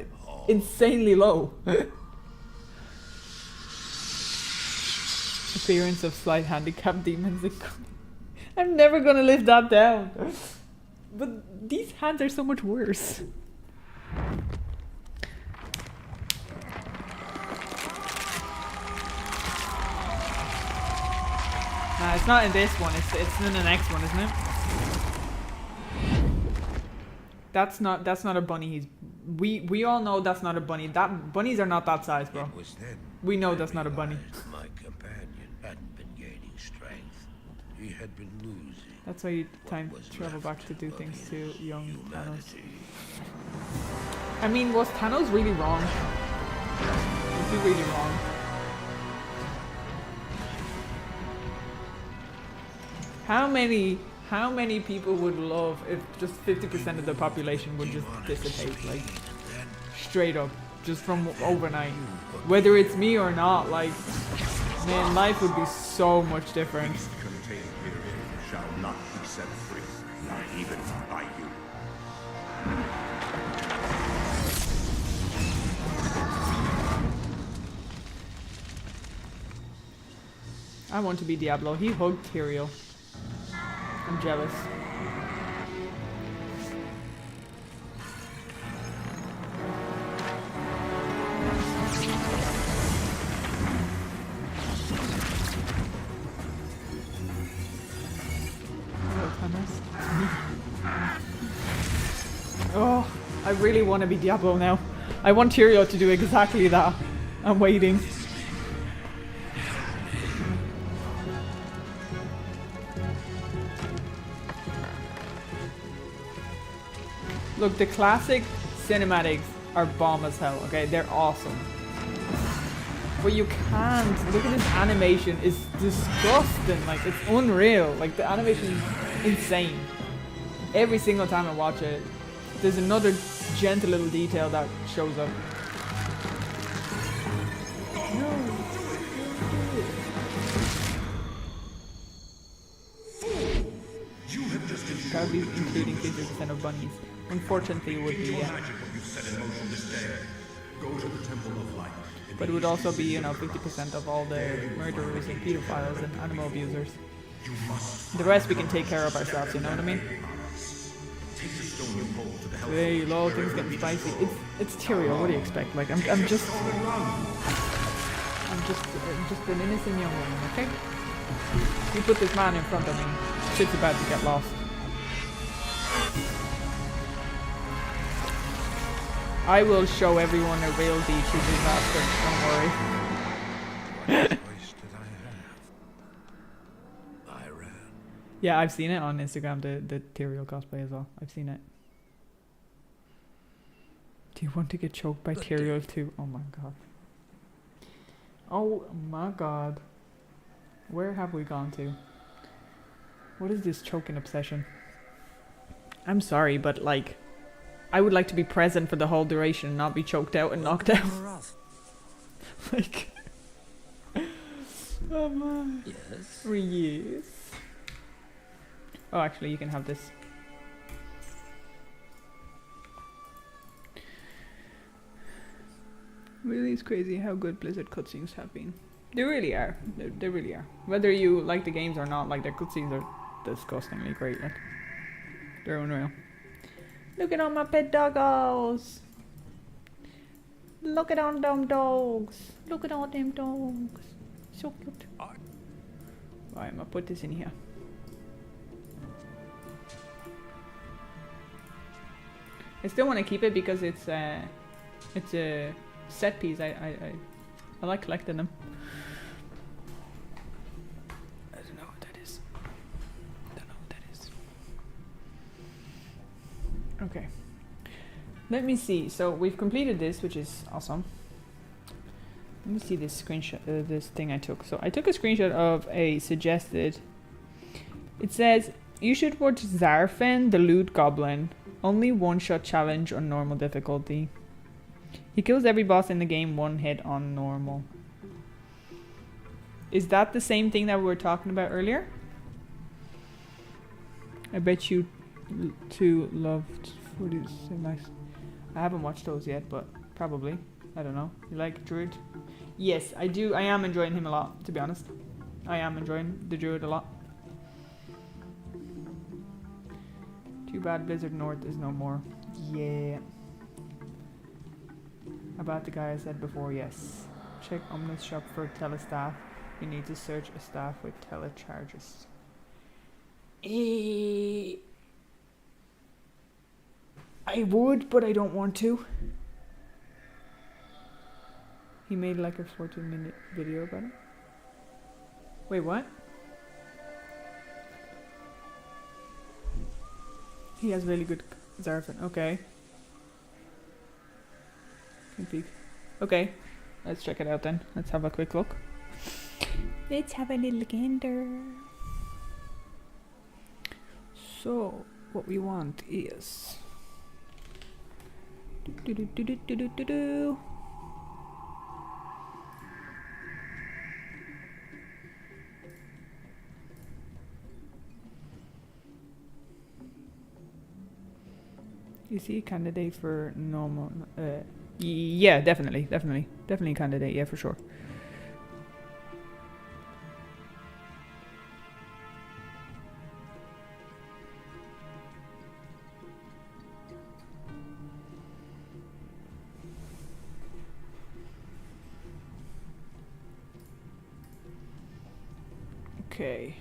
insanely low. Appearance of slight handicap demons. I'm never gonna live that down. But these hands are so much worse. Nah, it's not in this one. It's in the next one, isn't it? That's not a bunny. We all know that's not a bunny. That bunnies are not that size, bro.
It was then
We know
I
that's not a bunny.
realized my companion hadn't been gaining strength. He had been losing.
That's why you time
what was
travel back
left
to do
of
things to
his
young Thanos.
humanity.
I mean, was Thanos really wrong? Was he really wrong? How many people would love if just 50% of the population would just dissipate, like, straight up, just from overnight? Whether it's me or not, like, man, life would be so much different.
Contained herein shall not be set free, not even by you.
I want to be Diablo. He hugged Tyrael. I'm jealous. Oh, I really want to be Diablo now. I want Tyrael to do exactly that. I'm waiting. Look, the classic cinematics are bomb as hell, okay? They're awesome. But you can't. Look at this animation. It's disgusting. Like, it's unreal. Like, the animation is insane. Every single time I watch it, there's another gentle little detail that shows up. Gotta be including 50% of bunnies. Unfortunately, it would be, yeah. But it would also be, you know, 50% of all the murderers and pedophiles and animal abusers. The rest we can take care of ourselves, you know what I mean? Hey, lol, things getting spicy. It's Tyrael. What do you expect? Like, I'm just an innocent young woman, okay? You put this man in front of me, shit's about to get lost. I will show everyone a real D2 disaster, don't worry.
What choice did I have? I ran.
Yeah, I've seen it on Instagram, the Tyrael cosplay as well. I've seen it. Do you want to get choked by Tyrael too? Oh my god. Oh my god. Where have we gone to? What is this choking obsession? I'm sorry, but like, I would like to be present for the whole duration and not be choked out and knocked out. Like, oh man.
Yes.
Yes. Oh, actually, you can have this. Really, it's crazy how good Blizzard cutscenes have been. They really are. They really are. Whether you like the games or not, like, their cutscenes are disgustingly great. Like, they're unreal. Look at all my pet doggos. Look at all them dogs. Look at all them dogs. So cute. Alright, I'm gonna put this in here. I still want to keep it because it's a set piece. I like collecting them. I don't know what that is. Don't know what that is. Okay. Let me see. So we've completed this, which is awesome. Let me see this screenshot, this thing I took. So I took a screenshot of a suggested. It says, you should watch Zarfen the Loot Goblin. Only one-shot challenge on normal difficulty. He kills every boss in the game one hit on normal. Is that the same thing that we were talking about earlier? I bet you two loved Footies. So nice. I haven't watched those yet, but probably. I don't know. You like Druid? Yes, I do. I am enjoying him a lot, to be honest. I am enjoying the Druid a lot. Too bad Blizzard North is no more. Yeah. About the guy I said before, yes. Check Omnis shop for telestaff. You need to search a staff with telecharges. I would, but I don't want to. He made like a 14-minute video about it. Wait, what? He has really good Zarfin. Okay. Can peek. Okay. Let's check it out then. Let's have a quick look. Let's have a little gander. So, what we want is... Is he a candidate for normal? Yeah, definitely a candidate. Yeah, for sure. Okay.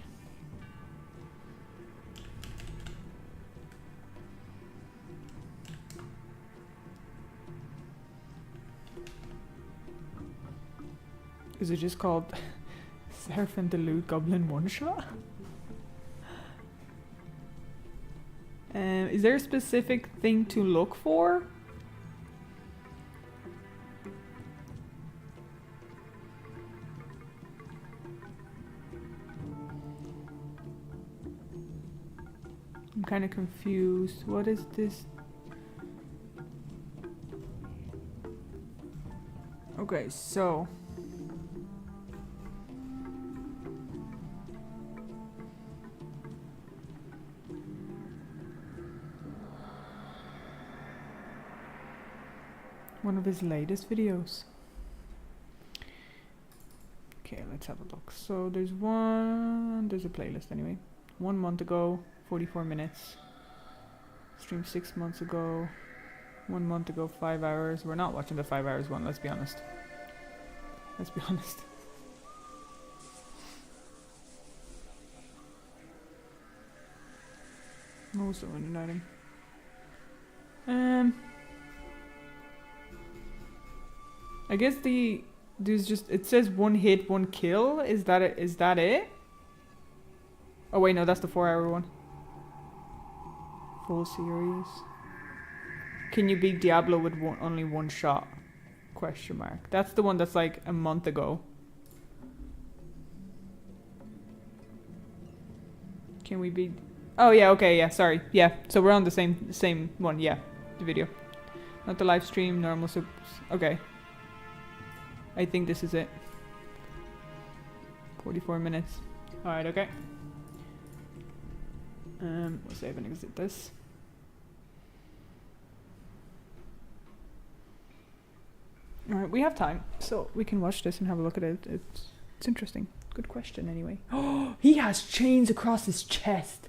Is it just called Surf and the Loot Goblin One Shot? Is there a specific thing to look for? I'm kind of confused. What is this? Okay, so... one of his latest videos. Okay, let's have a look. So there's a playlist anyway. 1 month ago, 44 minutes. Streamed 6 months ago. 1 month ago, 5 hours. We're not watching the 5 hours one, let's be honest. Let's be honest. Oh, so undernighting. I guess there's just, it says 1 hit, 1 kill. Is that it? Is that it? Oh wait, no, that's the 4-hour one. Full series. Can you beat Diablo with only 1 shot? Question mark. That's the one that's like a month ago. Can we beat? Oh yeah, okay, yeah, sorry. Yeah, so we're on the same one, yeah. The video. Not the live stream, normal subs. Okay. I think this is it. 44 minutes. Alright, okay. We'll save and exit this. Alright, we have time, so we can watch this and have a look at it. It's interesting. Good question anyway. Oh, he has chains across his chest.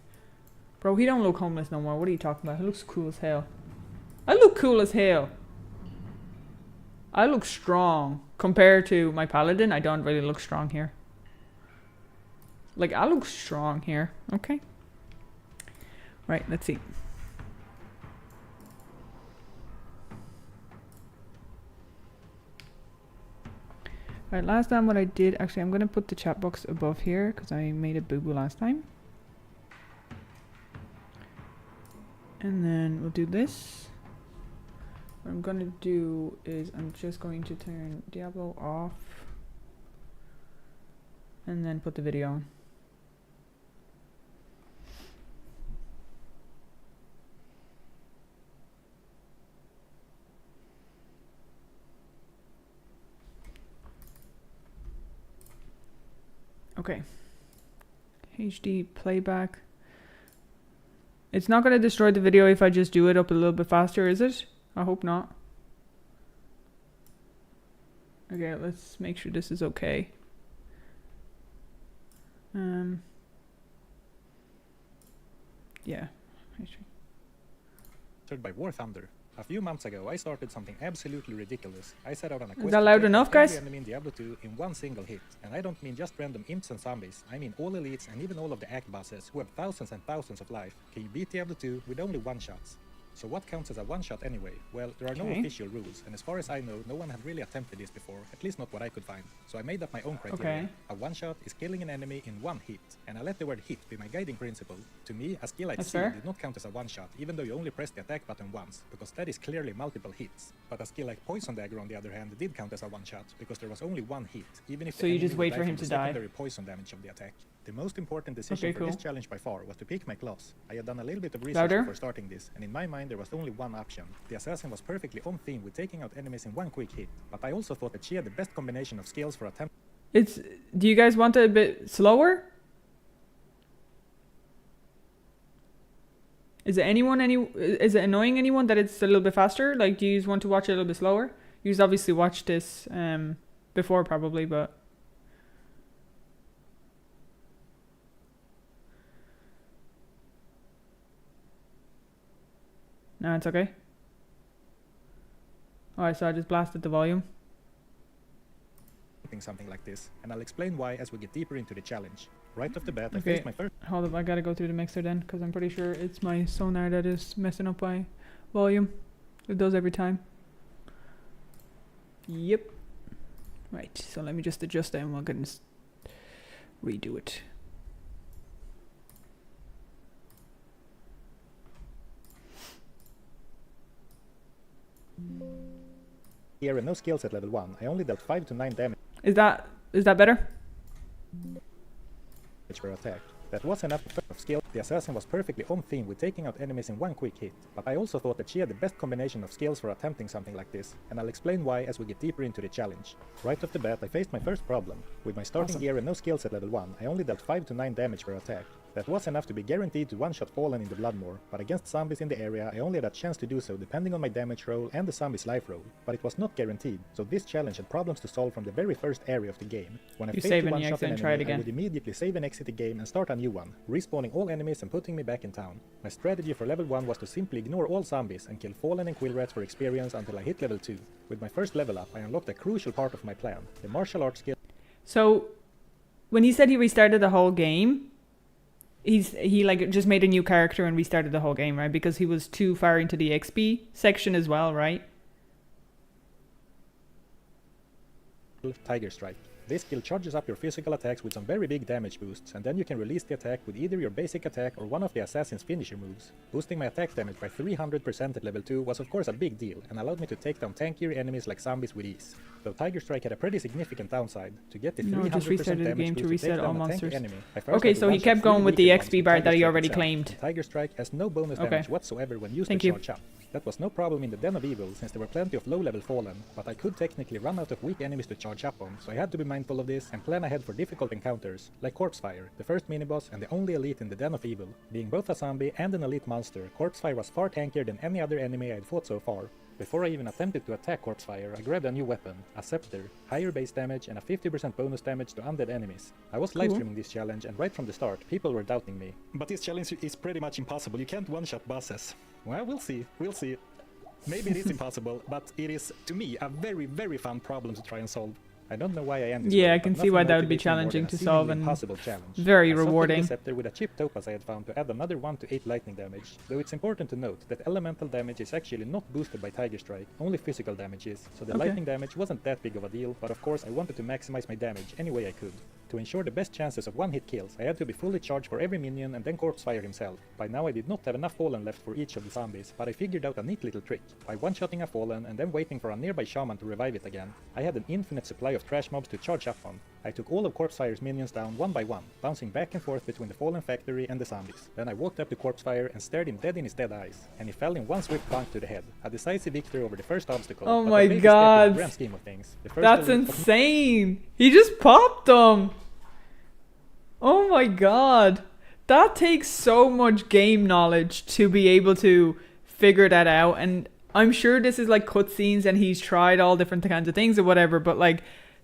Bro, he don't look homeless no more. What are you talking about? He looks cool as hell. I look cool as hell. I look strong. Compared to my paladin, I don't really look strong here. Like, I look strong here. Okay. Right, let's see. Alright, last time what I did... Actually, I'm going to put the chat box above here, because I made a boo-boo last time. And then we'll do this. What I'm gonna do is I'm just going to turn Diablo off and then put the video on. Okay. HD playback. It's not going to destroy the video if I just do it up a little bit faster, is it? I hope not. Okay, let's make sure this is okay. Yeah.
By War Thunder. A few months ago, I started something absolutely ridiculous. I set out on a quest
Is that
to
loud
take
enough,
out
guys?
every enemy in Diablo 2 in one single hit. And I don't mean just random imps and zombies. I mean all elites and even all of the act bosses who have thousands and thousands of life. Can you beat Diablo 2 with only one-shots? So what counts as a one-shot anyway? Well, there are no official rules, and as far as I know, no one had really attempted this before, at least not what I could find. So I made up my own criteria.
Okay.
A one-shot is killing an enemy in one hit, and I let the word hit be my guiding principle. To me, a skill like
That's
Seal
fair.
did not count as a one-shot, even though you only press the attack button once, because that is clearly multiple hits. But a skill like Poison Dagger, on the other hand, did count as a one-shot, because there was only one hit, even if
So
the
you
enemy
just
would
wait
die
for
from
him
the
to die.
secondary poison damage of the attack. The most important decision
Okay,
for this
cool.
challenge by far was to pick my class. I had done a little bit of research
Louder.
before starting this, and in my mind there was only one option. The assassin was perfectly on theme with taking out enemies in one quick hit, but I also thought that she had the best combination of skills for attempt.
It's. Do you guys want it a bit slower? Is it is it annoying anyone that it's a little bit faster? Like, do you want to watch it a little bit slower? You've obviously watched this before probably, but no, it's okay. Alright, so I just blasted the volume.
Something like this, and I'll explain why as we get deeper into the challenge. Right off the bat, I
Okay.
faced my first
Hold up, I gotta go through the mixer then, because I'm pretty sure it's my sonar that is messing up my volume. It does every time. Yep. Right, so let me just adjust that and we'll go redo it.
gear and no skills at level 1. I only dealt 5 to 9 damage
Is that better?
per attack. That was enough of skill. The assassin was perfectly on theme with taking out enemies in one quick hit, but I also thought that she had the best combination of skills for attempting something like this, and I'll explain why as we get deeper into the challenge. Right off the bat, I faced my first problem. With my starting gear and no skills at level 1, I only dealt 5 to 9 damage per attack. That was enough to be guaranteed to one-shot Fallen in the Bloodmoor, but against zombies in the area I only had a chance to do so depending on my damage roll and the zombie's life roll, but it was not guaranteed, so this challenge had problems to solve from the very first area of the game. When I
You
failed
save
to
and you
one-shot
exit
an
and try it
enemy, I
again.
would immediately save and exit the game and start a new one, respawning all enemies and putting me back in town. My strategy for level 1 was to simply ignore all zombies and kill Fallen and Quill Rats for experience until I hit level 2. With my first level up, I unlocked a crucial part of my plan, the martial arts skill.
So, when he said he restarted the whole game, he like just made a new character and restarted the whole game, right? Because he was too far into the XP section as well, right?
Tiger Strike. This skill charges up your physical attacks with some very big damage boosts, and then you can release the attack with either your basic attack or one of the assassin's finisher moves. Boosting my attack damage by 300% at level 2 was of course a big deal, and allowed me to take down tankier enemies like zombies with ease. Though Tiger Strike had a pretty significant downside. To get the 300%
No, just restarted the
damage
game to
boost
reset
take
all
down a tanky
monsters.
enemy, I first
Okay,
had to
so he
one-shot
kept
3
going with the
weaker ones
XP
with
bar
Tiger
that he
Strike
already
itself.
claimed.
Tiger Strike has no bonus
Okay.
damage whatsoever when used
Thank
to
you.
charge up. That was no problem in the Den of Evil, since there were plenty of low-level Fallen, but I could technically run out of weak enemies to charge up on, so I had to be mindful of this and plan ahead for difficult encounters, like Corpsefire, the first miniboss and the only elite in the Den of Evil. Being both a zombie and an elite monster, Corpsefire was far tankier than any other enemy I had fought so far. Before I even attempted to attack Corpsefire, I grabbed a new weapon, a Scepter, higher base damage and a 50% bonus damage to undead enemies. I was livestreaming this challenge, and right from the start, people were doubting me. But this challenge is pretty much impossible, you can't one-shot bosses. Well, we'll see. Maybe it is impossible, but it is, to me, a very, very fun problem to try and solve. I don't know why I ended
Yeah,
this,
I can see why that would be challenging to solve and very rewarding.
I scepter with a chip topaz I had found to add another 1 to 8 lightning damage, though it's important to note that elemental damage is actually not boosted by Tiger Strike, only physical damage is, so the
Okay.
lightning damage wasn't that big of a deal, but of course I wanted to maximize my damage any way I could. To ensure the best chances of one-hit kills, I had to be fully charged for every minion and then Corpsefire himself. By now I did not have enough Fallen left for each of the zombies, but I figured out a neat little trick. By one-shotting a Fallen and then waiting for a nearby shaman to revive it again, I had an infinite supply of trash mobs to charge up on. I took all of Corpsefire's minions down one by one, bouncing back and forth between the Fallen factory and the zombies. Then I walked up to Corpsefire and stared him dead in his dead eyes, and he fell in one swift bonk to the head. A decisive victory over the first obstacle.
Oh
but a
my
baby step in
God.
the grand scheme of things. The first
That's
elite-
insane. He just popped them. Oh my god. that takes so much game knowledge to be able to figure that out. And I'm sure this is like cutscenes and he's tried all different kinds of things or whatever, but like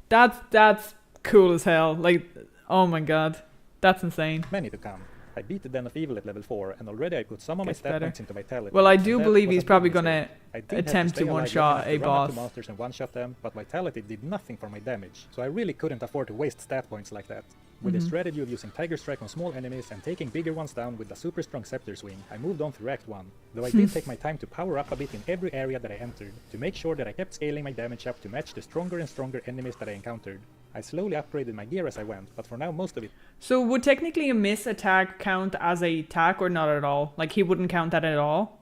that's cool as hell. Like, oh my god, that's insane.
Many to come. I beat the Den of Evil at level 4, and already I put some of my
Gets
stat
better.
points into Vitality.
Well, I
and
do
that
believe
was
he's
a big
probably
mistake.
gonna
I did have
attempt
stay
to
alive
one-shot
long enough
a
to run up to
boss.
monsters and one-shot them, but Vitality did nothing for my damage, so I really couldn't afford to waste stat points like that. With the strategy of using Tiger Strike on small enemies and taking bigger ones down with the super strong Scepter Swing, I moved on through Act 1, though I did take my time to power up a bit in every area that I entered, to make sure that I kept scaling my damage up to match the stronger and stronger enemies that I encountered. I slowly upgraded my gear as I went, but for now most of it...
So would technically a miss attack count as a attack or not at all? Like he wouldn't count that at all?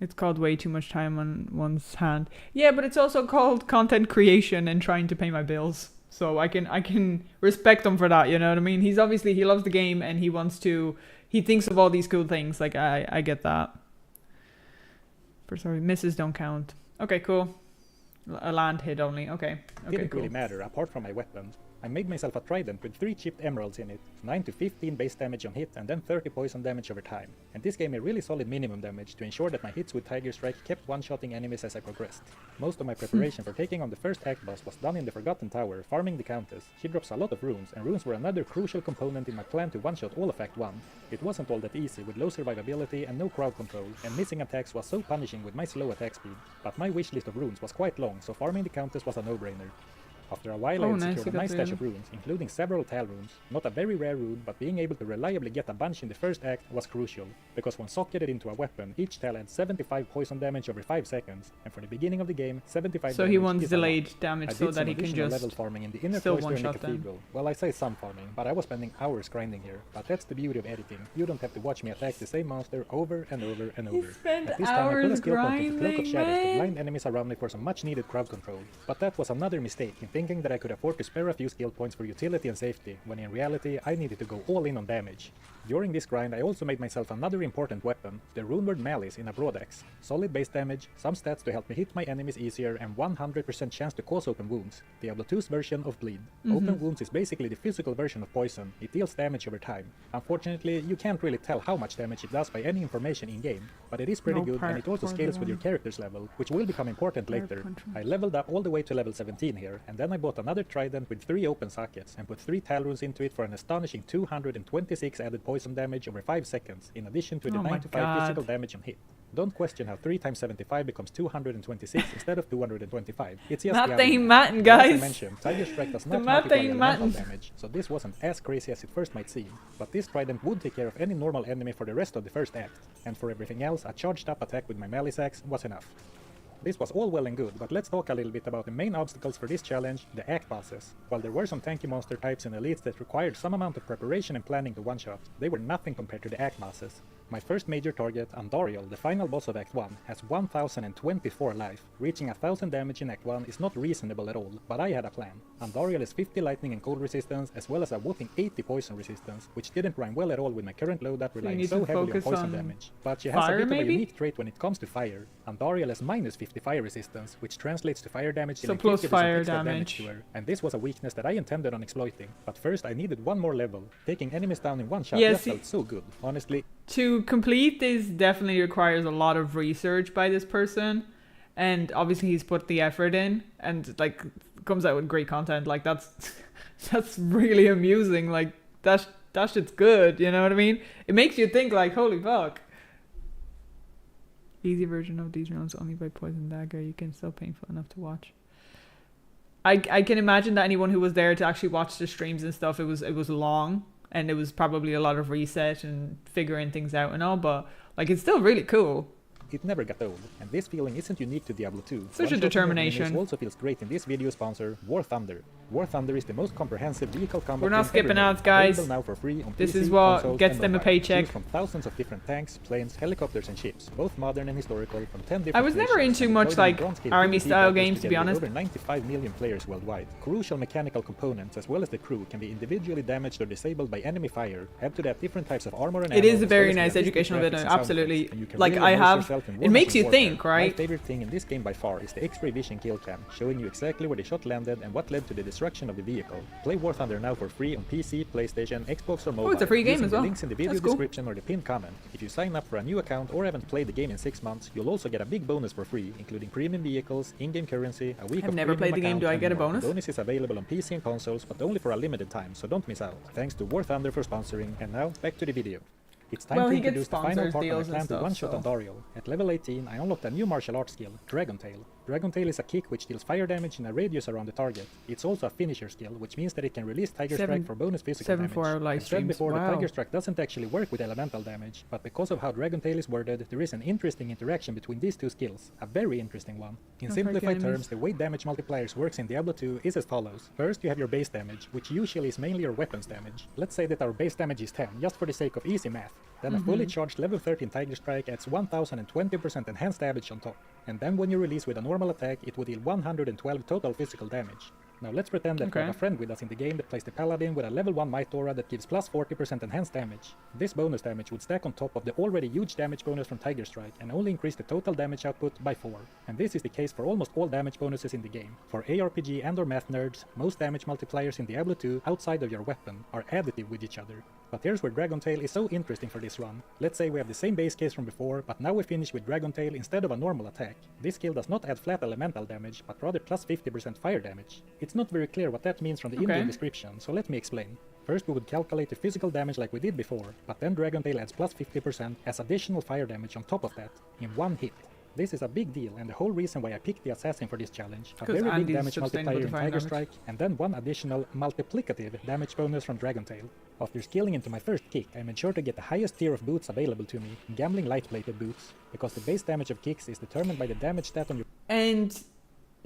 It's called way too much time on one's hand. Yeah, but it's also called content creation and trying to pay my bills. So I can respect him for that, you know what I mean? He's obviously, he loves the game and he wants to, he thinks of all these cool things. Like I get that. Sorry, misses don't count. Okay, cool. A land hit only. Okay. Okay,
didn't
cool.
really matter apart from my weapon. I made myself a trident with 3 chipped emeralds in it, 9 to 15 base damage on hit and then 30 poison damage over time. And this gave me really solid minimum damage to ensure that my hits with Tiger Strike kept one-shotting enemies as I progressed. Most of my preparation for taking on the first act boss was done in the Forgotten Tower, farming the Countess. She drops a lot of runes, and runes were another crucial component in my plan to one-shot all of Act 1. It wasn't all that easy with low survivability and no crowd control, and missing attacks was so punishing with my slow attack speed. But my wishlist of runes was quite long, so farming the Countess was a no-brainer. After a while I had
nice,
secured
you
a nice
got the
stash of runes, including several Tal runes. Not a very rare rune, but being able to reliably get a bunch in the first act was crucial, because when socketed into a weapon, each Tal had 75 poison damage over 5 seconds, and for the beginning of the game, 75
So
damage
he wants
is a lot.
delayed damage
I
so
did
that
some
he can
additional
just
level farming in the inner
still
cloister in the
one-shot them.
cathedral. Well, I say some farming, but I was spending hours grinding here. But that's the beauty of editing. You don't have to watch me attack the same monster over and over and over.
spent
At this time I put a
hours
skill point into Cloak of
grinding,
Shadows to
man.
blind enemies around me for some much needed crowd control. But that was another mistake in thinking that I could afford to spare a few skill points for utility and safety, when in reality I needed to go all in on damage. During this grind I also made myself another important weapon, the Runeward Malice in a broadaxe. Solid base damage, some stats to help me hit my enemies easier, and 100% chance to cause open wounds. Diablo 2's version of bleed. Open wounds is basically the physical version of poison. It deals damage over time. Unfortunately, you can't really tell how much damage it does by any information in-game, but it is pretty good, and it also scales with your character's level, which will become important later. I leveled up all the way to level 17 here, and then I bought another trident with 3 open sockets, and put 3 Tal runes into it for an astonishing 226 added poison damage over 5 seconds, in addition to the
Oh my
95 physical
God.
damage on hit. Don't question how 3 times 75 becomes 226 instead of 225. It's just
Math
the other
ain't
way.
matting,
But as I
guys.
mentioned, Tiger Strike does
The
not
math
multiply
ain't
elemental
matting.
damage, so this wasn't as crazy as it first might seem. But this trident would take care of any normal enemy for the rest of the first act, and for everything else, a charged up attack with my Malice Axe was enough. This was all well and good, but let's talk a little bit about the main obstacles for this challenge, the act bosses. While there were some tanky monster types and elites that required some amount of preparation and planning to one-shot, they were nothing compared to the act bosses. My first major target, Andariel, the final boss of Act 1, has 1024 life. Reaching 1000 damage in Act 1 is not reasonable at all, but I had a plan. Andariel is 50 lightning and cold resistance, as well as a whopping 80 poison resistance, which didn't rhyme well at all with my current loadout relying
need
so
to
heavily on
focus
poison
on
damage. But she has
fire,
a bit of a
maybe?
unique trait when it comes to fire. Andariel has minus 50 fire resistance, which translates to fire damage
So
dealing
plus
50%
fire
extra
damage.
to her, and this was a weakness that I intended on exploiting. But first I needed one more level. Taking enemies down in one shot
Yeah,
just
see-
felt so good. Honestly,
To complete this definitely requires a lot of research by this person, and obviously he's put the effort in and like comes out with great content. Like that's that's really amusing. Like that shit's good, you know what I mean? It makes you think like, holy fuck. Easy version of these runs only by Poison Dagger. You can still painful enough to watch. I can imagine that anyone who was there to actually watch the streams and stuff, it was long. And it was probably a lot of research and figuring things out and all, but like it's still really cool.
it never got old, and this feeling isn't unique to Diablo 2.
Such a determination.
Also feels great in this video sponsor, War Thunder. War Thunder is the most comprehensive vehicle combat
We're not
game
skipping
ever
ads,
made,
guys.
available now for free on
This
PC,
is what
consoles,
gets
and
them a
mobile.
paycheck.
Choose from thousands of different tanks, planes, helicopters and ships, both modern and historical, from 10 different
I was never
nations,
into
and
much,
deployed in
like,
bronze-scale
army
PvP
style
battles
games, to be
together with
honest.
Over 95 million players worldwide. Crucial mechanical components as well as the crew can be individually damaged or disabled by enemy fire. Add to that different types of armor and
It
ammo,
is a
as
very
well as
nice
realistic
educational
graphics
video,
and sound
absolutely.
effects, and you can
Like,
really
I
immerse
have
yourself myself in
it makes
Machine
you
Warfare,
think, right?
My favorite thing in this game by far is the X-ray vision kill cam, showing you exactly where the shot landed and what led to the destruction of the vehicle. Play War Thunder now for free on PC, PlayStation, Xbox or mobile.
Oh, it's a free game
using
as well.
The links in the video
That's cool.
description or the pinned comment. If you sign up for a new account or haven't played the game in 6 months, you'll also get a big bonus for free, including premium vehicles, in-game currency, a week
I've
of
never
premium
played the game.
account,
Do I
and
get a
more.
bonus?
The bonus is available on PC and consoles, but only for a limited time, so don't miss out. Thanks to War Thunder for sponsoring, and now back to the video. It's time
Well,
to
he gets
introduce the final
sponsors,
part of my
deals and
plan to
stuff,
one-shot
so-
Andariel. At level 18, I unlocked a new martial arts skill, Dragon Tail. Dragon Tail is a kick which deals fire damage in a radius around the target. It's also a finisher skill, which means that it can release Tiger Strike for bonus physical damage.
7-4 live
As said
streams.
before, the
Wow.
Tiger Strike doesn't actually work with elemental damage, but because of how Dragon Tail is worded, there is an interesting interaction between these two skills. A very interesting one. In
Not
simplified
like enemies.
terms, the way damage multipliers works in Diablo 2 is as follows. First, you have your base damage, which usually is mainly your weapons damage. Let's say that our base damage is 10, just for the sake of easy math. Then a fully charged level 13 Tiger Strike adds 1020% enhanced damage on top. And then when you release with a normal attack, it would deal 112 total physical damage. Now let's pretend that we have a friend with us in the game that plays the Paladin with a level 1 Might Aura that gives plus 40% enhanced damage. This bonus damage would stack on top of the already huge damage bonus from Tiger Strike and only increase the total damage output by 4. And this is the case for almost all damage bonuses in the game. For ARPG and or math nerds, most damage multipliers in Diablo 2 outside of your weapon are additive with each other. But here's where Dragon Tail is so interesting for this run. Let's say we have the same base case from before, but now we finish with Dragon Tail instead of a normal attack. This skill does not add flat elemental damage, but rather plus 50% fire damage. It's not very clear what that means from the in-game description, so let me explain. First we would calculate the physical damage like we did before, but then Dragon Tail adds plus 50% as additional fire damage on top of that, in one hit. This is a big deal and the whole reason why I picked the Assassin for this challenge. A very big damage multiplier in Tiger Strike, and then one additional multiplicative damage bonus from Dragon Tail. After skilling into my first kick, I made sure to get the highest tier of boots available to me, Gambling Light-Plated boots, because the base damage of kicks is determined by the damage stat on your...
And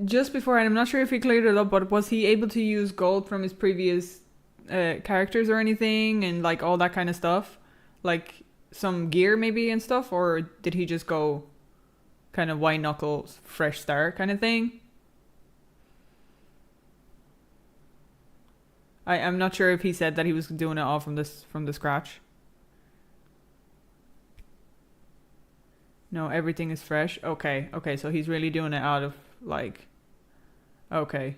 just before, and I'm not sure if he cleared it up, but was he able to use gold from his previous characters or anything, and like all that kind of stuff? Like some gear maybe and stuff? Or did he just go kind of white knuckles, fresh start kind of thing? I'm not sure if he said that he was doing it all from the scratch. No, everything is fresh. Okay, so he's really doing it out of like, okay.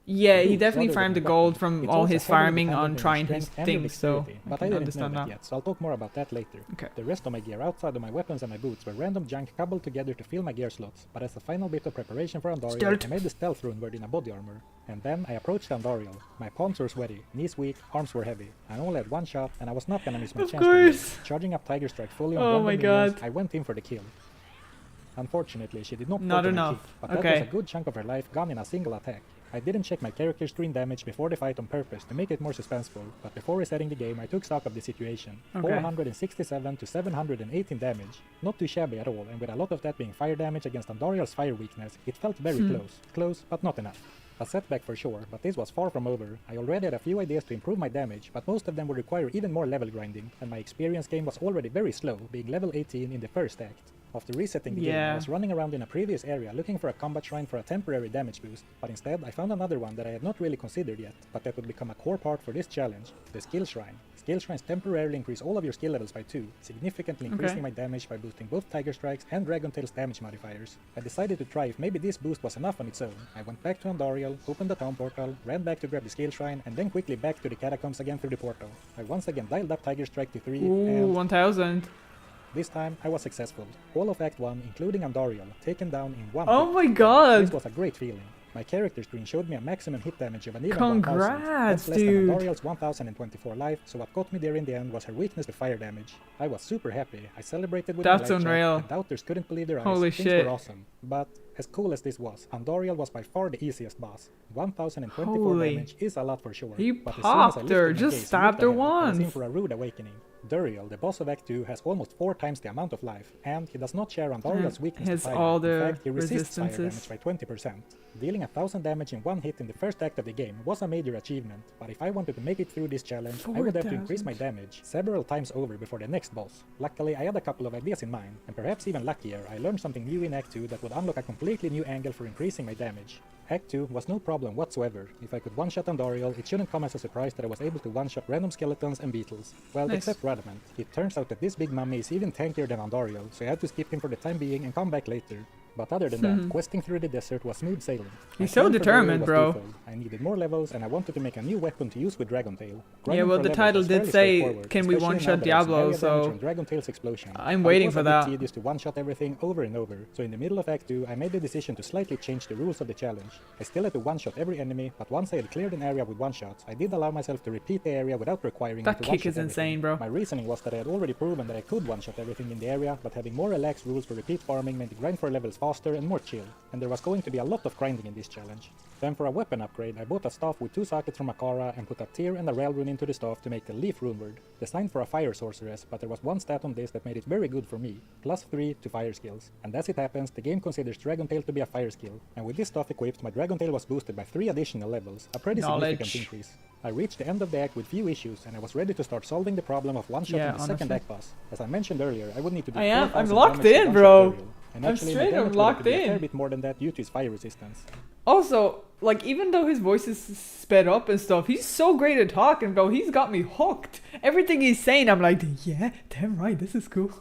Yeah, he definitely farmed the gold from all his farming on trying his things, so
but
I
I
can
didn't know
understand
that
that.
yet, so I'll talk more about that later.
Okay.
The rest of my gear outside of my weapons and my boots were random junk cobbled together to fill my gear slots, but as a final bit of preparation for Andariel,
Stealth.
I made the stealth rune word in a body armor. And then I approached Andariel. My palms were sweaty, knees weak, arms were heavy. I only had one shot, and I was not gonna miss my
Of
chance to win.
course.
Charging up Tiger Strike fully on
Oh
random
my
minions,
God.
I went in for the kill. Unfortunately, she did not
Not
fall to my
enough.
kick, but that
Okay.
was a good chunk of her life gone in a single attack. I didn't check my character's screen damage before the fight on purpose to make it more suspenseful, but before resetting the game I took stock of the situation.
Okay.
467 to 718 damage. Not too shabby at all, and with a lot of that being fire damage against Andariel's fire weakness, it felt very close. Close, but not enough. A setback for sure, but this was far from over. I already had a few ideas to improve my damage, but most of them would require even more level grinding, and my experience game was already very slow, being level 18 in the first act. After resetting the game, I was running around in a previous area looking for a combat shrine for a temporary damage boost, but instead I found another one that I had not really considered yet, but that would become a core part for this challenge, the skill shrine. Skill shrines temporarily increase all of your skill levels by 2, significantly increasing my damage by boosting both Tiger Strikes and Dragon Tail's damage modifiers. I decided to try if maybe this boost was enough on its own. I went back to Andariel, opened the town portal, ran back to grab the skill shrine, and then quickly back to the catacombs again through the portal. I once again dialed up Tiger Strike to 3,
Ooh,
and
1000.
this time I was successful. All of Act 1, including Andariel, taken down in one
Oh
hit.
my God.
This was a great feeling. My character screen showed me a maximum hit damage of an even
Congrats,
1000. That's less
dude.
than Andariel's 1024 life, so what got me there in the end was her weakness to fire damage. I was super happy. I celebrated with
That's
my live chat,
unreal.
and doubters couldn't believe their eyes.
Holy
Things
shit.
were awesome. But as cool as this was, Andariel was by far the easiest boss. 1024
Holy.
damage is a lot for sure.
He
but as soon as I
popped
lifted
her,
my
just
gaze and
stabbed
looked
her
ahead, I was in
once.
for a rude awakening. Duriel, the boss of Act 2, has almost 4 times the amount of life, and he does not share Andariel's weakness to
has
fire.
all
In
the
fact, he resists fire
resistances.
damage by 20%. Dealing 1000 damage in one hit in the first act of the game was a major achievement, but if I wanted to make it through this challenge, I would have to increase my
4000.
damage several times over before the next boss. Luckily, I had a couple of ideas in mind, and perhaps even luckier, I learned something new in Act 2 that would unlock a completely new angle for increasing my damage. Act 2 was no problem whatsoever. If I could one-shot Andoriel, it shouldn't come as a surprise that I was able to one-shot random skeletons and beetles. Well,
Nice.
except Radamant. It turns out that this big mummy is even tankier than Andoriel, so I had to skip him for the time being and come back later. But other than that, questing through the desert was smooth sailing. My
He's so
plan for
determined,
Andoriel was
bro.
twofold. I needed more levels and I wanted to make a new weapon to use with Dragontail.
Yeah,
Grinding
well,
for
the
levels
title
was
did
fairly
say,
straightforward,
can we
especially now
one-shot
that I have some
Diablo,
area damage
so
from Dragontail's explosion.
I'm
But
waiting
it was
for
a bit
that.
tedious to one-shot everything over and over, so in the middle of Act 2, I made the decision to slightly change the rules of the challenge. I still had to one-shot every enemy, but once I had cleared an area with one-shots, I did allow myself to repeat the area without requiring
That
me to
kick
one-shot
is insane,
everything.
bro.
My reasoning was that I had already proven that I could one-shot everything in the area, but having more relaxed rules for repeat farming made the grind for levels faster and more chill, and there was going to be a lot of grinding in this challenge. Then for a weapon upgrade, I bought a staff with 2 sockets from Akara and put a Tear and a Rail rune into the staff to make the Leaf rune word, designed for a fire sorceress, but there was one stat on this that made it very good for me, +3 to fire skills. And as it happens, the game considers Dragontail to be a fire skill, and with this stuff equipped, my Dragontail was boosted by 3 additional levels, a pretty significant
Knowledge.
increase. I reached the end of the act with few issues, and I was ready to start solving the problem of one-shotting
Yeah,
the second
honestly.
act boss. As I mentioned earlier, I would need to do
I'm
4,000
locked
damage to
in,
one-shot
bro.
Ariel, and
I'm
actually, my
straight up
damage would have
locked
to be a fair
in.
bit more than that due to his fire resistance.
Also, like, even though his voice is sped up and stuff, he's so great at talking, bro. He's got me hooked. Everything he's saying, I'm like, yeah, damn right, this is cool.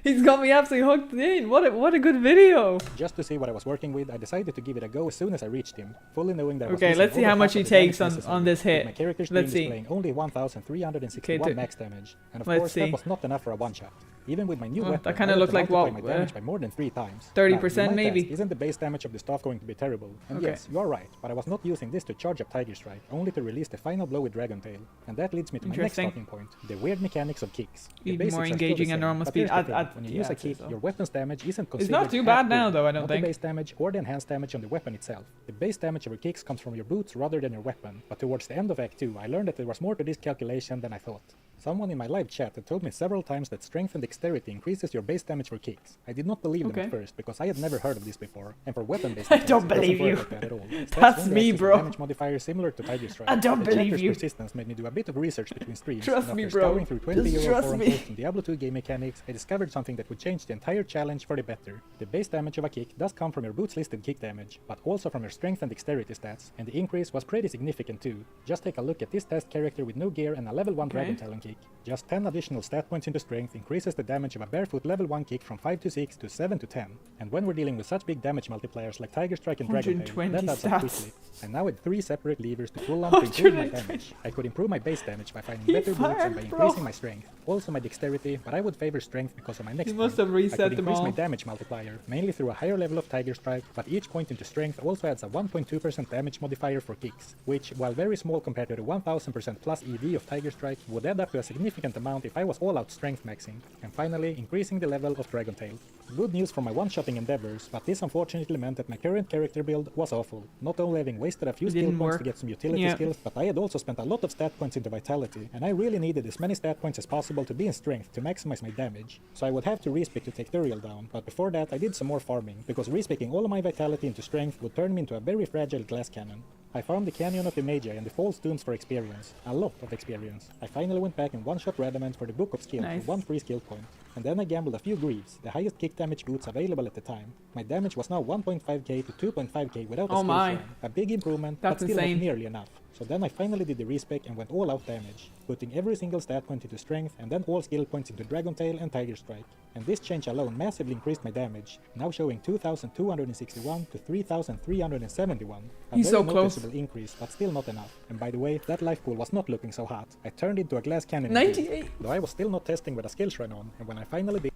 He's got me absolutely hooked in. What a good video.
Just to see what I was working with, I decided to give it a go as soon as I reached him, fully knowing that I was
Okay,
missing
let's see
over
how much
half
he
of the damage
takes on
necessary,
this
with
hit.
my character screen
Let's see.
displaying only 1,361
Okay,
max damage, and of
let's
course
see.
that was not enough for a one-shot. Even with my new
Well,
weapon,
that kinda
I had
looked
to
like
multiply
what,
my damage by more than 3 times.
30%
Now, you might
maybe?
ask, isn't the base damage of the staff going to be terrible? And
Okay.
yes, you are right, but I was not using this to charge up Tiger Strike, only to release the final blow with Dragontail. And that leads me to my next
Interesting.
talking point, the weird mechanics of kicks. The
Even
basics
more
are still the
engaging at
same,
normal
but
speed.
here's the thing, when you
yeah,
use a
I'd say
kick,
so.
your weapon's damage isn't
It's
considered
not too
half
bad now,
build,
though, I don't
not
think.
the base damage or the enhanced damage on the weapon itself. The base damage of your kicks comes from your boots rather than your weapon, but towards the end of Act 2, I learned that there was more to this calculation than I thought. Someone in my live chat had told me several times that strength and dexterity increases your base damage for kicks. I did not believe them
Okay.
at first because I had never heard of this before, and for weapon-based
I
attacks,
don't
it doesn't
believe
work
you.
like that at all. Stats
That's
only
me,
access a
bro.
Damage modifier similar to Tiger Strike.
I don't
The
believe
checker's
you.
persistence made me do a bit of research between streams.
Trust
and
me,
after
bro.
scouring through 20
Just
euro
trust
forum
me.
posts on Diablo 2 game mechanics, I discovered something that would change the entire challenge for the better. The base damage of a kick does come from your boots listed kick damage, but also from your strength and dexterity stats, and the increase was pretty significant too. Just take a look at this test character with no gear and a level 1
Okay.
Dragon Talon kick. Just 10 additional stat points into strength increases the damage of a barefoot level 1 kick from 5 to 6 to 7 to 10. And when we're dealing with such big damage multipliers like Tiger Strike and Dragon Tail,
120
that adds up
stats.
quickly. I now had 3 separate levers to pull on to improve my
120.
damage. I could improve my base damage by finding
He
better boots and by
fired, bro.
increasing my strength. Also my dexterity, but I would favor strength because of my next
He must
point.
have reset
I could
them
increase
all.
my damage multiplier, mainly through a higher level of Tiger Strike, but each point into strength also adds a 1.2% damage modifier for kicks, which, while very small compared to the 1000% plus EV of Tiger Strike, would add up to a significant amount if I was all-out strength maxing. And finally, increasing the level of Dragon Tail. Good news for my one-shotting endeavors, but this unfortunately meant that my current character build was awful. Not only having wasted a few
It
skill
didn't
points
work.
to get some utility
Yeah.
skills, but I had also spent a lot of stat points into vitality, and I really needed as many stat points as possible to be in strength to maximize my damage. So I would have to respec to take Thuriel down, but before that I did some more farming, because respecing all of my vitality into strength would turn me into a very fragile glass cannon. I farmed the Canyon of the Magi and the False Dunes for experience, a lot of experience. I finally went back and one-shot Radamant for the Book of Skill
Nice.
for 1 free skill point. And then I gambled a few Greaves, the highest kick damage boots available at the time. My damage was now 1.5k to 2.5k without a
Oh
skill
my.
shrine. A big improvement,
That's
but still
insane.
not nearly enough. So then I finally did the respec and went all out damage, putting every single stat point into strength and then all skill points into Dragon Tail and Tiger Strike. And this change alone massively increased my damage, now showing 2,261 to 3,371. A
He's
very
so close.
noticeable increase, but still not enough. And by the way, that life pool was not looking so hot. I turned into a glass cannon. indeed.
98.
Though I was still not testing with a skill shrine on, and when I finally did,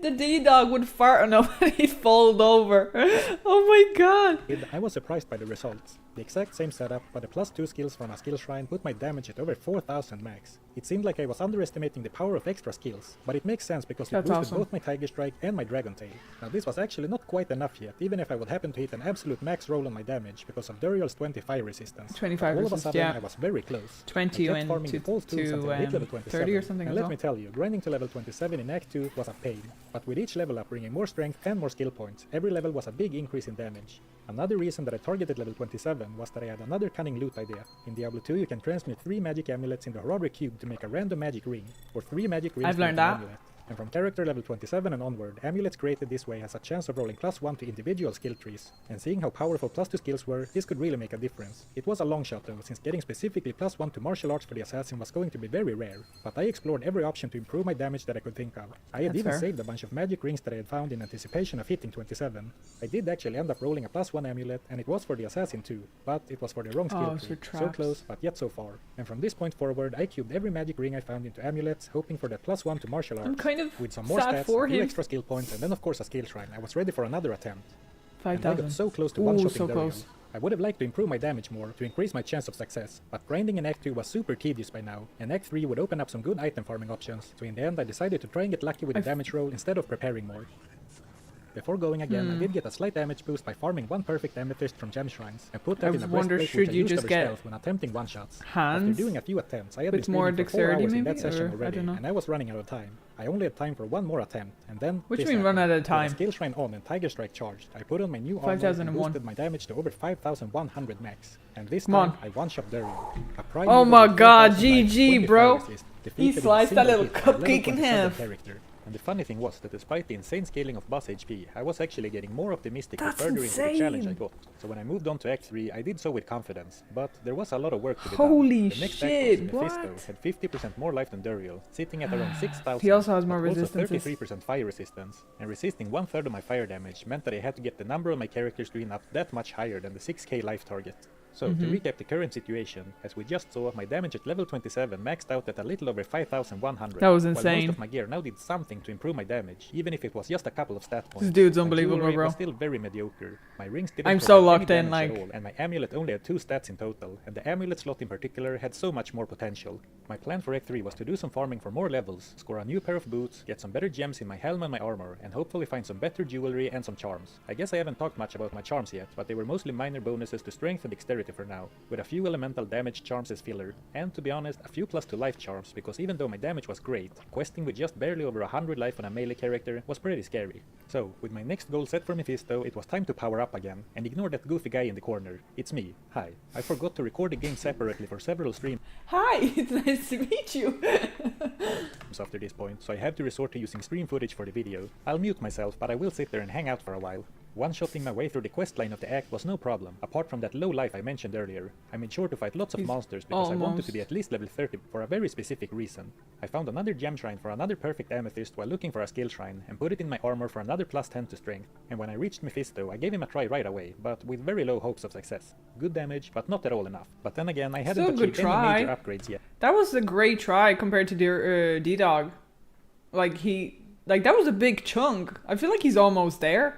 The D-Dog would fart on him and he'd fold over. Oh my god.
I was surprised by the results. The exact same setup, but the +2 skills from a skill shrine put my damage at over 4,000 max. It seemed like I was underestimating the power of extra skills, but it makes sense because it
That's
boosted
awesome.
both my Tiger Strike and my Dragon Tail. Now this was actually not quite enough yet, even if I would happen to hit an absolute max roll on my damage because of Duriel's 20 fire resistance.
25
All of a
resist,
sudden
yeah.
I was very close.
20
I kept
and
farming
to-
the False Dunes
to,
until I hit level
30
27.
or something
and
as
let
well.
me tell you, grinding to level 27 in Act 2 was a pain. But with each level up bringing more strength and more skill points, every level was a big increase in damage. Another reason that I targeted level 27 was that I had another cunning loot idea. In Diablo 2 you can transmit 3 magic amulets in the Horror Cube to make a random magic ring, or 3 magic rings
I've
to make
learned
an
that.
amulet. And from character level 27 and onward, amulets created this way has a chance of rolling +1 to individual skill trees, and seeing how powerful +2 skills were, this could really make a difference. It was a long shot though, since getting specifically +1 to martial arts for the assassin was going to be very rare, but I explored every option to improve my damage that I could think of. I had even saved a bunch of magic rings that I had found in anticipation of hitting 27. I did actually end up rolling a +1 amulet, and it was for the assassin too, but it was for the wrong skill tree. So close, but yet so far. And from this point forward, I cubed every magic ring I found into amulets, hoping for that +1 to martial arts.
I'm kind of
with some more
sad
stats,
for
a few
him.
extra skill points, and then of course a skill shrine. I was ready for another attempt.
5,000.
And I got so close to one-shotting Dariel. I would have liked to improve my damage more to increase my chance of success, but grinding in Act 2 was super tedious by now, and Act 3 would open up some good item farming options, so in the end I decided to try and get lucky with the damage roll instead of preparing more. Before going again, I did get a slight damage boost by farming one perfect amethyst from gem shrines, and put that in a breastplate which I used over stealth when attempting one-shots. After doing a few attempts, I had been streaming for 4 hours in that session already, and I was running out of time. I only had time for one more attempt, and then
What do you mean run out of time?
With a skill shrine on and Tiger Strike charged, I put on my new armor and boosted my damage to over 5,100 max. And this time, I one-shot Dariel.
Oh my god, GG, bro! He sliced that little cupcake in half.
And the funny thing was that despite the insane scaling of boss HP, I was actually getting more optimistic the
That's
further into the challenge I
insane.
got. So when I moved on to Act 3, I did so with confidence, but there was a lot of work to be
Holy
done. The next
shit,
act was Mephisto,
what?
had 50% more life than Dariel, sitting at around 6,000.
He also has more
but
resistances.
Also 33% fire resistance, and resisting 1/3 of my fire damage meant that I had to get the number of my characters screen up that much higher than the 6k life target. So, to recap the current situation, as we just saw, my damage at level 27 maxed out at a little over 5,100.
That was
While
insane.
most of my gear now did something to improve my damage, even if it was just a couple of stat points.
This dude's
My
unbelievable,
jewelry
bro.
was still very mediocre. My rings didn't
I'm
provide
so
any
locked in,
damage at
like-
all, and my amulet only had 2 stats in total, and the amulet slot in particular had so much more potential. My plan for Act 3 was to do some farming for more levels, score a new pair of boots, get some better gems in my helm and my armor, and hopefully find some better jewelry and some charms. I guess I haven't talked much about my charms yet, but they were mostly minor bonuses to strength and dexterity for now, with a few elemental damage charms as filler, and to be honest, a few +2 life charms, because even though my damage was great, questing with just barely over 100 life on a melee character was pretty scary. So, with my next goal set for Mephisto, it was time to power up again, and ignore that goofy guy in the corner. It's me. Hi. I forgot to record the game separately for several streams
Hi, it's nice to meet you.
after this point, so I have to resort to using stream footage for the video. I'll mute myself, but I will sit there and hang out for a while. One-shotting my way through the quest line of the act was no problem, apart from that low life I mentioned earlier. I made sure to fight lots of monsters because I wanted to be at least level 30 for a very specific reason. I found another gem shrine for another perfect amethyst while looking for a skill shrine, and put it in my armor for another +10 to strength. And when I reached Mephisto, I gave him a try right away, but with very low hopes of success. Good damage, but not at all enough. But then again, I hadn't
Still a good
achieved any
try.
major upgrades yet.
That was a great try compared to D-Dog. Like that was a big chunk. I feel like he's almost there.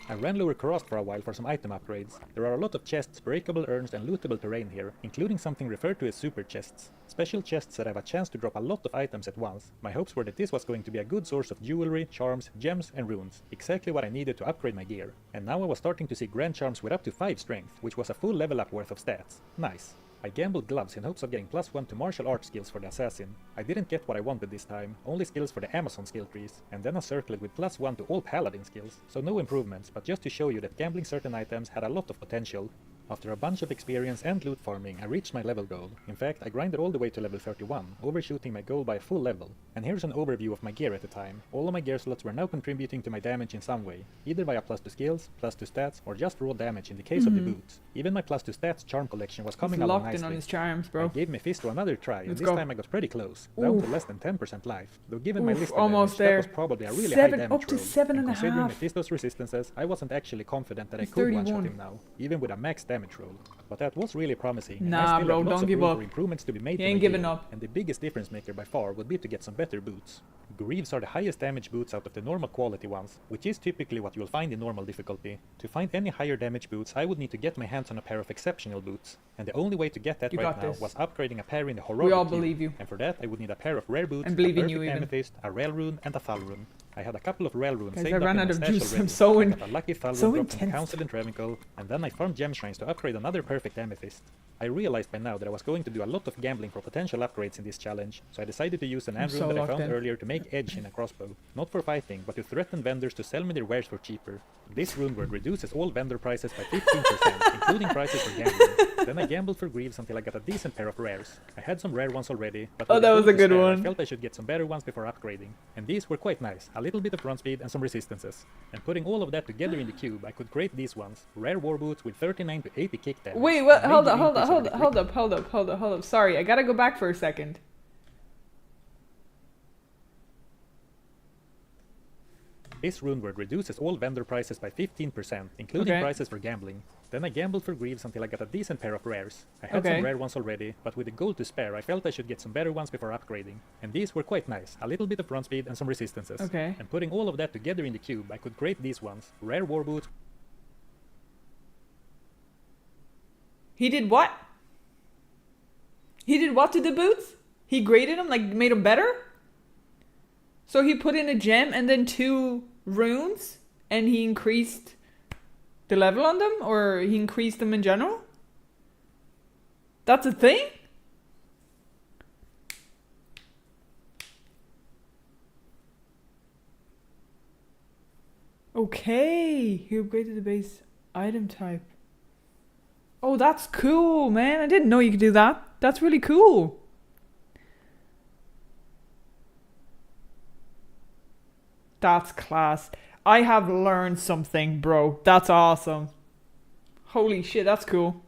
I ran lower Karast for a while for some item upgrades. There are a lot of chests, breakable urns and lootable terrain here, including something referred to as super chests. Special chests that have a chance to drop a lot of items at once. My hopes were that this was going to be a good source of jewelry, charms, gems and runes. Exactly what I needed to upgrade my gear. And now I was starting to see grand charms with up to 5 strength, which was a full level up worth of stats. Nice. I gambled gloves in hopes of getting +1 to martial arts skills for the assassin. I didn't get what I wanted this time, only skills for the Amazon skill trees, and then a circlet with +1 to all paladin skills. So no improvements, but just to show you that gambling certain items had a lot of potential. After a bunch of experience and loot farming, I reached my level goal. In fact, I grinded all the way to level 31, overshooting my goal by a full level. And here's an overview of my gear at the time. All of my gear slots were now contributing to my damage in some way, either via +2 skills, +2 stats, or just raw damage in the case of the boots. Even my +2 stats charm collection was coming along
locked in
nicely.
on his charms, bro.
I gave Mephisto another try, and
Let's
this
go.
time I got pretty close, down to less than 10% life. Though given my list of
almost
damage,
there.
that was probably a really
Seven-
high damage
up to
roll.
7.5.
And considering Mephisto's resistances, I wasn't actually confident that I
He's
could one-shot
31.
him now, even with a max damage roll. But that was really promising, and
Nah,
I still
bro,
have lots
don't
of
give
room
up.
for improvements to be made
He
to
ain't
my
giving
gear,
up.
and the biggest difference maker by far would be to get some better boots. Greaves are the highest damage boots out of the normal quality ones, which is typically what you'll find in normal difficulty. To find any higher damage boots, I would need to get my hands on a pair of exceptional boots, and the only way to get that
You
right
got
now
this.
was upgrading a pair in the heroic
We all
queue.
believe you.
And for that, I would need a pair of rare boots,
And believe
a
in you
perfect
even.
amethyst, a rare rune, and a thal rune. I had a couple of rare runes
Guys,
saved
I
up
ran
in
out
my
of
stash
juice.
already.
I'm so
I got a lucky Thalrun
so
drop from
intense.
Council in Trevinkle, and then I farmed gem shrines to upgrade another perfect amethyst. I realized by now that I was going to do a lot of gambling for potential upgrades in this challenge, so I decided to use an
I'm
rune
so
that I
locked
found
in.
earlier to make edge in a crossbow. Not for fighting, but to threaten vendors to sell me their wares for cheaper. This rune word reduces all vendor prices by 15%, including prices for gambling. Then I gambled for greaves until I got a decent pair of rares. I had some rare ones already, but with
that
the
was
gold
a
to
good
spare,
one.
I felt I should get some better ones before upgrading. And these were quite nice, a little bit of run speed and some resistances. And putting all of that together in the cube, I could create these ones. Rare war boots with 39 to 80 kick damage.
Wait, what?
a
Hold
major
up,
increase over the
hold up. Sorry, I gotta go back for a second.
This rune word reduces all vendor prices by 15%, including
Okay.
prices for gambling. Then I gambled for greaves until I got a decent pair of rares. I had
Okay.
some rare ones already, but with the gold to spare, I felt I should get some better ones before upgrading. And these were quite nice, a little bit of run speed and some resistances.
Okay.
And putting all of that together in the cube, I could create these ones. Rare war boots.
He did what? He did what to the boots? He graded them, like made them better? So he put in a gem and then 2 runes and he increased the level on them, or he increased them in general? That's a thing? Okay, he upgraded the base item type. Oh, that's cool, man. I didn't know you could do that. That's really cool. That's class. I have learned something, bro. That's awesome. Holy shit, that's cool.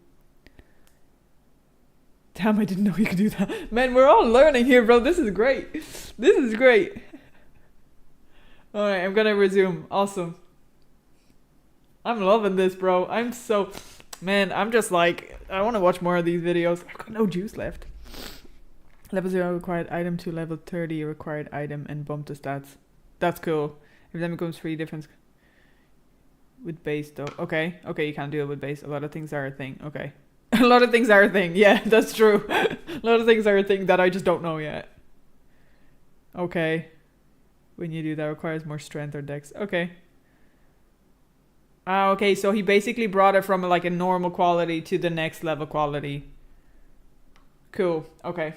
Damn, I didn't know you could do that. Man, we're all learning here, bro. This is great. This is great. Alright, I'm gonna resume. Awesome. I'm loving this, bro. I'm so... Man, I'm just like... I want to watch more of these videos. I've got no juice left. Level 0 required item to level 30 required item and bump the stats. That's cool. If then becomes free difference with base though. Okay, you can't do it with base. A lot of things are a thing. Okay. A lot of things are a thing. Yeah, that's true. A lot of things are a thing that I just don't know yet. Okay. When you do that requires more strength or dex. Okay. Okay, so he basically brought it from like a normal quality to the next level quality. Cool. Okay.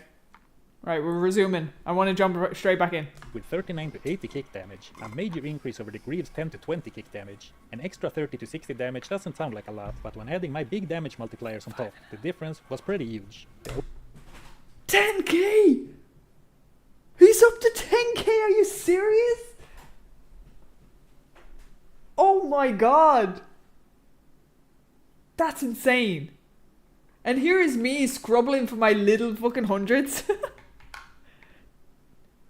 Right, we're resuming. I want to jump straight back in.
With 39 to 80 kick damage, a major increase over the greaves 10 to 20 kick damage. An extra 30 to 60 damage doesn't sound like a lot, but when adding my big damage multipliers on top, the difference was pretty huge.
10k! He's up to 10k, are you serious? Oh my god! That's insane. And here is me scrubbling for my little fucking hundreds.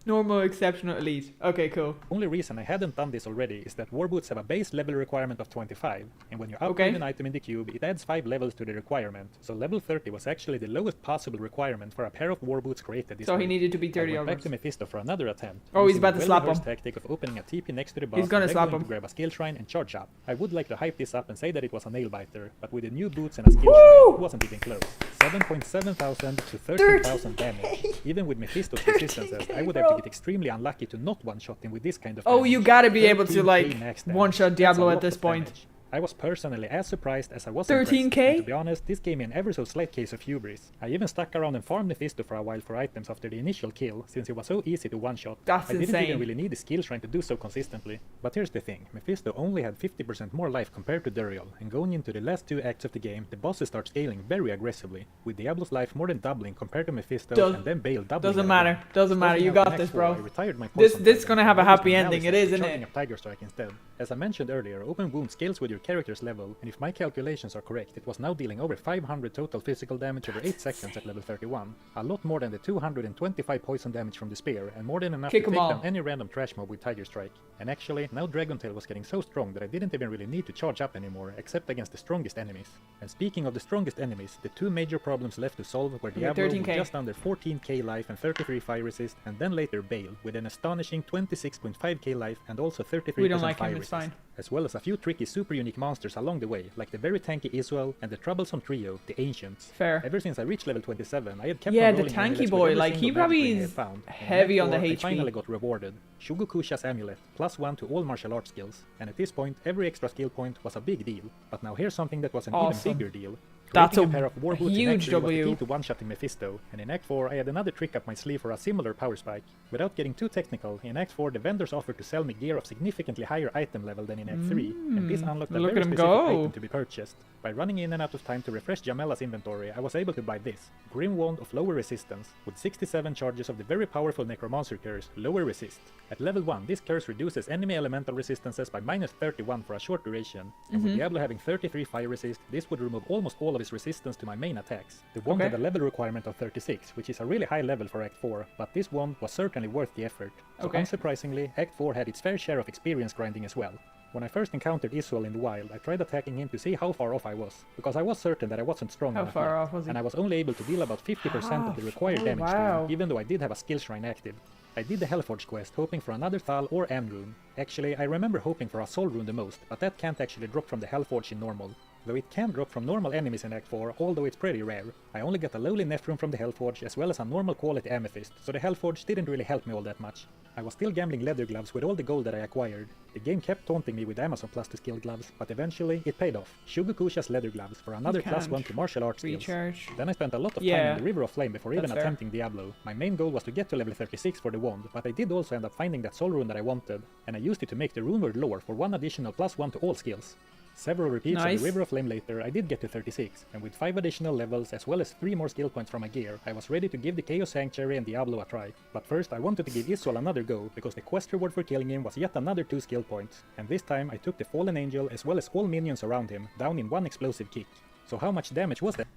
Normal, exceptional, elite. Okay, cool.
Only reason I hadn't done this already is that war boots have a base level requirement of 25, and when you upgrade an item in the cube, it adds 5 levels to the requirement, so level 30 was actually the lowest possible requirement for a pair of war boots created this
So
way.
he needed to be 30
I went back
onwards.
to Mephisto for another attempt.
Oh, he's
using
about
the
to slap
well-rehearsed
him.
tactic of opening a TP next to the boss
He's gonna
and then
slap
going
him.
to grab a skill shrine and charge up. I would like to hype this up and say that it was a nail biter, but with the new boots and a skill shrine, it wasn't even close. 7.7 thousand to 13,000 damage. Even with Mephisto's resistances, I would have to get extremely unlucky to not one-shot him with this kind of
Oh,
damage.
you gotta be able to
13k
like
max damage.
one-shot
That's
Diablo
a
at
lot
this
of
point.
damage. I was personally as surprised as I was
13K?
impressed. And to be honest, this gave me an ever so slight case of hubris. I even stuck around and farmed Mephisto for a while for items after the initial kill, since it was so easy to one-shot.
That's
I didn't
insane.
even really need a skill shrine to do so consistently. But here's the thing, Mephisto only had 50% more life compared to Duriel, and going into the last 2 acts of the game, the bosses start scaling very aggressively, with Diablo's life more than doubling compared to Mephisto's, and then Bale doubling.
Doesn't
it
matter.
again.
Doesn't matter.
Starting
You
out
got
in
this,
Act
bro.
4, I retired my
This
poison
is
tiger,
gonna have a
and I used
happy
my
ending. It
Malice
is, isn't
charging
it?
up Tiger Strike instead. As I mentioned earlier, open wound scales with your character's level, and if my calculations are correct, it was now dealing over 500 total physical damage over 8 seconds at level 31. A lot more than the 225 poison damage from the spear, and more than enough
Kick
to
'em
take
all.
down any random trash mob with Tiger Strike. And actually, now Dragontail was getting so strong that I didn't even really need to charge up anymore, except against the strongest enemies. And speaking of the strongest enemies, the 2 major problems left to solve were Diablo with
13k.
just under 14k life and 33 fire resist, and then later Bale with an astonishing 26.5k life and also 33%
We don't like
fire
him, it's
resist.
fine.
As well as a few tricky super unique unique monsters along the way, like the very tanky Isuel and the troublesome trio, the Ancients.
Fair.
Ever since I reached level 27, I had kept
Yeah,
on
the
rolling
tanky
amulets with
boy,
every
like, he
single magic
probably
ring I
is
had found. And in
heavy
Act
on the
4, I
HP.
finally got rewarded. Shugokusha's amulet, +1 to all martial arts skills, and at this point every extra skill point was a big deal. But now here's something that was an
Awesome.
even bigger deal.
That's
Creating
a
pair of war boots in
huge
Act 3 was the
W.
key to one-shotting Mephisto, and in Act 4 I had another trick up my sleeve for a similar power spike. Without getting too technical, in Act 4 the vendors offered to sell me gear of significantly higher item level than in Act 3, and this unlocked a
Look
very
at him
specific
go.
item to be purchased. By running in and out of time to refresh Jamella's inventory, I was able to buy this, Grim Wand of Lower Resistance, with 67 charges of the very powerful Necromancer curse, Lower Resist. At level 1, this curse reduces enemy elemental resistances by -31 for a short duration, and with Diablo having 33 fire resist, this would remove almost all of his resistance to my main attacks. The wand had a level requirement of 36, which is a really high level for Act 4, but this wand was certainly worth the effort. So unsurprisingly, Act 4 had its fair share of experience grinding as well. When I first encountered Isuel in the wild, I tried attacking him to see how far off I was, because I was certain that I wasn't strong
How
enough
far
yet,
off was he?
and I was only able to deal about 50% of the required damage to
wow.
him, even though I did have a skill shrine active. I did the Hellforge quest, hoping for another Thal or End rune. Actually, I remember hoping for a Soul rune the most, but that can't actually drop from the Hellforge in normal. Though it can drop from normal enemies in Act 4, although it's pretty rare. I only got a lowly Nephrune from the Hellforge as well as a normal quality Amethyst, so the Hellforge didn't really help me all that much. I was still gambling leather gloves with all the gold that I acquired. The game kept taunting me with Amazon Plus to skill gloves, but eventually it paid off. Shugokusha's leather gloves for another +1 to martial arts skills.
Recharge.
Then I spent a lot of time in the River of Flame before even attempting Diablo. My main goal was to get to level 36 for the wand, but I did also end up finding that soul rune that I wanted, and I used it to make the rune word lore for one additional +1 to all skills. Several repeats of the River of Flame later, I did get to 36, and with 5 additional levels as well as 3 more skill points from my gear, I was ready to give the Chaos Sanctuary and Diablo a try. But first I wanted to give Isuel another go, because the quest reward for killing him was yet another 2 skill points, and this time I took the Fallen Angel as well as all minions around him, down in one explosive kick. So how much damage was that?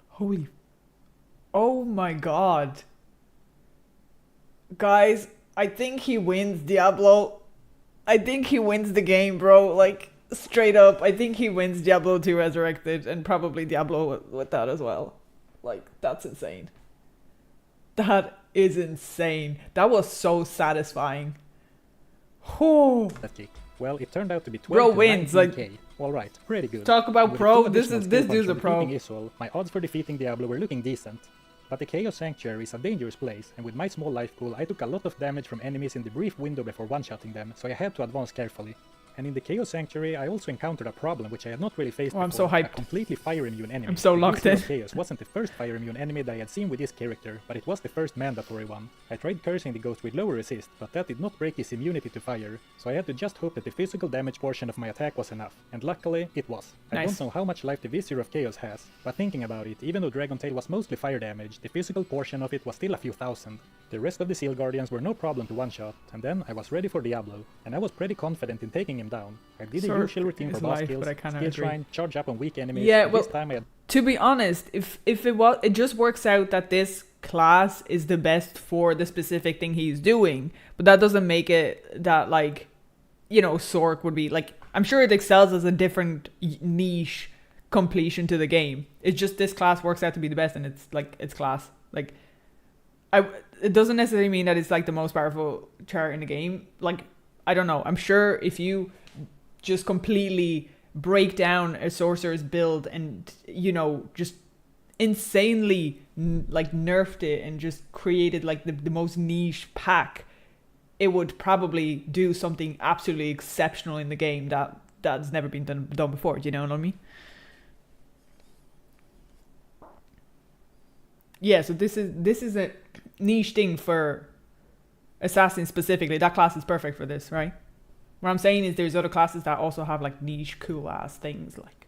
Holy... Oh my god. Guys, I think he wins Diablo. I think he wins the game, bro. Like, straight up, I think he wins Diablo 2 Resurrected, and probably Diablo with that as well. Like, that's insane. That is insane. That was so satisfying. Whew.
That kick. Well, it turned out to be 12
Bro
to
wins,
19k. Alright, pretty good.
Talk about
With
pro.
2
This
additional
is
skill
this
points
dude's a
from
pro.
defeating Isuel, my odds for defeating Diablo were looking decent. But the Chaos Sanctuary is a dangerous place, and with my small life pool I took a lot of damage from enemies in the brief window before one-shotting them, so I had to advance carefully. And in the Chaos Sanctuary I also encountered a problem which I had not really faced before.
I'm so hyped.
A completely fire-immune enemy.
I'm so
The
locked
Beast
in.
of Chaos wasn't the first fire-immune enemy that I had seen with this character, but it was the first mandatory one. I tried cursing the ghost with lower resist, but that did not break his immunity to fire, so I had to just hope that the physical damage portion of my attack was enough, and luckily it was. I don't know how much life the Vizier of Chaos has, but thinking about it, even though Dragon Tail was mostly fire damage, the physical portion of it was still a few thousand. The rest of the Seal Guardians were no problem to one-shot, and then I was ready for Diablo, and I was pretty confident in taking him down. I did the usual routine for boss kills, skill shrine, charge up on weak enemies,
Yeah,
and
well,
this time I had...
To be honest, if it just works out that this class is the best for the specific thing he's doing, but that doesn't make it that, like, you know, Sork would be like, I'm sure it excels as a different niche completion to the game. It's just this class works out to be the best, and it's like, it's class. Like, it doesn't necessarily mean that it's like the most powerful chart in the game. Like, I don't know. I'm sure if you just completely break down a sorcerer's build and, you know, just insanely like nerfed it and just created like the most niche pack, it would probably do something absolutely exceptional in the game that's never been done before. Do you know what I mean? Yeah, so this is a niche thing for assassins specifically. That class is perfect for this, right? What I'm saying is there's other classes that also have like niche cool ass things like.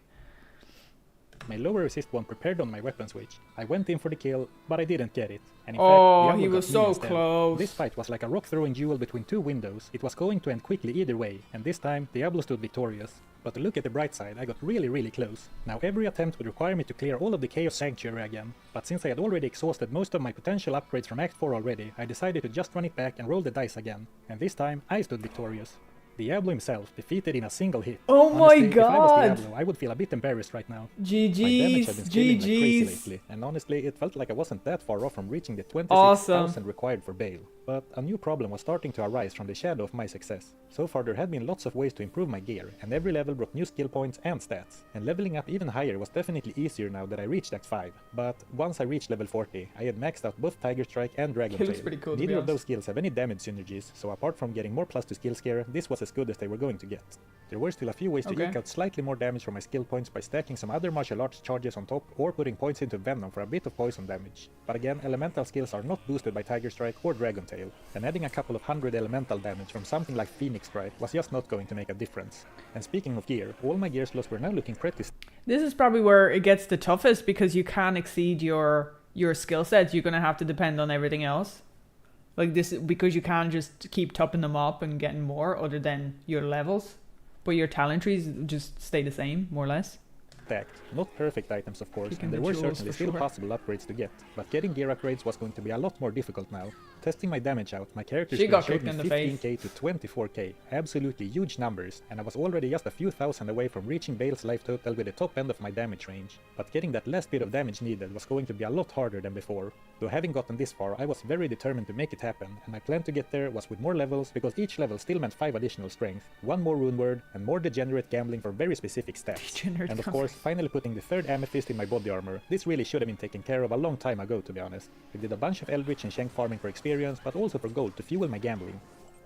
My lower resist one prepared on my weapon switch. I went in for the kill, but I didn't get it. And in
Oh,
fact,
he
Diablo
was
got me
so
instead.
close.
This fight was like a rock-throwing duel between 2 windows. It was going to end quickly either way, and this time Diablo stood victorious. But to look at the bright side, I got really close. Now every attempt would require me to clear all of the Chaos Sanctuary again, but since I had already exhausted most of my potential upgrades from Act 4 already, I decided to just run it back and roll the dice again. And this time, I stood victorious. Diablo himself defeated in a single hit.
Oh
Honestly,
my god!
If I was Diablo, I would feel a bit embarrassed right now. My damage had been scaling like crazy
GG's.
lately, and honestly, it felt like I wasn't that far off from reaching the 26,000 required for Bale. But a new problem was starting to arise from the shadow of my success. So far there had been lots of ways to improve my gear, and every level brought new skill points and stats. And leveling up even higher was definitely easier now that I reached Act 5. But once I reached level 40, I had maxed out both Tiger Strike and Dragon
It looks
Tail.
pretty cool, to be
Neither of
honest.
those skills have any damage synergies, so apart from getting more plus to skill scare, this was as good as they were going to get. There were still a few ways to eke out slightly more damage from my skill points by stacking some other martial arts charges on top or putting points into Venom for a bit of poison damage. But again, elemental skills are not boosted by Tiger Strike or Dragon Tail, and adding a couple of hundred elemental damage from something like Phoenix Strike was just not going to make a difference. And speaking of gear, all my gear slots were now looking pretty
This is probably where it gets the toughest because you can't exceed your skill sets. You're gonna have to depend on everything else. Like this, because you can't just keep topping them up and getting more other than your levels. But your talent trees just stay the same, more or less.
stacked. Not perfect items of course,
Picking
and there
the
were
jewels
certainly
for
still
sure.
possible upgrades to get, but getting gear upgrades was going to be a lot more difficult now. Testing my damage out, my character
She
screen
got
showed
kicked
me
in the face.
15k to 24k, absolutely huge numbers, and I was already just a few thousand away from reaching Bale's life total with the top end of my damage range. But getting that last bit of damage needed was going to be a lot harder than before. Though having gotten this far, I was very determined to make it happen, and my plan to get there was with more levels, because each level still meant 5 additional strength, 1 more rune word, and more degenerate gambling for very specific stats.
Degenerate
And of
gambling.
course, finally putting the third amethyst in my body armor. This really should have been taken care of a long time ago, to be honest. I did a bunch of Eldritch and Shank farming for experience, but also for gold to fuel my gambling.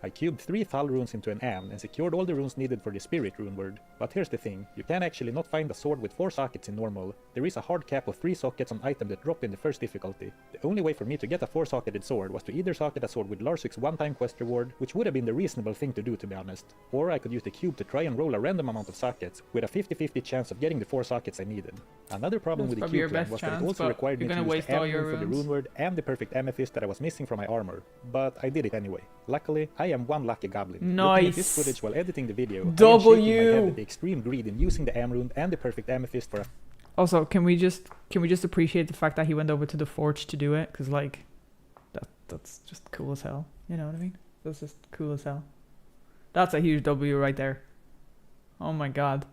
I cubed 3 Thal runes into an Am and secured all the runes needed for the Spirit rune word. But here's the thing, you can actually not find a sword with 4 sockets in normal. There is a hard cap of 3 sockets on item that dropped in the first difficulty. The only way for me to get a 4-socketed sword was to either socket a sword with Larsuk's one-time quest reward, which would have been the reasonable thing to do, to be honest, or I could use the cube to try and roll a random amount of sockets, with a 50-50 chance of getting the 4 sockets I needed. Another problem
That's
with the
probably your
cube plan
best
was that it
chance,
also
but
required me
you're
to
gonna
use
waste
the
all
Am
your
rune for the
runes.
rune word and the perfect amethyst that I was missing from my armor. But I did it anyway. Luckily, I am one lucky goblin. Looking at this
Nice.
footage while editing the video, I am
W.
shaking my head at the extreme greed in using the Am rune and the perfect amethyst for a
Also, can we just appreciate the fact that he went over to the forge to do it? Because like, that's just cool as hell. You know what I mean? That's just cool as hell. That's a huge W right there. Oh my god.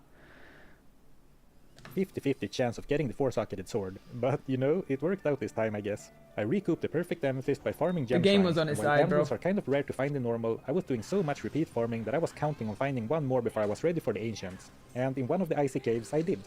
50-50 chance of getting the 4-socketed sword. But, you know, it worked out this time, I guess. I recouped the perfect amethyst by farming gem
game
shrines,
was on
and
his
while
side, bro.
emeralds are kind of rare to find in normal, I was doing so much repeat farming that I was counting on finding one more before I was ready for the ancients. And in one of the icy caves, I did.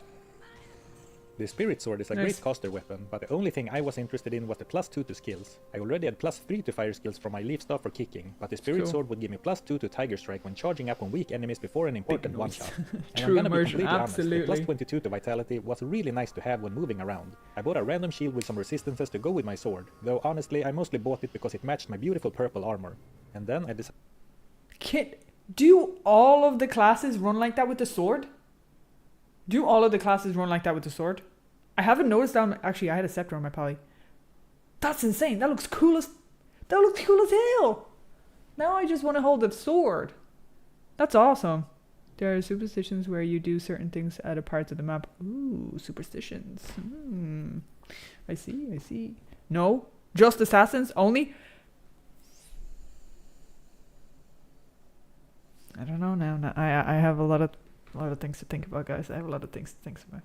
The Spirit Sword is a
Nice.
great caster weapon, but the only thing I was interested in was the +2 to skills. I already had +3 to fire skills from my leaf staff for kicking, but the Spirit
Cool.
Sword would give me +2 to Tiger Strike when charging up on weak enemies before an important
noise.
one-shot. And I'm
True
gonna be
immersion,
completely
absolutely.
honest, the +22 to Vitality was really nice to have when moving around. I bought a random shield with some resistances to go with my sword, though honestly I mostly bought it because it matched my beautiful purple armor. And then I decided
Do all of the classes run like that with the sword? Do all of the classes run like that with the sword? I haven't noticed that. Actually, I had a scepter on my pally. That's insane. That looks cool as hell. Now I just want to hold the sword. That's awesome. There are superstitions where you do certain things at a parts of the map. Ooh, superstitions. I see. No, just assassins only. I don't know now. I have a lot of things to think about, guys. I have a lot of things to think about.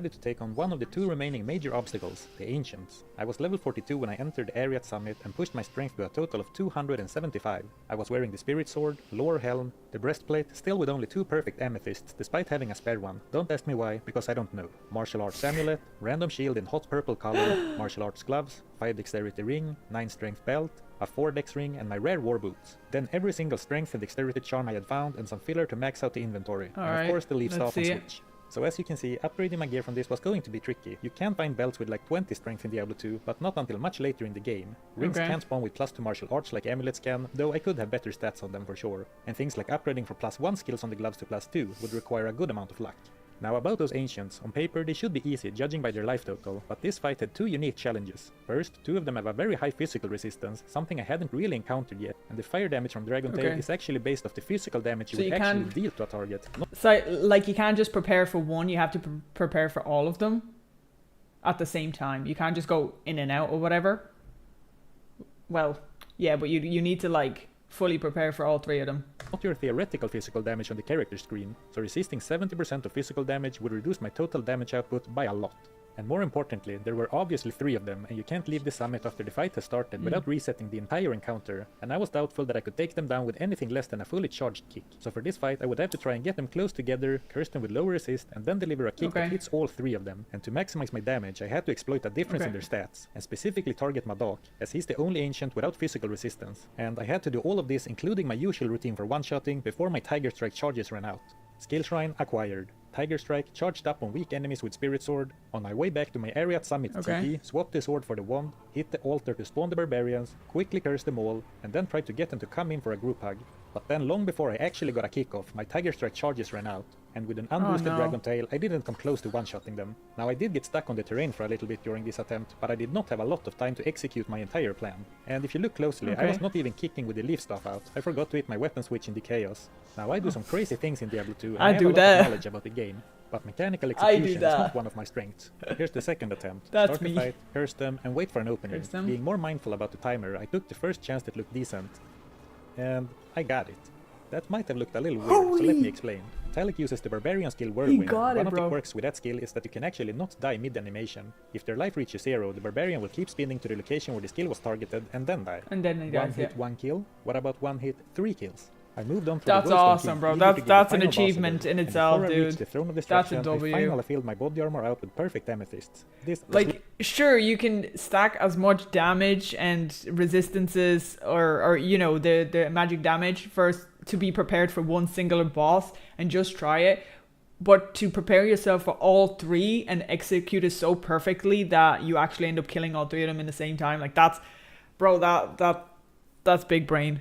to take on one of the 2 remaining major obstacles, the Ancients. I was level 42 when I entered the area at Summit and pushed my strength to a total of 275. I was wearing the Spirit Sword, Lore Helm, the breastplate, still with only 2 perfect amethysts, despite having a spare one. Don't ask me why, because I don't know. Martial Arts Amulet, random shield in hot purple color, martial arts gloves, 5 dexterity ring, 9 strength belt, a 4 dex ring, and my rare war boots. Then every single strength and dexterity charm I had found, and some filler to max out the inventory. And
Alright,
of course the leaf
let's
staff on
see it.
Switch. So as you can see, upgrading my gear from this was going to be tricky. You can find belts with like 20 strength in Diablo 2, but not until much later in the game. Rings
Okay.
can't spawn with +2 martial arts like amulets can, though I could have better stats on them for sure. And things like upgrading for +1 skills on the gloves to +2 would require a good amount of luck. Now about those Ancients, on paper they should be easy judging by their life total, but this fight had 2 unique challenges. First, 2 of them have a very high physical resistance, something I hadn't really encountered yet, and the fire damage from Dragon Tail
Okay.
is actually based off the physical damage you
So
would
you
actually
can't-
deal to a target, not
So, like, you can't just prepare for one. You have to prepare for all of them at the same time. You can't just go in and out or whatever. Well, yeah, but you need to, like, fully prepare for all 3 of them.
your theoretical physical damage on the character screen, so resisting 70% of physical damage would reduce my total damage output by a lot. And more importantly, there were obviously 3 of them, and you can't leave the summit after the fight has started without resetting the entire encounter, and I was doubtful that I could take them down with anything less than a fully charged kick. So for this fight, I would have to try and get them close together, curse them with low resist, and then deliver a kick that hits all 3 of them. And to maximize my damage, I had to exploit a difference in their stats, and specifically target Madoc, as he's the only ancient without physical resistance. And I had to do all of this including my usual routine for one-shotting before my Tiger Strike charges ran out. Skill Shrine acquired. Tiger Strike charged up on weak enemies with Spirit Sword. On my way back to my area at Summit TP, swapped the sword for the wand, hit the altar to spawn the barbarians, quickly cursed them all, and then tried to get them to come in for a group hug. But then long before I actually got a kickoff, my Tiger Strike charges ran out, and with an unboosted Dragon Tail, I didn't come close to one-shotting them. Now I did get stuck on the terrain for a little bit during this attempt, but I did not have a lot of time to execute my entire plan. And if you look closely, I was not even kicking with the leaf stuff out. I forgot to hit my weapon switch in the chaos. Now I do some crazy things in Diablo 2, and I have a lot of knowledge about the game, but mechanical execution is not one of my strengths. Here's the second attempt. Start the fight, curse them, and wait for an opening. Being more mindful about the timer, I took the first chance that looked decent. And I got it. That might have looked a little weird, so let me explain. Talik uses the Barbarian skill Whirlwind. One of the quirks with that skill is that you can actually not die mid-animation. If their life reaches 0, the Barbarian will keep spinning to the location where the skill was targeted and then die.
And then he dies,
1 hit, 1 kill. What about 1 hit, 3 kills? I moved on.
That's awesome, bro. That's an achievement in itself, dude. That's a W.
I finally filled my body armor out with perfect amethysts.
Like, sure, you can stack as much damage and resistances, or you know, the magic damage first to be prepared for one singular boss and just try it. But to prepare yourself for all 3 and execute it so perfectly that you actually end up killing all 3 of them in the same time, like that's, bro, that's big brain.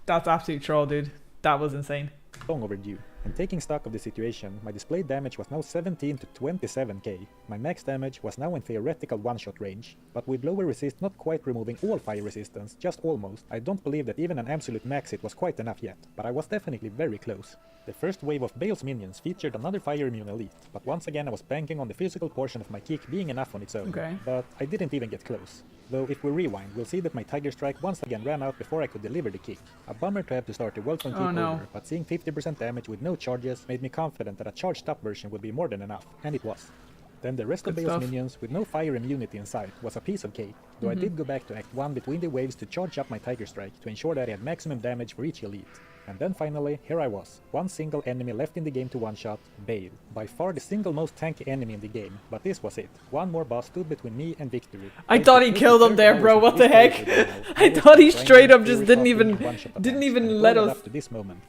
That's absolute troll, dude. That was insane.
Long overdue. And taking stock of the situation, my displayed damage was now 17 to 27k. My max damage was now in theoretical one-shot range, but with lower resist not quite removing all fire resistance, just almost. I don't believe that even an absolute max hit was quite enough yet, but I was definitely very close. The first wave of Bale's minions featured another fire immune elite, but once again I was banking on the physical portion of my kick being enough on its own, but I didn't even get close. Though if we rewind, we'll see that my Tiger Strike once again ran out before I could deliver the kick. A bummer to have to start the Worldstone kick over, but seeing 50% damage with no charges made me confident that a charged up version would be more than enough, and it was. Then the rest of Bale's minions, with no fire immunity in sight, was a piece of cake, though I did go back to Act 1 between the waves to charge up my Tiger Strike to ensure that I had maximum damage for each elite. And then finally, here I was, one single enemy left in the game to one-shot, Bale. By far the single most tanky enemy in the game, but this was it. One more boss stood between me and victory.
I thought he killed him there, bro, what the heck? I thought he straight up just didn't even let us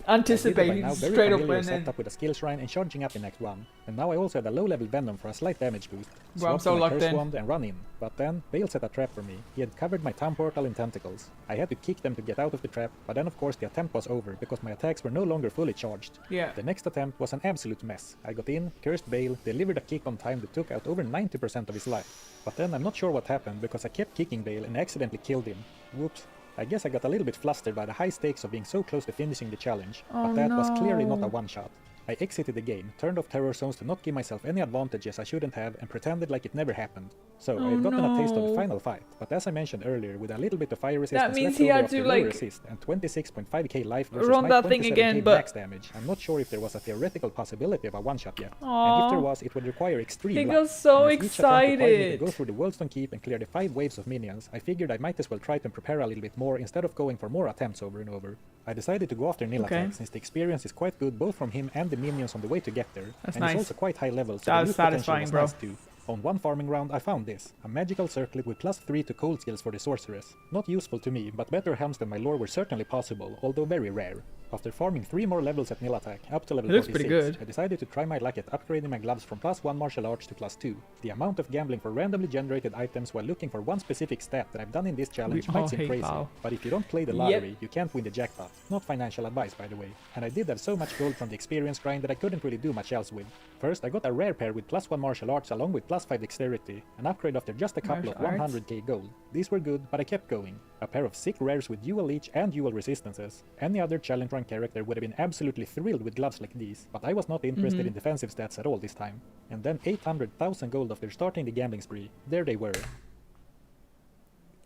anticipate. He straight up went in.
Up with a skill shrine and charging up in Act 1. And now I also had a low-level Venom for a slight damage boost.
Bro, I'm so locked in.
Wand and run in. But then, Bale set a trap for me. He had covered my town portal in tentacles. I had to kick them to get out of the trap, but then of course the attempt was over because my attacks were no longer fully charged. The next attempt was an absolute mess. I got in, cursed Bale, delivered a kick on time that took out over 90% of his life. But then I'm not sure what happened because I kept kicking Bale and accidentally killed him. Whoops. I guess I got a little bit flustered by the high stakes of being so close to finishing the challenge, but that was clearly not a one-shot. I exited the game, turned off terror zones to not give myself any advantages I shouldn't have, and pretended like it never happened. So I had gotten a taste of the final fight, but as I mentioned earlier, with a little bit of fire resistance left over after low resist and 26.5k life versus my 27k max damage, I'm not sure if there was a theoretical possibility of a one-shot yet. And if there was, it would require extreme luck.
I got so excited!
To go through the Worldstone Keep and clear the 5 waves of minions, I figured I might as well try to prepare a little bit more instead of going for more attempts over and over. I decided to go after Nilatak since the experience is quite good both from him and the minions on the way to get there, and it's also quite high level, so the loot potential was nice too. On one farming round I found this, a magical circlet with +3 to cold skills for the sorceress. Not useful to me, but better helms than my lore were certainly possible, although very rare. After farming 3 more levels at Nilatak, up to level 46, I decided to try my luck at upgrading my gloves from +1 martial arts to +2. The amount of gambling for randomly generated items while looking for one specific stat that I've done in this challenge might seem crazy, but if you don't play the lottery, you can't win the jackpot. Not financial advice, by the way. And I did have so much gold from the experience grind that I couldn't really do much else with. First, I got a rare pair with +1 martial arts along with +5 dexterity, an upgrade after just a couple of 100k gold. These were good, but I kept going. A pair of sick rares with dual leech and dual resistances. Any other challenge run character would have been absolutely thrilled with gloves like these, but I was not interested in defensive stats at all this time. And then 800,000 gold after starting the gambling spree. There they were.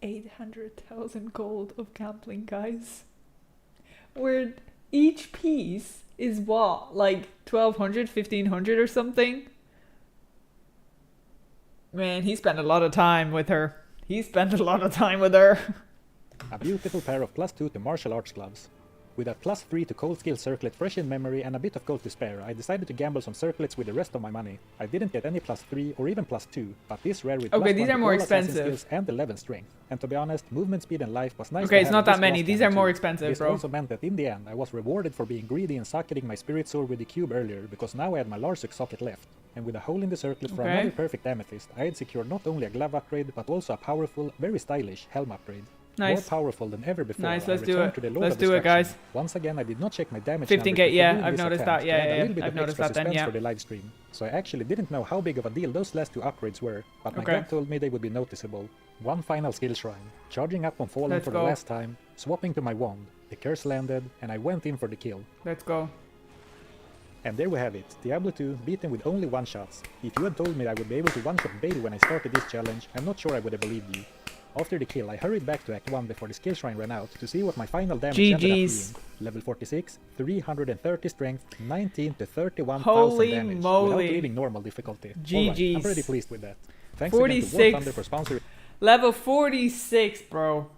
800,000 gold of gambling, guys. Where each piece is what? Like 1,200, 1,500 or something? Man, he spent a lot of time with her. He spent a lot of time with her.
A beautiful pair of +2 to martial arts gloves. With that +3 to cold skill circlet fresh in memory and a bit of gold to spare, I decided to gamble some circlets with the rest of my money. I didn't get any +3 or even +2, but this rare with
Okay,
+1
these
to
are more
all assassin
expensive.
skills and 11 strength. And to be honest, movement speed and life was nice.
Okay,
to
it's
have
not
in
that
this
many.
boss
These
game
are more
too.
expensive,
This
bro.
also meant that in the end, I was rewarded for being greedy and socketing my spirit sword with the cube earlier, because now I had my Larsuk socket left. And with a hole in the circlet for
Okay.
another perfect amethyst, I had secured not only a glove upgrade, but also a powerful, very stylish helm upgrade.
Nice.
More powerful than ever before.
Nice,
I
let's do
returned
it.
to the Lord
Let's
of
do it,
Destruction.
guys.
Once again, I did not check my damage
15k,
numbers before
yeah,
doing
I've
this
noticed
attempt
that, yeah,
to add a
yeah,
little bit
I've
of
noticed
extra
that then,
suspense
yeah.
for the live stream. So I actually didn't know how big of a deal those last 2 upgrades were, but my
Okay.
gut told me they would be noticeable. One final skill shrine, charging up on Fallen
Let's
for
go.
the last time, swapping to my wand, the curse landed, and I went in for the kill.
Let's go.
And there we have it, Diablo 2 beaten with only 1-shots. If you had told me I would be able to 1-shot Bale when I started this challenge, I'm not sure I would have believed you. After the kill, I hurried back to Act 1 before the skill shrine ran out to see what my final damage ended up being.
GG's.
Level 46, 330 strength, 19 to 31,000
Holy
damage,
moly.
without leaving normal difficulty.
GG's.
Alright, I'm pretty pleased with that. Thanks again to
46.
War Thunder for sponsoring.
Level 46, bro.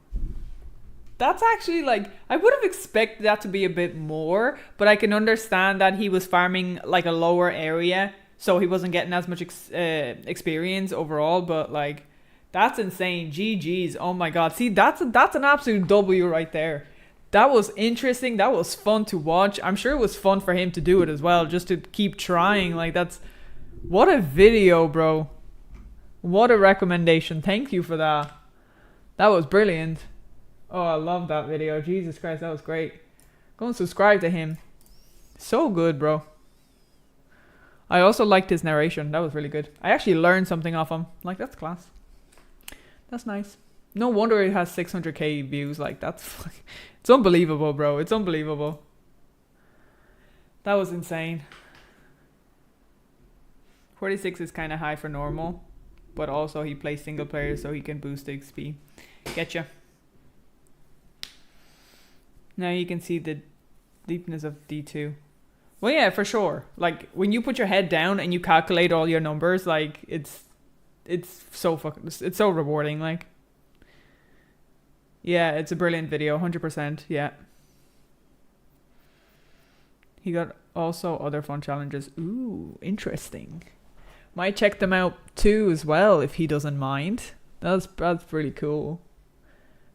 That's actually like, I would have expected that to be a bit more, but I can understand that he was farming like a lower area, so he wasn't getting as much experience overall, but like, that's insane. GG's. Oh my god. See, that's an absolute W right there. That was interesting. That was fun to watch. I'm sure it was fun for him to do it as well, just to keep trying. Like, that's... What a video, bro. What a recommendation. Thank you for that. That was brilliant. Oh, I love that video. Jesus Christ, that was great. Go and subscribe to him. So good, bro. I also liked his narration. That was really good. I actually learned something off him. Like, that's class. That's nice. No wonder it has 600k views. Like, that's... It's unbelievable, bro. It's unbelievable. That was insane. 46 is kind of high for normal. But also he plays single player, so he can boost the XP. Getcha. Now you can see the deepness of D2. Well, yeah, for sure. Like, when you put your head down and you calculate all your numbers, like, it's so fucking... It's so rewarding, like... Yeah, it's a brilliant video, 100%, yeah. He got also other fun challenges. Ooh, interesting. Might check them out too as well, if he doesn't mind. That's pretty cool.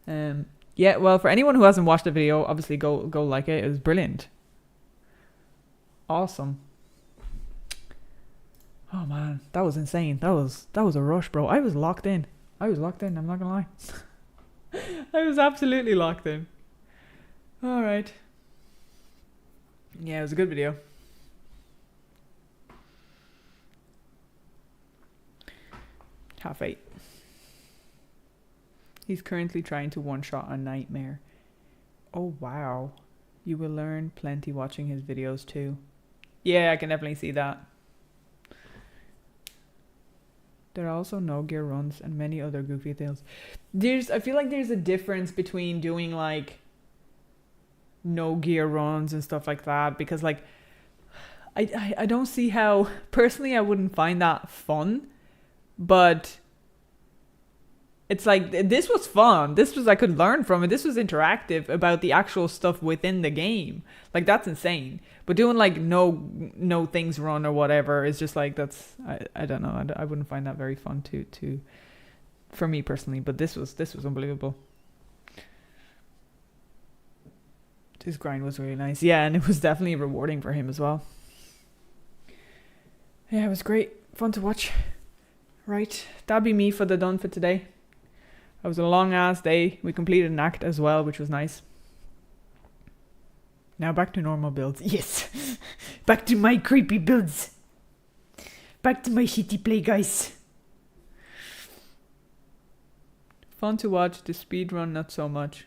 Yeah, well, for anyone who hasn't watched the video, obviously go like it. It was brilliant. Awesome. Oh man, that was insane. That was a rush, bro. I was locked in. I'm not gonna lie. I was absolutely locked in. Alright. Yeah, it was a good video. Half 8. He's currently trying to one-shot a nightmare. Oh wow. You will learn plenty watching his videos too. Yeah, I can definitely see that. There are also no gear runs and many other goofy things. I feel like there's a difference between doing like no gear runs and stuff like that, because like I don't see how, personally I wouldn't find that fun, but it's like, this was fun. I could learn from it. This was interactive about the actual stuff within the game. Like, that's insane. But doing like no things run or whatever is just like, that's, I don't know. I wouldn't find that very fun to for me personally. But this was unbelievable. His grind was really nice. Yeah, and it was definitely rewarding for him as well. Yeah, it was great. Fun to watch. Right. That'd be me for the done for today. It was a long ass day. We completed an act as well, which was nice. Now back to normal builds. Yes. Back to my creepy builds. Back to my shitty play, guys. Fun to watch. The speedrun, not so much.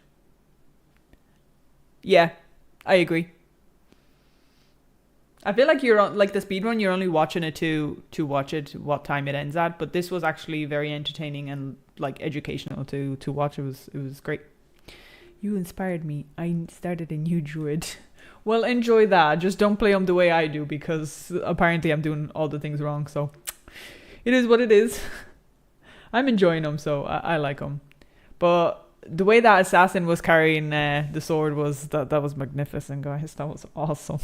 Yeah, I agree. I feel like you're on, like, the speedrun, you're only watching it to watch it, what time it ends at. But this was actually very entertaining and like educational to watch. It was great. You inspired me. I started a new druid. Well, enjoy that. Just don't play them the way I do, because apparently I'm doing all the things wrong. So it is what it is. I'm enjoying them, so I like them. But the way that assassin was carrying the sword was that was magnificent, guys. That was awesome.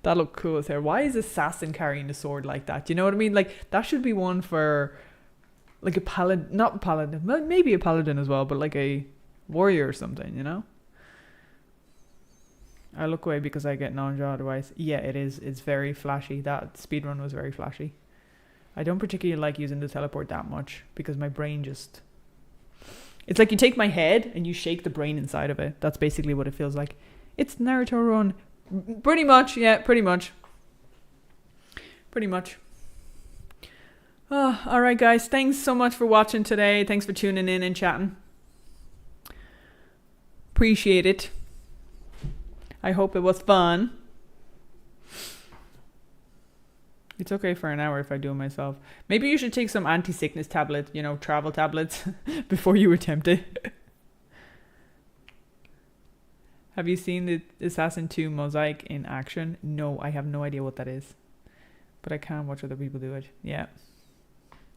That looked cool as hell. Why is assassin carrying the sword like that? Do you know what I mean? Like, that should be one for like a paladin, not paladin, maybe a paladin as well, but like a warrior or something, you know? I look away because I get nausea otherwise. Yeah, it is. It's very flashy. That speedrun was very flashy. I don't particularly like using the teleport that much because my brain just... It's like you take my head and you shake the brain inside of it. That's basically what it feels like. It's Naruto run. Pretty much, yeah, pretty much. Pretty much. Oh, alright guys, thanks so much for watching today. Thanks for tuning in and chatting. Appreciate it. I hope it was fun. It's okay for an hour if I do it myself. Maybe you should take some anti-sickness tablet, you know, travel tablets, before you attempt it. Have you seen the Assassin 2 Mosaic in action? No, I have no idea what that is. But I can watch other people do it. Yeah.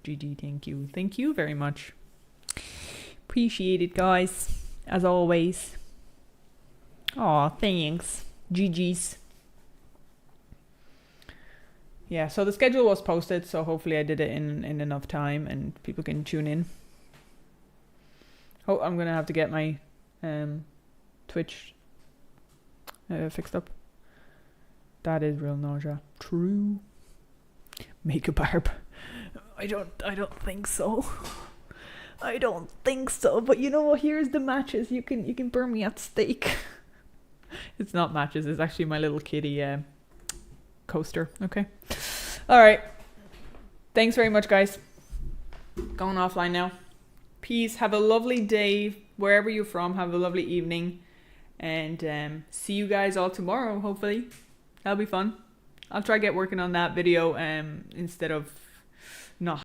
GG, thank you. Thank you very much. Appreciate it, guys. As always. Aw, thanks. GG's. Yeah, so the schedule was posted, so hopefully I did it in enough time and people can tune in. Oh, I'm gonna have to get my Twitch fixed up. That is real nausea. True. Make a barb. I don't think so. I don't think so. But you know what? Here's the matches. You can burn me at stake. It's not matches. It's actually my little kitty coaster. Okay. All right. Thanks very much, guys. Going offline now. Peace. Have a lovely day wherever you're from. Have a lovely evening. And see you guys all tomorrow, hopefully. That'll be fun. I'll try get working on that video instead of not